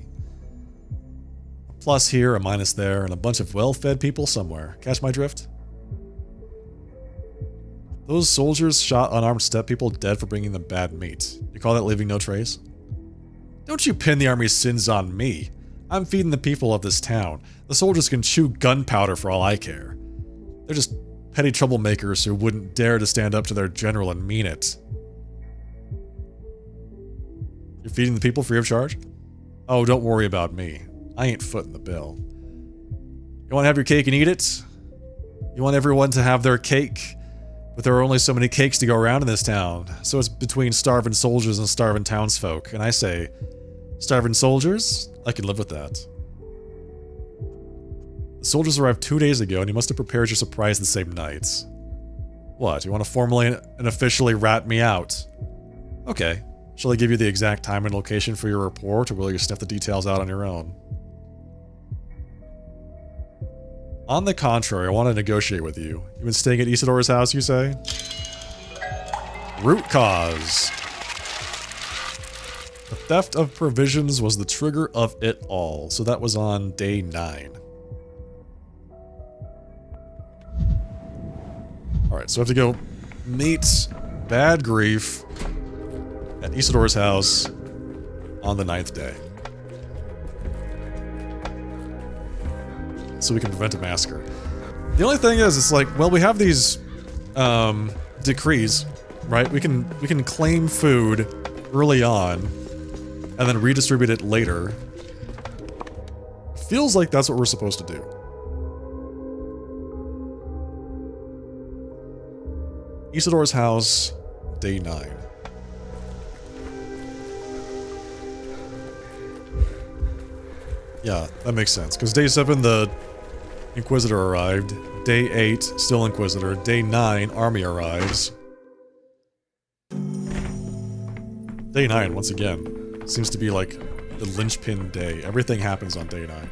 plus here, a minus there, and a bunch of well-fed people somewhere. Catch my drift? Those soldiers shot unarmed steppe people dead for bringing them bad meat. You call that leaving no trace? Don't you pin the army's sins on me. I'm feeding the people of this town. The soldiers can chew gunpowder for all I care. They're just petty troublemakers who wouldn't dare to stand up to their general and mean it. You're feeding the people free of charge? Oh, don't worry about me. I ain't footing the bill. You want to have your cake and eat it? You want everyone to have their cake? But there are only so many cakes to go around in this town, so it's between starving soldiers and starving townsfolk. And I say, starving soldiers? I can live with that. The soldiers arrived 2 days ago, and you must have prepared your surprise the same night. What, you want to formally and officially rat me out? Okay. Shall I give you the exact time and location for your report, or will you sniff the details out on your own? On the contrary, I want to negotiate with you. You've been staying at Isidore's house, you say? Root cause. The theft of provisions was the trigger of it all, so that was on day 9. Alright, so I have to go meet Bad Grief at Isidore's house on the 9th day. So we can prevent a massacre. The only thing is, it's like, well, we have these decrees, right? We can claim food early on and then redistribute it later. Feels like that's what we're supposed to do. Isidore's house, day 9. Yeah, that makes sense. Because day 7, the Inquisitor arrived. Day 8, still Inquisitor. Day 9, army arrives. Day 9, once again, seems to be like the linchpin day. Everything happens on day 9.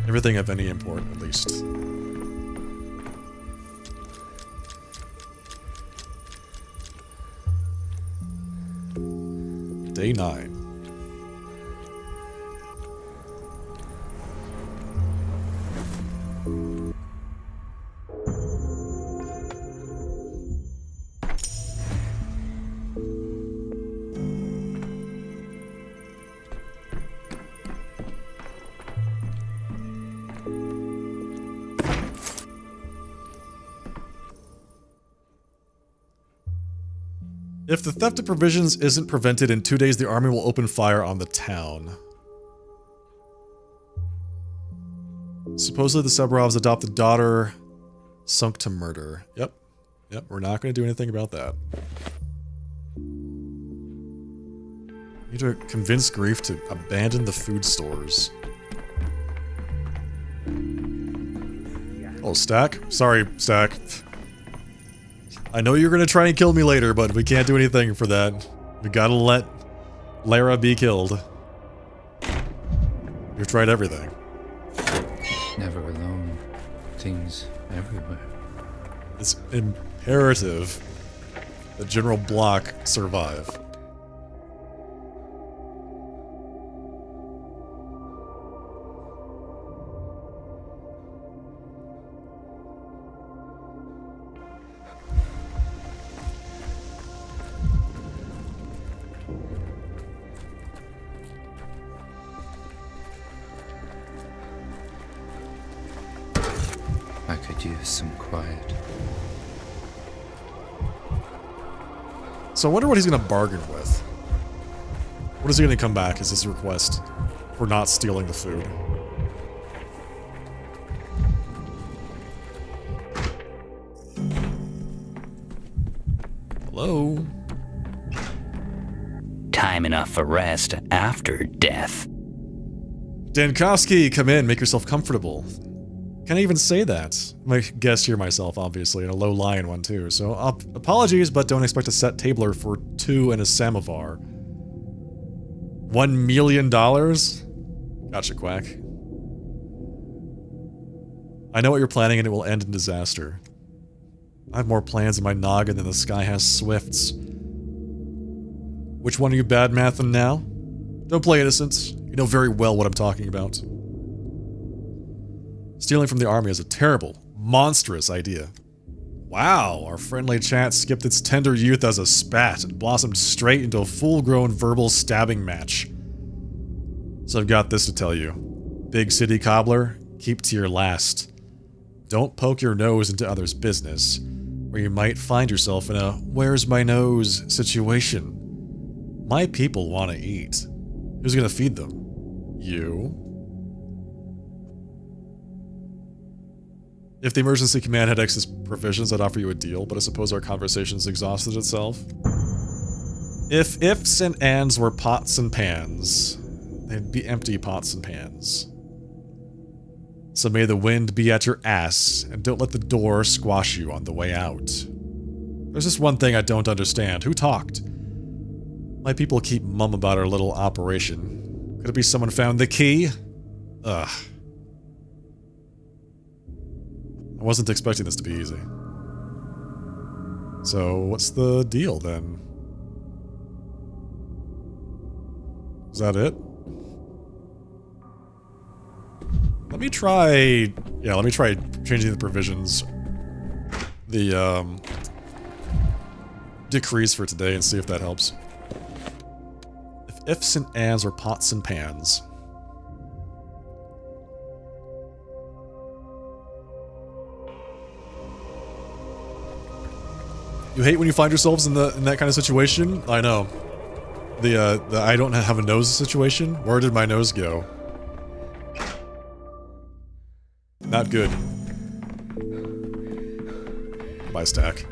Everything of any import, at least. Day 9. If the theft of provisions isn't prevented in 2 days, the army will open fire on the town. Supposedly the Sebarovs' adopted daughter sunk to murder. Yep. Yep, we're not going to do anything about that. Need to convince Grief to abandon the food stores. Oh, Stack? Sorry, Stack. I know you're gonna try and kill me later, but we can't do anything for that. We gotta let Lara be killed. You've tried everything. Never alone. Things everywhere. It's imperative that General Block survive. I could use some quiet. So I wonder what he's gonna bargain with. What is he gonna come back as his request for not stealing the food? Hello? Time enough for rest after death. Dankowski, come in, make yourself comfortable. Can I even say that? I guess hear myself, obviously, and a low-lying one, too. So, apologies, but don't expect a set tabler for 2 and a samovar. $1 million? Gotcha, Quack. I know what you're planning, and it will end in disaster. I have more plans in my noggin than the sky has swifts. Which one are you bad-mathing now? Don't play innocent. You know very well what I'm talking about. Stealing from the army is a terrible, monstrous idea. Wow, our friendly chat skipped its tender youth as a spat and blossomed straight into a full-grown verbal stabbing match. So I've got this to tell you. Big city cobbler, keep to your last. Don't poke your nose into others' business, or you might find yourself in a where's my nose situation. My people want to eat. Who's gonna feed them? You? If the emergency command had excess provisions, I'd offer you a deal, but I suppose our conversation's exhausted itself. If ifs and ands were pots and pans, they'd be empty pots and pans. So may the wind be at your ass, and don't let the door squash you on the way out. There's just one thing I don't understand. Who talked? My people keep mum about our little operation. Could it be someone found the key? Ugh. I wasn't expecting this to be easy. So, what's the deal then? Is that it? Let me try changing the provisions. The, decrees for today and see if that helps. If ifs and ands are pots and pans. You hate when you find yourselves in that kind of situation? I know. The I don't have a nose situation? Where did my nose go? Not good. Buy stack.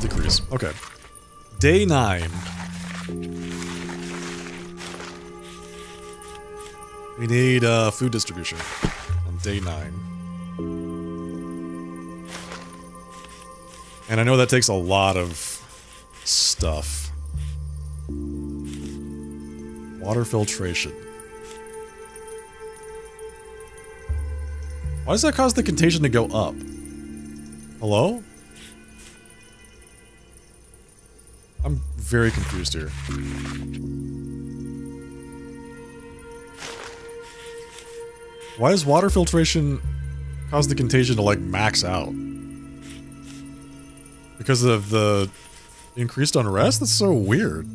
Decrease. Okay. Day 9. We need food distribution on day 9. And I know that takes a lot of stuff. Water filtration. Why does that cause the contagion to go up? Hello? I'm very confused here. Why does water filtration cause the contagion to, like, max out? Because of the increased unrest? That's so weird.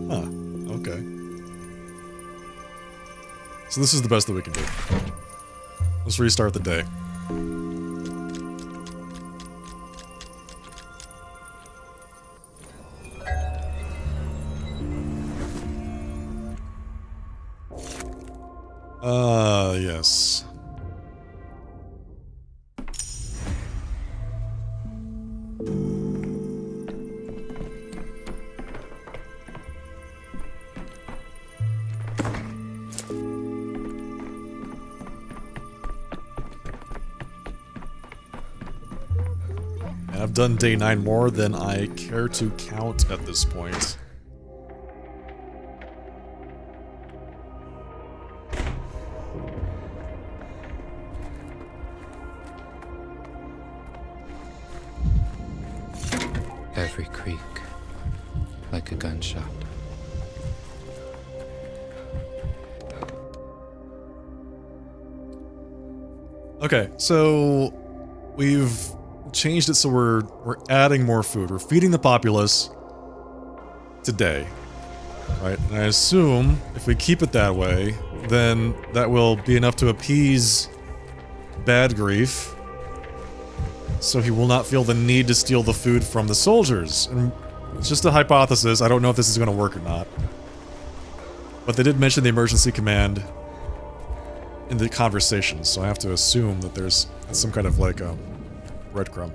Huh. Okay. So this is the best that we can do. Let's restart the day. Yes. I've done day 9 more than I care to count at this point. Every creak, like a gunshot. Okay, so we've changed it so we're adding more food. We're feeding the populace today, right? And I assume if we keep it that way, then that will be enough to appease Bad Grief, so he will not feel the need to steal the food from the soldiers. And it's just a hypothesis. I don't know if this is going to work or not. But they did mention the emergency command in the conversation, so I have to assume that there's some kind of, like, breadcrumb.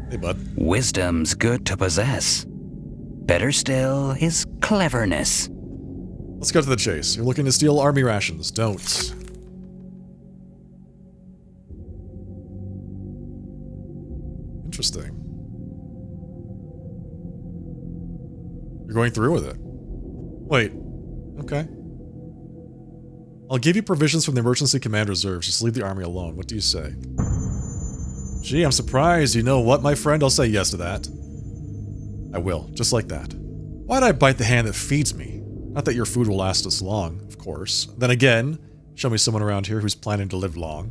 Hey, bud. Wisdom's good to possess. Better still is cleverness. Let's go to the chase. You're looking to steal army rations. Don't. Interesting. You're going through with it. Wait. Okay. I'll give you provisions from the emergency command reserves. Just leave the army alone. What do you say? Gee, I'm surprised. You know what, my friend? I'll say yes to that. I will. Just like that. Why'd I bite the hand that feeds me? Not that your food will last us long, of course. Then again, show me someone around here who's planning to live long.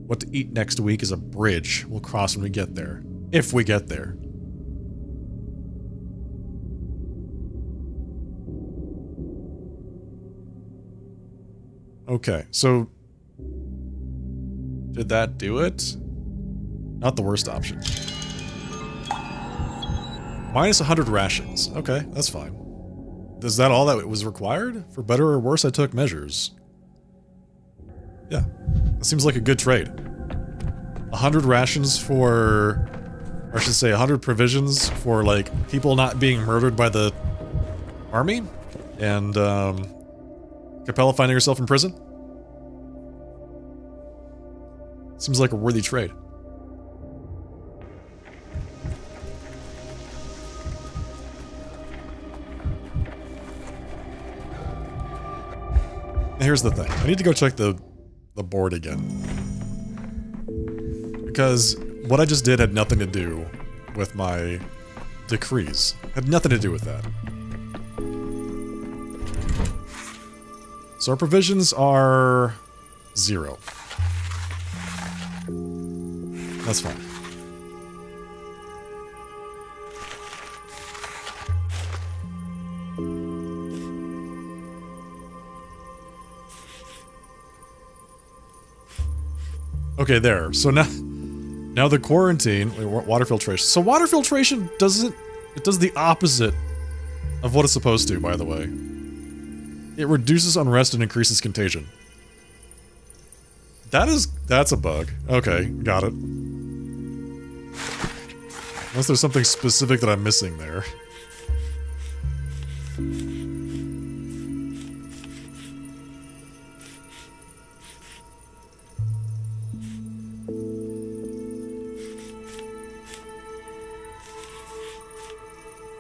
What to eat next week is a bridge we'll cross when we get there. If we get there. Okay, so... did that do it? Not the worst option. Minus 100 rations. Okay, that's fine. Is that all that was required? For better or worse, I took measures. Yeah, that seems like a good trade. 100 rations for... or I should say 100 provisions for, like, people not being murdered by the army? And, Capella finding herself in prison? Seems like a worthy trade. Here's the thing. I need to go check the board again. Because what I just did had nothing to do with my decrees. Had nothing to do with that. So our provisions are 0. That's fine. Okay, there. So now the quarantine, water filtration. So water filtration doesn't, it does the opposite of what it's supposed to, by the way. It reduces unrest and increases contagion. That's a bug. Okay, got it. Unless there's something specific that I'm missing there.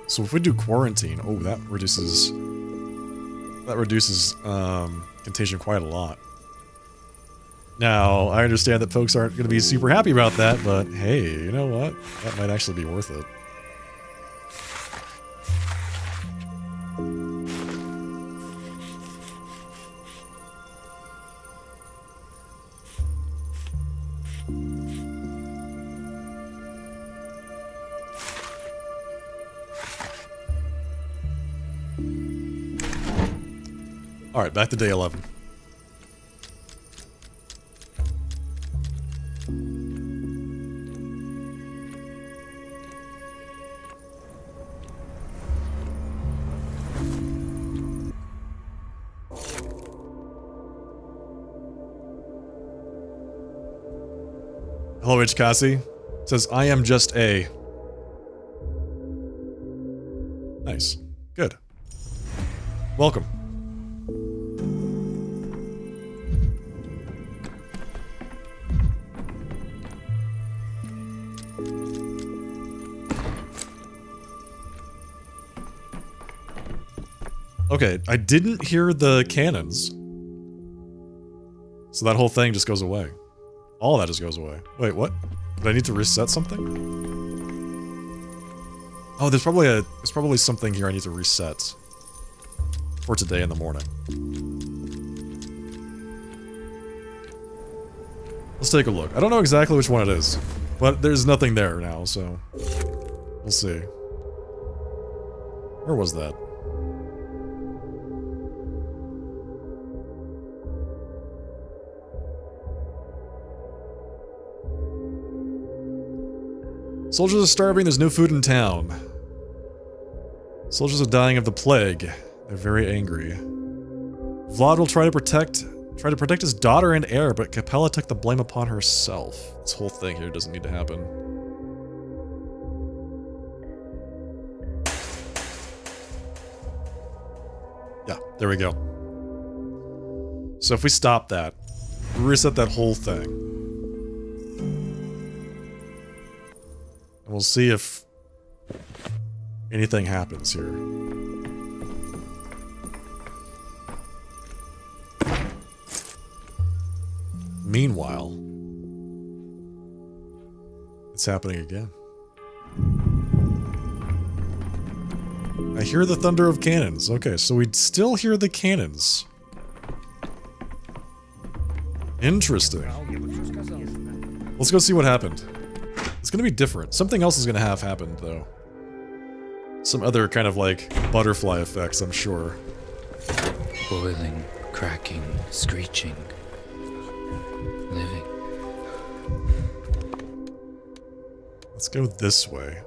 So if we do quarantine, oh, that reduces contagion quite a lot. Now, I understand that folks aren't going to be super happy about that, but hey, you know what? That might actually be worth it. Alright, back to day 11. Hello, Ichikasi. Says, I am just a... Nice. Good. Welcome. Okay, I didn't hear the cannons. So that whole thing just goes away. All that just goes away. Wait, what? Did I need to reset something? Oh, there's probably something here I need to reset. For today in the morning. Let's take a look. I don't know exactly which one it is. But there's nothing there now, so... we'll see. Where was that? Soldiers are starving, there's no food in town. Soldiers are dying of the plague. They're very angry. Vlad will try to protect his daughter and heir, but Capella took the blame upon herself. This whole thing here doesn't need to happen. Yeah, there we go. So if we stop that, reset that whole thing. We'll see if anything happens here. Meanwhile, it's happening again. I hear the thunder of cannons. Okay, so we'd still hear the cannons. Interesting. Let's go see what happened. It's gonna be different. Something else is gonna have happened, though. Some other kind of, like, butterfly effects, I'm sure. Boiling, cracking, screeching. Living. Let's go this way.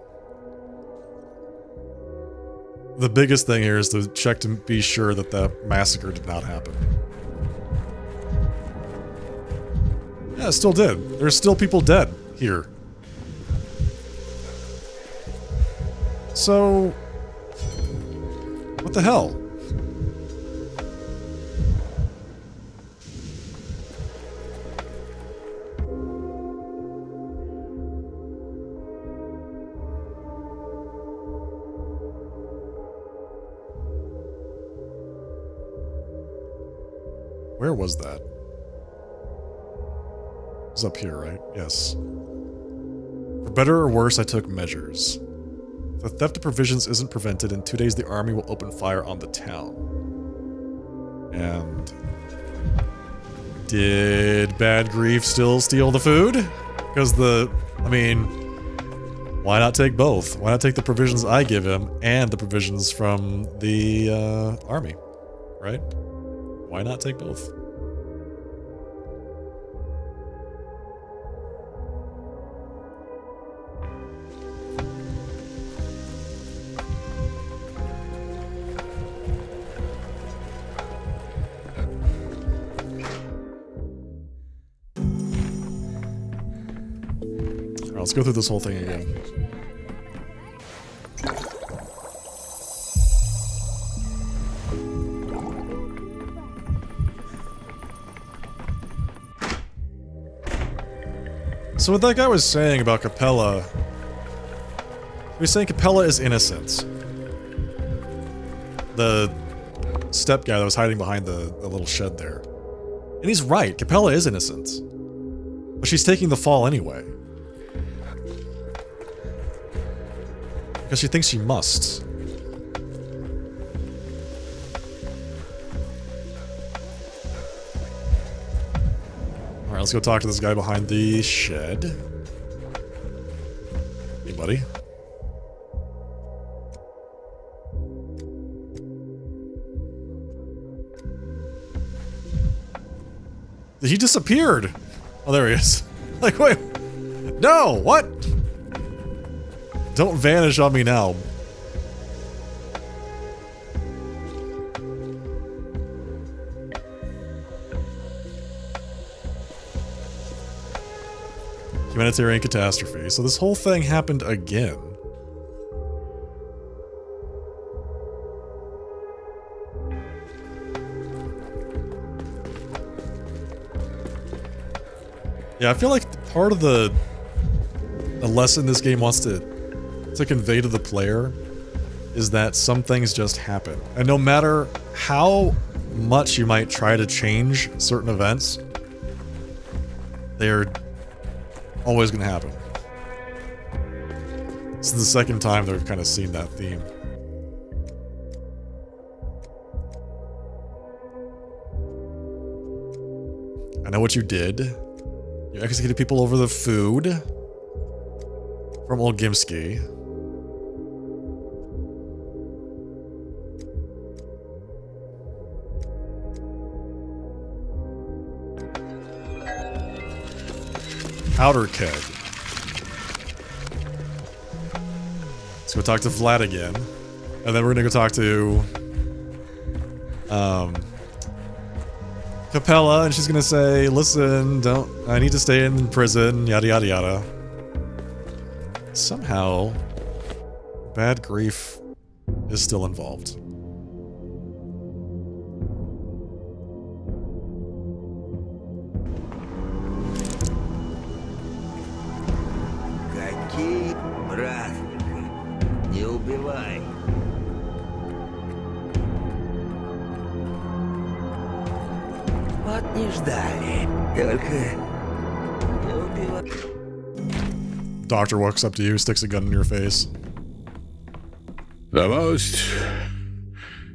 The biggest thing here is to check to be sure that the massacre did not happen. Yeah, it still did. There's still people dead here. So, what the hell? Where was that? It was up here, right? Yes. For better or worse, I took measures. If the theft of provisions isn't prevented, in 2 days the army will open fire on the town. And... did Bad Grief still steal the food? Because I mean... why not take both? Why not take the provisions I give him and the provisions from the army? Right? Why not take both? Alright, let's go through this whole thing again. So what that guy was saying about Capella... he was saying Capella is innocent. The step guy that was hiding behind the little shed there. And he's right, Capella is innocent. But she's taking the fall anyway. Because she thinks she must. Alright, let's go talk to this guy behind the shed. Hey, buddy. He disappeared! Oh, there he is. Like, wait. No! What? Don't vanish on me now. Humanitarian catastrophe. So this whole thing happened again. Yeah, I feel like part of the lesson this game wants to convey to the player is that some things just happen. And no matter how much you might try to change certain events, they're always going to happen. This is the second time they've kind of seen that theme. I know what you did. You executed people over the food from Old Gimski. Outer keg. Let's go talk to Vlad again. And then we're gonna go talk to Capella, and she's gonna say, listen, I need to stay in prison, yada yada yada. Somehow, Bad Grief is still involved. вот не ждали. Только... Doctor walks up to you, sticks a gun in your face. The most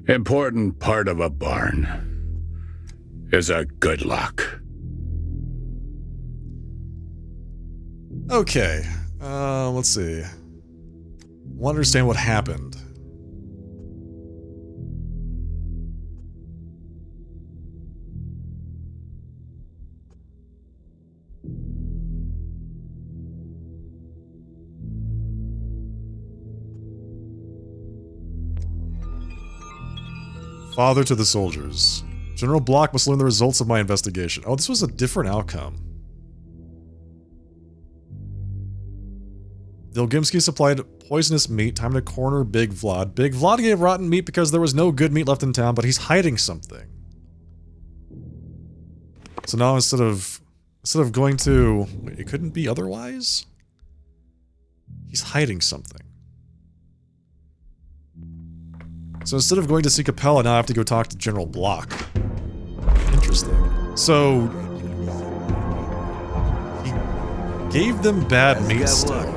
important part of a barn is a good lock. Okay, let's see. Want to understand what happened. Father to the soldiers. General Block must learn the results of my investigation. Oh, this was a different outcome. Dilgimsky supplied poisonous meat. Time to corner Big Vlad. Big Vlad gave rotten meat because there was no good meat left in town, but he's hiding something. So now instead of going to... Wait, it couldn't be otherwise? He's hiding something. So instead of going to see Capella, now I have to go talk to General Block. Interesting. So... he gave them bad meat still.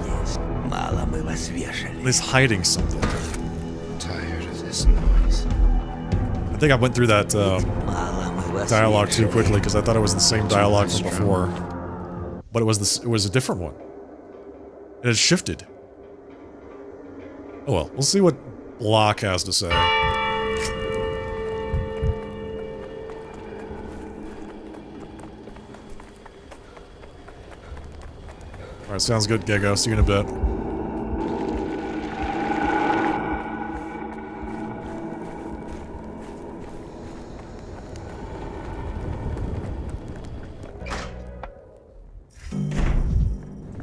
He's hiding something. I'm tired of this noise. I think I went through that dialogue too quickly because I thought it was the same dialogue from before. But it was a different one. It had shifted. Oh well, we'll see what Block has to say. Alright, sounds good, Gego. See you in a bit.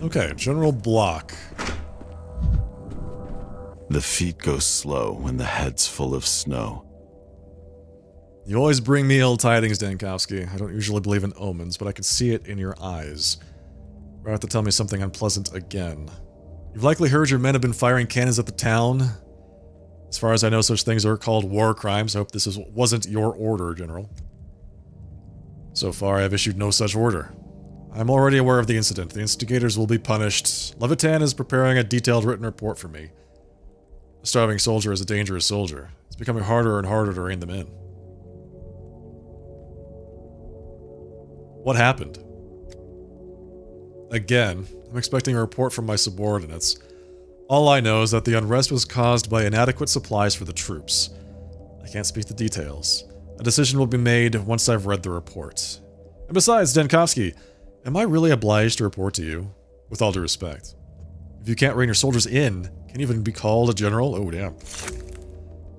Okay, General Block. The feet go slow when the head's full of snow. You always bring me ill tidings, Dankowski. I don't usually believe in omens, but I can see it in your eyes. You're about to tell me something unpleasant again. You've likely heard your men have been firing cannons at the town. As far as I know, such things are called war crimes. I hope this wasn't your order, General. So far, I have issued no such order. I'm already aware of the incident. The instigators will be punished. Levitan is preparing a detailed written report for me. A starving soldier is a dangerous soldier. It's becoming harder and harder to rein them in. What happened? Again, I'm expecting a report from my subordinates. All I know is that the unrest was caused by inadequate supplies for the troops. I can't speak the details. A decision will be made once I've read the report. And besides, Dankowski, am I really obliged to report to you? With all due respect. If you can't rein your soldiers in, can you even be called a general? Oh, damn.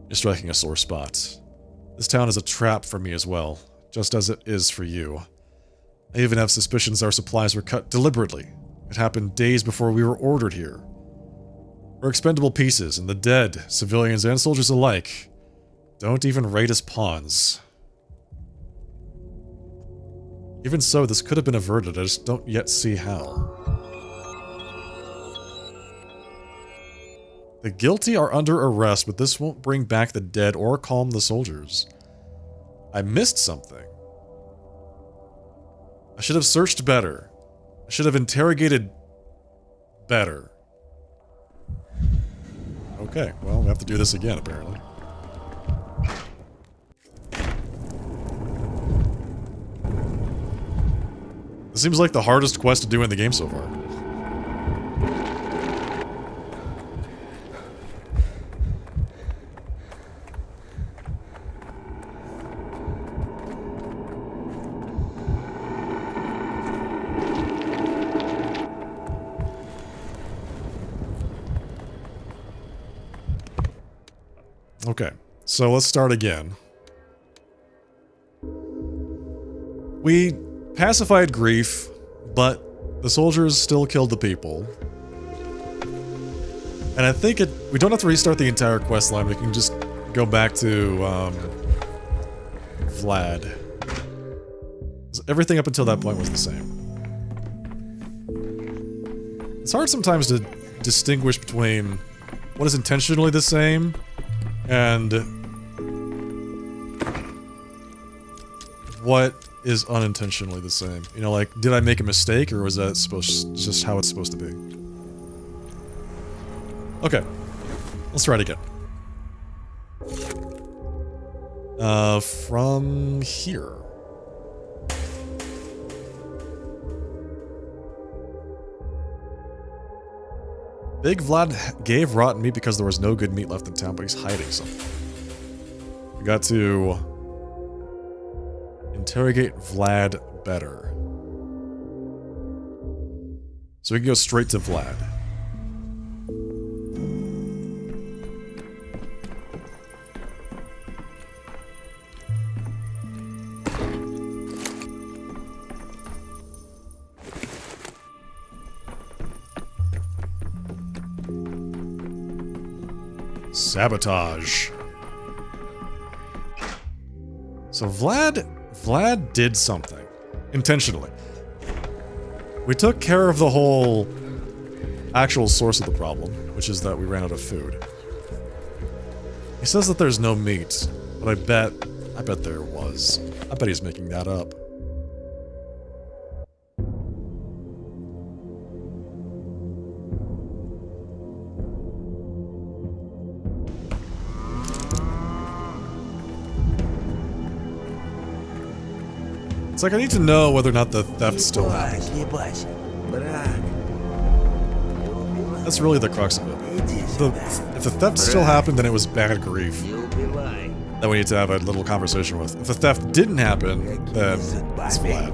You're striking a sore spot. This town is a trap for me as well, just as it is for you. I even have suspicions our supplies were cut deliberately. It happened days before we were ordered here. We're expendable pieces, and the dead, civilians and soldiers alike, don't even rate as pawns. Even so, this could have been averted, I just don't yet see how. The guilty are under arrest, but this won't bring back the dead or calm the soldiers. I missed something. I should have searched better. I should have interrogated better. Okay, well, we have to do this again, apparently. This seems like the hardest quest to do in the game so far. Okay, so let's start again. We pacified grief, but the soldiers still killed the people. And I think we don't have to restart the entire quest line, we can just go back to, Vlad. Everything up until that point was the same. It's hard sometimes to distinguish between what is intentionally the same and what is unintentionally the same. You know, like, did I make a mistake, or was that just how it's supposed to be? Okay. Let's try it again. From here. Big Vlad gave rotten meat because there was no good meat left in town, but he's hiding something. We got to interrogate Vlad better. So we can go straight to Vlad. Sabotage. So Vlad did something. Intentionally. We took care of the whole actual source of the problem, which is that we ran out of food. He says that there's no meat, but I bet there was. I bet he's making that up. It's like I need to know whether or not the theft still happened. That's really the crux of it. If the theft still happened, then it was bad grief that we need to have a little conversation with. If the theft didn't happen, then it's Vlad.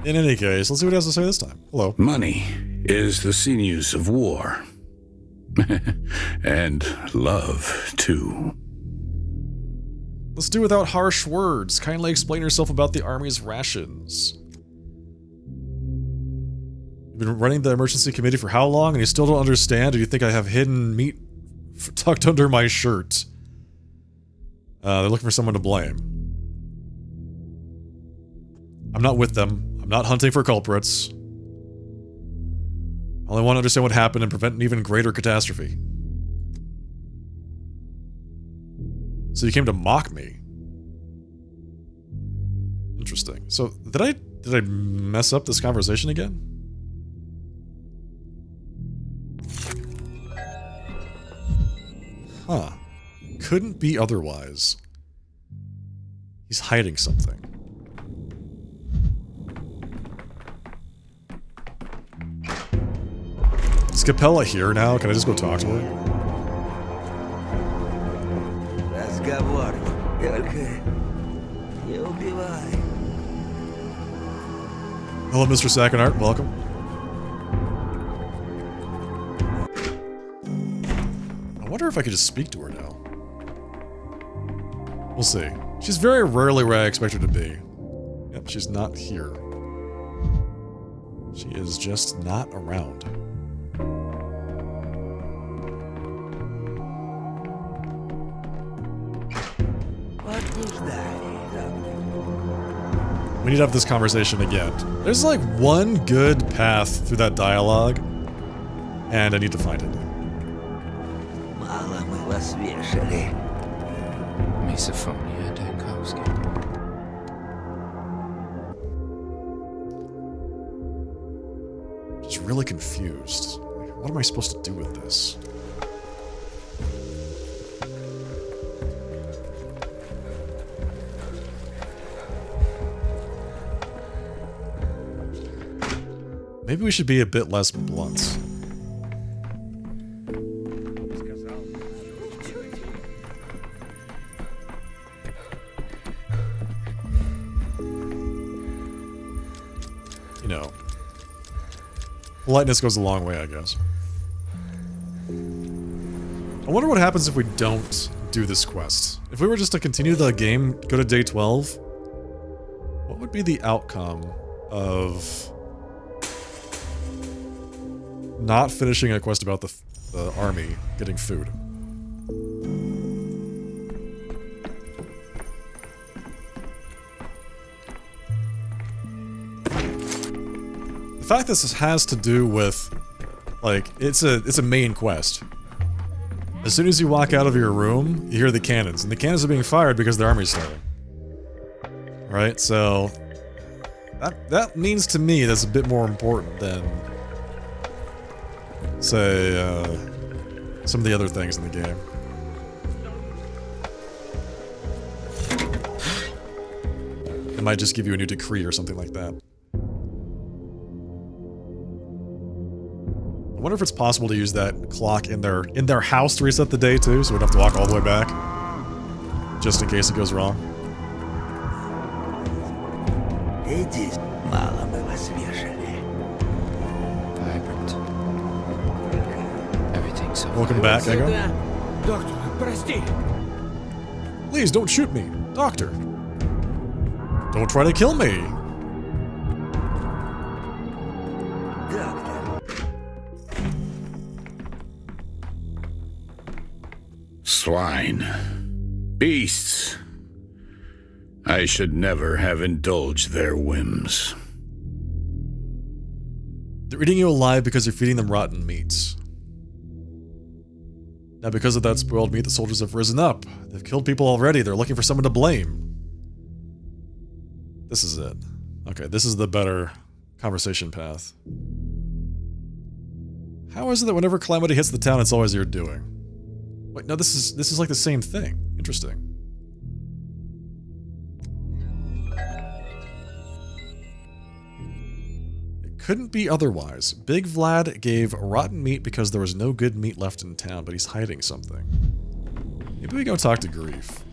In any case, let's see what he has to say this time. Hello. Money is the sinews of war. And love, too. Let's do without harsh words. Kindly explain yourself about the army's rations. You've been running the emergency committee for how long, and you still don't understand? Or you think I have hidden meat tucked under my shirt? They're looking for someone to blame. I'm not with them. I'm not hunting for culprits. I only want to understand what happened and prevent an even greater catastrophe. So you came to mock me. Interesting. So did I mess up this conversation again? Huh. Couldn't be otherwise. He's hiding something. Is Capella here now? Can I just go talk to her? Hello, Mr. Sakinart. Welcome. I wonder if I could just speak to her now. We'll see. She's very rarely where I expect her to be. Yep, she's not here. She is just not around. We need to have this conversation again. There's like one good path through that dialogue, and I need to find it. Misophonia Dankowski. Just really confused. Like, what am I supposed to do with this? Maybe we should be a bit less blunt. You know, politeness goes a long way, I guess. I wonder what happens if we don't do this quest. If we were just to continue the game, go to day 12, what would be the outcome of not finishing a quest about the army getting food? The fact this has to do with, like, it's a main quest. As soon as you walk out of your room, you hear the cannons, and the cannons are being fired because the army's starting. Right? So that means to me that's a bit more important than, say, some of the other things in the game. It might just give you a new decree or something like that. I wonder if it's possible to use that clock in their house to reset the day too, so we don't have to walk all the way back. Just in case it goes wrong. Vibrant. Everything's so Welcome back, Ego. Доктор, прости. Please don't shoot me, Doctor. Don't try to kill me. Swine. Beasts. I should never have indulged their whims. They're eating you alive because you're feeding them rotten meats. Now because of that spoiled meat, the soldiers have risen up. They've killed people already. They're looking for someone to blame. This is it. Okay, this is the better conversation path. How is it that whenever calamity hits the town, it's always your doing? Wait, no, this is like the same thing. Interesting. It couldn't be otherwise. Big Vlad gave rotten meat because there was no good meat left in town, but he's hiding something. Maybe we go talk to Grief.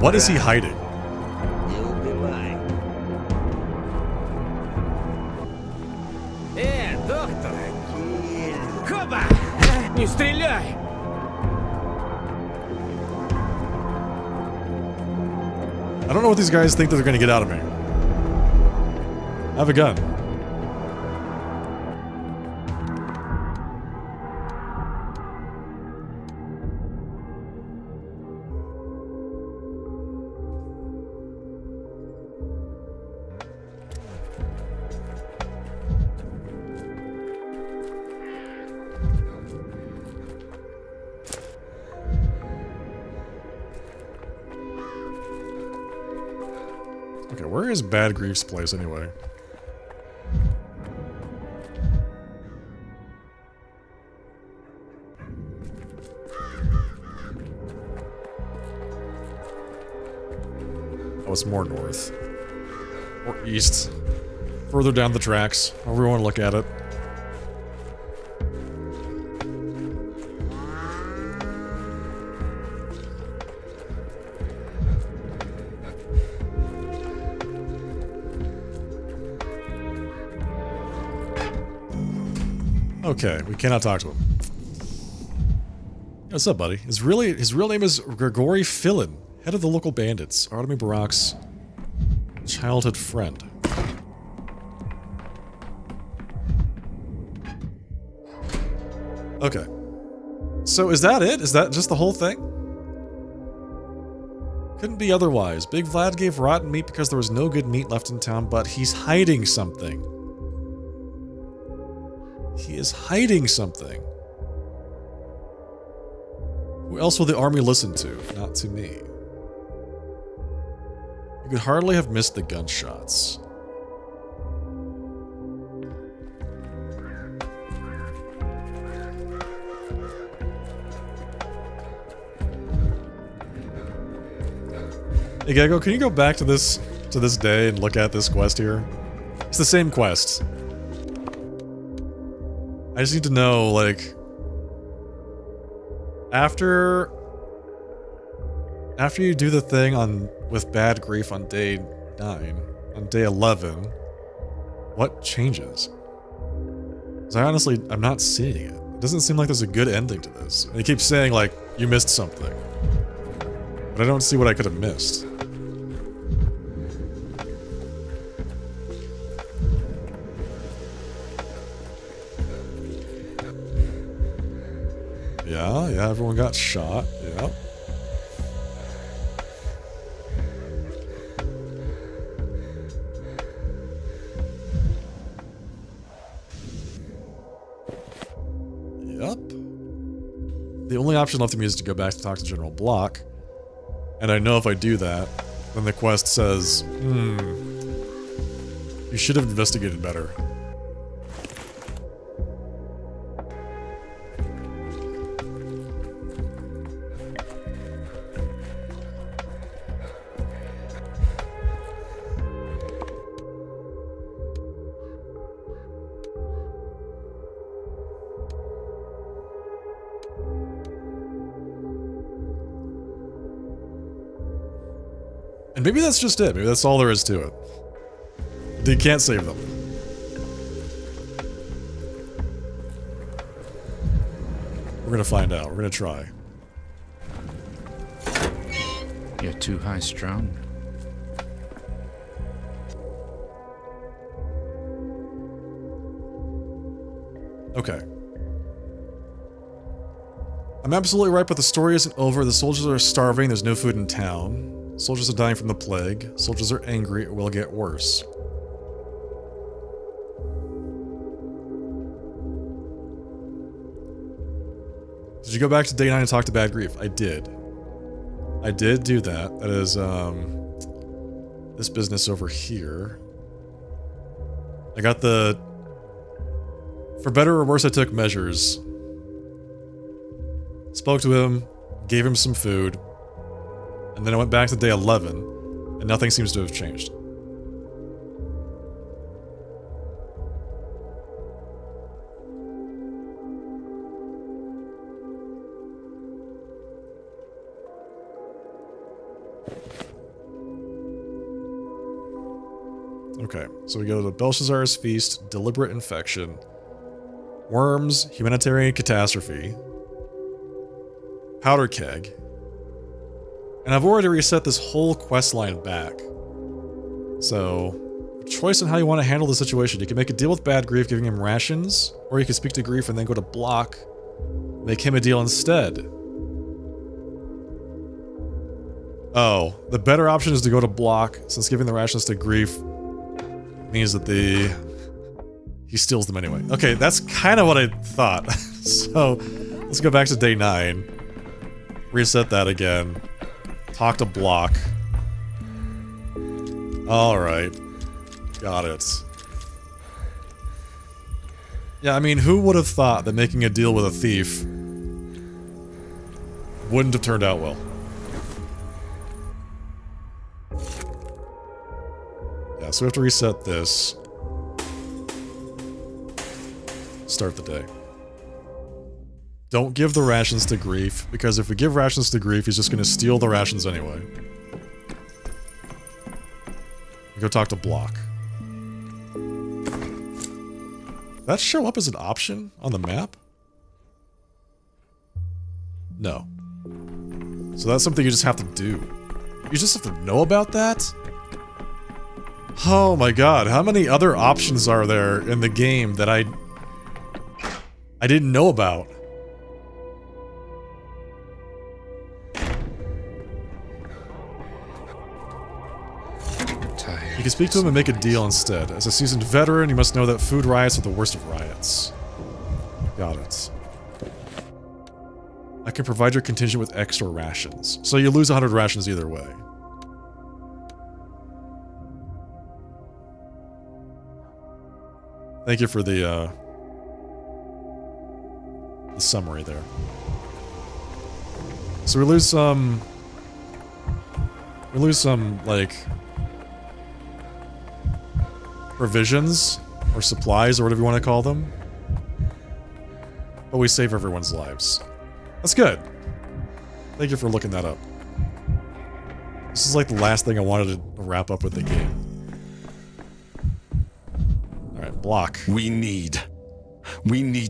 What is he hiding? Доктор! Хоба! Не стреляй! I don't know what these guys think that they're gonna get out of me. I have a gun. Okay, where is Bad Grief's place anyway? Oh, it's more north. Or east. Further down the tracks, however we want to look at it. Okay, we cannot talk to him. What's up, buddy? His real name is Grigory Filin, head of the local bandits, Artemy Barak's childhood friend. Okay. So is that it? Is that just the whole thing? Couldn't be otherwise. Big Vlad gave rotten meat because there was no good meat left in town, but he's hiding something. He is hiding something. Who else will the army listen to? Not to me. You could hardly have missed the gunshots. Hey Gecko, can you go back to this day and look at this quest here? It's the same quest. I just need to know, like, after you do the thing with Bad Grief on day 9, on day 11, what changes? Because I'm not seeing it. It doesn't seem like there's a good ending to this. And he keeps saying, like, you missed something. But I don't see what I could have missed. Yeah, everyone got shot. Yep. up? The only option left to me is to go back to talk to General Block. And I know if I do that, then the quest says, you should have investigated better. And maybe that's just it. Maybe that's all there is to it. You can't save them. We're gonna find out. We're gonna try. You're too high strung. Okay. I'm absolutely right, but the story isn't over. The soldiers are starving. There's no food in town. Soldiers are dying from the plague. Soldiers are angry. It will get worse. Did you go back to day 9 and talk to Bad Grief? I did. I did do that. That is, this business over here. I got the... For better or worse, I took measures. Spoke to him, gave him some food, and then I went back to day 11, and nothing seems to have changed. Okay, so we go to Belshazzar's Feast, Deliberate Infection, Worms, Humanitarian Catastrophe, Powder Keg, and I've already reset this whole quest line back. So, choice on how you want to handle the situation. You can make a deal with Bad Grief, giving him rations, or you can speak to Grief and then go to Block, make him a deal instead. Oh, the better option is to go to Block, since giving the rations to Grief means that he steals them anyway. Okay, that's kind of what I thought. So, let's go back to day 9. Reset that again. Talk to Block. Alright. Got it. Yeah, I mean, who would have thought that making a deal with a thief wouldn't have turned out well? Yeah, so we have to reset this. Start the day. Don't give the rations to Grief, because if we give rations to Grief, he's just going to steal the rations anyway. Go talk to Block. Did that show up as an option on the map? No. So that's something you just have to do. You just have to know about that? Oh my god, how many other options are there in the game that I didn't know about? You can speak to him and make a deal instead. As a seasoned veteran, you must know that food riots are the worst of riots. Got it. I can provide your contingent with extra rations. So you lose 100 rations either way. Thank you for the summary there. So we lose some, like, provisions, or supplies, or whatever you want to call them. But we save everyone's lives. That's good. Thank you for looking that up. This is like the last thing I wanted to wrap up with the game. Alright, Block. We need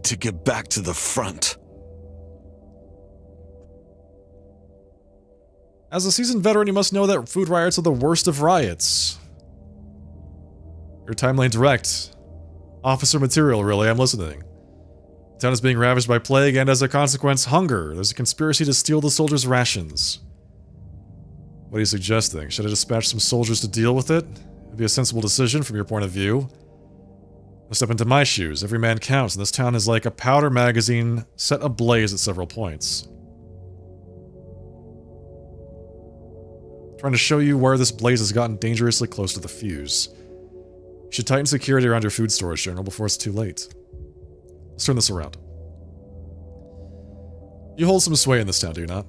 to get back to the front. As a seasoned veteran, you must know that food riots are the worst of riots. Your timeline direct. Officer material, really, I'm listening. The town is being ravaged by plague and, as a consequence, hunger. There's a conspiracy to steal the soldiers' rations. What are you suggesting? Should I dispatch some soldiers to deal with it? It'd be a sensible decision from your point of view. Step into my shoes. Every man counts, and this town is like a powder magazine set ablaze at several points. Trying to show you where this blaze has gotten dangerously close to the fuse. You should tighten security around your food storage, General, before it's too late. Let's turn this around. You hold some sway in this town, do you not?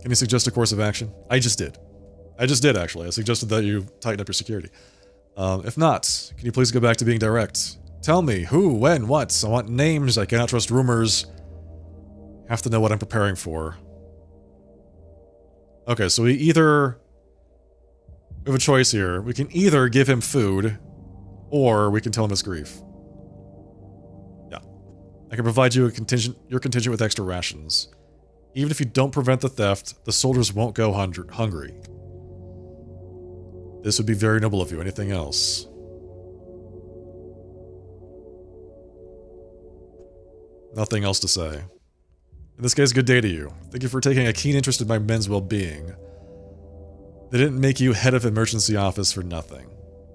Can you suggest a course of action? I just did. Actually. I suggested that you tighten up your security. If not, can you please go back to being direct? Tell me who, when, what. I want names. I cannot trust rumors. Have to know what I'm preparing for. Okay, so we have a choice here. We can either give him food, or we can tell him his grief. Yeah. I can provide you your contingent with extra rations. Even if you don't prevent the theft, the soldiers won't go hungry. This would be very noble of you. Anything else? Nothing else to say. In this case, good day to you. Thank you for taking a keen interest in my men's well-being. They didn't make you head of emergency office for nothing.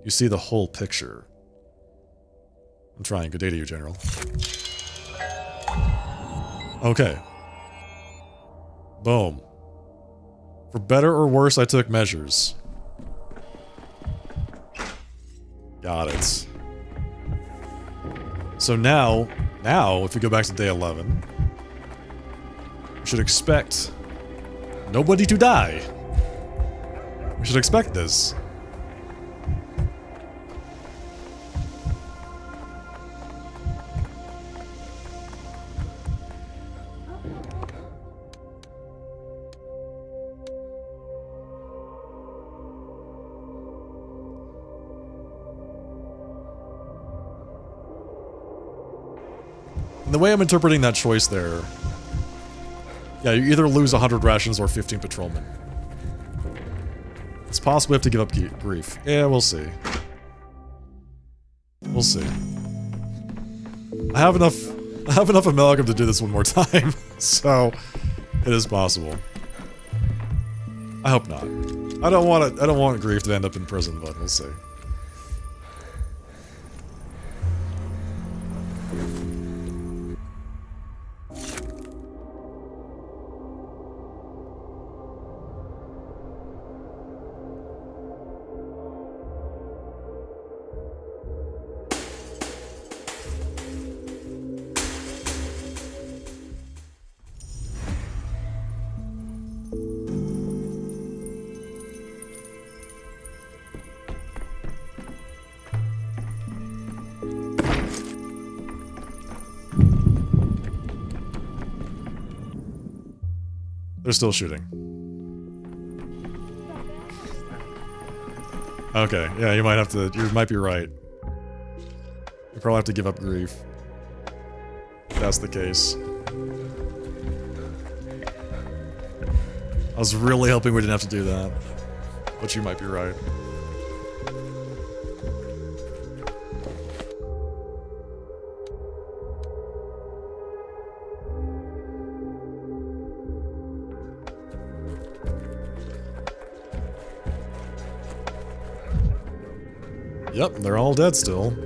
You see the whole picture. I'm trying. Good day to you, General. Okay. Boom. For better or worse, I took measures. Got it. So now, if we go back to day 11, we should expect nobody to die. We should expect this. And the way I'm interpreting that choice there, yeah, you either lose 100 rations or 15 patrolmen. It's possible we have to give up grief. Yeah, we'll see. We'll see. I have enough amalgam to do this one more time, so it is possible. I hope not. I don't want grief to end up in prison, but we'll see. They're still shooting. Okay, yeah, you might be right. You probably have to give up grief. If that's the case. I was really hoping we didn't have to do that. But you might be right. Yep, they're all dead still.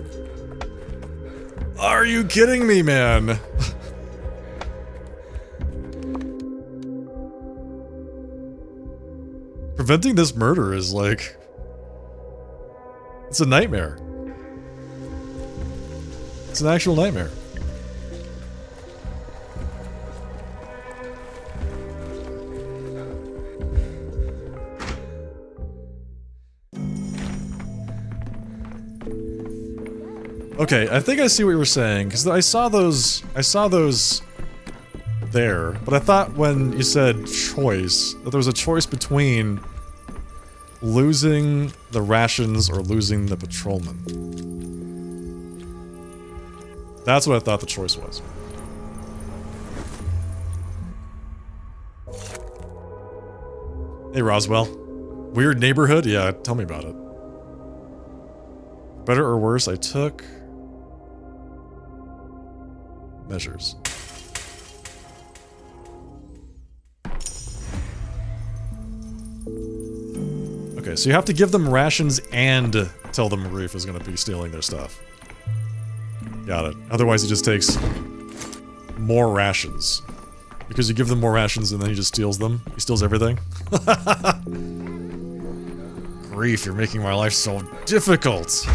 Are you kidding me, man? Preventing this murder is like... It's a nightmare. It's an actual nightmare. Okay, I think I see what you were saying, because I saw those there, but I thought when you said choice, that there was a choice between losing the rations or losing the patrolman. That's what I thought the choice was. Hey, Roswell. Weird neighborhood? Yeah, tell me about it. Better or worse, I took... measures. Okay, so you have to give them rations and tell them Reef is going to be stealing their stuff. Got it. Otherwise, he just takes more rations. Because you give them more rations and then he just steals them. He steals everything. Grief, you're making my life so difficult.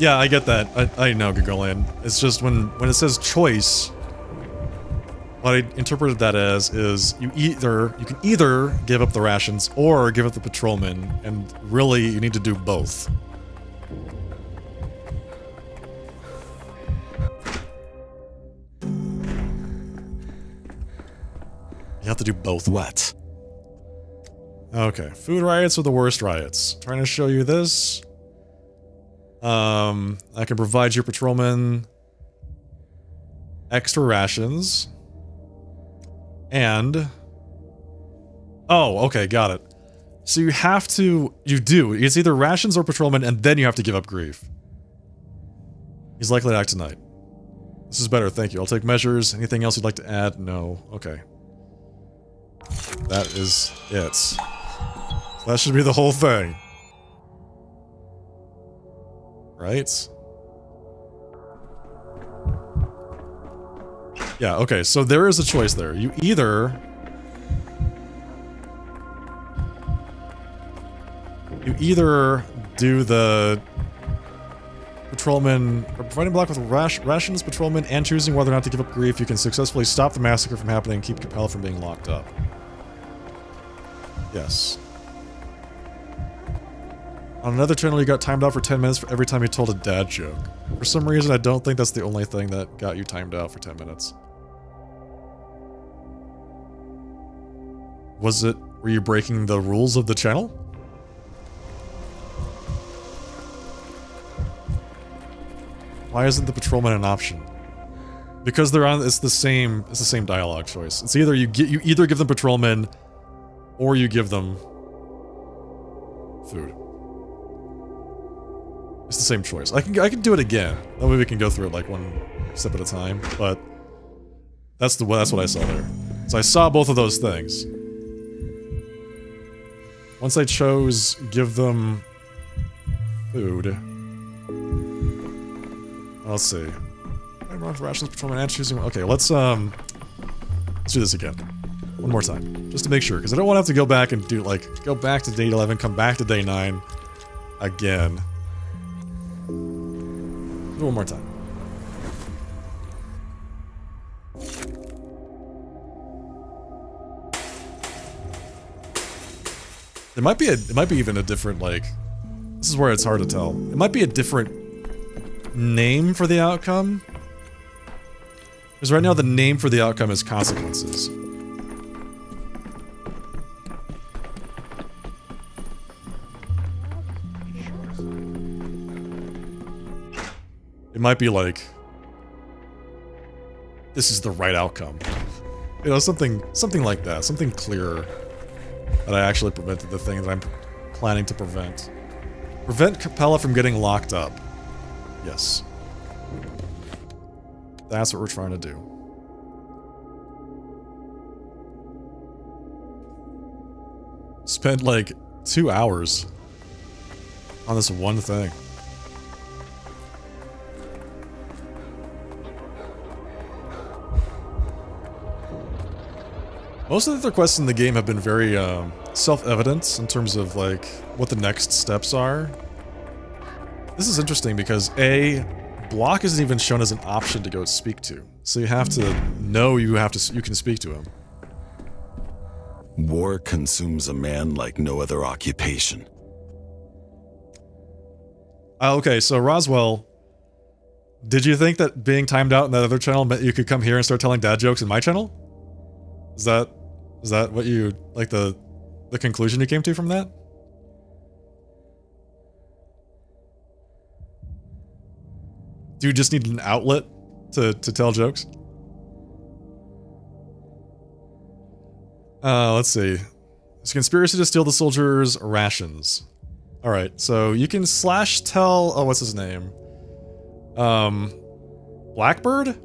Yeah, I get that. I know, Gregorian. It's just when it says choice, what I interpreted that as is you can either give up the rations or give up the patrolman, and really you need to do both. You have to do both. What? Okay, food riots are the worst riots. Trying to show you this. I can provide your patrolman extra rations. And... oh, okay, got it. So you have to... It's either rations or patrolman, and then you have to give up grief. He's likely to act tonight. This is better, thank you. I'll take measures. Anything else you'd like to add? No. Okay. That is it. So that should be the whole thing. Right? Yeah, okay, so there is a choice there. You either do the patrolman, or providing block with rations, patrolman, and choosing whether or not to give up grief, you can successfully stop the massacre from happening and keep Capella from being locked up. Yes. On another channel, you got timed out for 10 minutes for every time you told a dad joke. For some reason, I don't think that's the only thing that got you timed out for 10 minutes. Were you breaking the rules of the channel? Why isn't the patrolman an option? Because it's the same dialogue choice. It's either you either give them patrolmen or you give them food. It's the same choice. I can do it again. That way we can go through it like one step at a time, but that's what I saw there. So I saw both of those things. Once I chose give them food. Let's see. Rations, patrolman, and choosing. Okay, let's do this again. One more time. Just to make sure, because I don't want to have to go back and do go back to day 11, come back to day 9 again. Do it one more time. It might be even a different, this is where it's hard to tell. It might be a different name for the outcome. Because right now the name for the outcome is consequences. It might be this is the right outcome. You know, something like that. Something clearer. That I actually prevented the thing that I'm planning to prevent. Prevent Capella from getting locked up. Yes. That's what we're trying to do. Spent 2 hours on this one thing. Most of the quests in the game have been very self-evident in terms of what the next steps are. This is interesting because Block isn't even shown as an option to go speak to, so you have to know you can speak to him. War consumes a man like no other occupation. Okay, so Roswell, did you think that being timed out in that other channel meant you could come here and start telling dad jokes in my channel? Is that what you the conclusion you came to from that? Do you just need an outlet to tell jokes? Let's see. There's a conspiracy to steal the soldiers' rations. Alright, so you can slash tell... Oh, what's his name? Blackbird?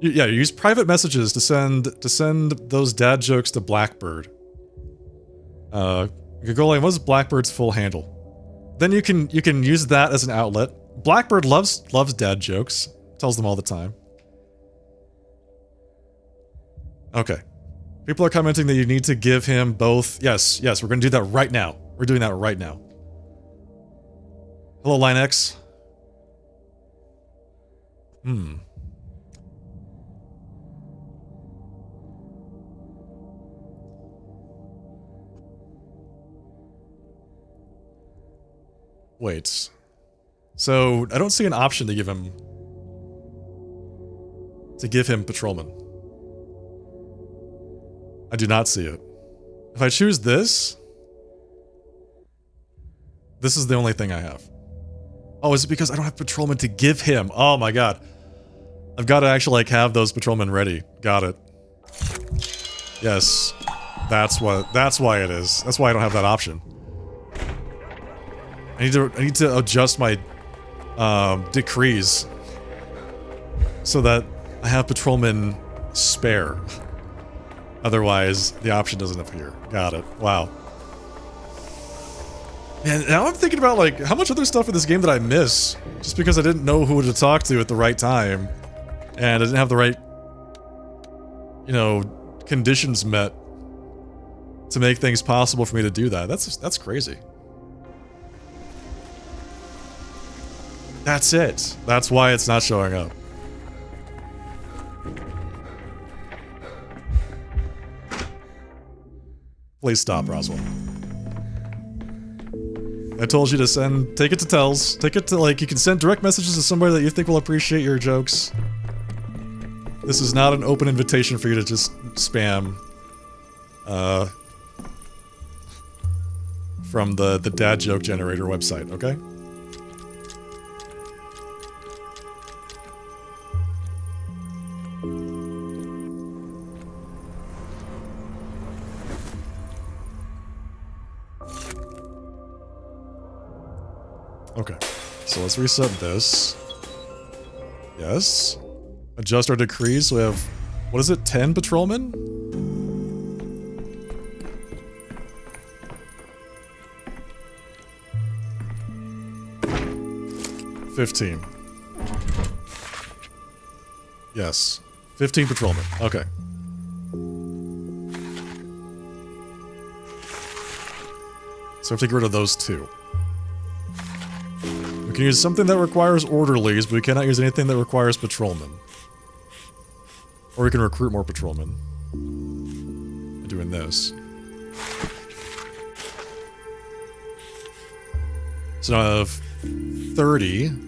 Yeah, you use private messages to send those dad jokes to Blackbird. Gogolian, what is Blackbird's full handle? Then you can use that as an outlet. Blackbird loves dad jokes. Tells them all the time. Okay. People are commenting that you need to give him both. Yes, we're gonna do that right now. We're doing that right now. Hello, Line X. Wait. So, I don't see an option to give him patrolman. I do not see it. If I choose this is the only thing I have. Oh, is it because I don't have patrolman to give him? Oh my god. I've got to actually like have those patrolmen ready. Got it. Yes. That's why it is. That's why I don't have that option. I need to adjust my decrees so that I have patrolmen spare. Otherwise, the option doesn't appear. Got it. Wow. Man, now I'm thinking about like how much other stuff in this game did I miss just because I didn't know who to talk to at the right time and I didn't have the right, you know, conditions met to make things possible for me to do that. That's crazy. That's it. That's why it's not showing up. Please stop, Roswell. I told you to take it to Tells. Take it to, like, you can send direct messages to somebody that you think will appreciate your jokes. This is not an open invitation for you to just spam, from the dad joke generator website, okay? Okay, so let's reset this. Yes. Adjust our decrees, so we have, what is it, 10 patrolmen? $15. Yes. 15 patrolmen. Okay. So I have to get rid of those two. We can use something that requires orderlies, but we cannot use anything that requires patrolmen. Or we can recruit more patrolmen. By doing this. So now I have 30.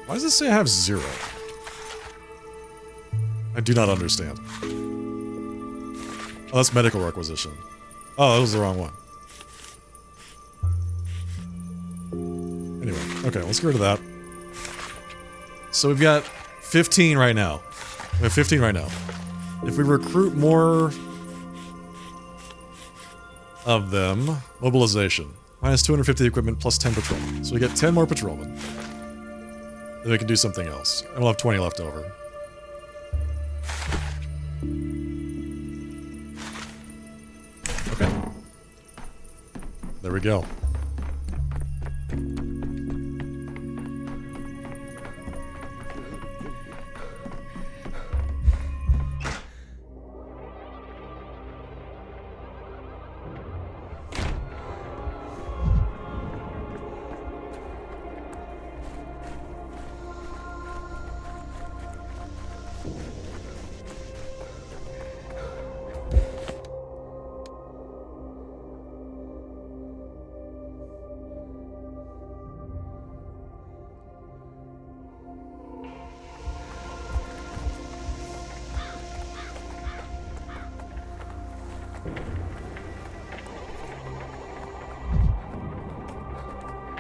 Why does it say I have 0? I do not understand. Oh, that's medical requisition. Oh, that was the wrong one. Anyway, okay, let's get rid of that. So we've got 15 right now. We have 15 right now. If we recruit more of them, mobilization. Minus 250 equipment plus 10 patrolmen. So we get 10 more patrolmen. Then we can do something else. And we'll have 20 left over. Okay. There we go.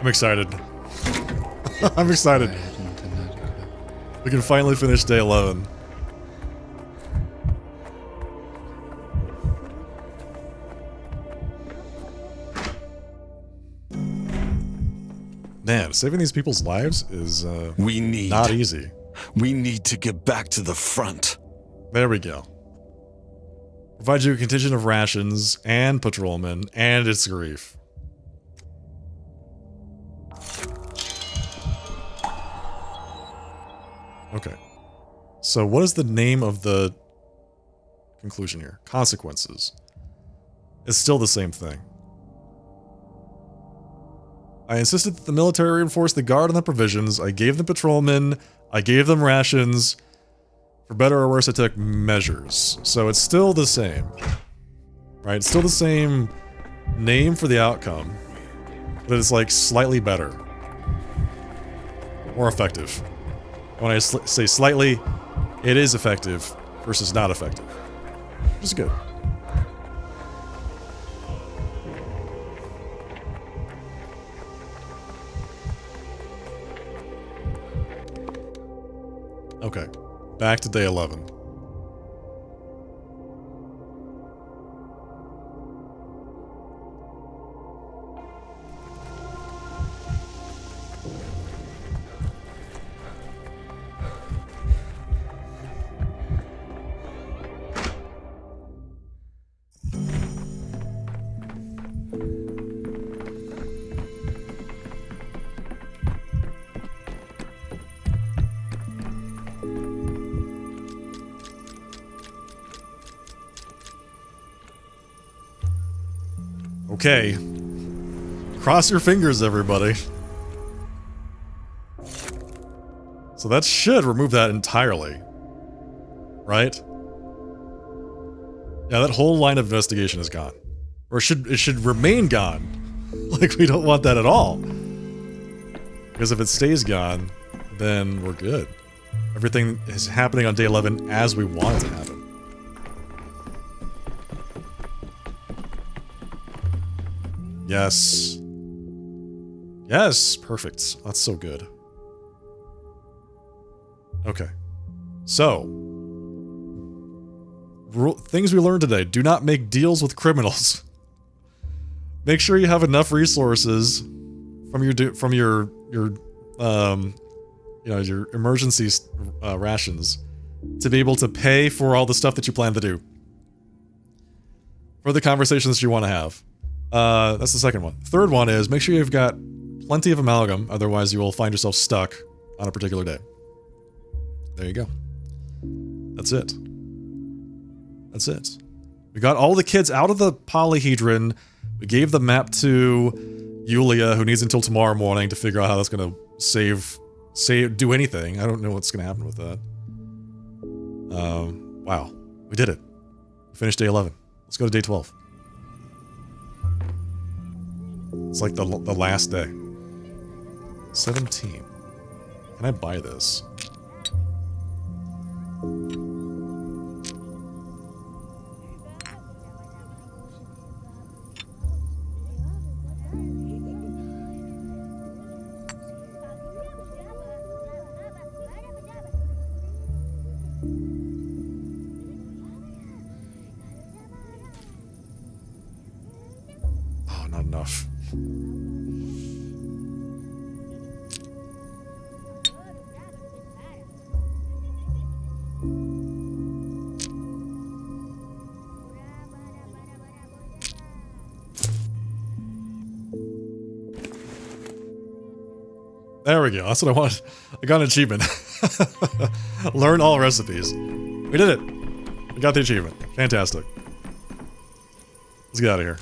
I'm excited. I'm excited. We can finally finish day 11. Man, saving these people's lives is not easy. We need to get back to the front. There we go. Provide you a contingent of rations and patrolmen and its grief. Okay. So what is the name of the conclusion here? Consequences. It's still the same thing. I insisted that the military reinforce the guard and the provisions. I gave them patrolmen. I gave them rations. For better or worse, I took measures. So it's still the same. Right? It's still the same name for the outcome. But it's like slightly better. More effective. When I say slightly, it is effective versus not effective. Which is good. Okay, back to day 11. Okay. Cross your fingers, everybody. So that should remove that entirely. Right? Yeah, that whole line of investigation is gone. Or it should remain gone. Like, we don't want that at all. Because if it stays gone, then we're good. Everything is happening on day 11 as we want it to happen. Yes. Yes, perfect. That's so good. Okay. So, things we learned today. Do not make deals with criminals. Make sure you have enough resources from your emergency rations to be able to pay for all the stuff that you plan to do. For the conversations you want to have. That's the second one. Third one is make sure you've got plenty of amalgam, otherwise you will find yourself stuck on a particular day. There you go. That's it. That's it. We got all the kids out of the polyhedron. We gave the map to Yulia, who needs until tomorrow morning to figure out how that's going to do anything. I don't know what's going to happen with that. Wow. We did it. We finished day 11. Let's go to day 12. It's like the last day. 17. Can I buy this? Oh, not enough. There we go. That's what I wanted. I got an achievement. Learn all recipes. We did it. We got the achievement. Fantastic. Let's get out of here.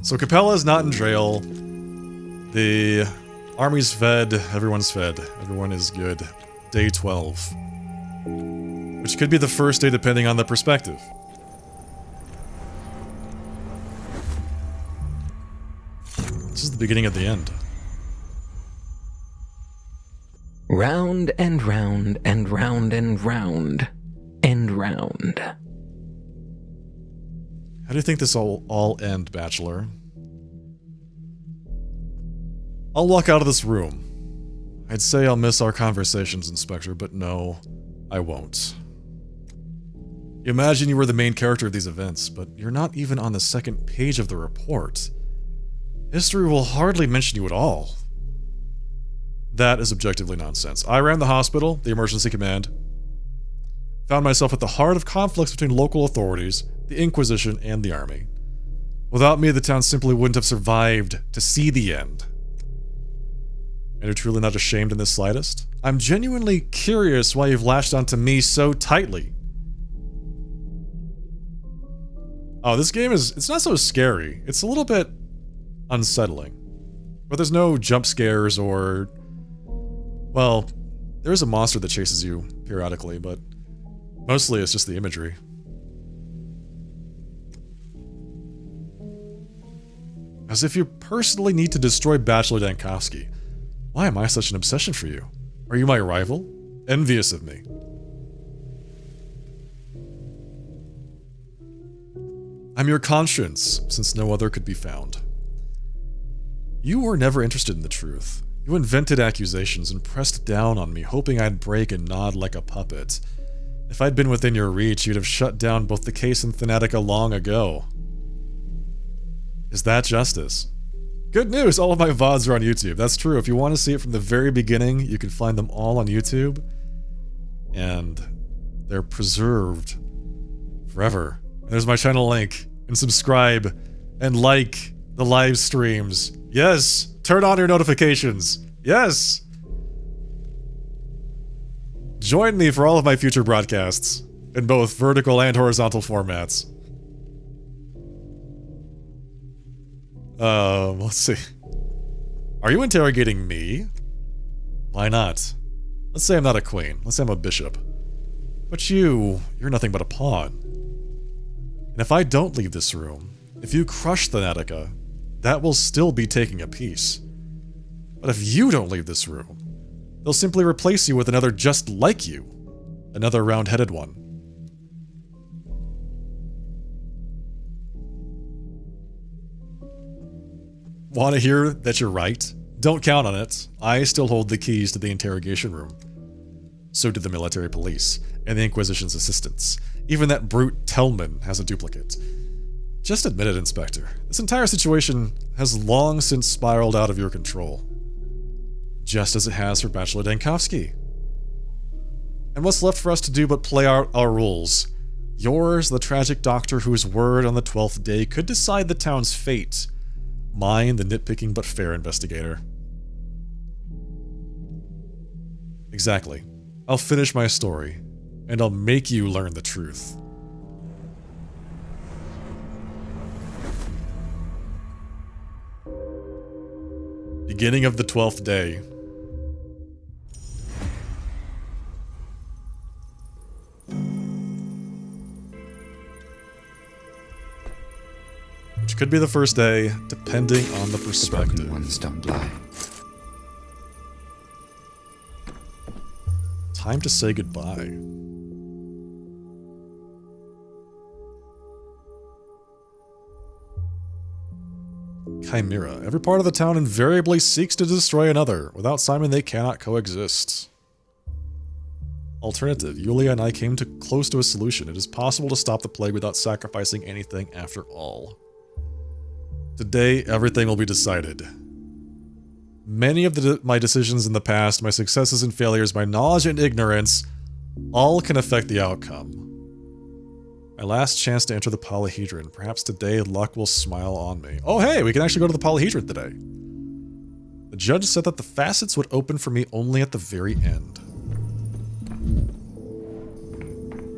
So Capella is not in jail. The army's fed. Everyone's fed. Everyone is good. Day 12. Which could be the first day depending on the perspective. This is the beginning of the end. Round and round and round and round and round. How do you think this will all end, Bachelor? I'll walk out of this room. I'd say I'll miss our conversations, Inspector, but no, I won't. You imagine you were the main character of these events, but you're not even on the second page of the report. History will hardly mention you at all. That is objectively nonsense. I ran the hospital, the emergency command, found myself at the heart of conflicts between local authorities, the Inquisition, and the army. Without me, the town simply wouldn't have survived to see the end. And you're truly not ashamed in the slightest? I'm genuinely curious why you've latched onto me so tightly. Oh, this game it's not so scary. It's a little bit unsettling. But there's no jump scares or... Well, there's a monster that chases you periodically, but mostly it's just the imagery. As if you personally need to destroy Bachelor Dankovsky. Why am I such an obsession for you? Are you my rival? Envious of me? I'm your conscience, since no other could be found. You were never interested in the truth. You invented accusations and pressed down on me, hoping I'd break and nod like a puppet. If I'd been within your reach, you'd have shut down both the case and Thanatica long ago. Is that justice? Good news, all of my VODs are on YouTube. That's true. If you want to see it from the very beginning, you can find them all on YouTube. And they're preserved forever. And there's my channel link. And subscribe. And like the live streams. Yes! Turn on your notifications. Yes! Join me for all of my future broadcasts. In both vertical and horizontal formats. Let's see. Are you interrogating me? Why not? Let's say I'm not a queen. Let's say I'm a bishop. But you're nothing but a pawn. And if I don't leave this room, if you crush Thanatica, that will still be taking a piece. But if you don't leave this room, they'll simply replace you with another just like you. Another round-headed one. Want to hear that you're right? Don't count on it. I still hold the keys to the interrogation room. So do the military police, and the Inquisition's assistants. Even that brute Tellman has a duplicate. Just admit it, Inspector. This entire situation has long since spiraled out of your control. Just as it has for Bachelor Dankovsky. And what's left for us to do but play out our rules? Yours, the tragic doctor whose word on the 12th day could decide the town's fate. Mine, the nitpicking but fair investigator. Exactly. I'll finish my story, and I'll make you learn the truth. Beginning of the 12th day. Which could be the first day, depending on the perspective. The broken ones don't lie. Time to say goodbye. Chimera. Every part of the town invariably seeks to destroy another. Without Simon, they cannot coexist. Alternative. Yulia and I came close to a solution. It is possible to stop the plague without sacrificing anything after all. Today, everything will be decided. Many of my decisions in the past, my successes and failures, my knowledge and ignorance, all can affect the outcome. My last chance to enter the Polyhedron. Perhaps today luck will smile on me. Oh hey, we can actually go to the Polyhedron today. The judge said that the facets would open for me only at the very end.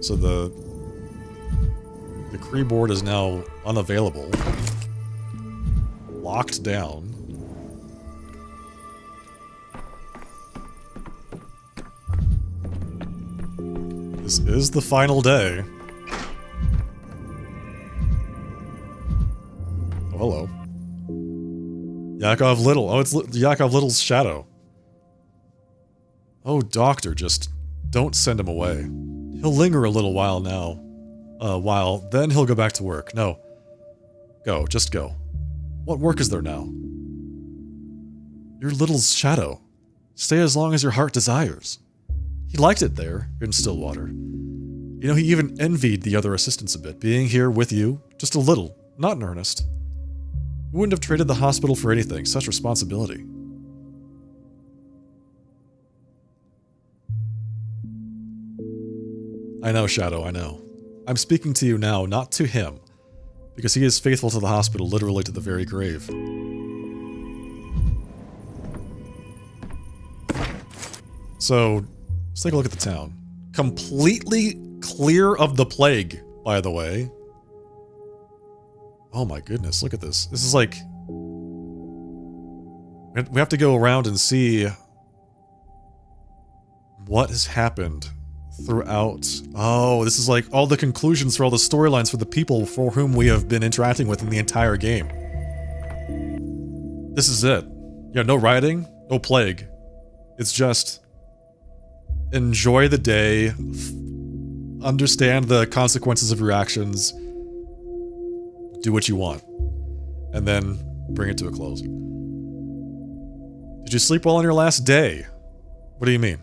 So the decree board is now unavailable. Locked down. This is the final day. Oh, hello. Yakov Little. Oh, it's Yakov Little's shadow. Oh, doctor, just don't send him away. He'll linger a little while now. Then he'll go back to work. No. Go, just go. What work is there now? Your little shadow. Stay as long as your heart desires. He liked it there in Stillwater. You know, he even envied the other assistants a bit, being here with you, just a little, not in earnest. He wouldn't have traded the hospital for anything, such responsibility. I know, Shadow, I know. I'm speaking to you now, not to him, because he is faithful to the hospital, literally to the very grave. So, let's take a look at the town. Completely clear of the plague, by the way. Oh my goodness, look at this. This is like... We have to go around and see what has happened throughout. Oh, this is like all the conclusions for all the storylines for the people for whom we have been interacting with in the entire game. This is it. Yeah, no rioting, no plague. It's just enjoy the day, understand the consequences of your actions, do what you want, and then bring it to a close. Did you sleep well on your last day? What do you mean?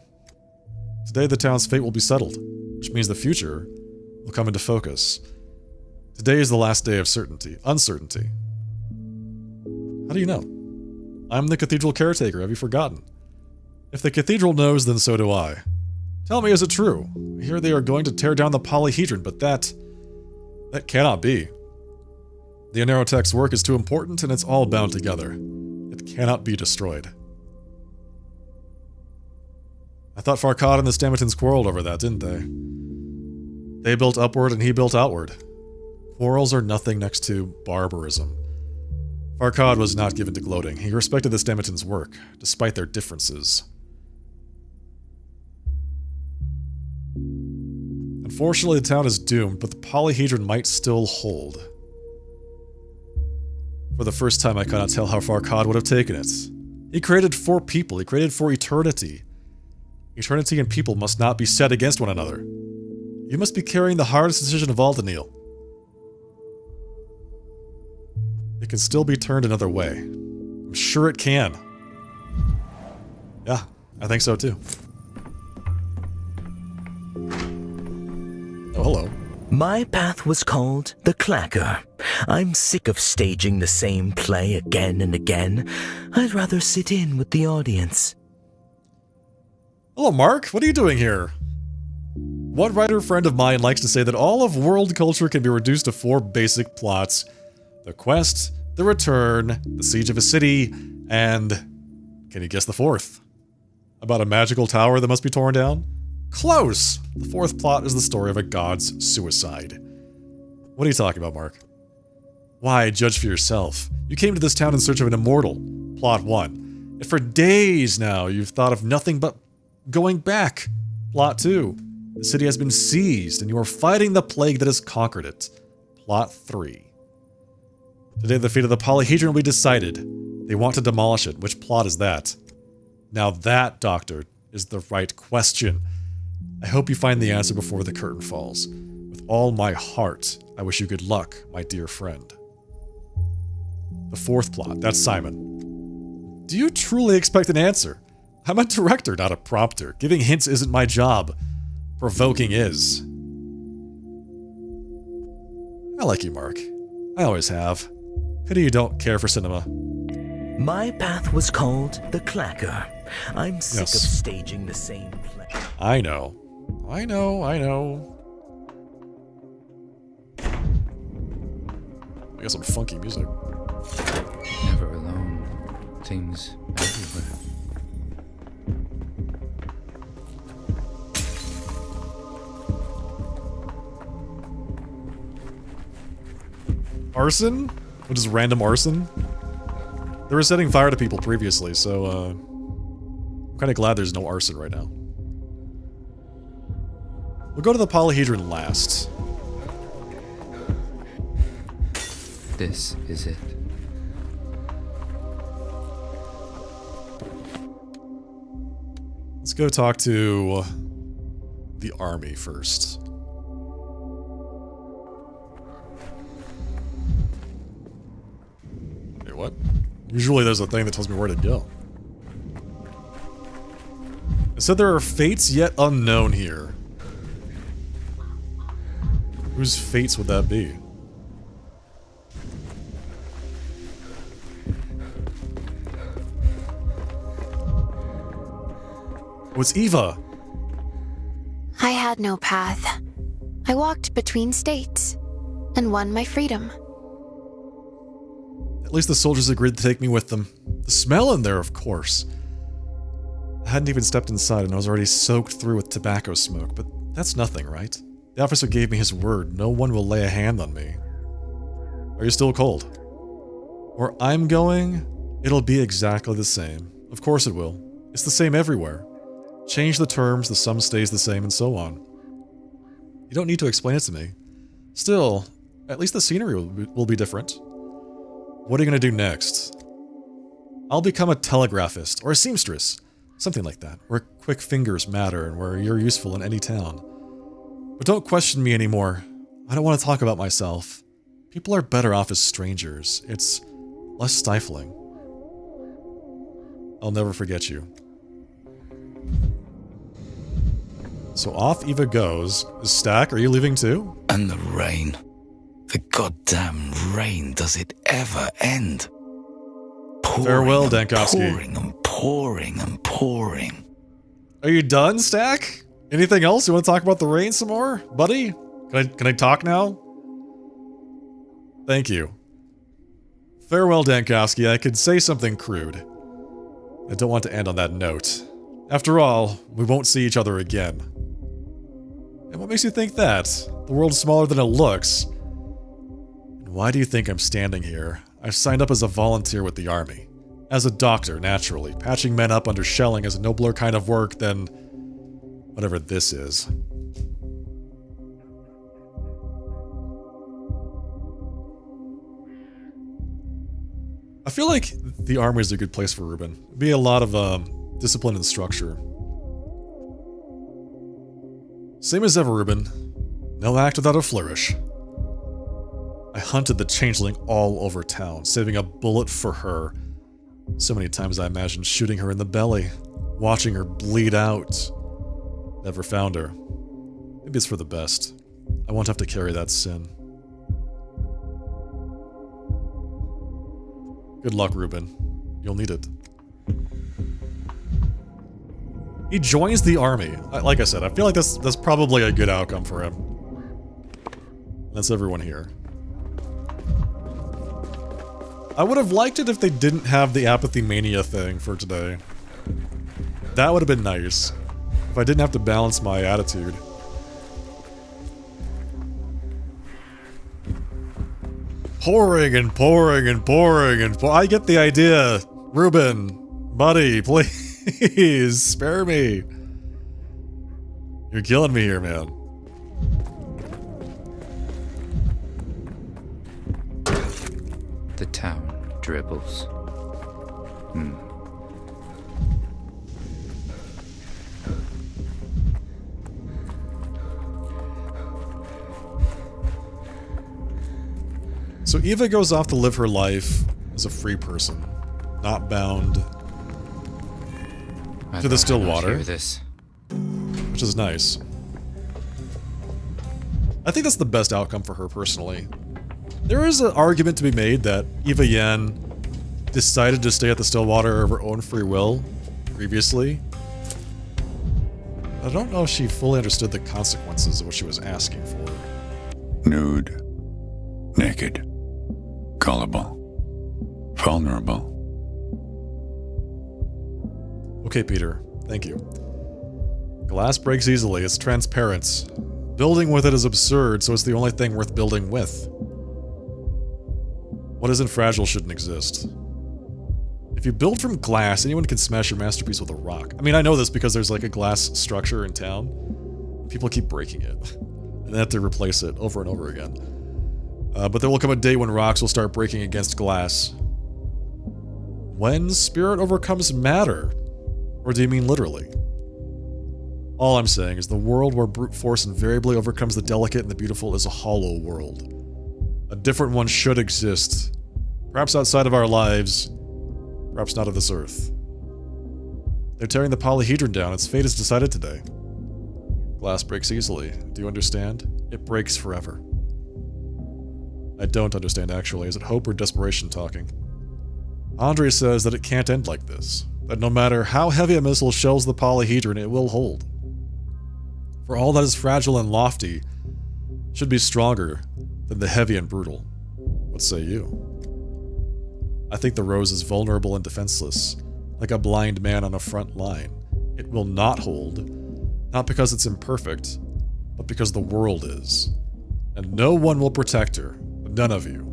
Today the town's fate will be settled, which means the future will come into focus. Today is the last day of uncertainty. How do you know? I'm the cathedral caretaker, have you forgotten? If the cathedral knows, then so do I. Tell me, is it true? I hear they are going to tear down the polyhedron, but that cannot be. The Anerotech's work is too important, and it's all bound together. It cannot be destroyed. I thought Farkad and the Stamitans quarreled over that, didn't they? They built upward and he built outward. Quarrels are nothing next to barbarism. Farkad was not given to gloating. He respected the Stamitans' work, despite their differences. Unfortunately, the town is doomed, but the polyhedron might still hold. For the first time, I cannot tell how Farkad would have taken it. He created for people. He created for eternity. Eternity and people must not be set against one another. You must be carrying the hardest decision of all to kneel. It can still be turned another way. I'm sure it can. Yeah, I think so too. Oh, hello. My path was called the Clacker. I'm sick of staging the same play again and again. I'd rather sit in with the audience. Hello, Mark. What are you doing here? One writer friend of mine likes to say that all of world culture can be reduced to 4 basic plots. The quest, the return, the siege of a city, and... can you guess the 4th? About a magical tower that must be torn down? Close! The 4th plot is the story of a god's suicide. What are you talking about, Mark? Why, judge for yourself. You came to this town in search of an immortal. Plot 1. And for days now, you've thought of nothing but going back. Plot 2. The city has been seized, and you are fighting the plague that has conquered it. Plot 3. Today the fate of the polyhedron will be decided. They want to demolish it. Which plot is that? Now that, Doctor, is the right question. I hope you find the answer before the curtain falls. With all my heart, I wish you good luck, my dear friend. The 4th plot, that's Simon. Do you truly expect an answer? I'm a director, not a prompter. Giving hints isn't my job. Provoking is. I like you, Mark. I always have. Pity you don't care for cinema. My path was called the Clacker. I'm sick of staging the same play. I know. I know. I got some funky music. Never alone. Things everywhere. Arson? What is random arson? They were setting fire to people previously, so I'm kind of glad there's no arson right now. We'll go to the polyhedron last. This is it. Let's go talk to the army first. Wait, what? Usually there's a thing that tells me where to go. It said there are fates yet unknown here. Whose fates would that be? Oh, it's Eva! I had no path. I walked between states and won my freedom. At least the soldiers agreed to take me with them. The smell in there, of course. I hadn't even stepped inside and I was already soaked through with tobacco smoke, but that's nothing, right? The officer gave me his word. No one will lay a hand on me. Are you still cold? Where I'm going, it'll be exactly the same. Of course it will. It's the same everywhere. Change the terms, the sum stays the same, and so on. You don't need to explain it to me. Still, at least the scenery will be different. What are you going to do next? I'll become a telegraphist, or a seamstress. Something like that, where quick fingers matter and where you're useful in any town. But don't question me anymore. I don't want to talk about myself. People are better off as strangers. It's less stifling. I'll never forget you. So off Eva goes. Stack, are you leaving too? And the rain. The goddamn rain. Does it ever end? Pouring Farewell, Dankowski. Pouring and pouring and pouring. Are you done, Stack? Anything else? You want to talk about the rain some more? Buddy? Can I talk now? Thank you. Farewell, Dankowski. I could say something crude. I don't want to end on that note. After all, we won't see each other again. And what makes you think that? The world's smaller than it looks. And why do you think I'm standing here? I've signed up as a volunteer with the army. As a doctor, naturally. Patching men up under shelling is a nobler kind of work than whatever this is. I feel like the army is a good place for Ruben. It'd be a lot of discipline and structure. Same as ever, Ruben. No act without a flourish. I hunted the changeling all over town, saving a bullet for her. So many times I imagined shooting her in the belly, watching her bleed out. Never found her. Maybe it's for the best. I won't have to carry that sin. Good luck, Ruben. You'll need it. He joins the army. Like I said, I feel like that's probably a good outcome for him. That's everyone here. I would have liked it if they didn't have the apathy mania thing for today. That would have been nice. If I didn't have to balance my attitude. Pouring and pouring and pouring and I get the idea. Ruben, buddy, please spare me. You're killing me here, man. The town dribbles. So Eva goes off to live her life as a free person, not bound to the still water, which is nice. I think that's the best outcome for her personally. There is an argument to be made that Eva Yen decided to stay at the Stillwater of her own free will previously. I don't know if she fully understood the consequences of what she was asking for. Nude, naked, gullible, vulnerable. Okay, Peter. Thank you. Glass breaks easily. It's transparent. Building with it is absurd, so it's the only thing worth building with. What isn't fragile shouldn't exist. If you build from glass, anyone can smash your masterpiece with a rock. I mean, I know this because there's like a glass structure in town. People keep breaking it. And they have to replace it over and over again. But there will come a day when rocks will start breaking against glass. When spirit overcomes matter? Or do you mean literally? All I'm saying is the world where brute force invariably overcomes the delicate and the beautiful is a hollow world. A different one should exist. Perhaps outside of our lives, perhaps not of this earth. They're tearing the polyhedron down. Its fate is decided today. Glass breaks easily. Do you understand? It breaks forever. I don't understand, actually. Is it hope or desperation talking? Andre says that it can't end like this. That no matter how heavy a missile shells the polyhedron, it will hold. For all that is fragile and lofty should be stronger than the heavy and brutal. What say you? I think the rose is vulnerable and defenseless, like a blind man on a front line. It will not hold, not because it's imperfect, but because the world is. And no one will protect her. None of you.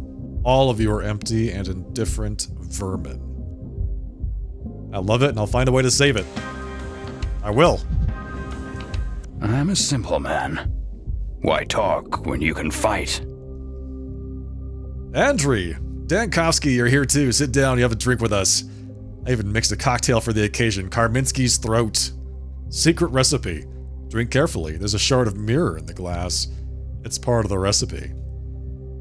All of you are empty and indifferent vermin. I love it, and I'll find a way to save it. I will. I'm a simple man. Why talk when you can fight? Andriy! Dankovsky, you're here too. Sit down, you have a drink with us. I even mixed a cocktail for the occasion. Karminsky's Throat. Secret recipe. Drink carefully. There's a shard of mirror in the glass. It's part of the recipe.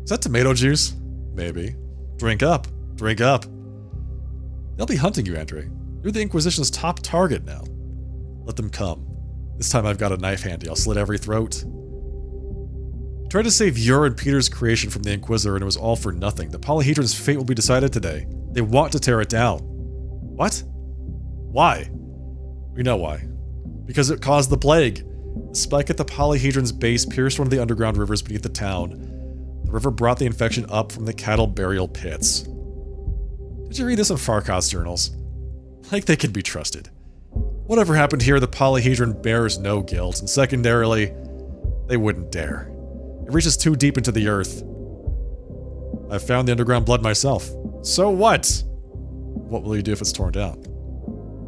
Is that tomato juice? Maybe. Drink up. Drink up. They'll be hunting you, Andriy. You're the Inquisition's top target now. Let them come. This time I've got a knife handy. I'll slit every throat. Tried to save your and Peter's creation from the Inquisitor and it was all for nothing. The polyhedron's fate will be decided today. They want to tear it down. What? Why? We know why. Because it caused the plague. The spike at the polyhedron's base pierced one of the underground rivers beneath the town. The river brought the infection up from the cattle burial pits. Did you read this in Farkad's journals? Like they can be trusted. Whatever happened here, the polyhedron bears no guilt, and secondarily, they wouldn't dare. It reaches too deep into the earth. I've found the underground blood myself. So what? What will you do if it's torn down?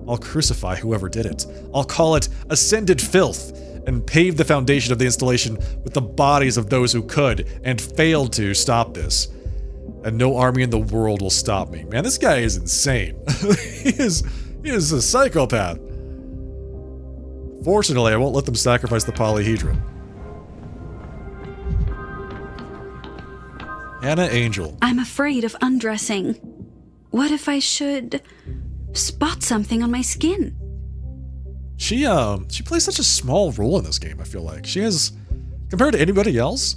I'll crucify whoever did it. I'll call it ascended filth, and pave the foundation of the installation with the bodies of those who could and failed to stop this. And no army in the world will stop me. Man, this guy is insane. He is a psychopath. Fortunately, I won't let them sacrifice the polyhedron. Anna Angel. I'm afraid of undressing. What if I should spot something on my skin? She plays such a small role in this game, I feel like. She has, compared to anybody else,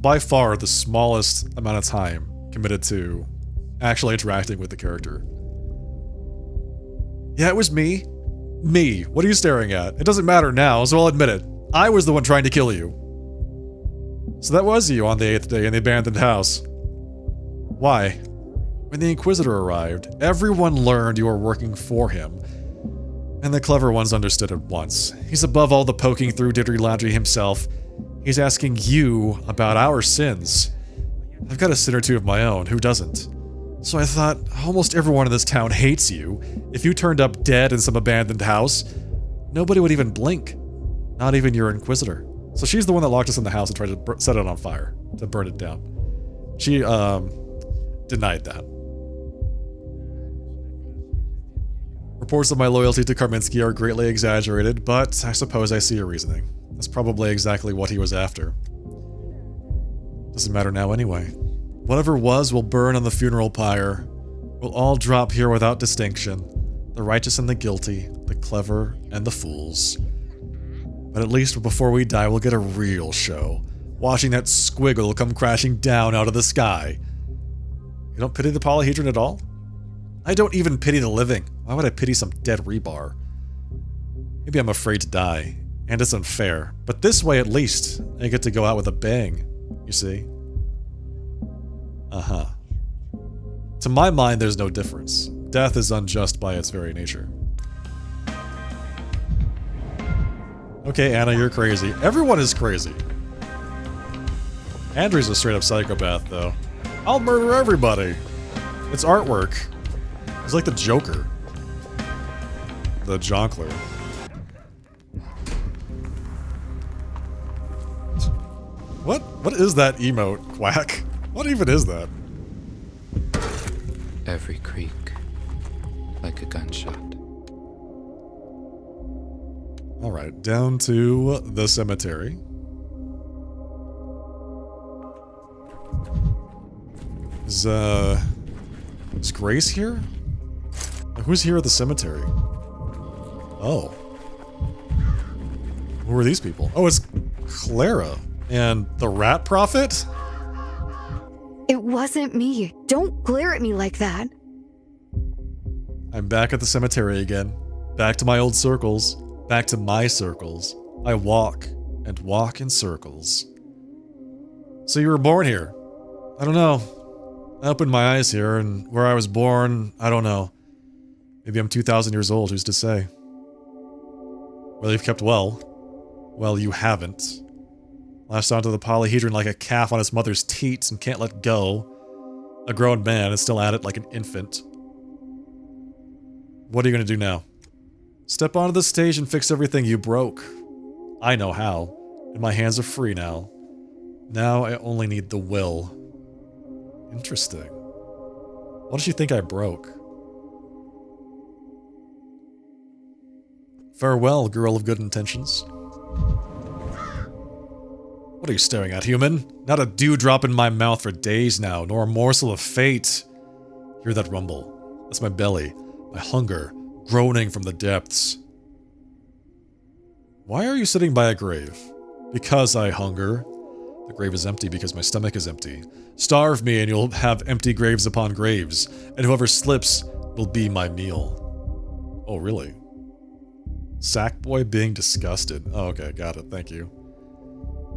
by far the smallest amount of time committed to actually interacting with the character. Yeah, it was me. Me. What are you staring at? It doesn't matter now, so I'll admit it. I was the one trying to kill you. So that was you on the 8th day in the abandoned house. Why? When the Inquisitor arrived, everyone learned you were working for him. And the clever ones understood at once. He's above all the poking through Didry Laundry himself. He's asking you about our sins. I've got a sin or two of my own, who doesn't? So I thought, almost everyone in this town hates you. If you turned up dead in some abandoned house, nobody would even blink. Not even your Inquisitor. So she's the one that locked us in the house and tried to set it on fire, to burn it down. She, denied that. Reports of my loyalty to Karminsky are greatly exaggerated, but I suppose I see your reasoning. That's probably exactly what he was after. Doesn't matter now anyway. Whatever was will burn on the funeral pyre. We'll all drop here without distinction. The righteous and the guilty, the clever and the fools. But at least before we die, we'll get a real show. Watching that squiggle come crashing down out of the sky. You don't pity the polyhedron at all? I don't even pity the living. Why would I pity some dead rebar? Maybe I'm afraid to die, and it's unfair. But this way, at least, I get to go out with a bang, you see? Uh-huh. To my mind, there's no difference. Death is unjust by its very nature. Okay, Anna, you're crazy. Everyone is crazy. Andrew's a straight-up psychopath, though. I'll murder everybody. It's artwork. He's like the Joker. The Jonkler. What is that emote, Quack? What even is that? Every creak, like a gunshot. Alright, down to the cemetery. Is Grace here? Who's here at the cemetery? Oh. Who are these people? Oh, it's Clara and the Rat Prophet? It wasn't me. Don't glare at me like that. I'm back at the cemetery again. Back to my old circles. Back to my circles. I walk and walk in circles. So you were born here? I don't know. I opened my eyes here, and where I was born, I don't know. Maybe I'm 2,000 years old, who's to say? Well, you've kept well. Well, you haven't. Lashed onto the polyhedron like a calf on its mother's teats and can't let go. A grown man is still at it like an infant. What are you gonna do now? Step onto the stage and fix everything you broke. I know how, and my hands are free now. Now I only need the will. Interesting. What does she think I broke? Farewell, girl of good intentions. What are you staring at, human? Not a dewdrop in my mouth for days now, nor a morsel of fate. Hear that rumble? That's my belly, my hunger, groaning from the depths. Why are you sitting by a grave? Because I hunger. The grave is empty because my stomach is empty. Starve me and you'll have empty graves upon graves, and whoever slips will be my meal. Oh, really? Sackboy being disgusted. Oh, okay, got it, thank you.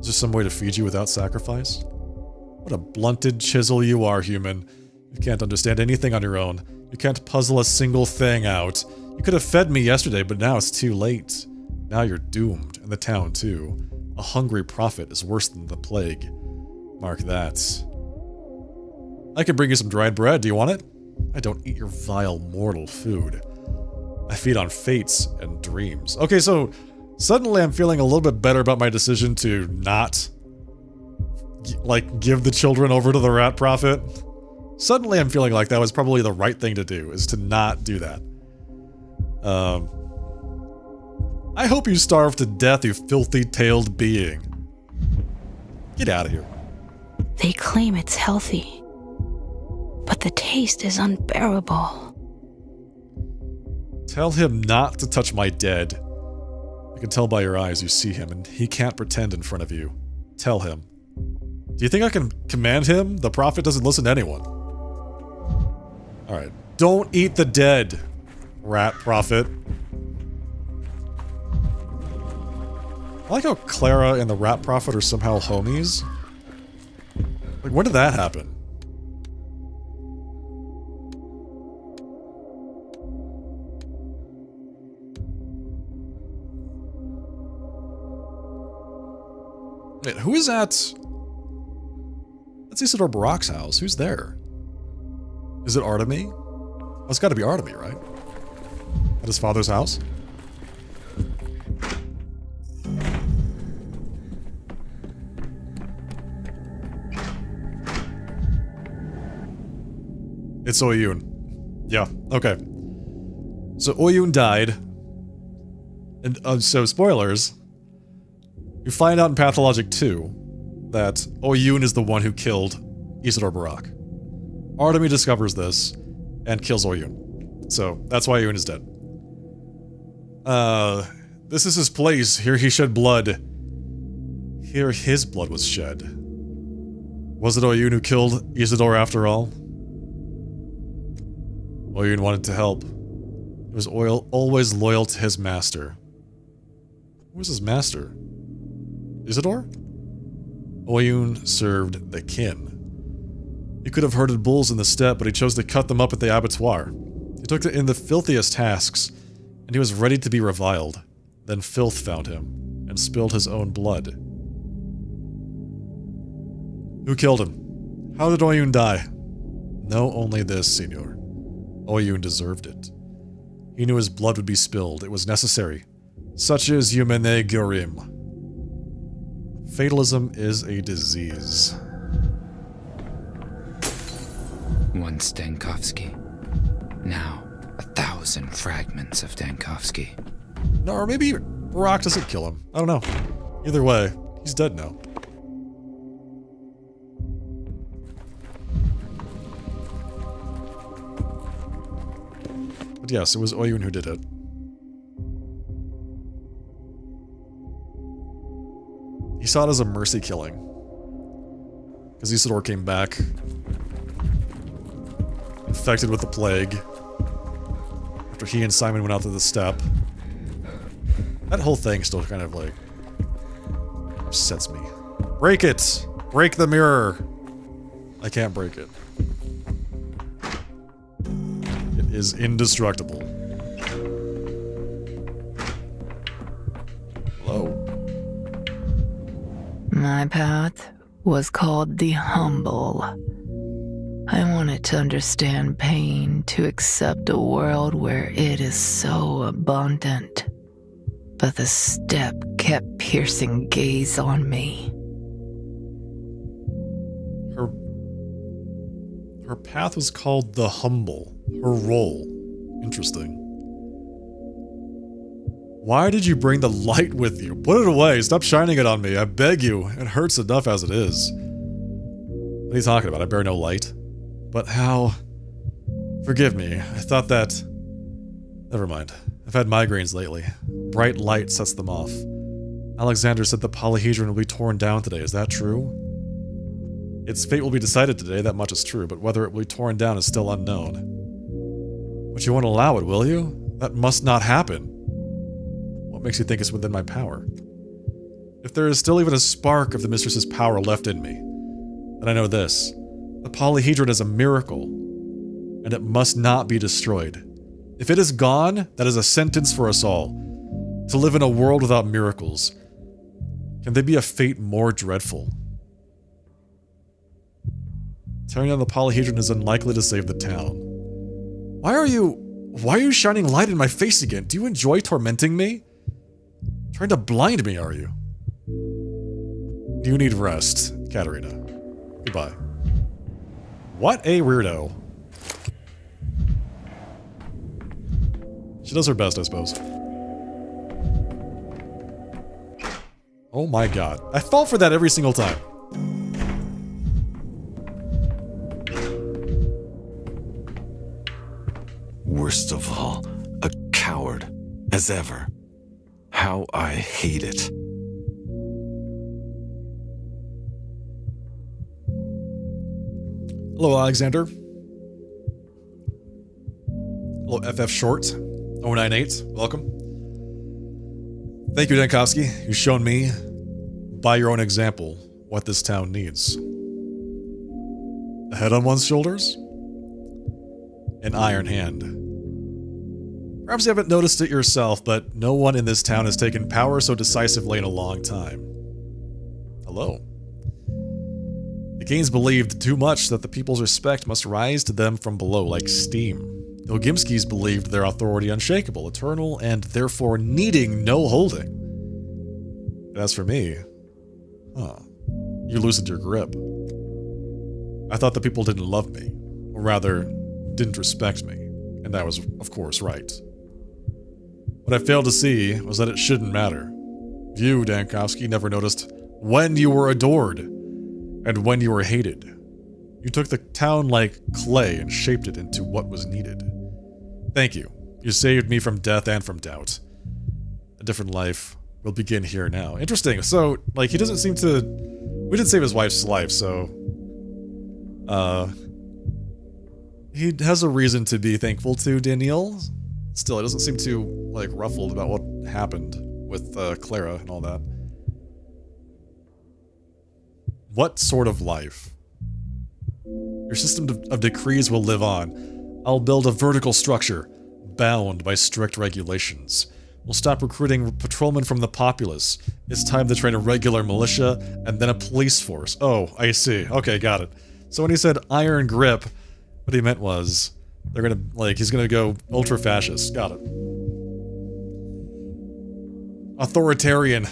Is there some way to feed you without sacrifice? What a blunted chisel you are, human. You can't understand anything on your own. You can't puzzle a single thing out. You could have fed me yesterday, but now it's too late. Now you're doomed, and the town too. A hungry prophet is worse than the plague. Mark that. I can bring you some dried bread, do you want it? I don't eat your vile mortal food. I feed on fates and dreams. Okay, so suddenly I'm feeling a little bit better about my decision to not, like, give the children over to the Rat Prophet. Suddenly I'm feeling like that was probably the right thing to do, is to not do that. I hope you starve to death, you filthy-tailed being. Get out of here. They claim it's healthy, but the taste is unbearable. Tell him not to touch my dead. I can tell by your eyes you see him, and he can't pretend in front of you. Tell him. Do you think I can command him? The prophet doesn't listen to anyone. Alright. Don't eat the dead, Rat Prophet. I like how Clara and the Rat Prophet are somehow homies. Like, when did that happen? Wait, who is at... That's Isidore Barak's house. Who's there? Is it Artemy? Oh, it's gotta be Artemy, right? At his father's house? It's Oyun. Yeah, okay. So Oyun died. And so, spoilers. You find out in Pathologic 2 that Oyun is the one who killed Isidore Barak. Artemy discovers this and kills Oyun. So, that's why Oyun is dead. This is his place. Here he shed blood. Here his blood was shed. Was it Oyun who killed Isidore after all? Oyun wanted to help. He was always loyal to his master. Who was his master? Isidore? Oyun served the kin. He could have herded bulls in the steppe, but he chose to cut them up at the abattoir. He took in the filthiest tasks, and he was ready to be reviled. Then filth found him, and spilled his own blood. Who killed him? How did Oyun die? Know only this, Signor. Oyun deserved it. He knew his blood would be spilled. It was necessary. Such is Humane Gurim. Fatalism is a disease. Once Dankovsky. Now, 1,000 fragments of Dankovsky. No, or maybe Barak doesn't kill him. I don't know. Either way, he's dead now. But yes, it was Oyun who did it. He saw it as a mercy killing. Because Isidore came back infected with the plague after he and Simon went out to the steppe. That whole thing still kind of like upsets me. Break it! Break the mirror! I can't break it. It is indestructible. Hello. My path was called the humble. I wanted to understand pain, to accept a world where it is so abundant. But the steppe kept piercing gaze on me. Her path was called the humble. Her role. Interesting. Why did you bring the light with you? Put it away. Stop shining it on me. I beg you. It hurts enough as it is. What are you talking about? I bear no light. But how? Forgive me. I thought that... Never mind. I've had migraines lately. Bright light sets them off. Alexander said the polyhedron will be torn down today. Is that true? Its fate will be decided today, that much is true, but whether it will be torn down is still unknown. But you won't allow it, will you? That must not happen. What makes you think it's within my power? If there is still even a spark of the mistress's power left in me, then I know this. The polyhedron is a miracle, and it must not be destroyed. If it is gone, that is a sentence for us all. To live in a world without miracles. Can there be a fate more dreadful? Tearing down the polyhedron is unlikely to save the town. Why are you shining light in my face again? Do you enjoy tormenting me? Trying to blind me, are you? You need rest, Katerina. Goodbye. What a weirdo. She does her best, I suppose. Oh my god. I fall for that every single time. Worst of all, a coward, as ever. How I hate it. Hello, Alexander. Hello, FF Short 098. Welcome. Thank you, Dankovsky. You've shown me, by your own example, what this town needs. A head on one's shoulders? An iron hand. Perhaps you haven't noticed it yourself, but no one in this town has taken power so decisively in a long time. Hello. The Gaines believed too much that the people's respect must rise to them from below like steam. The Ogimskis believed their authority unshakable, eternal, and therefore needing no holding. And as for me, you loosened your grip. I thought the people didn't love me, or rather, didn't respect me, and I was, of course, right. What I failed to see was that it shouldn't matter. You, Dankovsky, never noticed when you were adored and when you were hated. You took the town like clay and shaped it into what was needed. Thank you. You saved me from death and from doubt. A different life will begin here now. Interesting. So, like, he doesn't seem to... We did save his wife's life, so... He has a reason to be thankful to Danielle. Still, he doesn't seem too, like, ruffled about what happened with Clara and all that. What sort of life? Your system of decrees will live on. I'll build a vertical structure, bound by strict regulations. We'll stop recruiting patrolmen from the populace. It's time to train a regular militia, and then a police force. Oh, I see. Okay, got it. So when he said iron grip, what he meant was... They're gonna, like, he's gonna go ultra-fascist. Got it. Authoritarian.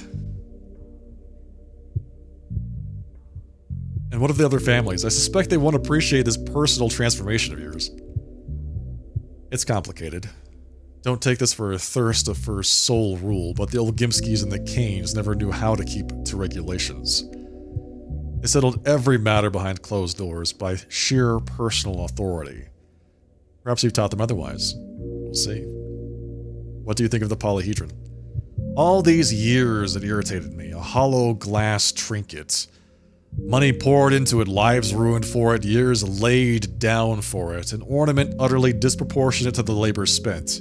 And what of the other families? I suspect they won't appreciate this personal transformation of yours. It's complicated. Don't take this for a thirst for soul rule, but the Olgimskis and the Canes never knew how to keep to regulations. They settled every matter behind closed doors by sheer personal authority. Perhaps you've taught them otherwise. We'll see. What do you think of the polyhedron? All these years it irritated me. A hollow glass trinket. Money poured into it, lives ruined for it, years laid down for it, an ornament utterly disproportionate to the labor spent.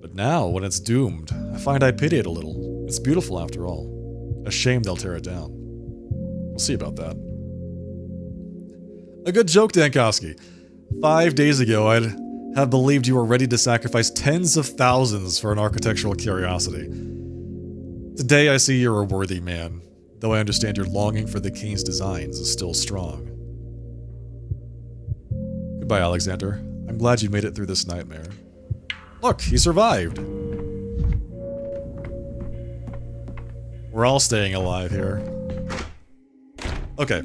But now, when it's doomed, I find I pity it a little. It's beautiful after all. A shame they'll tear it down. We'll see about that. A good joke, Dankowski. 5 days ago, I'd have believed you were ready to sacrifice tens of thousands for an architectural curiosity. Today I see you're a worthy man, though I understand your longing for the king's designs is still strong. Goodbye, Alexander. I'm glad you made it through this nightmare. Look, he survived! We're all staying alive here. Okay,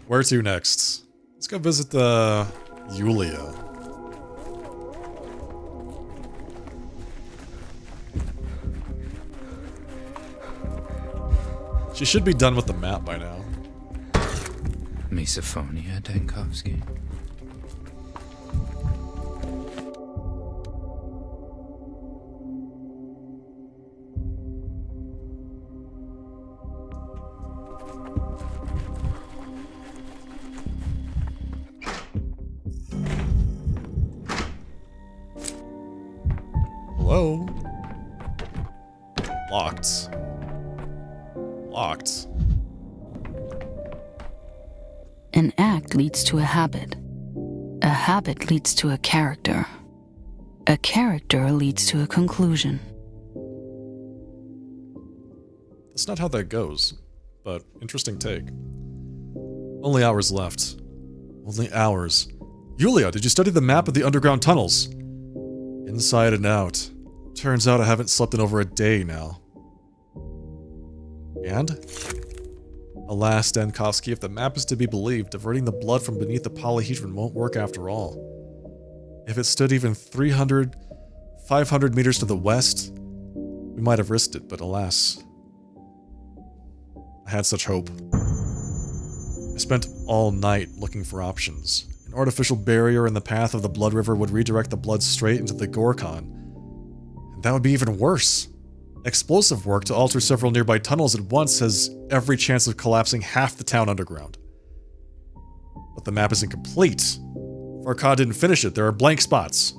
where to next? Let's go visit Yulia. She should be done with the map by now. Misophonia, Dankowski. Hello? Locked. Locked. An act leads to a habit. A habit leads to a character. A character leads to a conclusion. That's not how that goes, but interesting take. Only hours left. Only hours. Yulia, did you study the map of the underground tunnels? Inside and out. Turns out I haven't slept in over a day now. And? Alas, Dankowski, if the map is to be believed, diverting the blood from beneath the polyhedron won't work after all. If it stood even 300, 500 meters to the west, we might have risked it, but alas. I had such hope. I spent all night looking for options. An artificial barrier in the path of the Blood River would redirect the blood straight into the Gorkon. And that would be even worse. Explosive work to alter several nearby tunnels at once has every chance of collapsing half the town underground. But the map isn't complete. Farkad didn't finish it. There are blank spots.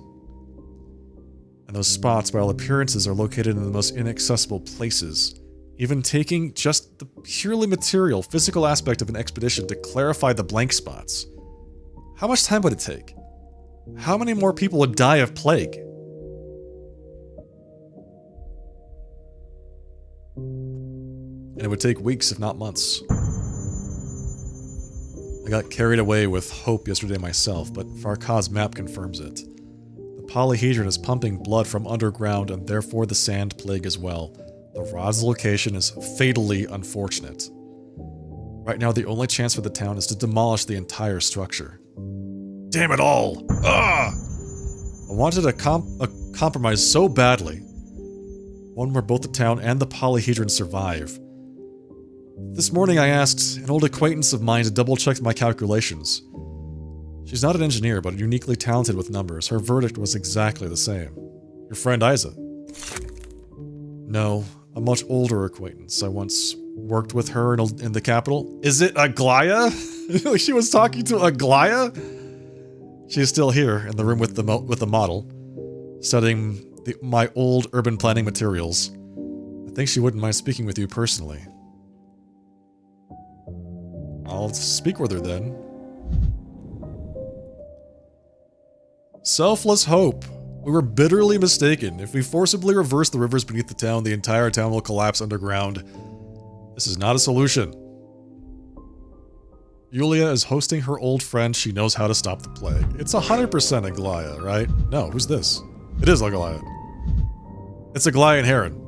And those spots, by all appearances, are located in the most inaccessible places. Even taking just the purely material, physical aspect of an expedition to clarify the blank spots. How much time would it take? How many more people would die of plague? And it would take weeks, if not months. I got carried away with hope yesterday myself, but Farkad's map confirms it. The polyhedron is pumping blood from underground and therefore the sand plague as well. The rod's location is fatally unfortunate. Right now, the only chance for the town is to demolish the entire structure. Damn it all! Ah! I wanted a compromise so badly. One where both the town and the polyhedron survive. This morning I asked an old acquaintance of mine to double-check my calculations. She's not an engineer, but uniquely talented with numbers. Her verdict was exactly the same. Your friend Isa. No, a much older acquaintance. I once worked with her in the capital. Is it Aglaya? She was talking to Aglaya? She is still here in the room with the model, studying my old urban planning materials. I think she wouldn't mind speaking with you personally. I'll speak with her then. Selfless hope. We were bitterly mistaken. If we forcibly reverse the rivers beneath the town, the entire town will collapse underground. This is not a solution. Yulia is hosting her old friend. She knows how to stop the plague. It's 100% Aglaya, right? No, who's this? It is Aglaya. It's Aglaya and Heron.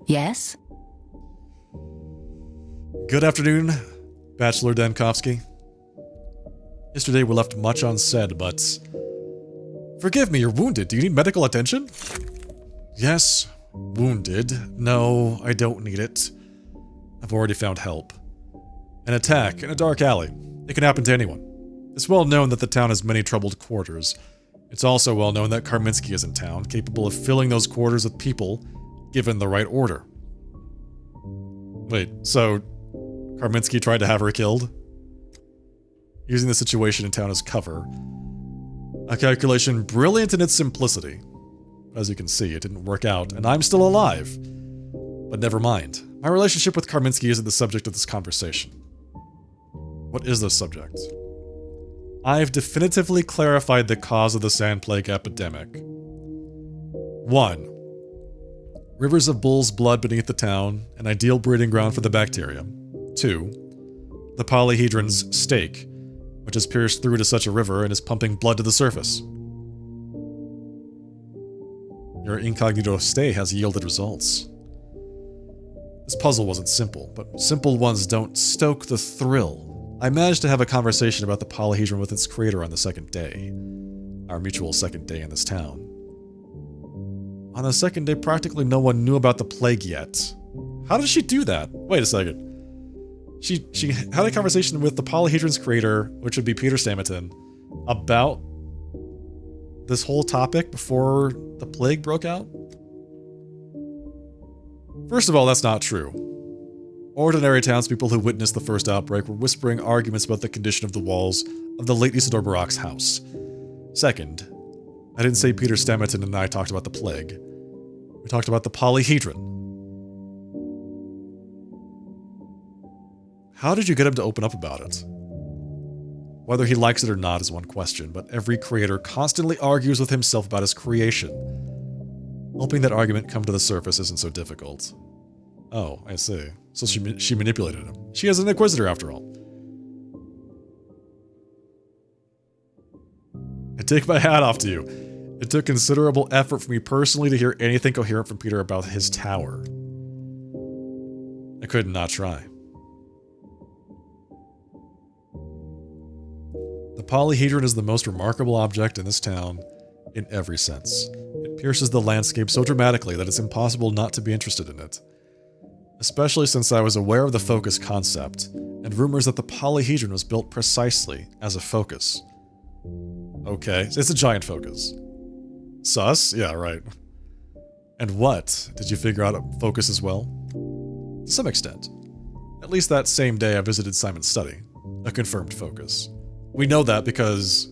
Yes? Good afternoon, Bachelor Dankowski. Yesterday we left much unsaid, but... Forgive me, you're wounded. Do you need medical attention? Yes, wounded. No, I don't need it. I've already found help. An attack in a dark alley. It can happen to anyone. It's well known that the town has many troubled quarters. It's also well known that Karminski is in town, capable of filling those quarters with people given the right order. Wait, so Karminski tried to have her killed? Using the situation in town as cover. A calculation brilliant in its simplicity. As you can see, it didn't work out, and I'm still alive. But never mind. My relationship with Karminski isn't the subject of this conversation. What is the subject? I've definitively clarified the cause of the sand plague epidemic. 1. Rivers of bull's blood beneath the town, an ideal breeding ground for the bacteria. 2. The polyhedron's stake, which has pierced through to such a river and is pumping blood to the surface. Your incognito stay has yielded results. This puzzle wasn't simple, but simple ones don't stoke the thrill. I managed to have a conversation about the polyhedron with its creator on the second day. Our mutual second day in this town. On the second day, practically no one knew about the plague yet. How did she do that? Wait a second. She had a conversation with the polyhedron's creator, which would be Peter Stammerton, about this whole topic before the plague broke out? First of all, that's not true. Ordinary townspeople who witnessed the first outbreak were whispering arguments about the condition of the walls of the late Isidore Barak's house. Second, I didn't say Peter Stammerton and I talked about the plague. We talked about the polyhedron. How did you get him to open up about it? Whether he likes it or not is one question, but every creator constantly argues with himself about his creation. Hoping that argument come to the surface isn't so difficult. Oh, I see. So she manipulated him. She is an inquisitor after all. I take my hat off to you. It took considerable effort for me personally to hear anything coherent from Peter about his tower. I could not try. The polyhedron is the most remarkable object in this town in every sense. It pierces the landscape so dramatically that it's impossible not to be interested in it. Especially since I was aware of the focus concept, and rumors that the polyhedron was built precisely as a focus. Okay, it's a giant focus. Sus? Yeah, right. And what? Did you figure out a focus as well? To some extent. At least that same day I visited Simon's study. A confirmed focus. We know that because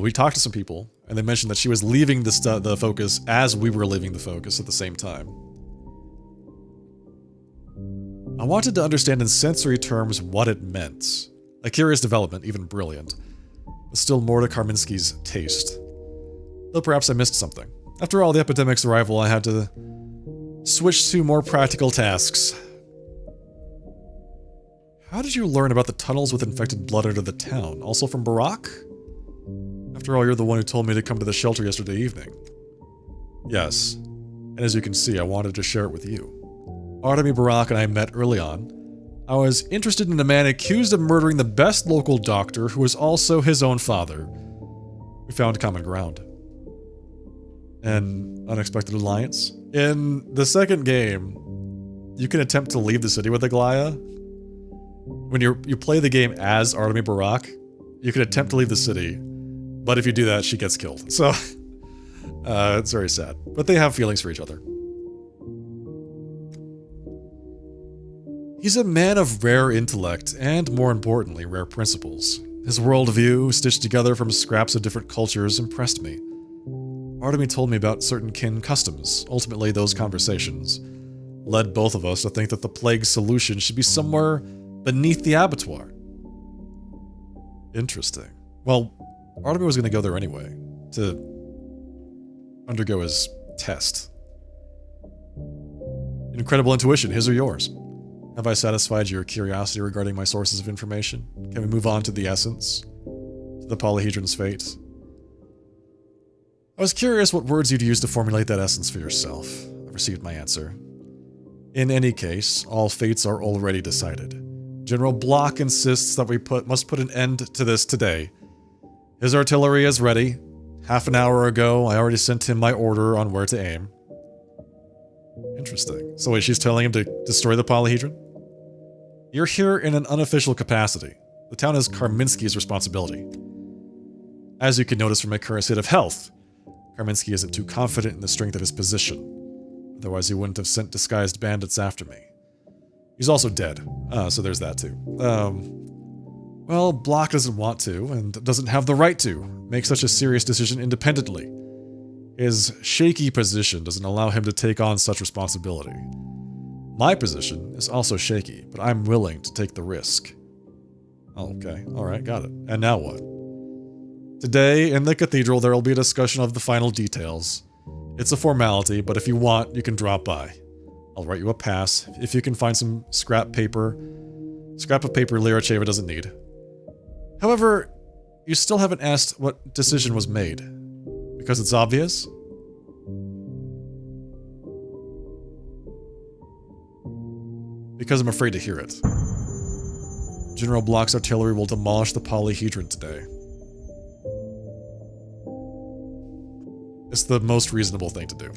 we talked to some people, and they mentioned that she was leaving the focus as we were leaving the focus at the same time. I wanted to understand in sensory terms what it meant. A curious development, even brilliant, but still more to Karminski's taste. Though perhaps I missed something. After all, the epidemic's arrival, I had to switch to more practical tasks. How did you learn about the tunnels with infected blood under the town? Also from Barak? After all, you're the one who told me to come to the shelter yesterday evening. Yes, and as you can see, I wanted to share it with you. Artemy Barak and I met early on. I was interested in a man accused of murdering the best local doctor who was also his own father. We found common ground. An unexpected alliance? In the second game, you can attempt to leave the city with Aglaya. When you play the game as Artemy Barak, you can attempt to leave the city, but if you do that, she gets killed. So, it's very sad. But they have feelings for each other. He's a man of rare intellect, and more importantly, rare principles. His worldview, stitched together from scraps of different cultures, impressed me. Artemy told me about certain kin customs. Ultimately, those conversations led both of us to think that the plague solution should be somewhere beneath the abattoir. Interesting. Well, Artemy was going to go there anyway, to undergo his test. Incredible intuition, his or yours? Have I satisfied your curiosity regarding my sources of information? Can we move on to the essence? To the polyhedron's fate? I was curious what words you'd use to formulate that essence for yourself. I received my answer. In any case, all fates are already decided. General Block insists that we must put an end to this today. His artillery is ready. Half an hour ago, I already sent him my order on where to aim. Interesting. So wait, she's telling him to destroy the polyhedron? You're here in an unofficial capacity. The town is Karminski's responsibility. As you can notice from my current state of health, Karminski isn't too confident in the strength of his position. Otherwise he wouldn't have sent disguised bandits after me. He's also dead, so there's that too. Well, Block doesn't want to, and doesn't have the right to, make such a serious decision independently. His shaky position doesn't allow him to take on such responsibility. My position is also shaky, but I'm willing to take the risk. Oh, okay. Alright, got it. And now what? Today, in the cathedral, there will be a discussion of the final details. It's a formality, but if you want, you can drop by. I'll write you a pass, if you can find some scrap of paper Lyrocheva doesn't need. However, you still haven't asked what decision was made. Because it's obvious? Because I'm afraid to hear it. General Block's artillery will demolish the polyhedron today. It's the most reasonable thing to do.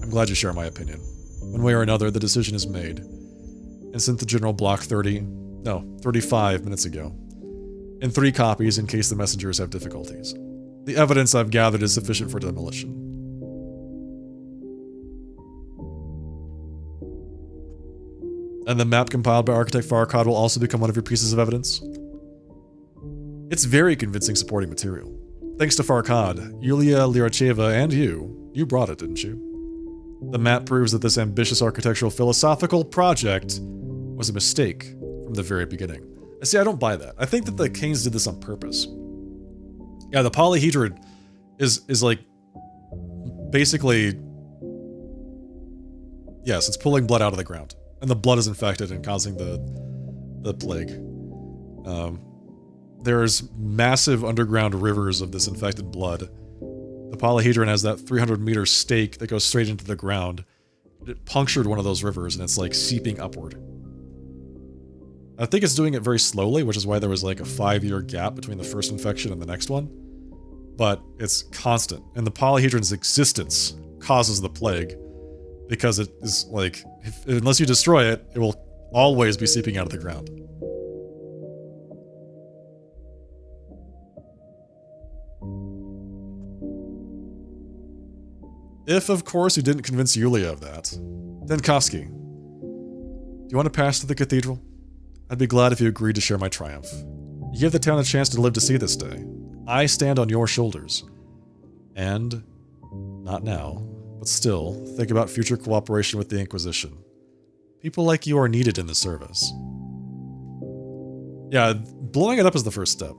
I'm glad you share my opinion. One way or another, the decision is made. And sent to General Block 35 minutes ago. In 3 copies in case the messengers have difficulties. The evidence I've gathered is sufficient for demolition. And the map compiled by Architect Farrakad will also become one of your pieces of evidence? It's very convincing supporting material. Thanks to Farrakad, Yulia Lyrocheva, and you brought it, didn't you? The map proves that this ambitious architectural philosophical project was a mistake from the very beginning. See, I don't buy that. I think that the Kanes did this on purpose. Yeah, the polyhedron is like basically, yes, it's pulling blood out of the ground, and the blood is infected and causing the plague. There's massive underground rivers of this infected blood. The polyhedron has that 300-meter stake that goes straight into the ground. It punctured one of those rivers, and it's like seeping upward. I think it's doing it very slowly, which is why there was like a 5-year gap between the first infection and the next one. But it's constant, and the polyhedron's existence causes the plague, because it is like, unless you destroy it, it will always be seeping out of the ground. If, of course, you didn't convince Yulia of that. Then Koski, do you want to pass to the cathedral? I'd be glad if you agreed to share my triumph. You give the town a chance to live to see this day. I stand on your shoulders. And, not now, but still, think about future cooperation with the Inquisition. People like you are needed in the service. Yeah, blowing it up is the first step.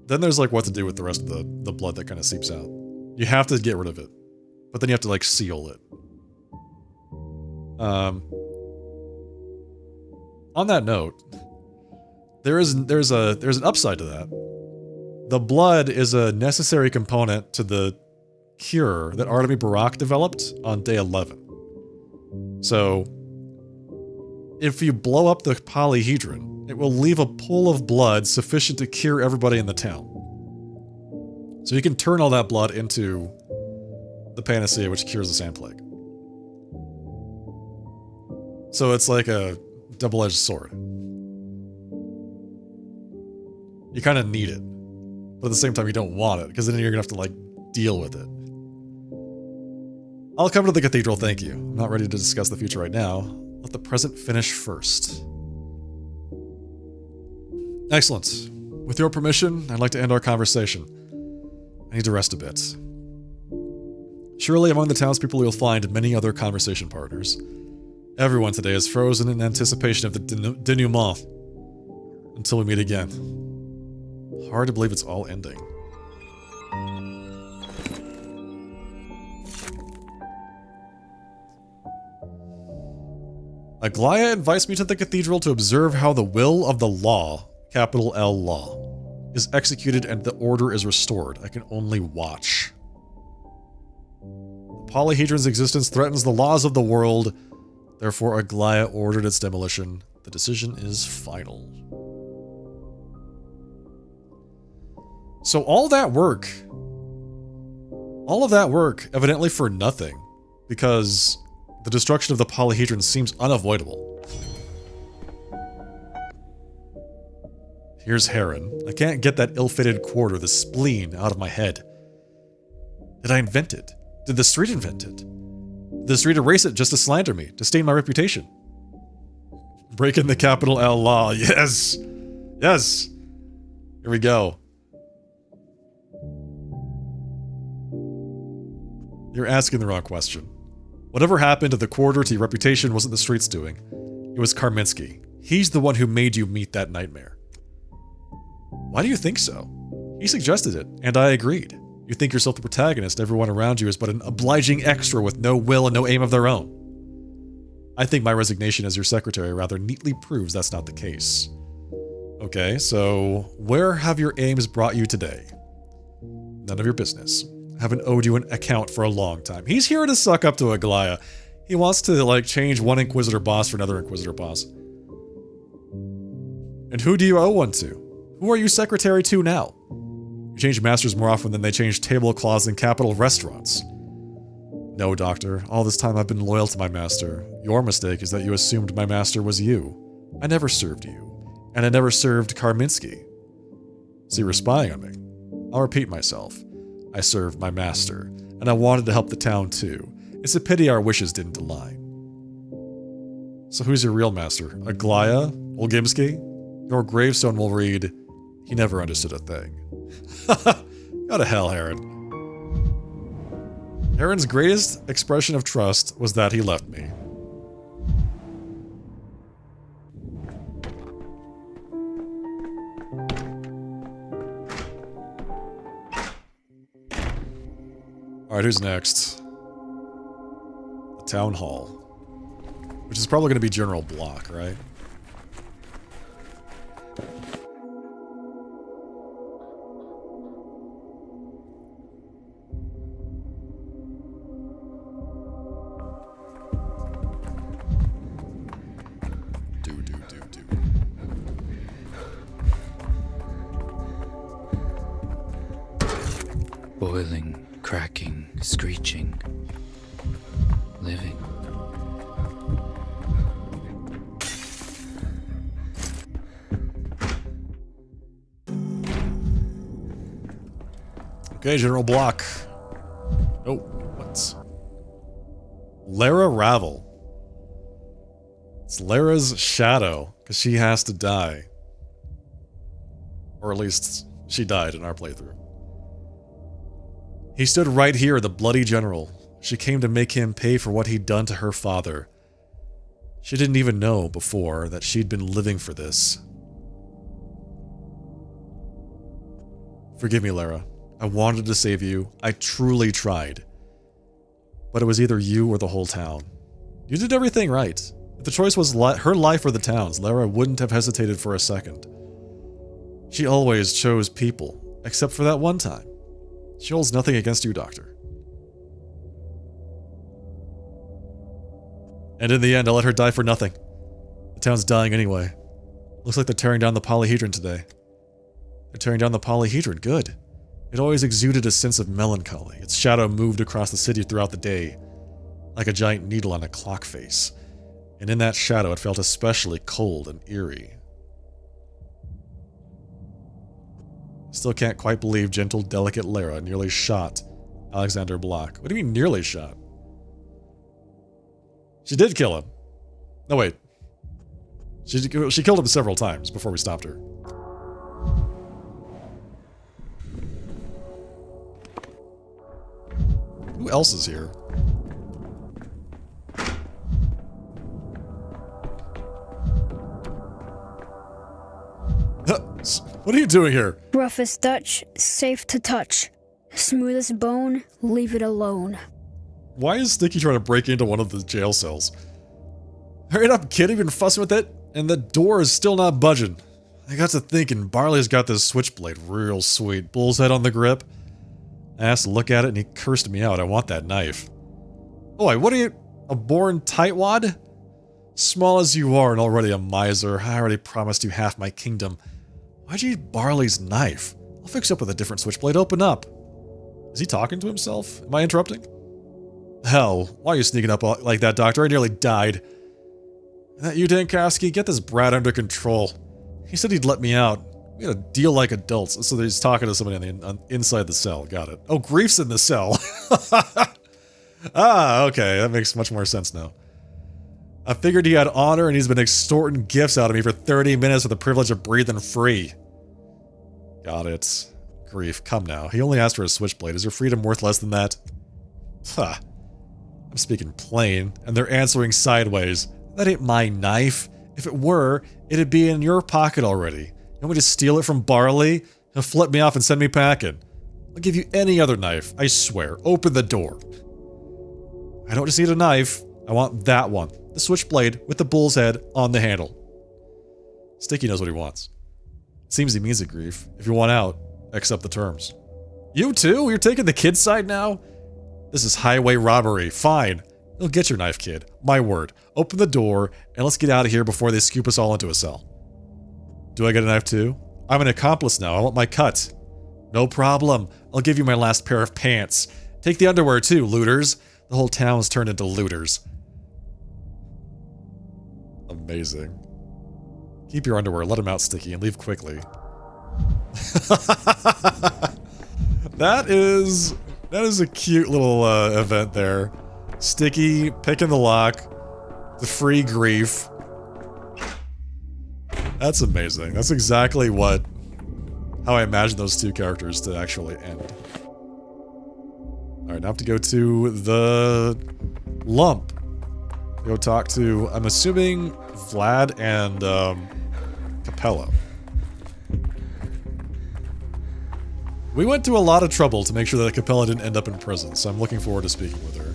Then there's like what to do with the rest of the blood that kind of seeps out. You have to get rid of it. But then you have to like seal it. On that note, there's an upside to that. The blood is a necessary component to the cure that Artemy Barak developed on day 11. So, if you blow up the polyhedron, it will leave a pool of blood sufficient to cure everybody in the town. So you can turn all that blood into the panacea which cures the sand plague. So it's like a double-edged sword. You kind of need it, but at the same time you don't want it, because then you're gonna have to like deal with it. I'll come to the cathedral, thank you. I'm not ready to discuss the future right now. Let the present finish first. Excellent. With your permission, I'd like to end our conversation. I need to rest a bit. Surely among the townspeople you'll find many other conversation partners. Everyone today is frozen in anticipation of the denouement. Until we meet again. Hard to believe it's all ending. Aglaya invites me to the cathedral to observe how the will of the law, capital L law, is executed and the order is restored. I can only watch. The polyhedron's existence threatens the laws of the world. Therefore, Aglaya ordered its demolition. The decision is final. So all of that work, evidently for nothing, because the destruction of the polyhedron seems unavoidable. Here's Heron. I can't get that ill-fated quarter, the spleen, out of my head. Did I invent it? Did the street invent it? Did the street erase it just to slander me, to stain my reputation? Breaking the capital L law. Yes! Yes! Here we go. You're asking the wrong question. Whatever happened to the quarter to your reputation wasn't the street's doing. It was Karminski. He's the one who made you meet that nightmare. Why do you think so? He suggested it, and I agreed. You think yourself the protagonist, everyone around you is but an obliging extra with no will and no aim of their own. I think my resignation as your secretary rather neatly proves that's not the case. Okay, so where have your aims brought you today? None of your business. I haven't owed you an account for a long time. He's here to suck up to Aglaya. He wants to, like, change one Inquisitor boss for another Inquisitor boss. And who do you owe one to? Who are you secretary to now? You change masters more often than they change tablecloths in capital restaurants. No, Doctor. All this time I've been loyal to my master. Your mistake is that you assumed my master was you. I never served you. And I never served Karminski. So you were spying on me. I'll repeat myself. I served my master, and I wanted to help the town too. It's a pity our wishes didn't align. So who's your real master? Aglaya? Olgimski? Your gravestone will read, he never understood a thing. Go to hell, Heron. Heron's greatest expression of trust was that he left me. Alright, who's next? The Town Hall. Which is probably going to be General Block, right? Boiling, cracking, screeching, living. Okay, General Block. Oh, what? Lara Ravel. It's Lara's shadow, because she has to die. Or at least, she died in our playthrough. He stood right here, the bloody general. She came to make him pay for what he'd done to her father. She didn't even know before that she'd been living for this. Forgive me, Lara. I wanted to save you. I truly tried. But it was either you or the whole town. You did everything right. If the choice was her life or the town's, Lara wouldn't have hesitated for a second. She always chose people, except for that one time. She holds nothing against you, Doctor. And in the end, I'll let her die for nothing. The town's dying anyway. Looks like they're tearing down the polyhedron today. They're tearing down the polyhedron, good. It always exuded a sense of melancholy. Its shadow moved across the city throughout the day, like a giant needle on a clock face. And in that shadow, it felt especially cold and eerie. Still can't quite believe gentle, delicate Lara nearly shot Alexander Block. What do you mean nearly shot? She did kill him. No, wait. She killed him several times before we stopped her. Who else is here? What are you doing here? Roughest Dutch, safe to touch. Smoothest bone, leave it alone. Why is Sticky trying to break into one of the jail cells? Hurry up, kid, you've been fussing with it, and the door is still not budging. I got to thinking, Barley's got this switchblade real sweet. Bull's head on the grip. I asked to look at it and he cursed me out. I want that knife. Boy, what are you, a born tightwad? Small as you are and already a miser, I already promised you half my kingdom. Why'd you eat Barley's knife? I'll fix you up with a different switchblade. Open up. Is he talking to himself? Am I interrupting? Hell, why are you sneaking up like that, Doctor? I nearly died. That you, Dankowski? Get this brat under control. He said he'd let me out. We gotta deal like adults. So he's talking to somebody inside the cell. Got it. Oh, Grief's in the cell. Ah, okay. That makes much more sense now. I figured he had honor and he's been extorting gifts out of me for 30 minutes with the privilege of breathing free. Got it. Grief, come now. He only asked for a switchblade. Is your freedom worth less than that? Huh. I'm speaking plain, and they're answering sideways. That ain't my knife. If it were, it'd be in your pocket already. You want me to steal it from Barley? He'll flip me off and send me packing. I'll give you any other knife, I swear. Open the door. I don't just need a knife. I want that one. The switchblade with the bull's head on the handle. Sticky knows what he wants. Seems he means it, Grief. If you want out, accept the terms. You too? You're taking the kid's side now? This is highway robbery. Fine. You'll get your knife, kid. My word. Open the door, and let's get out of here before they scoop us all into a cell. Do I get a knife too? I'm an accomplice now. I want my cut. No problem. I'll give you my last pair of pants. Take the underwear too, looters. The whole town's turned into looters. Amazing. Keep your underwear, let him out, Sticky, and leave quickly. That is a cute little event there. Sticky picking the lock, the free Grief. That's amazing. That's exactly how I imagine those two characters to actually end. Alright, now I have to go to the lump. Go talk to, I'm assuming, Vlad and Capella. We went to a lot of trouble to make sure that Capella didn't end up in prison, so I'm looking forward to speaking with her.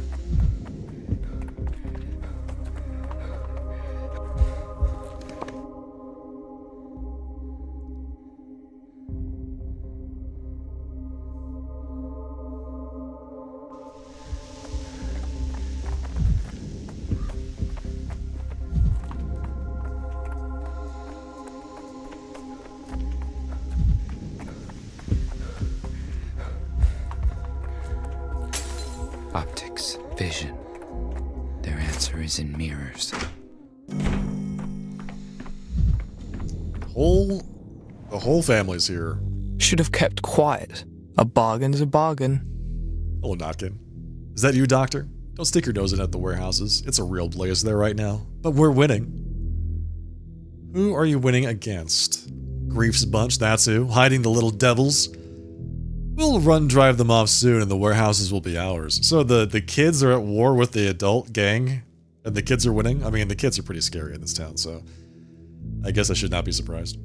Optics, vision. Their answer is in mirrors. The whole family's here. Should have kept quiet. A bargain's a bargain. Hello, Notkin. Is that you, Doctor? Don't stick your nose in at the warehouses. It's a real blaze there right now. But we're winning. Who are you winning against? Grief's bunch, that's who. Hiding the little devils. We'll drive them off soon and the warehouses will be ours. So the kids are at war with the adult gang and the kids are winning? I mean, the kids are pretty scary in this town, so I guess I should not be surprised.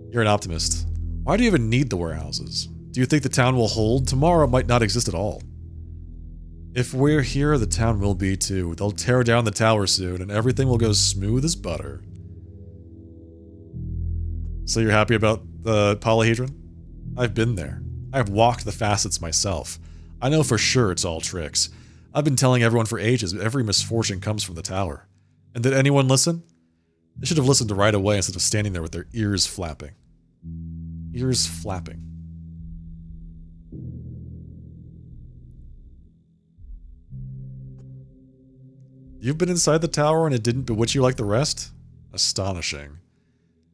You're an optimist. Why do you even need the warehouses? Do you think the town will hold? Tomorrow might not exist at all. If we're here, the town will be too. They'll tear down the tower soon and everything will go smooth as butter. So you're happy about the polyhedron? I've been there. I've walked the facets myself. I know for sure it's all tricks. I've been telling everyone for ages, but every misfortune comes from the tower. And did anyone listen? They should have listened right away instead of standing there with their ears flapping. Ears flapping. You've been inside the tower and it didn't bewitch you like the rest? Astonishing.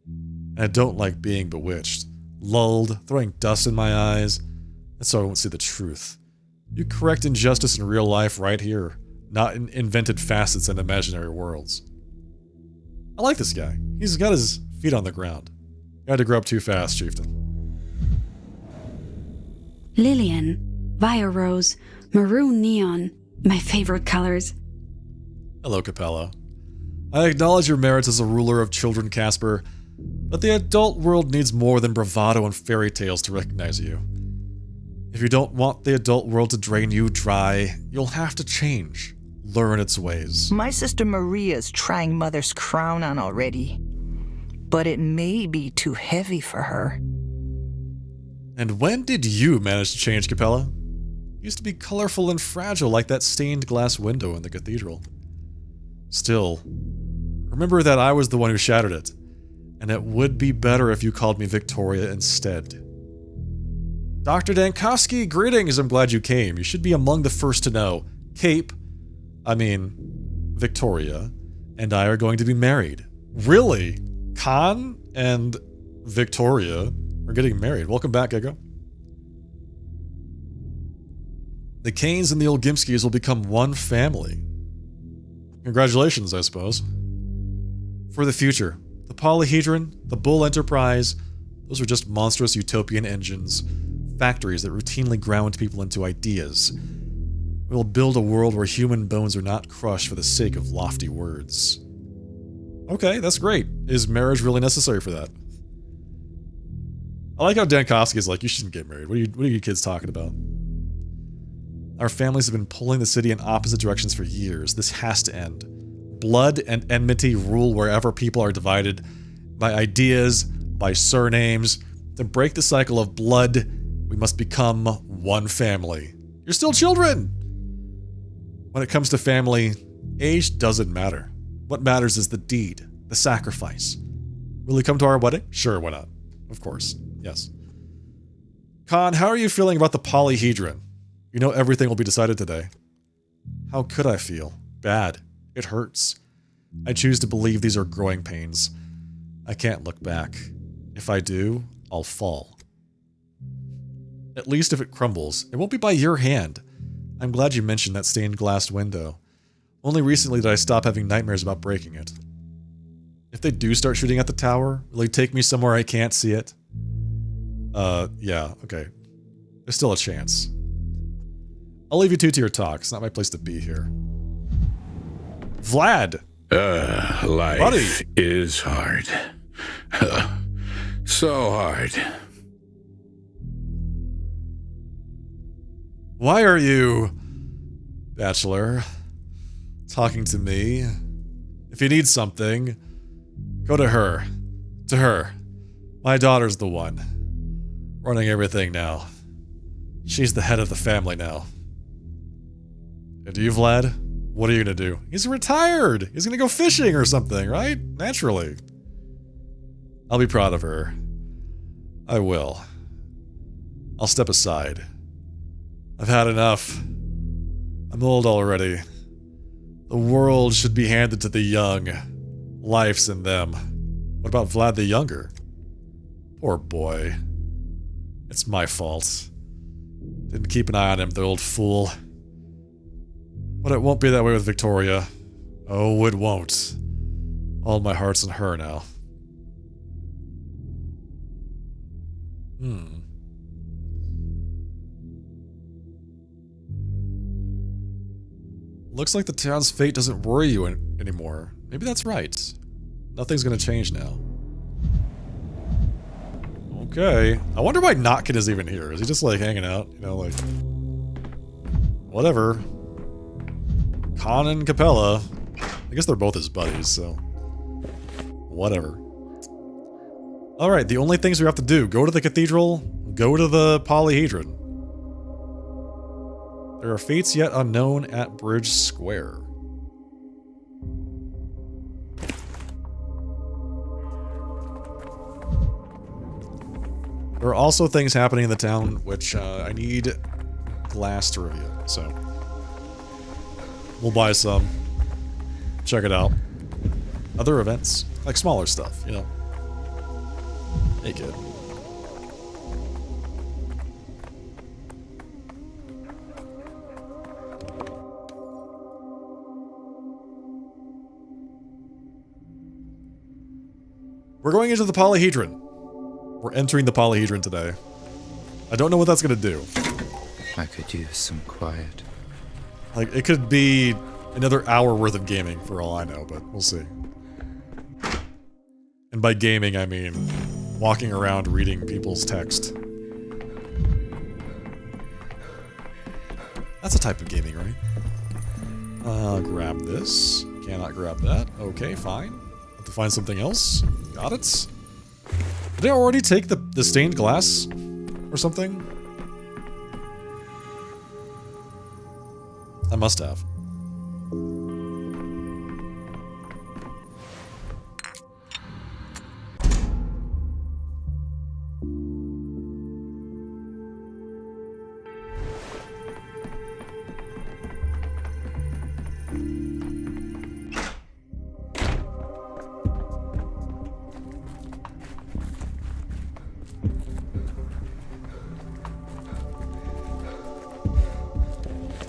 And I don't like being bewitched. Lulled, throwing dust in my eyes. That's so I won't see the truth. You correct injustice in real life right here, not in invented facets and imaginary worlds. I like this guy. He's got his feet on the ground. You had to grow up too fast, Chieftain. Lillian, Via Rose, Maroon Neon, my favorite colors. Hello, Capella. I acknowledge your merits as a ruler of children, Casper, but the adult world needs more than bravado and fairy tales to recognize you. If you don't want the adult world to drain you dry, you'll have to change. Learn its ways. My sister Maria's trying Mother's crown on already, but it may be too heavy for her. And when did you manage to change, Capella? You used to be colorful and fragile like that stained glass window in the cathedral. Still, remember that I was the one who shattered it. And it would be better if you called me Victoria instead. Dr. Dankowski, greetings, I'm glad you came. You should be among the first to know. Victoria, and I are going to be married. Really? Khan and Victoria are getting married. Welcome back, Ego. The Kanes and the Olgimskis will become one family. Congratulations, I suppose. For the future, the Polyhedron, the Bull Enterprise, those are just monstrous utopian engines, factories that routinely ground people into ideas. We will build a world where human bones are not crushed for the sake of lofty words. Okay, that's great. Is marriage really necessary for that? I like how Dankovsky is like, you shouldn't get married. What are you kids talking about? Our families have been pulling the city in opposite directions for years. This has to end. Blood and enmity rule wherever people are divided by ideas, by surnames. To break the cycle of blood, we must become one family. You're still children! When it comes to family, age doesn't matter. What matters is the deed, the sacrifice. Will you come to our wedding? Sure, why not? Of course, yes. Khan, how are you feeling about the Polyhedron? You know everything will be decided today. How could I feel? Bad. It hurts. I choose to believe these are growing pains. I can't look back. If I do, I'll fall. At least if it crumbles, it won't be by your hand. I'm glad you mentioned that stained glass window. Only recently did I stop having nightmares about breaking it. If they do start shooting at the tower, will they take me somewhere I can't see it? Yeah, okay. There's still a chance. I'll leave you two to your talk. It's not my place to be here. Vlad! Life Buddy. is hard. So hard. Why are you, Bachelor, talking to me? If you need something, go to her. To her. My daughter's the one. Running everything now. She's the head of the family now. And you, Vlad? What are you gonna do? He's retired! He's gonna go fishing or something, right? Naturally. I'll be proud of her. I will. I'll step aside. I've had enough. I'm old already. The world should be handed to the young. Life's in them. What about Vlad the Younger? Poor boy. It's my fault. Didn't keep an eye on him, the old fool. But it won't be that way with Victoria. Oh, it won't. All my heart's in her now. Looks like the town's fate doesn't worry you anymore. Maybe that's right. Nothing's gonna change now. Okay. I wonder why Notkin is even here. Is he just like hanging out? You know, like... Whatever. Khan and Capella. I guess they're both his buddies, so... Whatever. Alright, the only things we have to do. Go to the cathedral. Go to the Polyhedron. There are fates yet unknown at Bridge Square. There are also things happening in the town which I need glass to review, so we'll buy some, check it out. Other events, like smaller stuff, you know. Hey kid. We're going into the Polyhedron. We're entering the Polyhedron today. I don't know what that's gonna do. I could use some quiet. Like, it could be another hour worth of gaming for all I know, but we'll see. And by gaming, I mean walking around reading people's text. That's a type of gaming, right? Grab this. Cannot grab that. Okay, fine. Have to find something else. Got it. Did I already take the stained glass or something? I must have.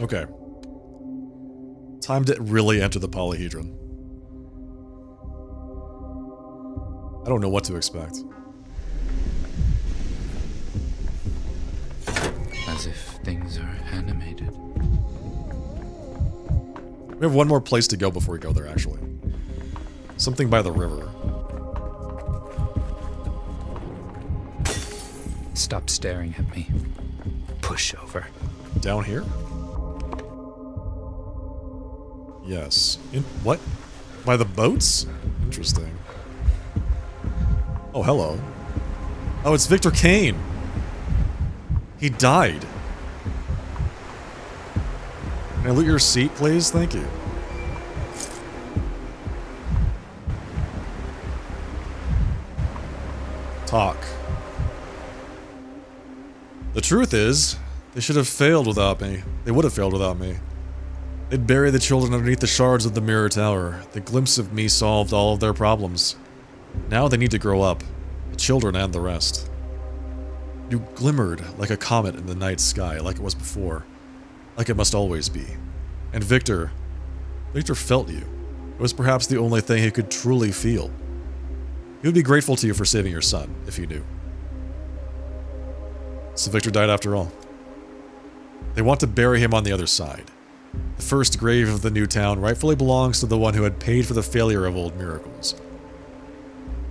Okay. Time to really enter the polyhedron. I don't know what to expect. As if things are animated. We have one more place to go before we go there, actually. Something by the river. Stop staring at me. Push over. Down here? Yes. In what? By the boats? Interesting. Oh, hello. Oh, it's Victor Kane. He died. Can I loot your seat, please? Thank you. Talk. The truth is, they should have failed without me. They would have failed without me. They'd bury the children underneath the shards of the mirror tower. The glimpse of me solved all of their problems. Now they need to grow up. The children and the rest. You glimmered like a comet in the night sky, like it was before. Like it must always be. And Victor felt you. It was perhaps the only thing he could truly feel. He would be grateful to you for saving your son, if he knew. So Victor died after all. They want to bury him on the other side. The first grave of the new town rightfully belongs to the one who had paid for the failure of old miracles.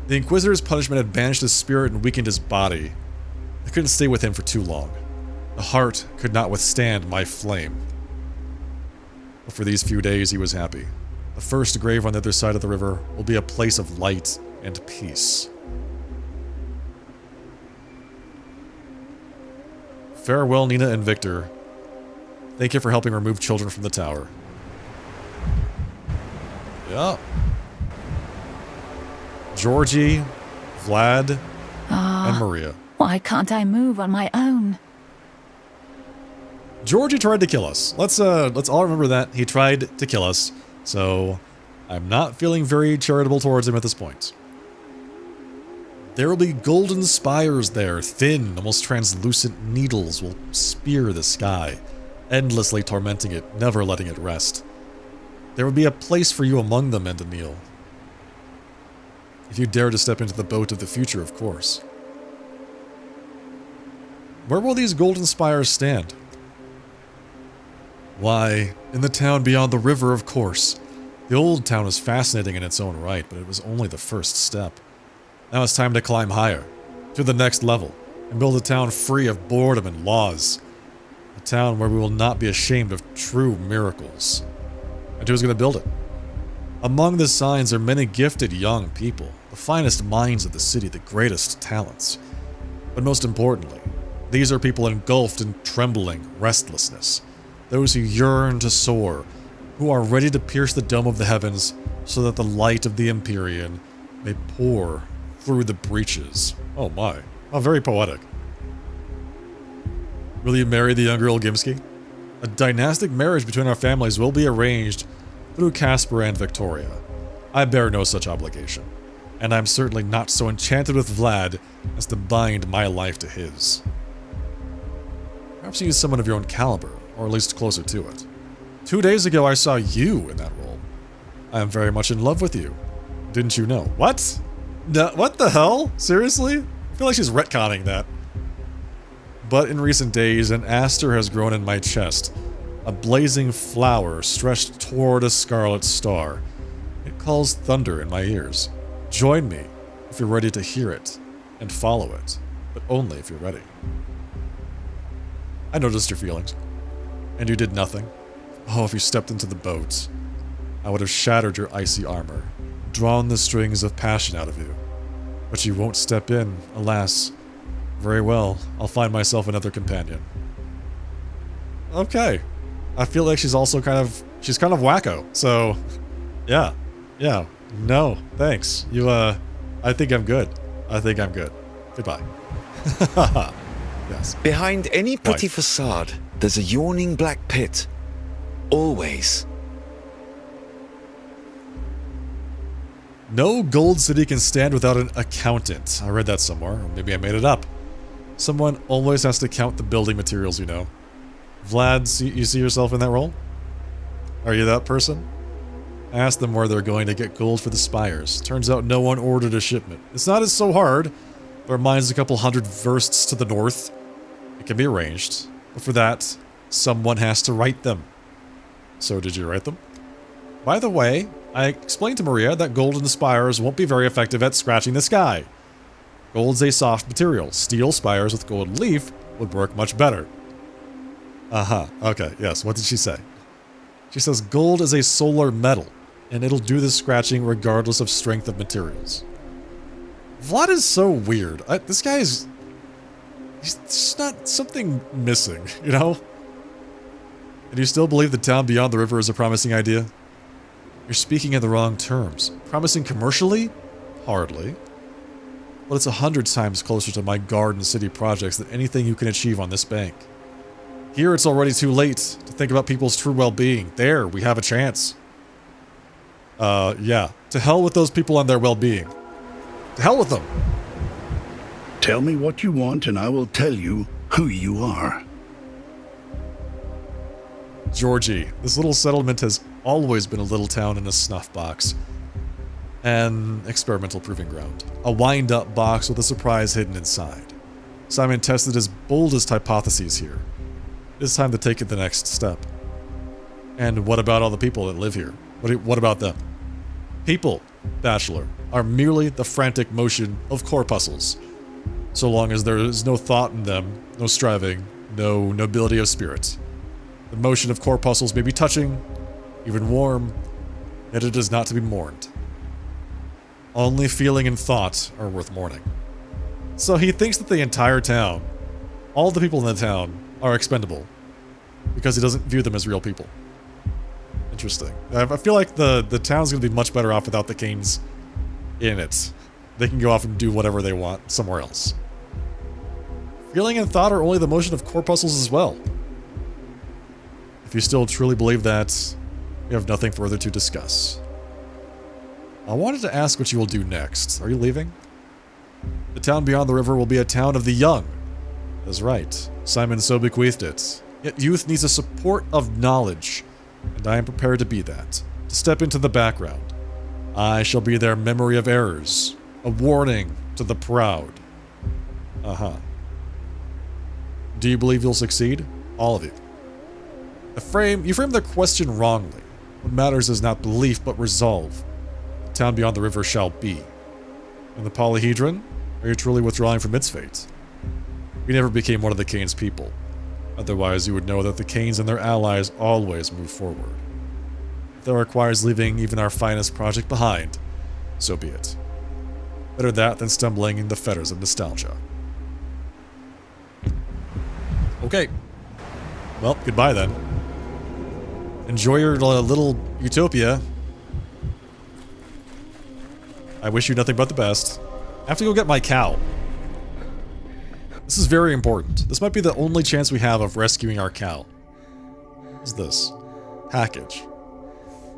The Inquisitor's punishment had banished his spirit and weakened his body. I couldn't stay with him for too long. The heart could not withstand my flame. But for these few days he was happy. The first grave on the other side of the river will be a place of light and peace. Farewell, Nina and Victor. Thank you for helping remove children from the tower. Yeah. Georgie, Vlad, and Maria. Why can't I move on my own? Georgie tried to kill us. Let's all remember that. He tried to kill us. So, I'm not feeling very charitable towards him at this point. There will be golden spires there. Thin, almost translucent needles will spear the sky, endlessly tormenting it, never letting it rest. There will be a place for you among them, Endemil. If you dare to step into the boat of the future, of course. Where will these golden spires stand? Why, in the town beyond the river, of course. The old town was fascinating in its own right, but it was only the first step. Now it's time to climb higher, to the next level, and build a town free of boredom and laws. A town where we will not be ashamed of true miracles. And who's going to build it? Among the signs are many gifted young people, the finest minds of the city, the greatest talents. But most importantly, these are people engulfed in trembling restlessness. Those who yearn to soar, who are ready to pierce the dome of the heavens so that the light of the Empyrean may pour through the breaches. Oh my. Oh, very poetic. Will you marry the younger Olgimsky? A dynastic marriage between our families will be arranged through Casper and Victoria. I bear no such obligation, and I'm certainly not so enchanted with Vlad as to bind my life to his. Perhaps you use someone of your own caliber, or at least closer to it. 2 days ago I saw you in that role. I am very much in love with you. Didn't you know? What? No, what the hell? Seriously? I feel like she's retconning that. But in recent days, an aster has grown in my chest. A blazing flower stretched toward a scarlet star. It calls thunder in my ears. Join me if you're ready to hear it, and follow it, but only if you're ready. I noticed your feelings, and you did nothing. Oh, if you stepped into the boat, I would have shattered your icy armor, drawn the strings of passion out of you. But you won't step in, alas. Very well, I'll find myself another companion. Okay. I feel like she's also kind of wacko, so, yeah. No, thanks. I think I'm good. Goodbye. Yes. Behind any pretty facade, there's a yawning black pit. Always. No gold city can stand without an accountant. I read that somewhere, or maybe I made it up. Someone always has to count the building materials, you know. Vlad, you see yourself in that role? Are you that person? I asked them where they're going to get gold for the spires. Turns out no one ordered a shipment. It's not as so hard. Our mine's a couple hundred versts to the north. It can be arranged. But for that, someone has to write them. So did you write them? By the way, I explained to Maria that gold in the spires won't be very effective at scratching the sky. Gold's a soft material. Steel spires with gold leaf would work much better. Okay, yes. What did she say? She says gold is a solar metal, and it'll do the scratching regardless of strength of materials. Vlad is so weird. This guy is... He's just not something missing, you know? And you still believe the town beyond the river is a promising idea? You're speaking in the wrong terms. Promising commercially? Hardly. But it's 100 times closer to my garden city projects than anything you can achieve on this bank. Here it's already too late to think about people's true well-being. There, we have a chance. Yeah. To hell with those people and their well-being. To hell with them. Tell me what you want and I will tell you who you are. Georgie, this little settlement has always been a little town in a snuff box. An experimental proving ground. A wind-up box with a surprise hidden inside. Simon tested his boldest hypotheses here. It's time to take it the next step. And what about all the people that live here? What about them? People, Bachelor, are merely the frantic motion of corpuscles. So long as there is no thought in them, no striving, no nobility of spirit. The motion of corpuscles may be touching, even warm, yet it is not to be mourned. Only feeling and thought are worth mourning. So he thinks that the entire town, all the people in the town, are expendable. Because he doesn't view them as real people. Interesting. I feel like the town's going to be much better off without the Canes in it. They can go off and do whatever they want somewhere else. Feeling and thought are only the motion of corpuscles as well. If you still truly believe that, we have nothing further to discuss. I wanted to ask what you will do next. Are you leaving? The town beyond the river will be a town of the young. That's right. Simon so bequeathed it. Yet youth needs a support of knowledge, and I am prepared to be that. To step into the background. I shall be their memory of errors. A warning to the proud. Do you believe you'll succeed? All of you. You frame the question wrongly. What matters is not belief, but resolve. The town beyond the river shall be. And the polyhedron? Are you truly withdrawing from its fate? You never became one of the Cain's people. Otherwise, you would know that the Cains and their allies always move forward. If that requires leaving even our finest project behind, so be it. Better that than stumbling in the fetters of nostalgia. Okay. Well, goodbye then. Enjoy your little utopia. I wish you nothing but the best. I have to go get my cow. This is very important. This might be the only chance we have of rescuing our cow. What's this? Package.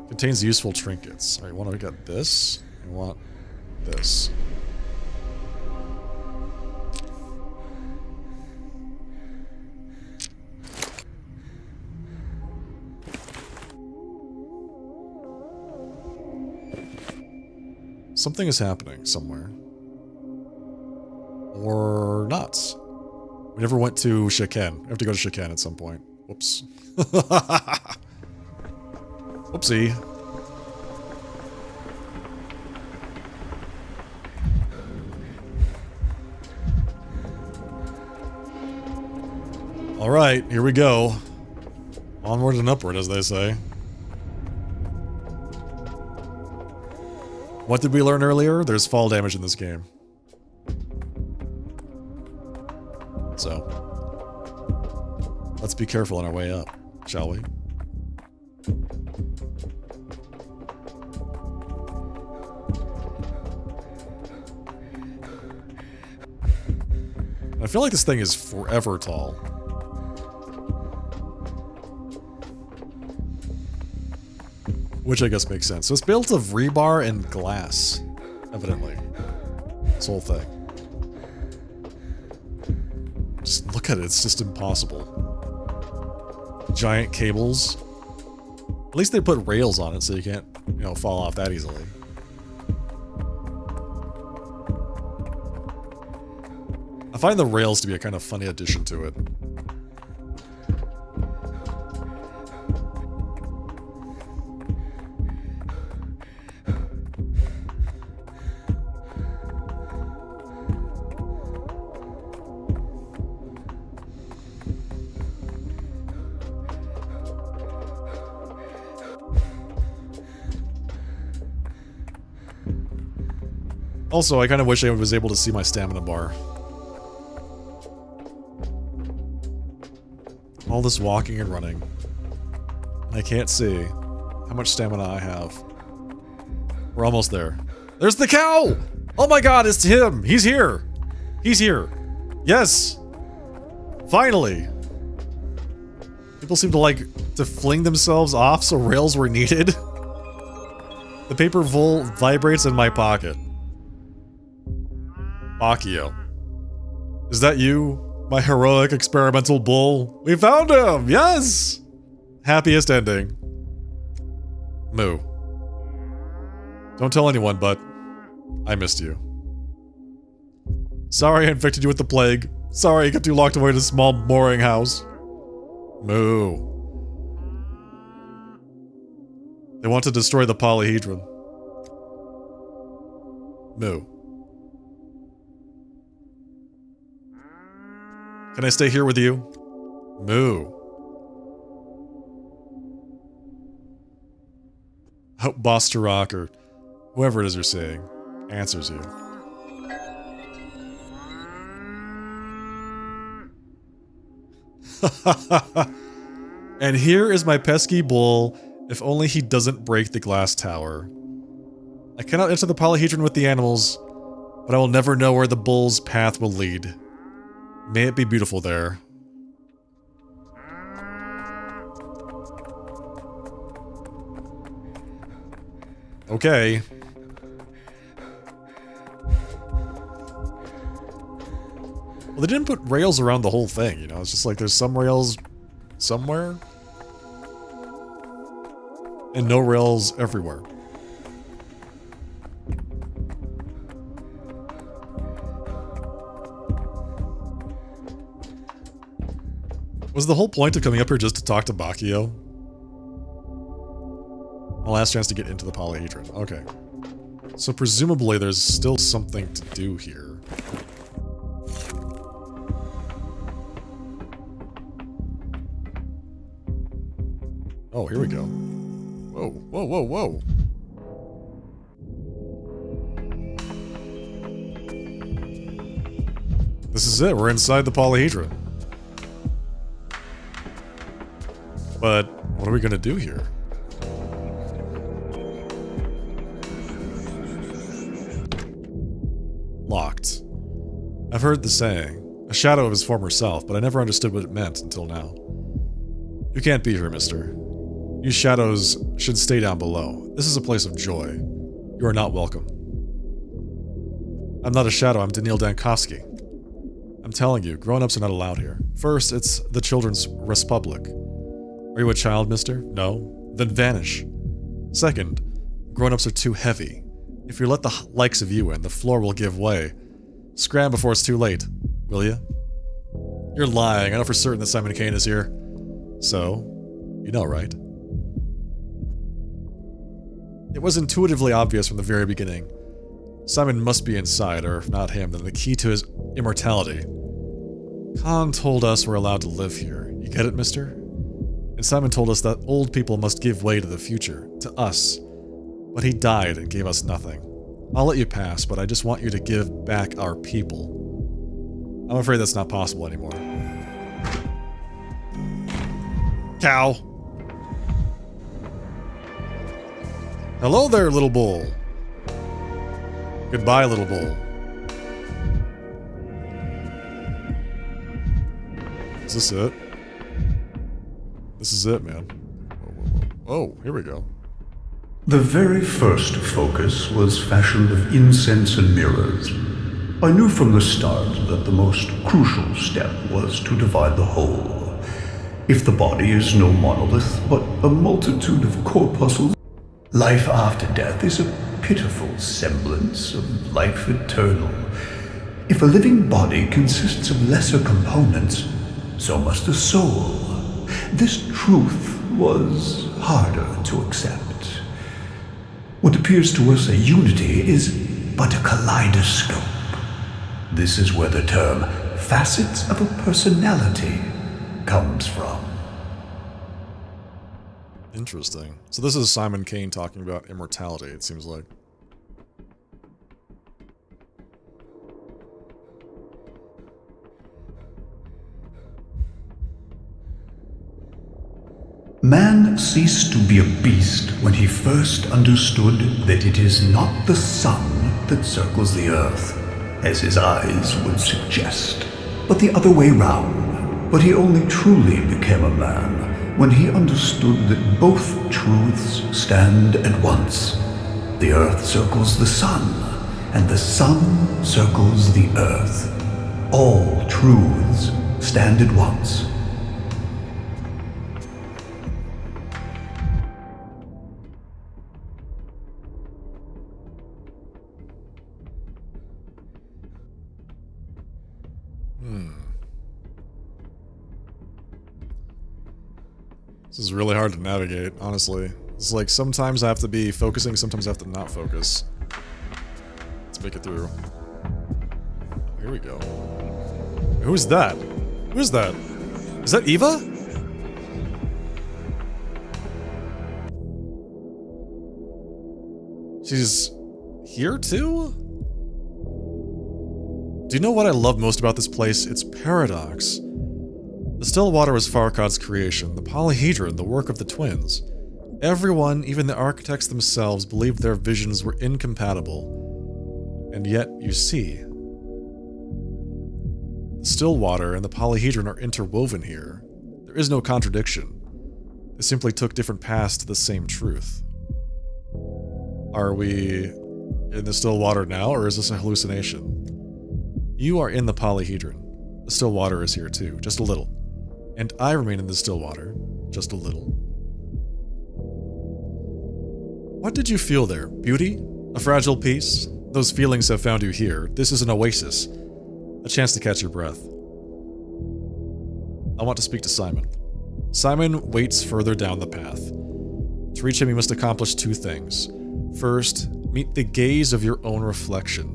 Contains useful trinkets. Alright, want to get this? I want this. Something is happening somewhere. Or not. We never went to Shaken. We have to go to Shaken at some point. Whoops. Whoopsie. Alright, here we go. Onward and upward, as they say. What did we learn earlier? There's fall damage in this game. So, let's be careful on our way up, shall we? I feel like this thing is forever tall. Which I guess makes sense. So it's built of rebar and glass, evidently. This whole thing. Just look at it, it's just impossible. giant cables. At least they put rails on it so you can't, you know, fall off that easily. I find the rails to be a kind of funny addition to it. Also, I kind of wish I was able to see my stamina bar. All this walking and running. And I can't see how much stamina I have. We're almost there. There's the cow! Oh my god, it's him! He's here! He's here! Yes! Finally! People seem to like to fling themselves off so rails were needed. The paper vole vibrates in my pocket. Bacchio. Is that you? My heroic experimental bull? We found him! Yes! Happiest ending. Moo. Don't tell anyone, but I missed you. Sorry I infected you with the plague. Sorry I kept you locked away in a small, boring house. Moo. They want to destroy the polyhedron. Moo. Can I stay here with you? Moo. Hope Boss Turok or whoever it is you're seeing answers you. And here is my pesky bull, if only he doesn't break the glass tower. I cannot enter the polyhedron with the animals, but I will never know where the bull's path will lead. May it be beautiful there. Okay. Well, they didn't put rails around the whole thing, you know? It's just like there's some rails somewhere, and no rails everywhere. Was the whole point of coming up here just to talk to Bacchio? My last chance to get into the polyhedron. Okay. So presumably there's still something to do here. Oh, here we go. Whoa, whoa, whoa, whoa. This is it, we're inside the polyhedron. But what are we gonna do here? Locked. I've heard the saying, a shadow of his former self, but I never understood what it meant until now. You can't be here, mister. You shadows should stay down below. This is a place of joy. You are not welcome. I'm not a shadow, I'm Daniil Dankovsky. I'm telling you, grown-ups are not allowed here. First, it's the Children's Republic. Are you a child, mister? No? Then vanish. Second, grown-ups are too heavy. If you let the likes of you in, the floor will give way. Scram before it's too late, will you? You're lying. I know for certain that Simon Kane is here. So, you know, right? It was intuitively obvious from the very beginning. Simon must be inside, or if not him, then the key to his immortality. Khan told us we're allowed to live here. You get it, mister? And Simon told us that old people must give way to the future, to us. But he died and gave us nothing. I'll let you pass, but I just want you to give back our people. I'm afraid that's not possible anymore. Cow! Hello there, little bull. Goodbye, little bull. Is this it? This is it, man. Whoa, whoa, whoa. Oh, here we go. The very first focus was fashioned of incense and mirrors. I knew from the start that the most crucial step was to divide the whole. If the body is no monolith, but a multitude of corpuscles, life after death is a pitiful semblance of life eternal. If a living body consists of lesser components, so must a soul. This truth was harder to accept. What appears to us a unity is but a kaleidoscope. This is where the term facets of a personality comes from. Interesting. So this is Simon Kane talking about immortality, it seems like. Man ceased to be a beast when he first understood that it is not the sun that circles the earth, as his eyes would suggest, but the other way round. But he only truly became a man when he understood that both truths stand at once. The earth circles the sun, and the sun circles the earth. All truths stand at once. This is really hard to navigate, honestly. It's like sometimes I have to be focusing, sometimes I have to not focus. Let's make it through. Here we go. Who's that? Who's that? Is that Eva? She's here too? Do you know what I love most about this place? It's paradox. The still water was Farkad's creation, the polyhedron, the work of the twins. Everyone, even the architects themselves, believed their visions were incompatible. And yet, you see, the still water and the polyhedron are interwoven here. There is no contradiction. They simply took different paths to the same truth. Are we in the still water now, or is this a hallucination? You are in the polyhedron. The still water is here too, just a little. And I remain in the still water, just a little. What did you feel there? Beauty? A fragile piece? Those feelings have found you here. This is an oasis. A chance to catch your breath. I want to speak to Simon. Simon waits further down the path. To reach him, you must accomplish two things. First, meet the gaze of your own reflection.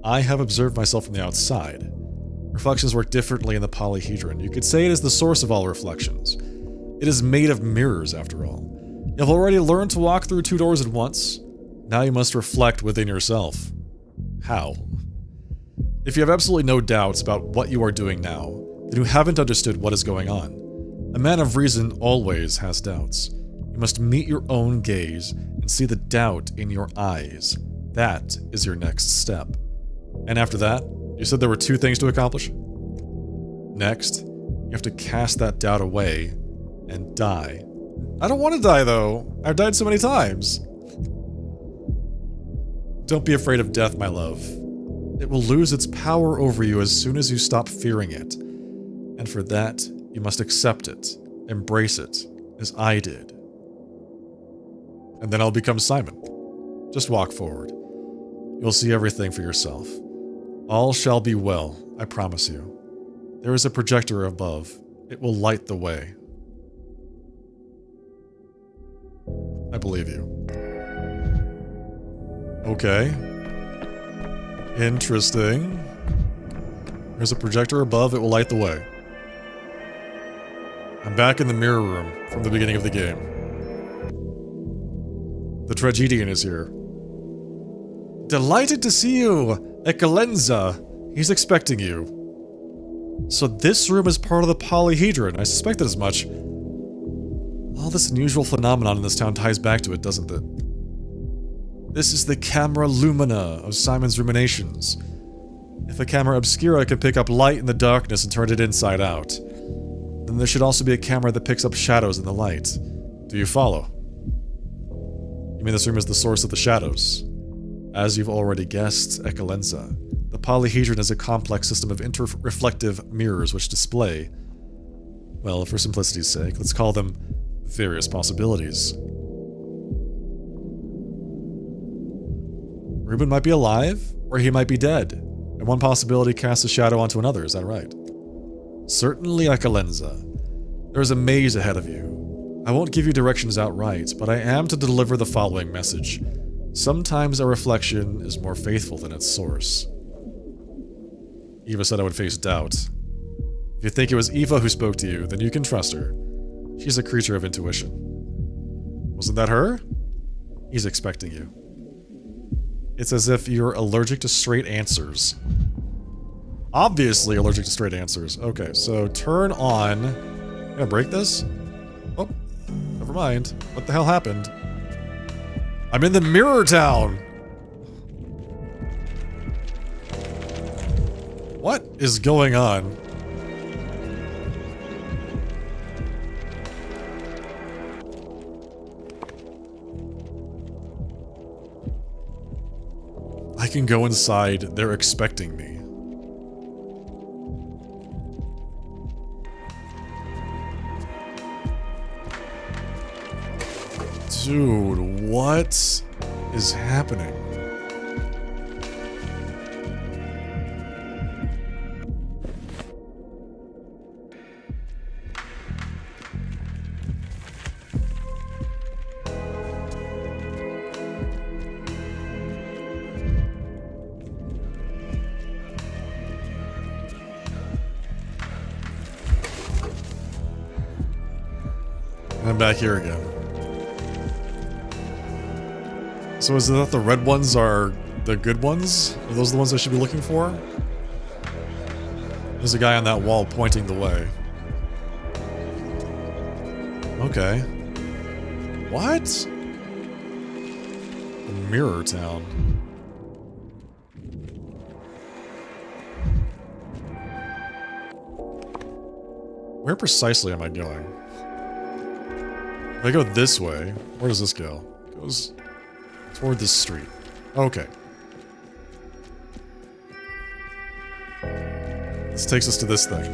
I have observed myself from the outside. Reflections work differently in the polyhedron. You could say it is the source of all reflections. It is made of mirrors, after all. You have already learned to walk through two doors at once. Now you must reflect within yourself. How? If you have absolutely no doubts about what you are doing now, then you haven't understood what is going on. A man of reason always has doubts. You must meet your own gaze and see the doubt in your eyes. That is your next step. And after that, you said there were two things to accomplish? Next, you have to cast that doubt away and die. I don't want to die, though. I've died so many times. Don't be afraid of death, my love. It will lose its power over you as soon as you stop fearing it. And for that, you must accept it, embrace it, as I did. And then I'll become Simon. Just walk forward. You'll see everything for yourself. All shall be well, I promise you. There is a projector above. It will light the way. I believe you. Okay. Interesting. There's a projector above. It will light the way. I'm back in the mirror room from the beginning of the game. The tragedian is here. Delighted to see you! Ekalenza! He's expecting you. So this room is part of the polyhedron. I suspected as much. All this unusual phenomenon in this town ties back to it, doesn't it? This is the camera lumina of Simon's ruminations. If a camera obscura can pick up light in the darkness and turn it inside out, then there should also be a camera that picks up shadows in the light. Do you follow? You mean this room is the source of the shadows? As you've already guessed, Ekalenza, the polyhedron is a complex system of inter-reflective mirrors which display Well, for simplicity's sake, let's call them various possibilities. Reuben might be alive, or he might be dead, and one possibility casts a shadow onto another, is that right? Certainly, Akalenza. There is a maze ahead of you. I won't give you directions outright, but I am to deliver the following message. Sometimes a reflection is more faithful than its source. Eva said I would face doubt. If you think it was Eva who spoke to you, then you can trust her. She's a creature of intuition. Wasn't that her? He's expecting you. It's as if you're allergic to straight answers. Obviously allergic to straight answers. Okay, so turn on... Can I break this? Oh, never mind. What the hell happened? I'm in the Mirror Town! What is going on? I can go inside. They're expecting me. Dude, what is happening? I'm back here again. So is it that the red ones are the good ones? Are those the ones I should be looking for? There's a guy on that wall pointing the way. Okay. What? The Mirror Town. Where precisely am I going? If I go this way, where does this go? It goes toward this street. Okay. This takes us to this thing.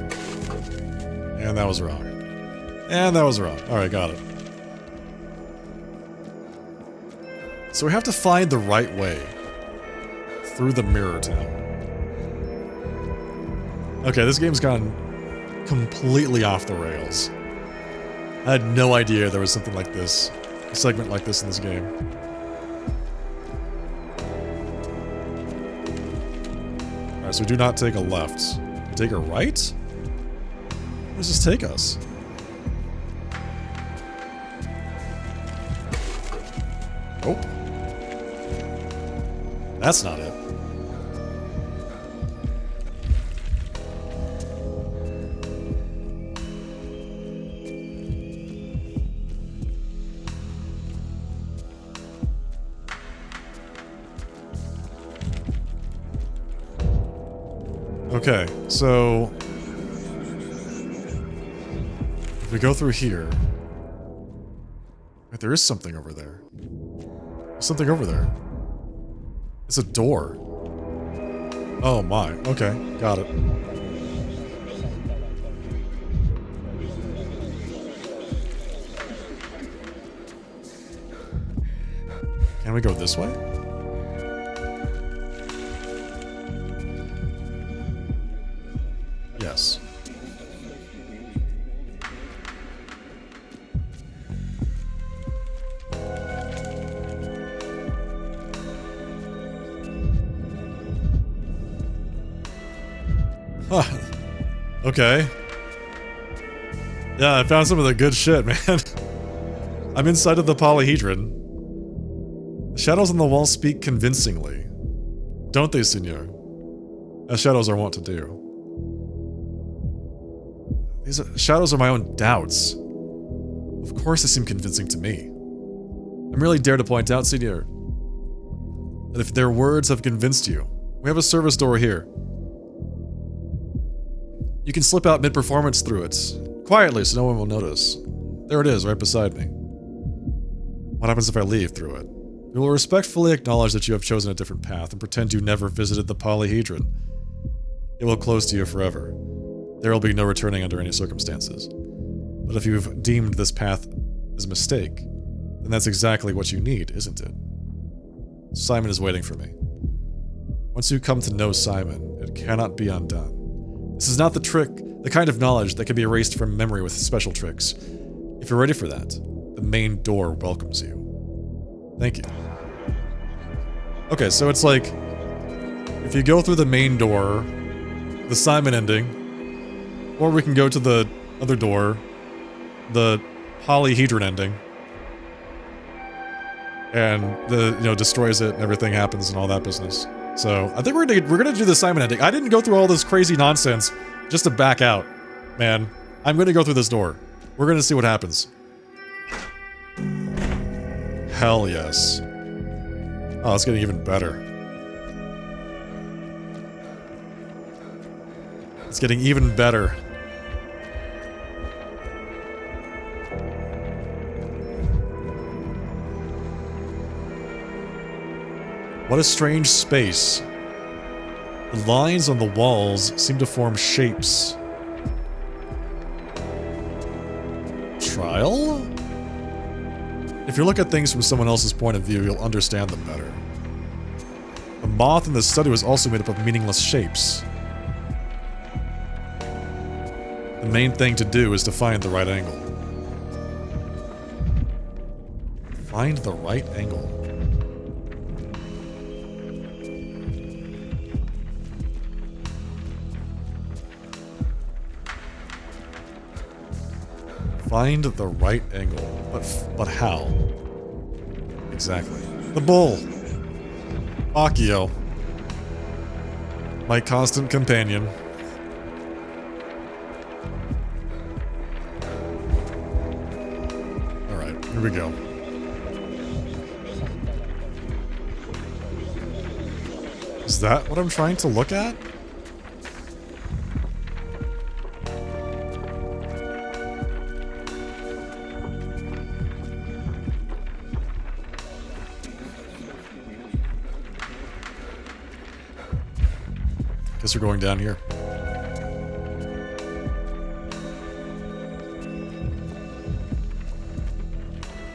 And that was wrong. And that was wrong. Alright, got it. So we have to find the right way through the Mirror Town. Okay, this game's gone completely off the rails. I had no idea there was something like this, a segment like this in this game. Alright, so do not take a left. Take a right? Where does this take us? Nope. That's not it. Okay, so if we go through here, wait, there is something over there. There's something over there. It's a door. Oh my, okay, got it. Can we go this way? Yes. Huh. Okay. Yeah, I found some of the good shit, man. I'm inside of the polyhedron. The shadows on the wall speak convincingly. Don't they, senor? As shadows are wont to do. These shadows are my own doubts. Of course they seem convincing to me. I merely dare to point out, senor, that if their words have convinced you, we have a service door here. You can slip out mid-performance through it, quietly so no one will notice. There it is, right beside me. What happens if I leave through it? We will respectfully acknowledge that you have chosen a different path and pretend you never visited the polyhedron. It will close to you forever. There will be no returning under any circumstances. But if you've deemed this path as a mistake, then that's exactly what you need, isn't it? Simon is waiting for me. Once you come to know Simon, it cannot be undone. This is not the kind of knowledge that can be erased from memory with special tricks. If you're ready for that, the main door welcomes you. Thank you. Okay, so it's like, if you go through the main door, the Simon ending, or we can go to the other door, the polyhedron ending, and destroys it and everything happens and all that business. So I think we're gonna do the Simon ending. I didn't go through all this crazy nonsense just to back out, man. I'm gonna go through this door. We're gonna see what happens. Hell yes. Oh, it's getting even better. It's getting even better. What a strange space. The lines on the walls seem to form shapes. Trial? If you look at things from someone else's point of view, you'll understand them better. The moth in the study was also made up of meaningless shapes. The main thing to do is to find the right angle. Find the right angle. Find the right angle. But how? Exactly. The bull! Akio. My constant companion. Alright, here we go. Is that what I'm trying to look at? Guess we're going down here.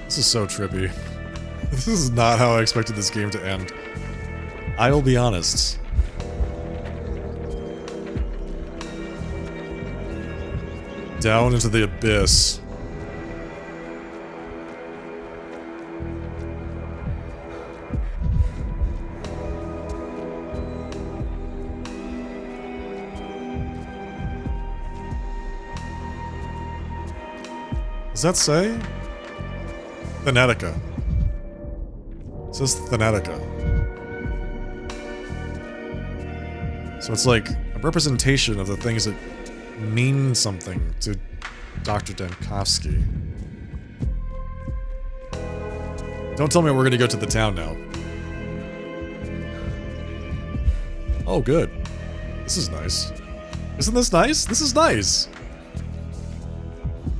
This is so trippy. This is not how I expected this game to end. I will be honest. Down into the abyss. Does that say? Thanatica. It says Thanatica. So it's like a representation of the things that mean something to Dr. Dankovsky. Don't tell me we're gonna go to the town now. Oh, good. This is nice. Isn't this nice? This is nice.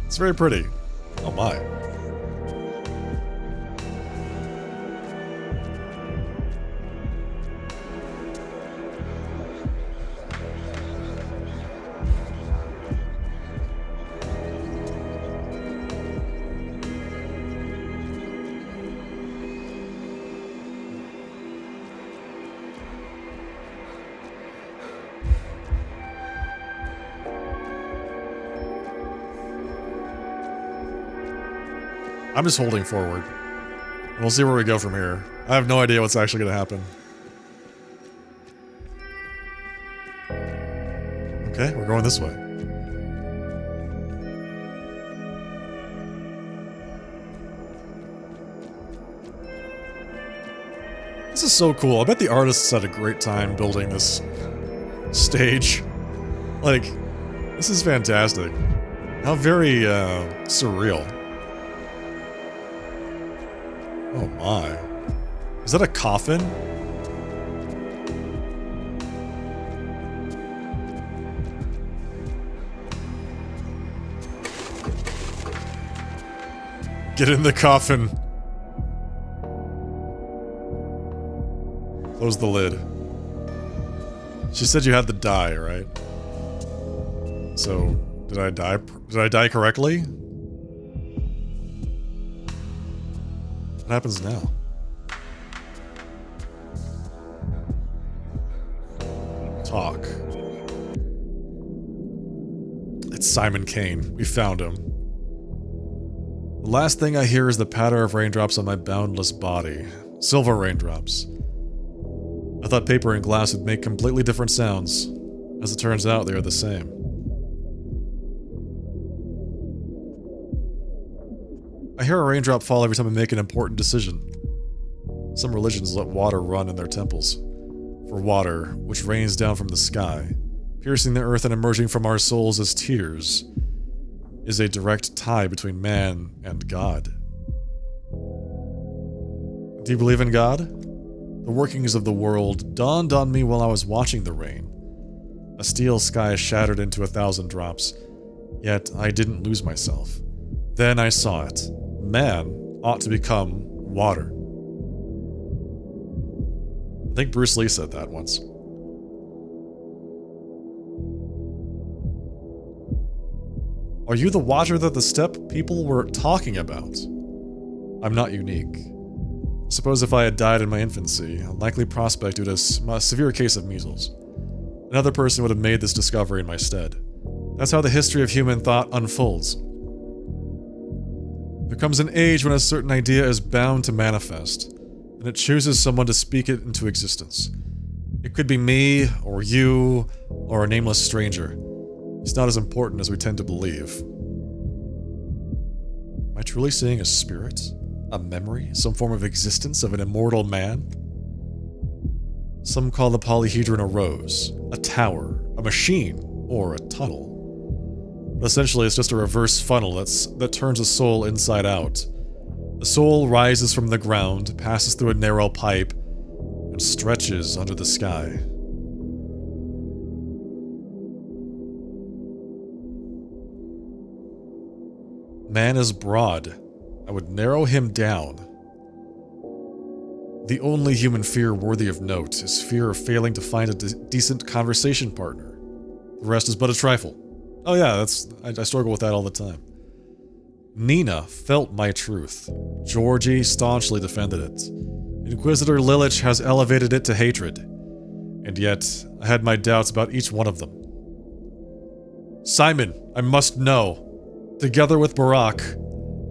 It's very pretty. Oh my. I'm just holding forward. And we'll see where we go from here. I have no idea what's actually going to happen. Okay, we're going this way. This is so cool. I bet the artists had a great time building this stage. Like, this is fantastic. How very, surreal. Oh my. Is that a coffin? Get in the coffin. Close the lid. She said you had to die, right? So, did I die correctly? What happens now? Talk. It's Simon Kane. We found him. The last thing I hear is the patter of raindrops on my boundless body. Silver raindrops. I thought paper and glass would make completely different sounds. As it turns out, they are the same. I hear a raindrop fall every time I make an important decision. Some religions let water run in their temples. For water, which rains down from the sky, piercing the earth and emerging from our souls as tears, is a direct tie between man and God. Do you believe in God? The workings of the world dawned on me while I was watching the rain. A steel sky shattered into 1,000 drops, yet I didn't lose myself. Then I saw it. Man ought to become water. I think Bruce Lee said that once. Are you the water that the steppe people were talking about? I'm not unique. Suppose if I had died in my infancy, a likely prospect due to a severe case of measles, another person would have made this discovery in my stead. That's how the history of human thought unfolds. There comes an age when a certain idea is bound to manifest, and it chooses someone to speak it into existence. It could be me, or you, or a nameless stranger. It's not as important as we tend to believe. Am I truly seeing a spirit? A memory? Some form of existence of an immortal man? Some call the polyhedron a rose, a tower, a machine, or a tunnel. But essentially, it's just a reverse funnel that turns a soul inside out. The soul rises from the ground, passes through a narrow pipe, and stretches under the sky. Man is broad. I would narrow him down. The only human fear worthy of note is fear of failing to find a decent conversation partner. The rest is but a trifle. Oh yeah, I struggle with that all the time. Nina felt my truth. Georgie staunchly defended it. Inquisitor Lilich has elevated it to hatred. And yet, I had my doubts about each one of them. Simon, I must know. Together with Barack,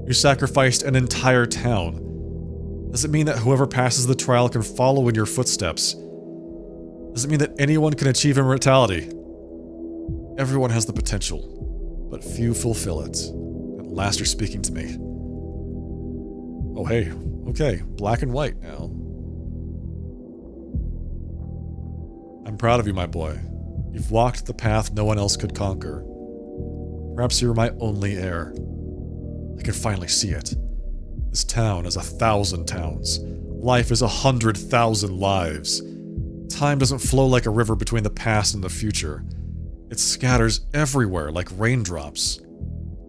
you sacrificed an entire town. Does it mean that whoever passes the trial can follow in your footsteps? Does it mean that anyone can achieve immortality? Everyone has the potential, but few fulfill it. At last you're speaking to me. Oh hey, okay, black and white now. I'm proud of you, my boy. You've walked the path no one else could conquer. Perhaps you're my only heir. I can finally see it. This town is 1,000 towns. Life is 100,000 lives. Time doesn't flow like a river between the past and the future. It scatters everywhere like raindrops.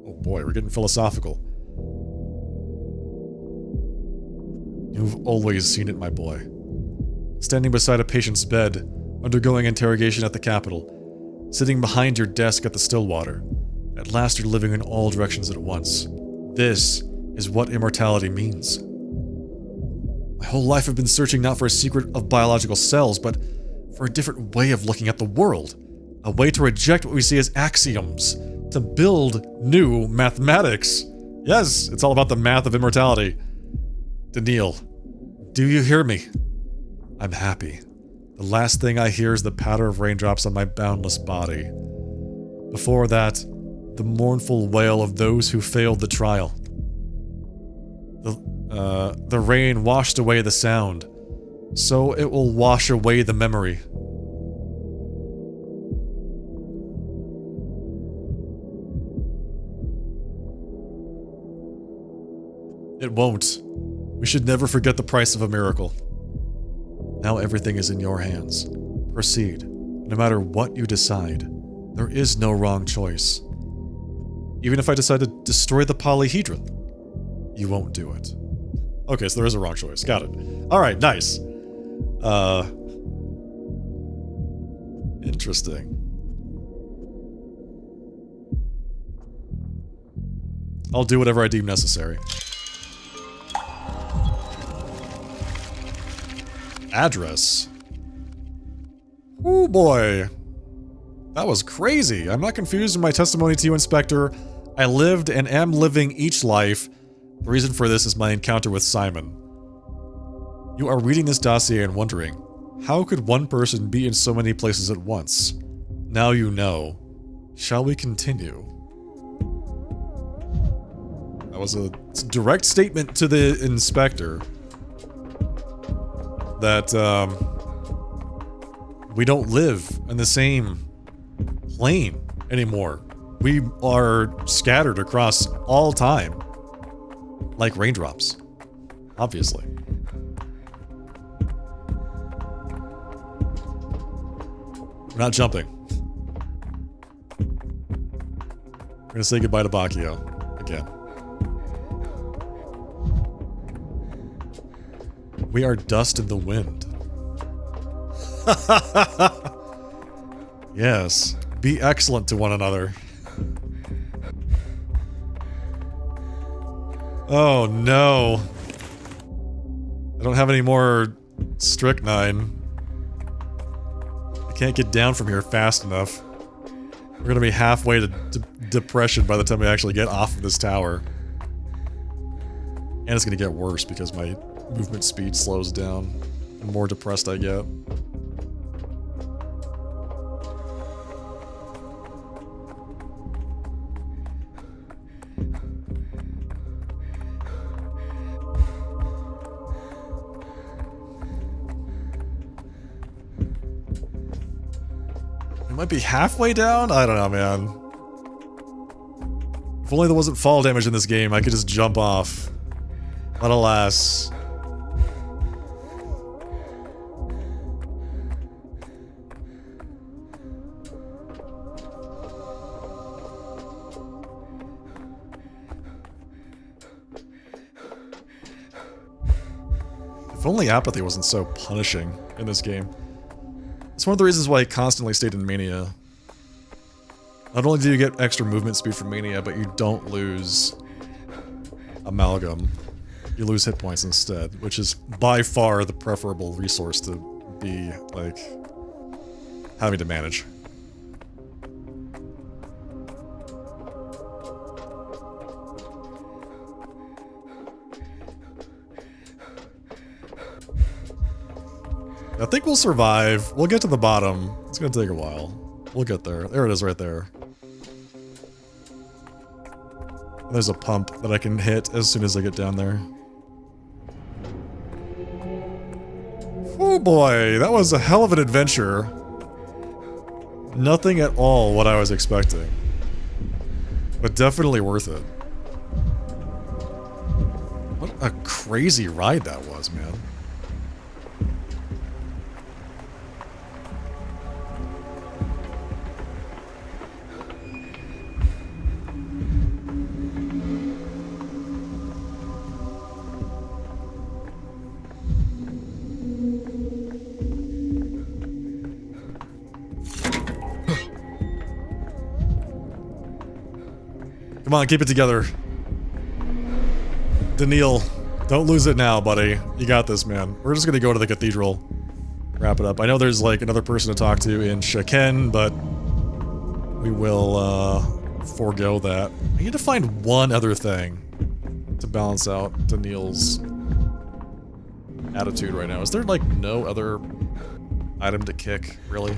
Oh boy, we're getting philosophical. You've always seen it, my boy. Standing beside a patient's bed, undergoing interrogation at the Capitol, sitting behind your desk at the Stillwater. At last you're living in all directions at once. This is what immortality means. My whole life I've been searching not for a secret of biological cells, but for a different way of looking at the world. A way to reject what we see as axioms, to build new mathematics. Yes, it's all about the math of immortality. Daniil, do you hear me? I'm happy. The last thing I hear is the patter of raindrops on my boundless body. Before that, the mournful wail of those who failed the trial. The rain washed away the sound, so it will wash away the memory. It won't. We should never forget the price of a miracle. Now everything is in your hands. Proceed. No matter what you decide, there is no wrong choice. Even if I decide to destroy the polyhedron, you won't do it. Okay, so there is a wrong choice. Got it. Alright, nice. Interesting. I'll do whatever I deem necessary. Address. Oh boy. That was crazy. I'm not confused in my testimony to you, Inspector. I lived and am living each life. The reason for this is my encounter with Simon. You are reading this dossier and wondering, how could one person be in so many places at once? Now you know. Shall we continue? That was a direct statement to the inspector that we don't live in the same plane anymore. We are scattered across all time. Like raindrops. Obviously. We're not jumping. We're gonna say goodbye to Bacchio again. We are dust in the wind. Yes. Be excellent to one another. Oh no. I don't have any more strychnine. I can't get down from here fast enough. We're gonna be halfway to depression by the time we actually get off of this tower. And it's gonna get worse because my movement speed slows down the more depressed I get. It might be halfway down? I don't know, man. If only there wasn't fall damage in this game, I could just jump off. But alas. If only apathy wasn't so punishing in this game. It's one of the reasons why I constantly stayed in Mania. Not only do you get extra movement speed from Mania, but you don't lose Amalgam. You lose hit points instead, which is by far the preferable resource to be, like, having to manage. I think we'll survive. We'll get to the bottom. It's gonna take a while. We'll get there. There it is right there. There's a pump that I can hit as soon as I get down there. Oh boy, that was a hell of an adventure. Nothing at all what I was expecting. But definitely worth it. What a crazy ride that was, man. Come on, keep it together. Daniil, don't lose it now, buddy. You got this, man. We're just gonna go to the cathedral. Wrap it up. I know there's, like, another person to talk to in Shaken, but we will, forego that. I need to find one other thing to balance out Daniil's attitude right now. Is there, like, no other item to kick, really?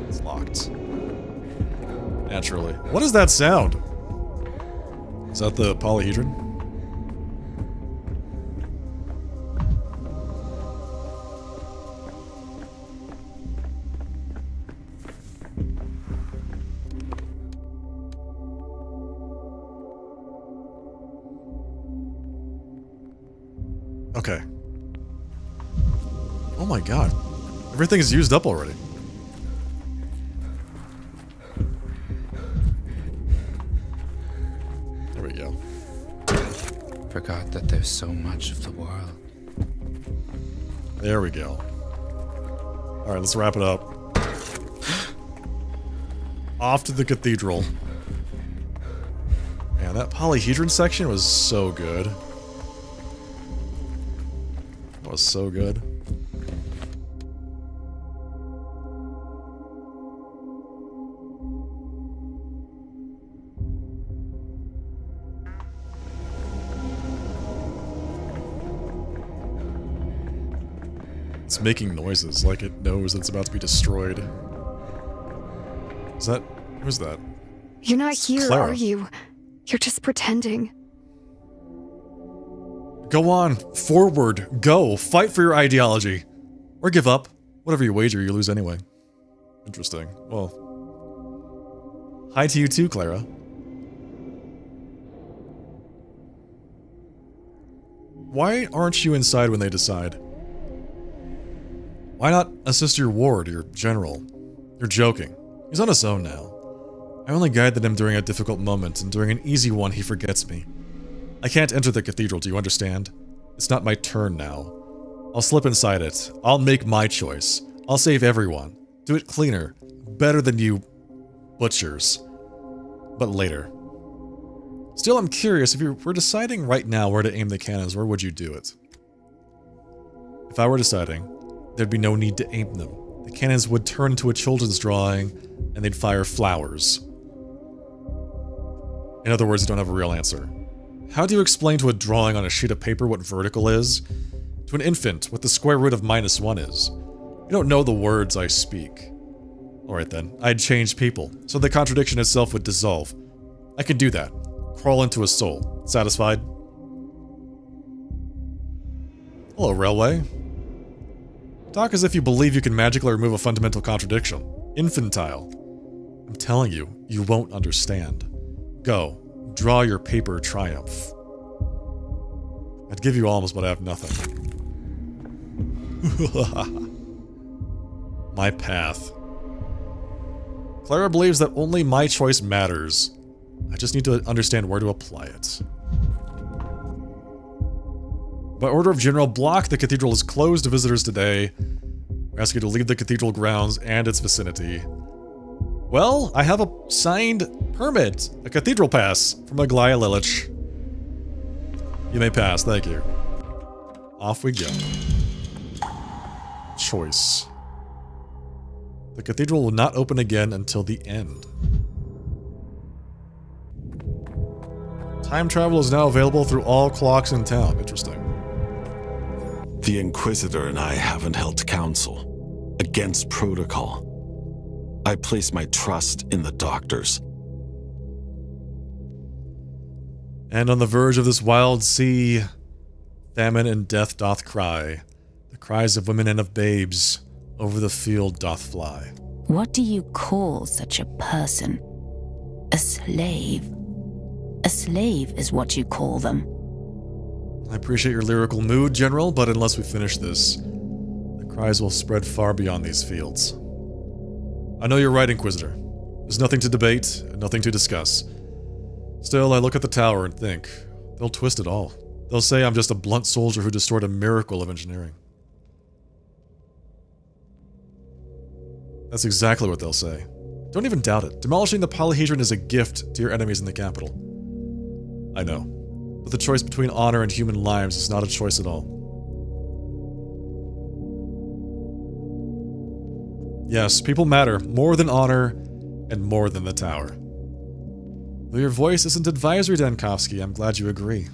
It's locked. Naturally. What is that sound? Is that the polyhedron? Okay. Oh my god. Everything's used up already. There we go. Forgot that there's so much of the world. There we go. Alright, let's wrap it up. Off to the cathedral. Man, that polyhedron section was so good. That was so good. It's making noises like it knows it's about to be destroyed. Is that... who's that? You're not here, Clara. are you? You're just pretending. Go on. Forward. Go. Fight for your ideology. Or give up. Whatever you wager, you lose anyway. Interesting. Well... hi to you too, Clara. Why aren't you inside when they decide? Why not assist your ward, your general? You're joking. He's on his own now. I only guided him during a difficult moment, and during an easy one he forgets me. I can't enter the cathedral, do you understand? It's not my turn now. I'll slip inside it. I'll make my choice. I'll save everyone. Do it cleaner. Better than you... butchers. But later. Still, I'm curious, if you were deciding right now where to aim the cannons, where would you do it? If I were deciding, there'd be no need to aim them. The cannons would turn into a children's drawing, and they'd fire flowers. In other words, you don't have a real answer. How do you explain to a drawing on a sheet of paper what vertical is? To an infant, what the square root of -1 is? You don't know the words I speak. Alright then, I'd change people, so the contradiction itself would dissolve. I can do that. Crawl into a soul. Satisfied? Hello, Railway. Talk as if you believe you can magically remove a fundamental contradiction. Infantile. I'm telling you, you won't understand. Go. Draw your paper triumph. I'd give you almost, but I have nothing. My path. Clara believes that only my choice matters. I just need to understand where to apply it. By order of General Block, the cathedral is closed to visitors today. We ask you to leave the cathedral grounds and its vicinity. Well, I have a signed permit, a cathedral pass from Aglaya Lilich. You may pass, thank you. Off we go. Choice. The cathedral will not open again until the end. Time travel is now available through all clocks in town. Interesting. The Inquisitor and I haven't held counsel. Against protocol. I place my trust in the doctors. And on the verge of this wild sea, famine and death doth cry. The cries of women and of babes over the field doth fly. What do you call such a person? A slave. A slave is what you call them. I appreciate your lyrical mood, General, but unless we finish this, the cries will spread far beyond these fields. I know you're right, Inquisitor. There's nothing to debate and nothing to discuss. Still, I look at the tower and think, they'll twist it all. They'll say I'm just a blunt soldier who destroyed a miracle of engineering. That's exactly what they'll say. Don't even doubt it. Demolishing the polyhedron is a gift to your enemies in the capital. I know. But the choice between honor and human lives is not a choice at all. Yes, people matter more than honor and more than the tower. Though your voice isn't advisory, Dankovsky, I'm glad you agree.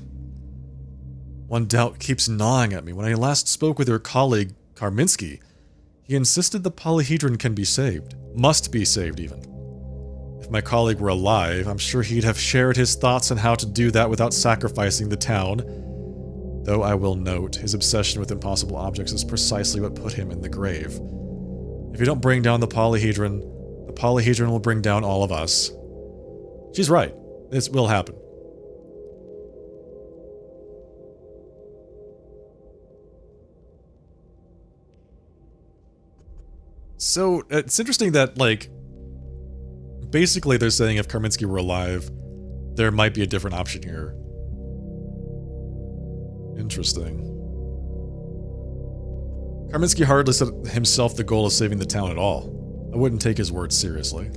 One doubt keeps gnawing at me. When I last spoke with your colleague, Karminsky, he insisted the polyhedron can be saved. Must be saved, even. If my colleague were alive, I'm sure he'd have shared his thoughts on how to do that without sacrificing the town. Though I will note, his obsession with impossible objects is precisely what put him in the grave. If you don't bring down the polyhedron will bring down all of us. She's right. This will happen. So, it's interesting that, like, basically they're saying if Karminsky were alive, there might be a different option here. Interesting. Karminsky hardly set himself the goal of saving the town at all. I wouldn't take his words seriously.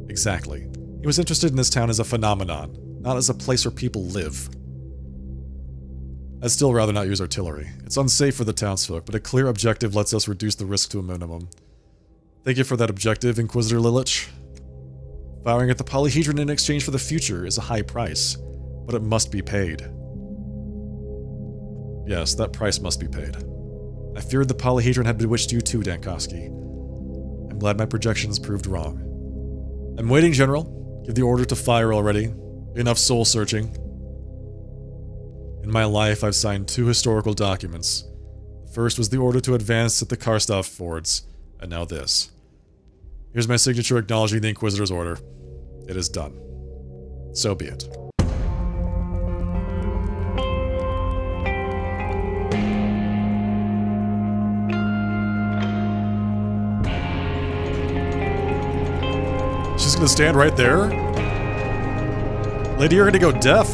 Exactly. He was interested in this town as a phenomenon, not as a place where people live. I'd still rather not use artillery. It's unsafe for the townsfolk, but a clear objective lets us reduce the risk to a minimum. Thank you for that objective, Inquisitor Lilich. Firing at the polyhedron in exchange for the future is a high price, but it must be paid. Yes, that price must be paid. I feared the polyhedron had bewitched you too, Dankoski. I'm glad my projections proved wrong. I'm waiting, General. Give the order to fire already. Enough soul searching. In my life, I've signed 2 historical documents. The first was the order to advance at the Karstoff fords, and now this. Here's my signature acknowledging the Inquisitor's order. It is done. So be it. She's gonna stand right there? Lady, you're gonna go deaf.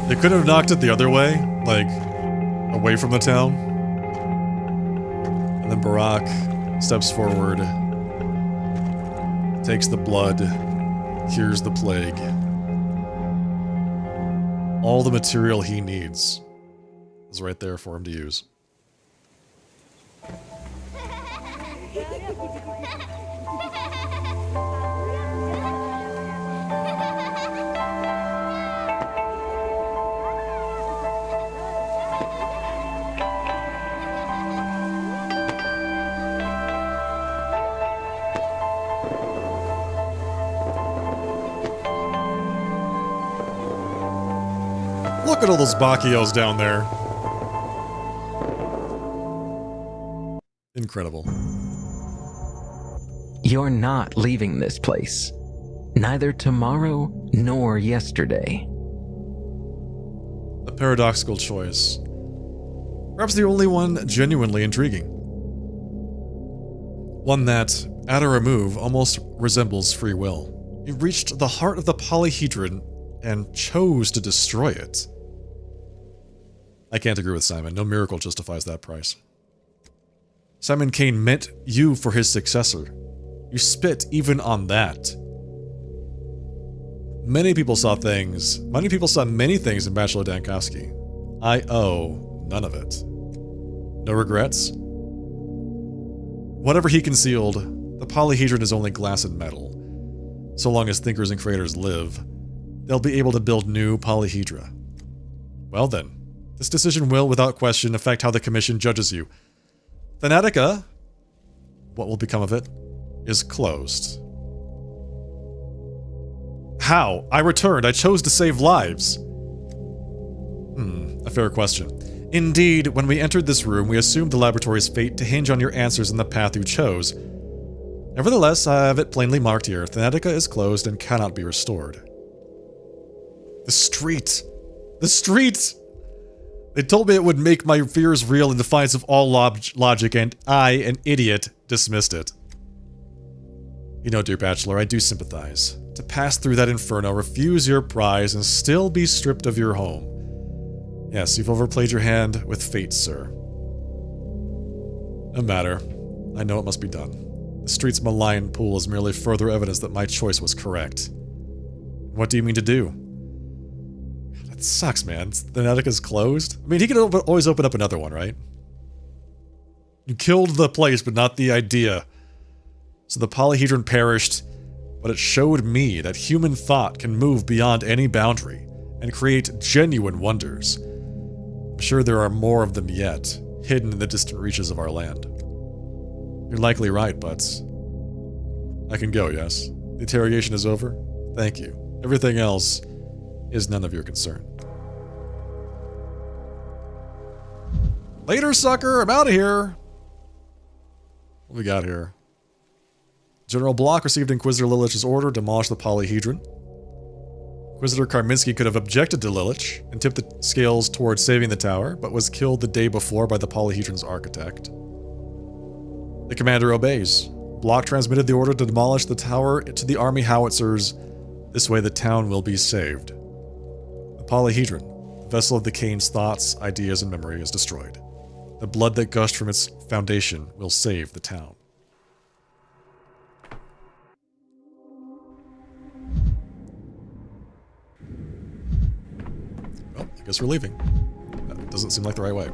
They could have knocked it the other way, like, away from the town. And then Barack steps forward, takes the blood, cures the plague. All the material he needs is right there for him to use. Look at all those Bacchios down there. Incredible. You're not leaving this place. Neither tomorrow nor yesterday. A paradoxical choice. Perhaps the only one genuinely intriguing. One that, at a remove, almost resembles free will. You reached the heart of the polyhedron and chose to destroy it. I can't agree with Simon. No miracle justifies that price. Simon Kane meant you for his successor. You spit even on that. Many people saw many things in Bachelor Dankoski. I owe none of it. No regrets? Whatever he concealed, the polyhedron is only glass and metal. So long as thinkers and creators live, they'll be able to build new polyhedra. Well then, this decision will, without question, affect how the Commission judges you. Thanatica, what will become of it, is closed. How? I returned. I chose to save lives. A fair question. Indeed, when we entered this room, we assumed the laboratory's fate to hinge on your answers in the path you chose. Nevertheless, I have it plainly marked here. Thanatica is closed and cannot be restored. The street! The street! They told me it would make my fears real in defiance of all logic, and I, an idiot, dismissed it. You know, dear Bachelor, I do sympathize. To pass through that inferno, refuse your prize, and still be stripped of your home. Yes, you've overplayed your hand with fate, sir. No matter. I know it must be done. The street's malign pool is merely further evidence that my choice was correct. What do you mean to do? That sucks, man. Thanatica's closed? I mean, he could always open up another one, right? You killed the place, but not the idea. So the polyhedron perished, but it showed me that human thought can move beyond any boundary and create genuine wonders. I'm sure there are more of them yet, hidden in the distant reaches of our land. You're likely right, but I can go, yes? The interrogation is over? Thank you. Everything else is none of your concern. Later, sucker! I'm out of here! What we got here? General Block received Inquisitor Lilich's order to demolish the polyhedron. Inquisitor Karminski could have objected to Lilich and tipped the scales towards saving the tower, but was killed the day before by the polyhedron's architect. The commander obeys. Block transmitted the order to demolish the tower to the army howitzers. This way the town will be saved. The polyhedron, the vessel of the Kane's thoughts, ideas, and memory, is destroyed. The blood that gushed from its foundation will save the town. guess we're leaving. That doesn't seem like the right way.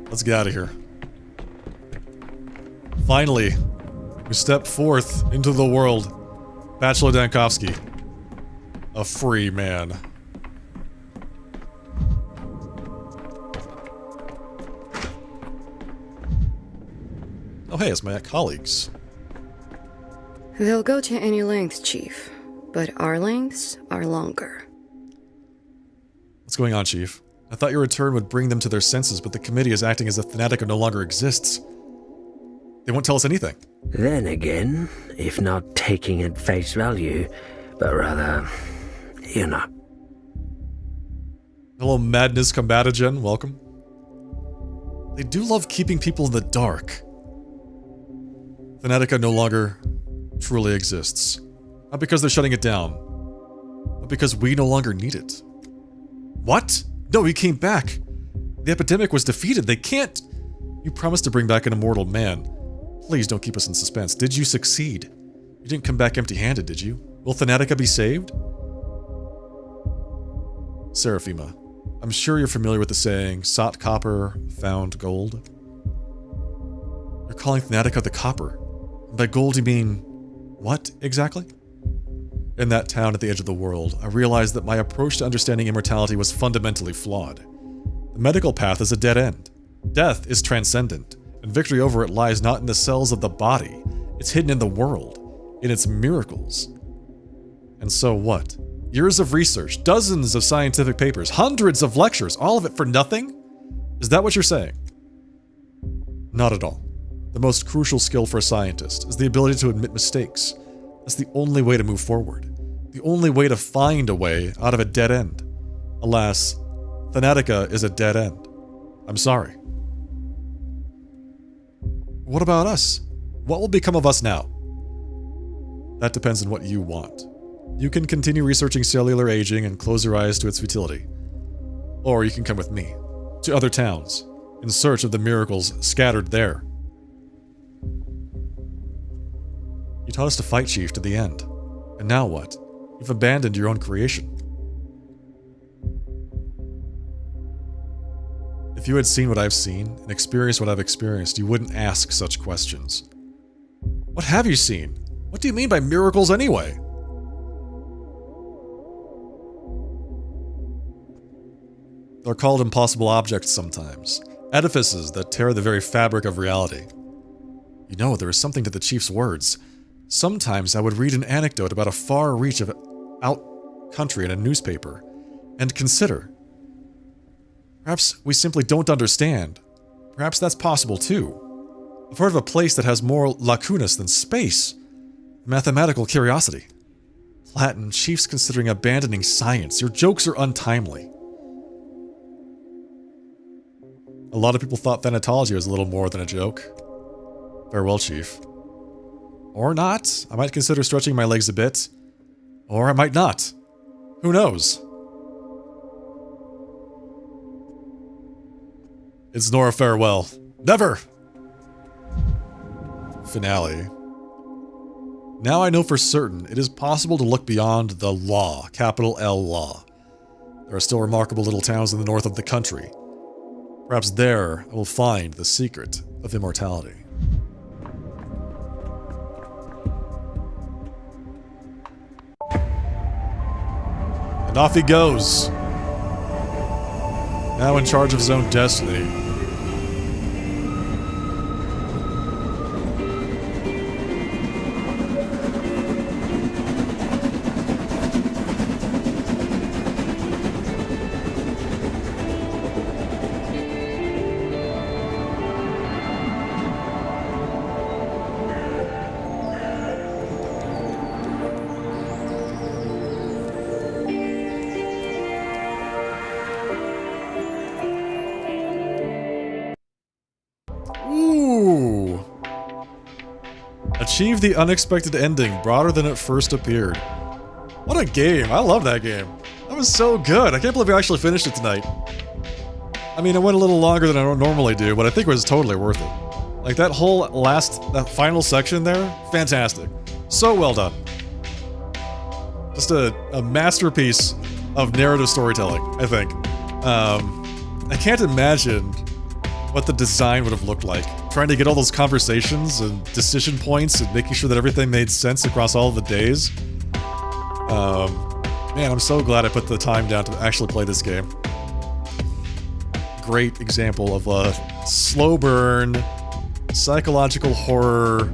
Let's get out of here. Finally, we step forth into the world. Bachelor Dankovsky. A free man. Oh hey, it's my colleagues. They'll go to any length, Chief, but our lengths are longer. What's going on, Chief? I thought your return would bring them to their senses, but the committee is acting as if Fanatica no longer exists. They won't tell us anything. Then again, if not taking at face value, but rather, you know. Hello, Madness Combatagen. Welcome. They do love keeping people in the dark. Fanatica no longer truly exists. Not because they're shutting it down, but because we no longer need it. What? No, he came back. The epidemic was defeated. They can't. You promised to bring back an immortal man. Please don't keep us in suspense. Did you succeed? You didn't come back empty-handed, did you? Will Fanatica be saved? Seraphima, I'm sure you're familiar with the saying, sought copper, found gold. You're calling Fanatica the copper. And by gold you mean what, exactly? In that town at the edge of the world, I realized that my approach to understanding immortality was fundamentally flawed. The medical path is a dead end. Death is transcendent, and victory over it lies not in the cells of the body. It's hidden in the world, in its miracles. And so what? Years of research, dozens of scientific papers, hundreds of lectures, all of it for nothing? Is that what you're saying? Not at all. The most crucial skill for a scientist is the ability to admit mistakes. That's the only way to move forward. The only way to find a way out of a dead end. Alas, Fanatica is a dead end. I'm sorry. What about us? What will become of us now? That depends on what you want. You can continue researching cellular aging and close your eyes to its futility. Or you can come with me, to other towns, in search of the miracles scattered there. You taught us to fight, Chief, to the end. And now what? You've abandoned your own creation. If you had seen what I've seen, and experienced what I've experienced, you wouldn't ask such questions. What have you seen? What do you mean by miracles anyway? They're called impossible objects sometimes. Edifices that tear the very fabric of reality. You know, there is something to the Chief's words. Sometimes I would read an anecdote about a far reach of out country in a newspaper, and consider. Perhaps we simply don't understand. Perhaps that's possible too. I've heard of a place that has more lacunas than space. Mathematical curiosity. Platin, Chief's considering abandoning science. Your jokes are untimely. A lot of people thought thanatology was a little more than a joke. Farewell, Chief. Or not. I might consider stretching my legs a bit. Or I might not. Who knows? It's nor a farewell. Never! Finale. Now I know for certain it is possible to look beyond the law, capital L law. There are still remarkable little towns in the north of the country. Perhaps there I will find the secret of immortality. And off he goes. Now in charge of his own destiny. Achieve the unexpected ending, broader than it first appeared. What a game. I love that game. That was so good. I can't believe I actually finished it tonight. I mean, it went a little longer than I normally do, but I think it was totally worth it. Like, that final section there, fantastic. So well done. Just a masterpiece of narrative storytelling, I think. I can't imagine what the design would have looked like. Trying to get all those conversations and decision points and making sure that everything made sense across all of the days. Man, I'm so glad I put the time down to actually play this game. Great example of a slow burn, psychological horror,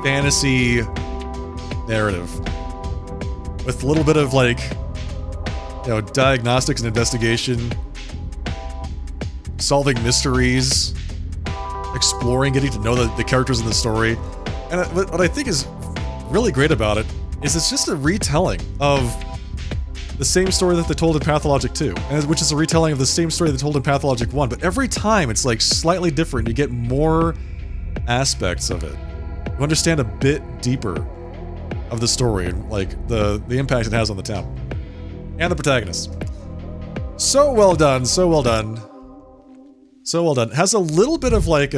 fantasy narrative. With a little bit of like, you know, diagnostics and investigation, solving mysteries, exploring, getting to know the characters in the story. And what I think is really great about it is it's just a retelling of the same story that they told in Pathologic 2, and which is a retelling of the same story they told in Pathologic 1, but every time it's like slightly different. You get more aspects of it. You understand a bit deeper of the story and like the impact it has on the town. And the protagonist. So well done, so well done. So well done. Has a little bit of like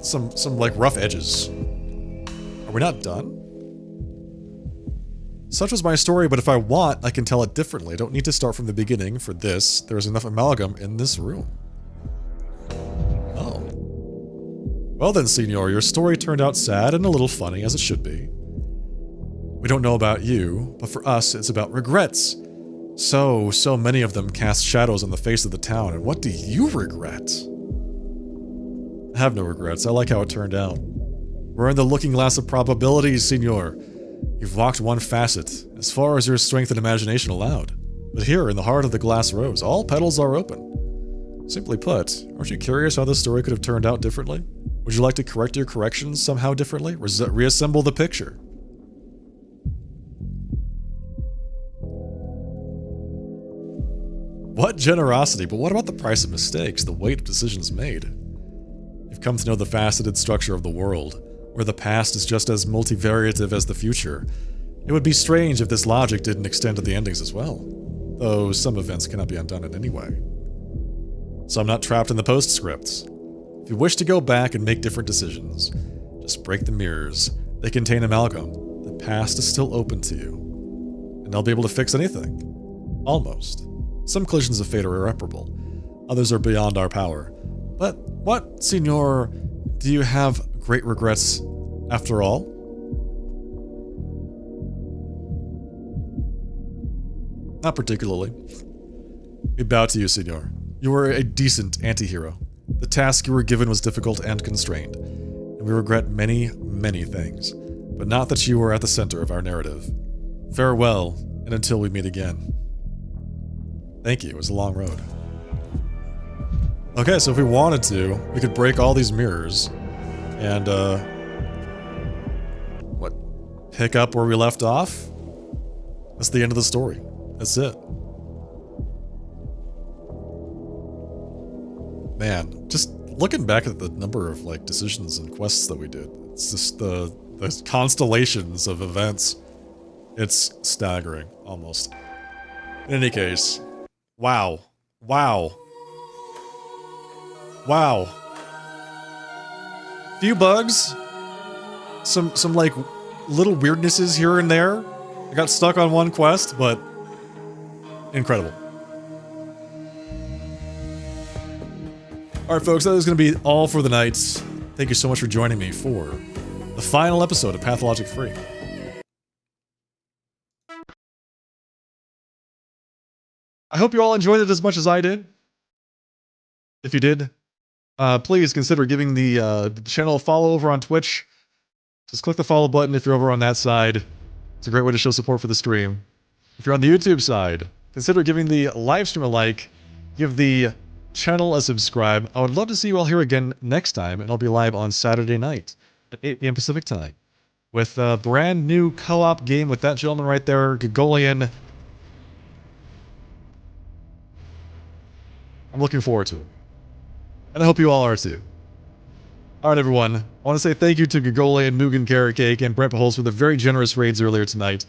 some like rough edges. Are we not done? Such was my story, but if I want, I can tell it differently. I don't need to start from the beginning for this. There's enough amalgam in this room. Oh. Well then, Senor, your story turned out sad and a little funny, as it should be. We don't know about you, but for us, it's about regrets. So many of them cast shadows on the face of the town, and what do you regret? I have no regrets. I like how it turned out. We're in the looking glass of probabilities, Senor. You've walked one facet, as far as your strength and imagination allowed. But here, in the heart of the glass rose, all petals are open. Simply put, aren't you curious how this story could have turned out differently? Would you like to correct your corrections somehow differently? Reassemble the picture? What generosity, but what about the price of mistakes, the weight of decisions made? You've come to know the faceted structure of the world, where the past is just as multivariative as the future. It would be strange if this logic didn't extend to the endings as well, though some events cannot be undone in any way. So I'm not trapped in the postscripts. If you wish to go back and make different decisions, just break the mirrors. They contain amalgam. The past is still open to you, and I'll be able to fix anything. Almost. Some collisions of fate are irreparable. Others are beyond our power. But what, Senor, do you have great regrets after all? Not particularly. We bow to you, Senor. You were a decent anti-hero. The task you were given was difficult and constrained, and we regret many, many things, but not that you were at the center of our narrative. Farewell, and until we meet again. Thank you, it was a long road. Okay, so if we wanted to, we could break all these mirrors and, pick up where we left off? That's the end of the story. That's it. Man, just looking back at the number of, like, decisions and quests that we did, it's just the constellations of events. It's staggering, almost. In any case, wow. Wow. Wow. Few bugs. Some like little weirdnesses here and there. I got stuck on one quest, but incredible. Alright folks, that is going to be all for the night. Thank you so much for joining me for the final episode of Pathologic 3. I hope you all enjoyed it as much as I did. If you did, please consider giving the channel a follow over on Twitch. Just click the follow button if you're over on that side. It's a great way to show support for the stream. If you're on the YouTube side, consider giving the live stream a like. Give the channel a subscribe. I would love to see you all here again next time, and I'll be live on Saturday night at 8 p.m. Pacific time with a brand new co-op game with that gentleman right there, Gagolian. I'm looking forward to it. And I hope you all are too. Alright everyone, I want to say thank you to Gagolian, Mugen Carrot Cake, and Brent Pujols for the very generous raids earlier tonight.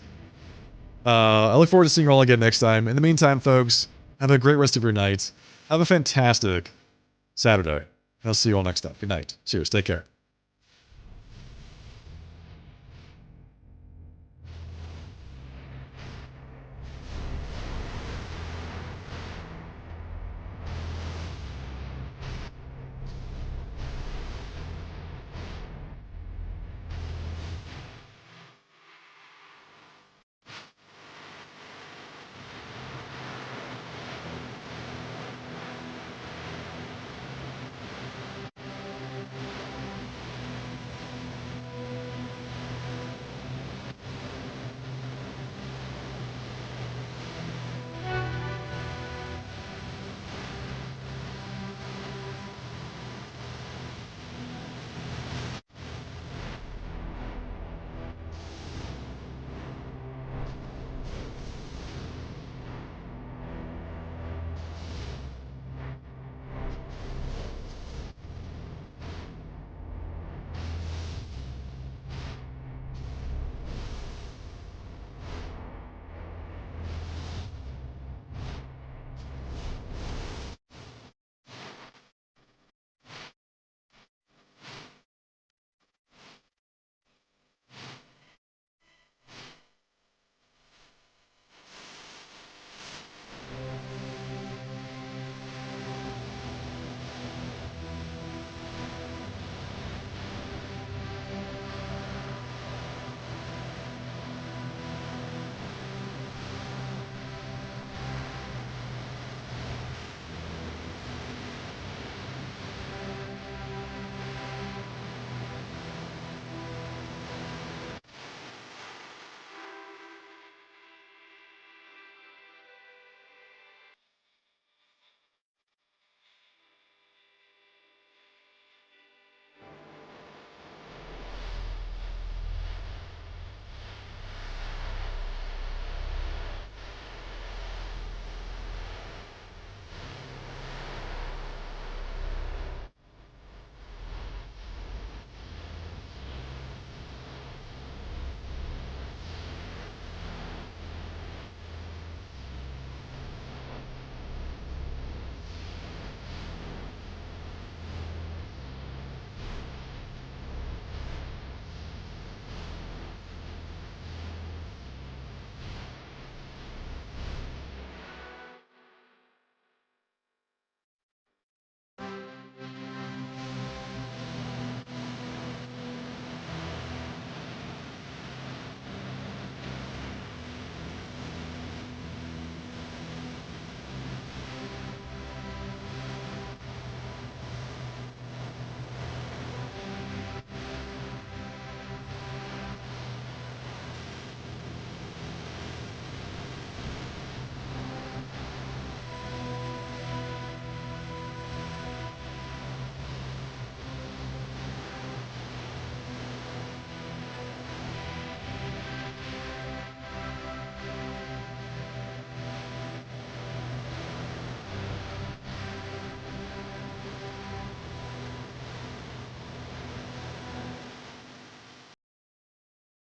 I look forward to seeing you all again next time. In the meantime, folks, have a great rest of your night. Have a fantastic Saturday. And I'll see you all next time. Good night. Cheers. Take care.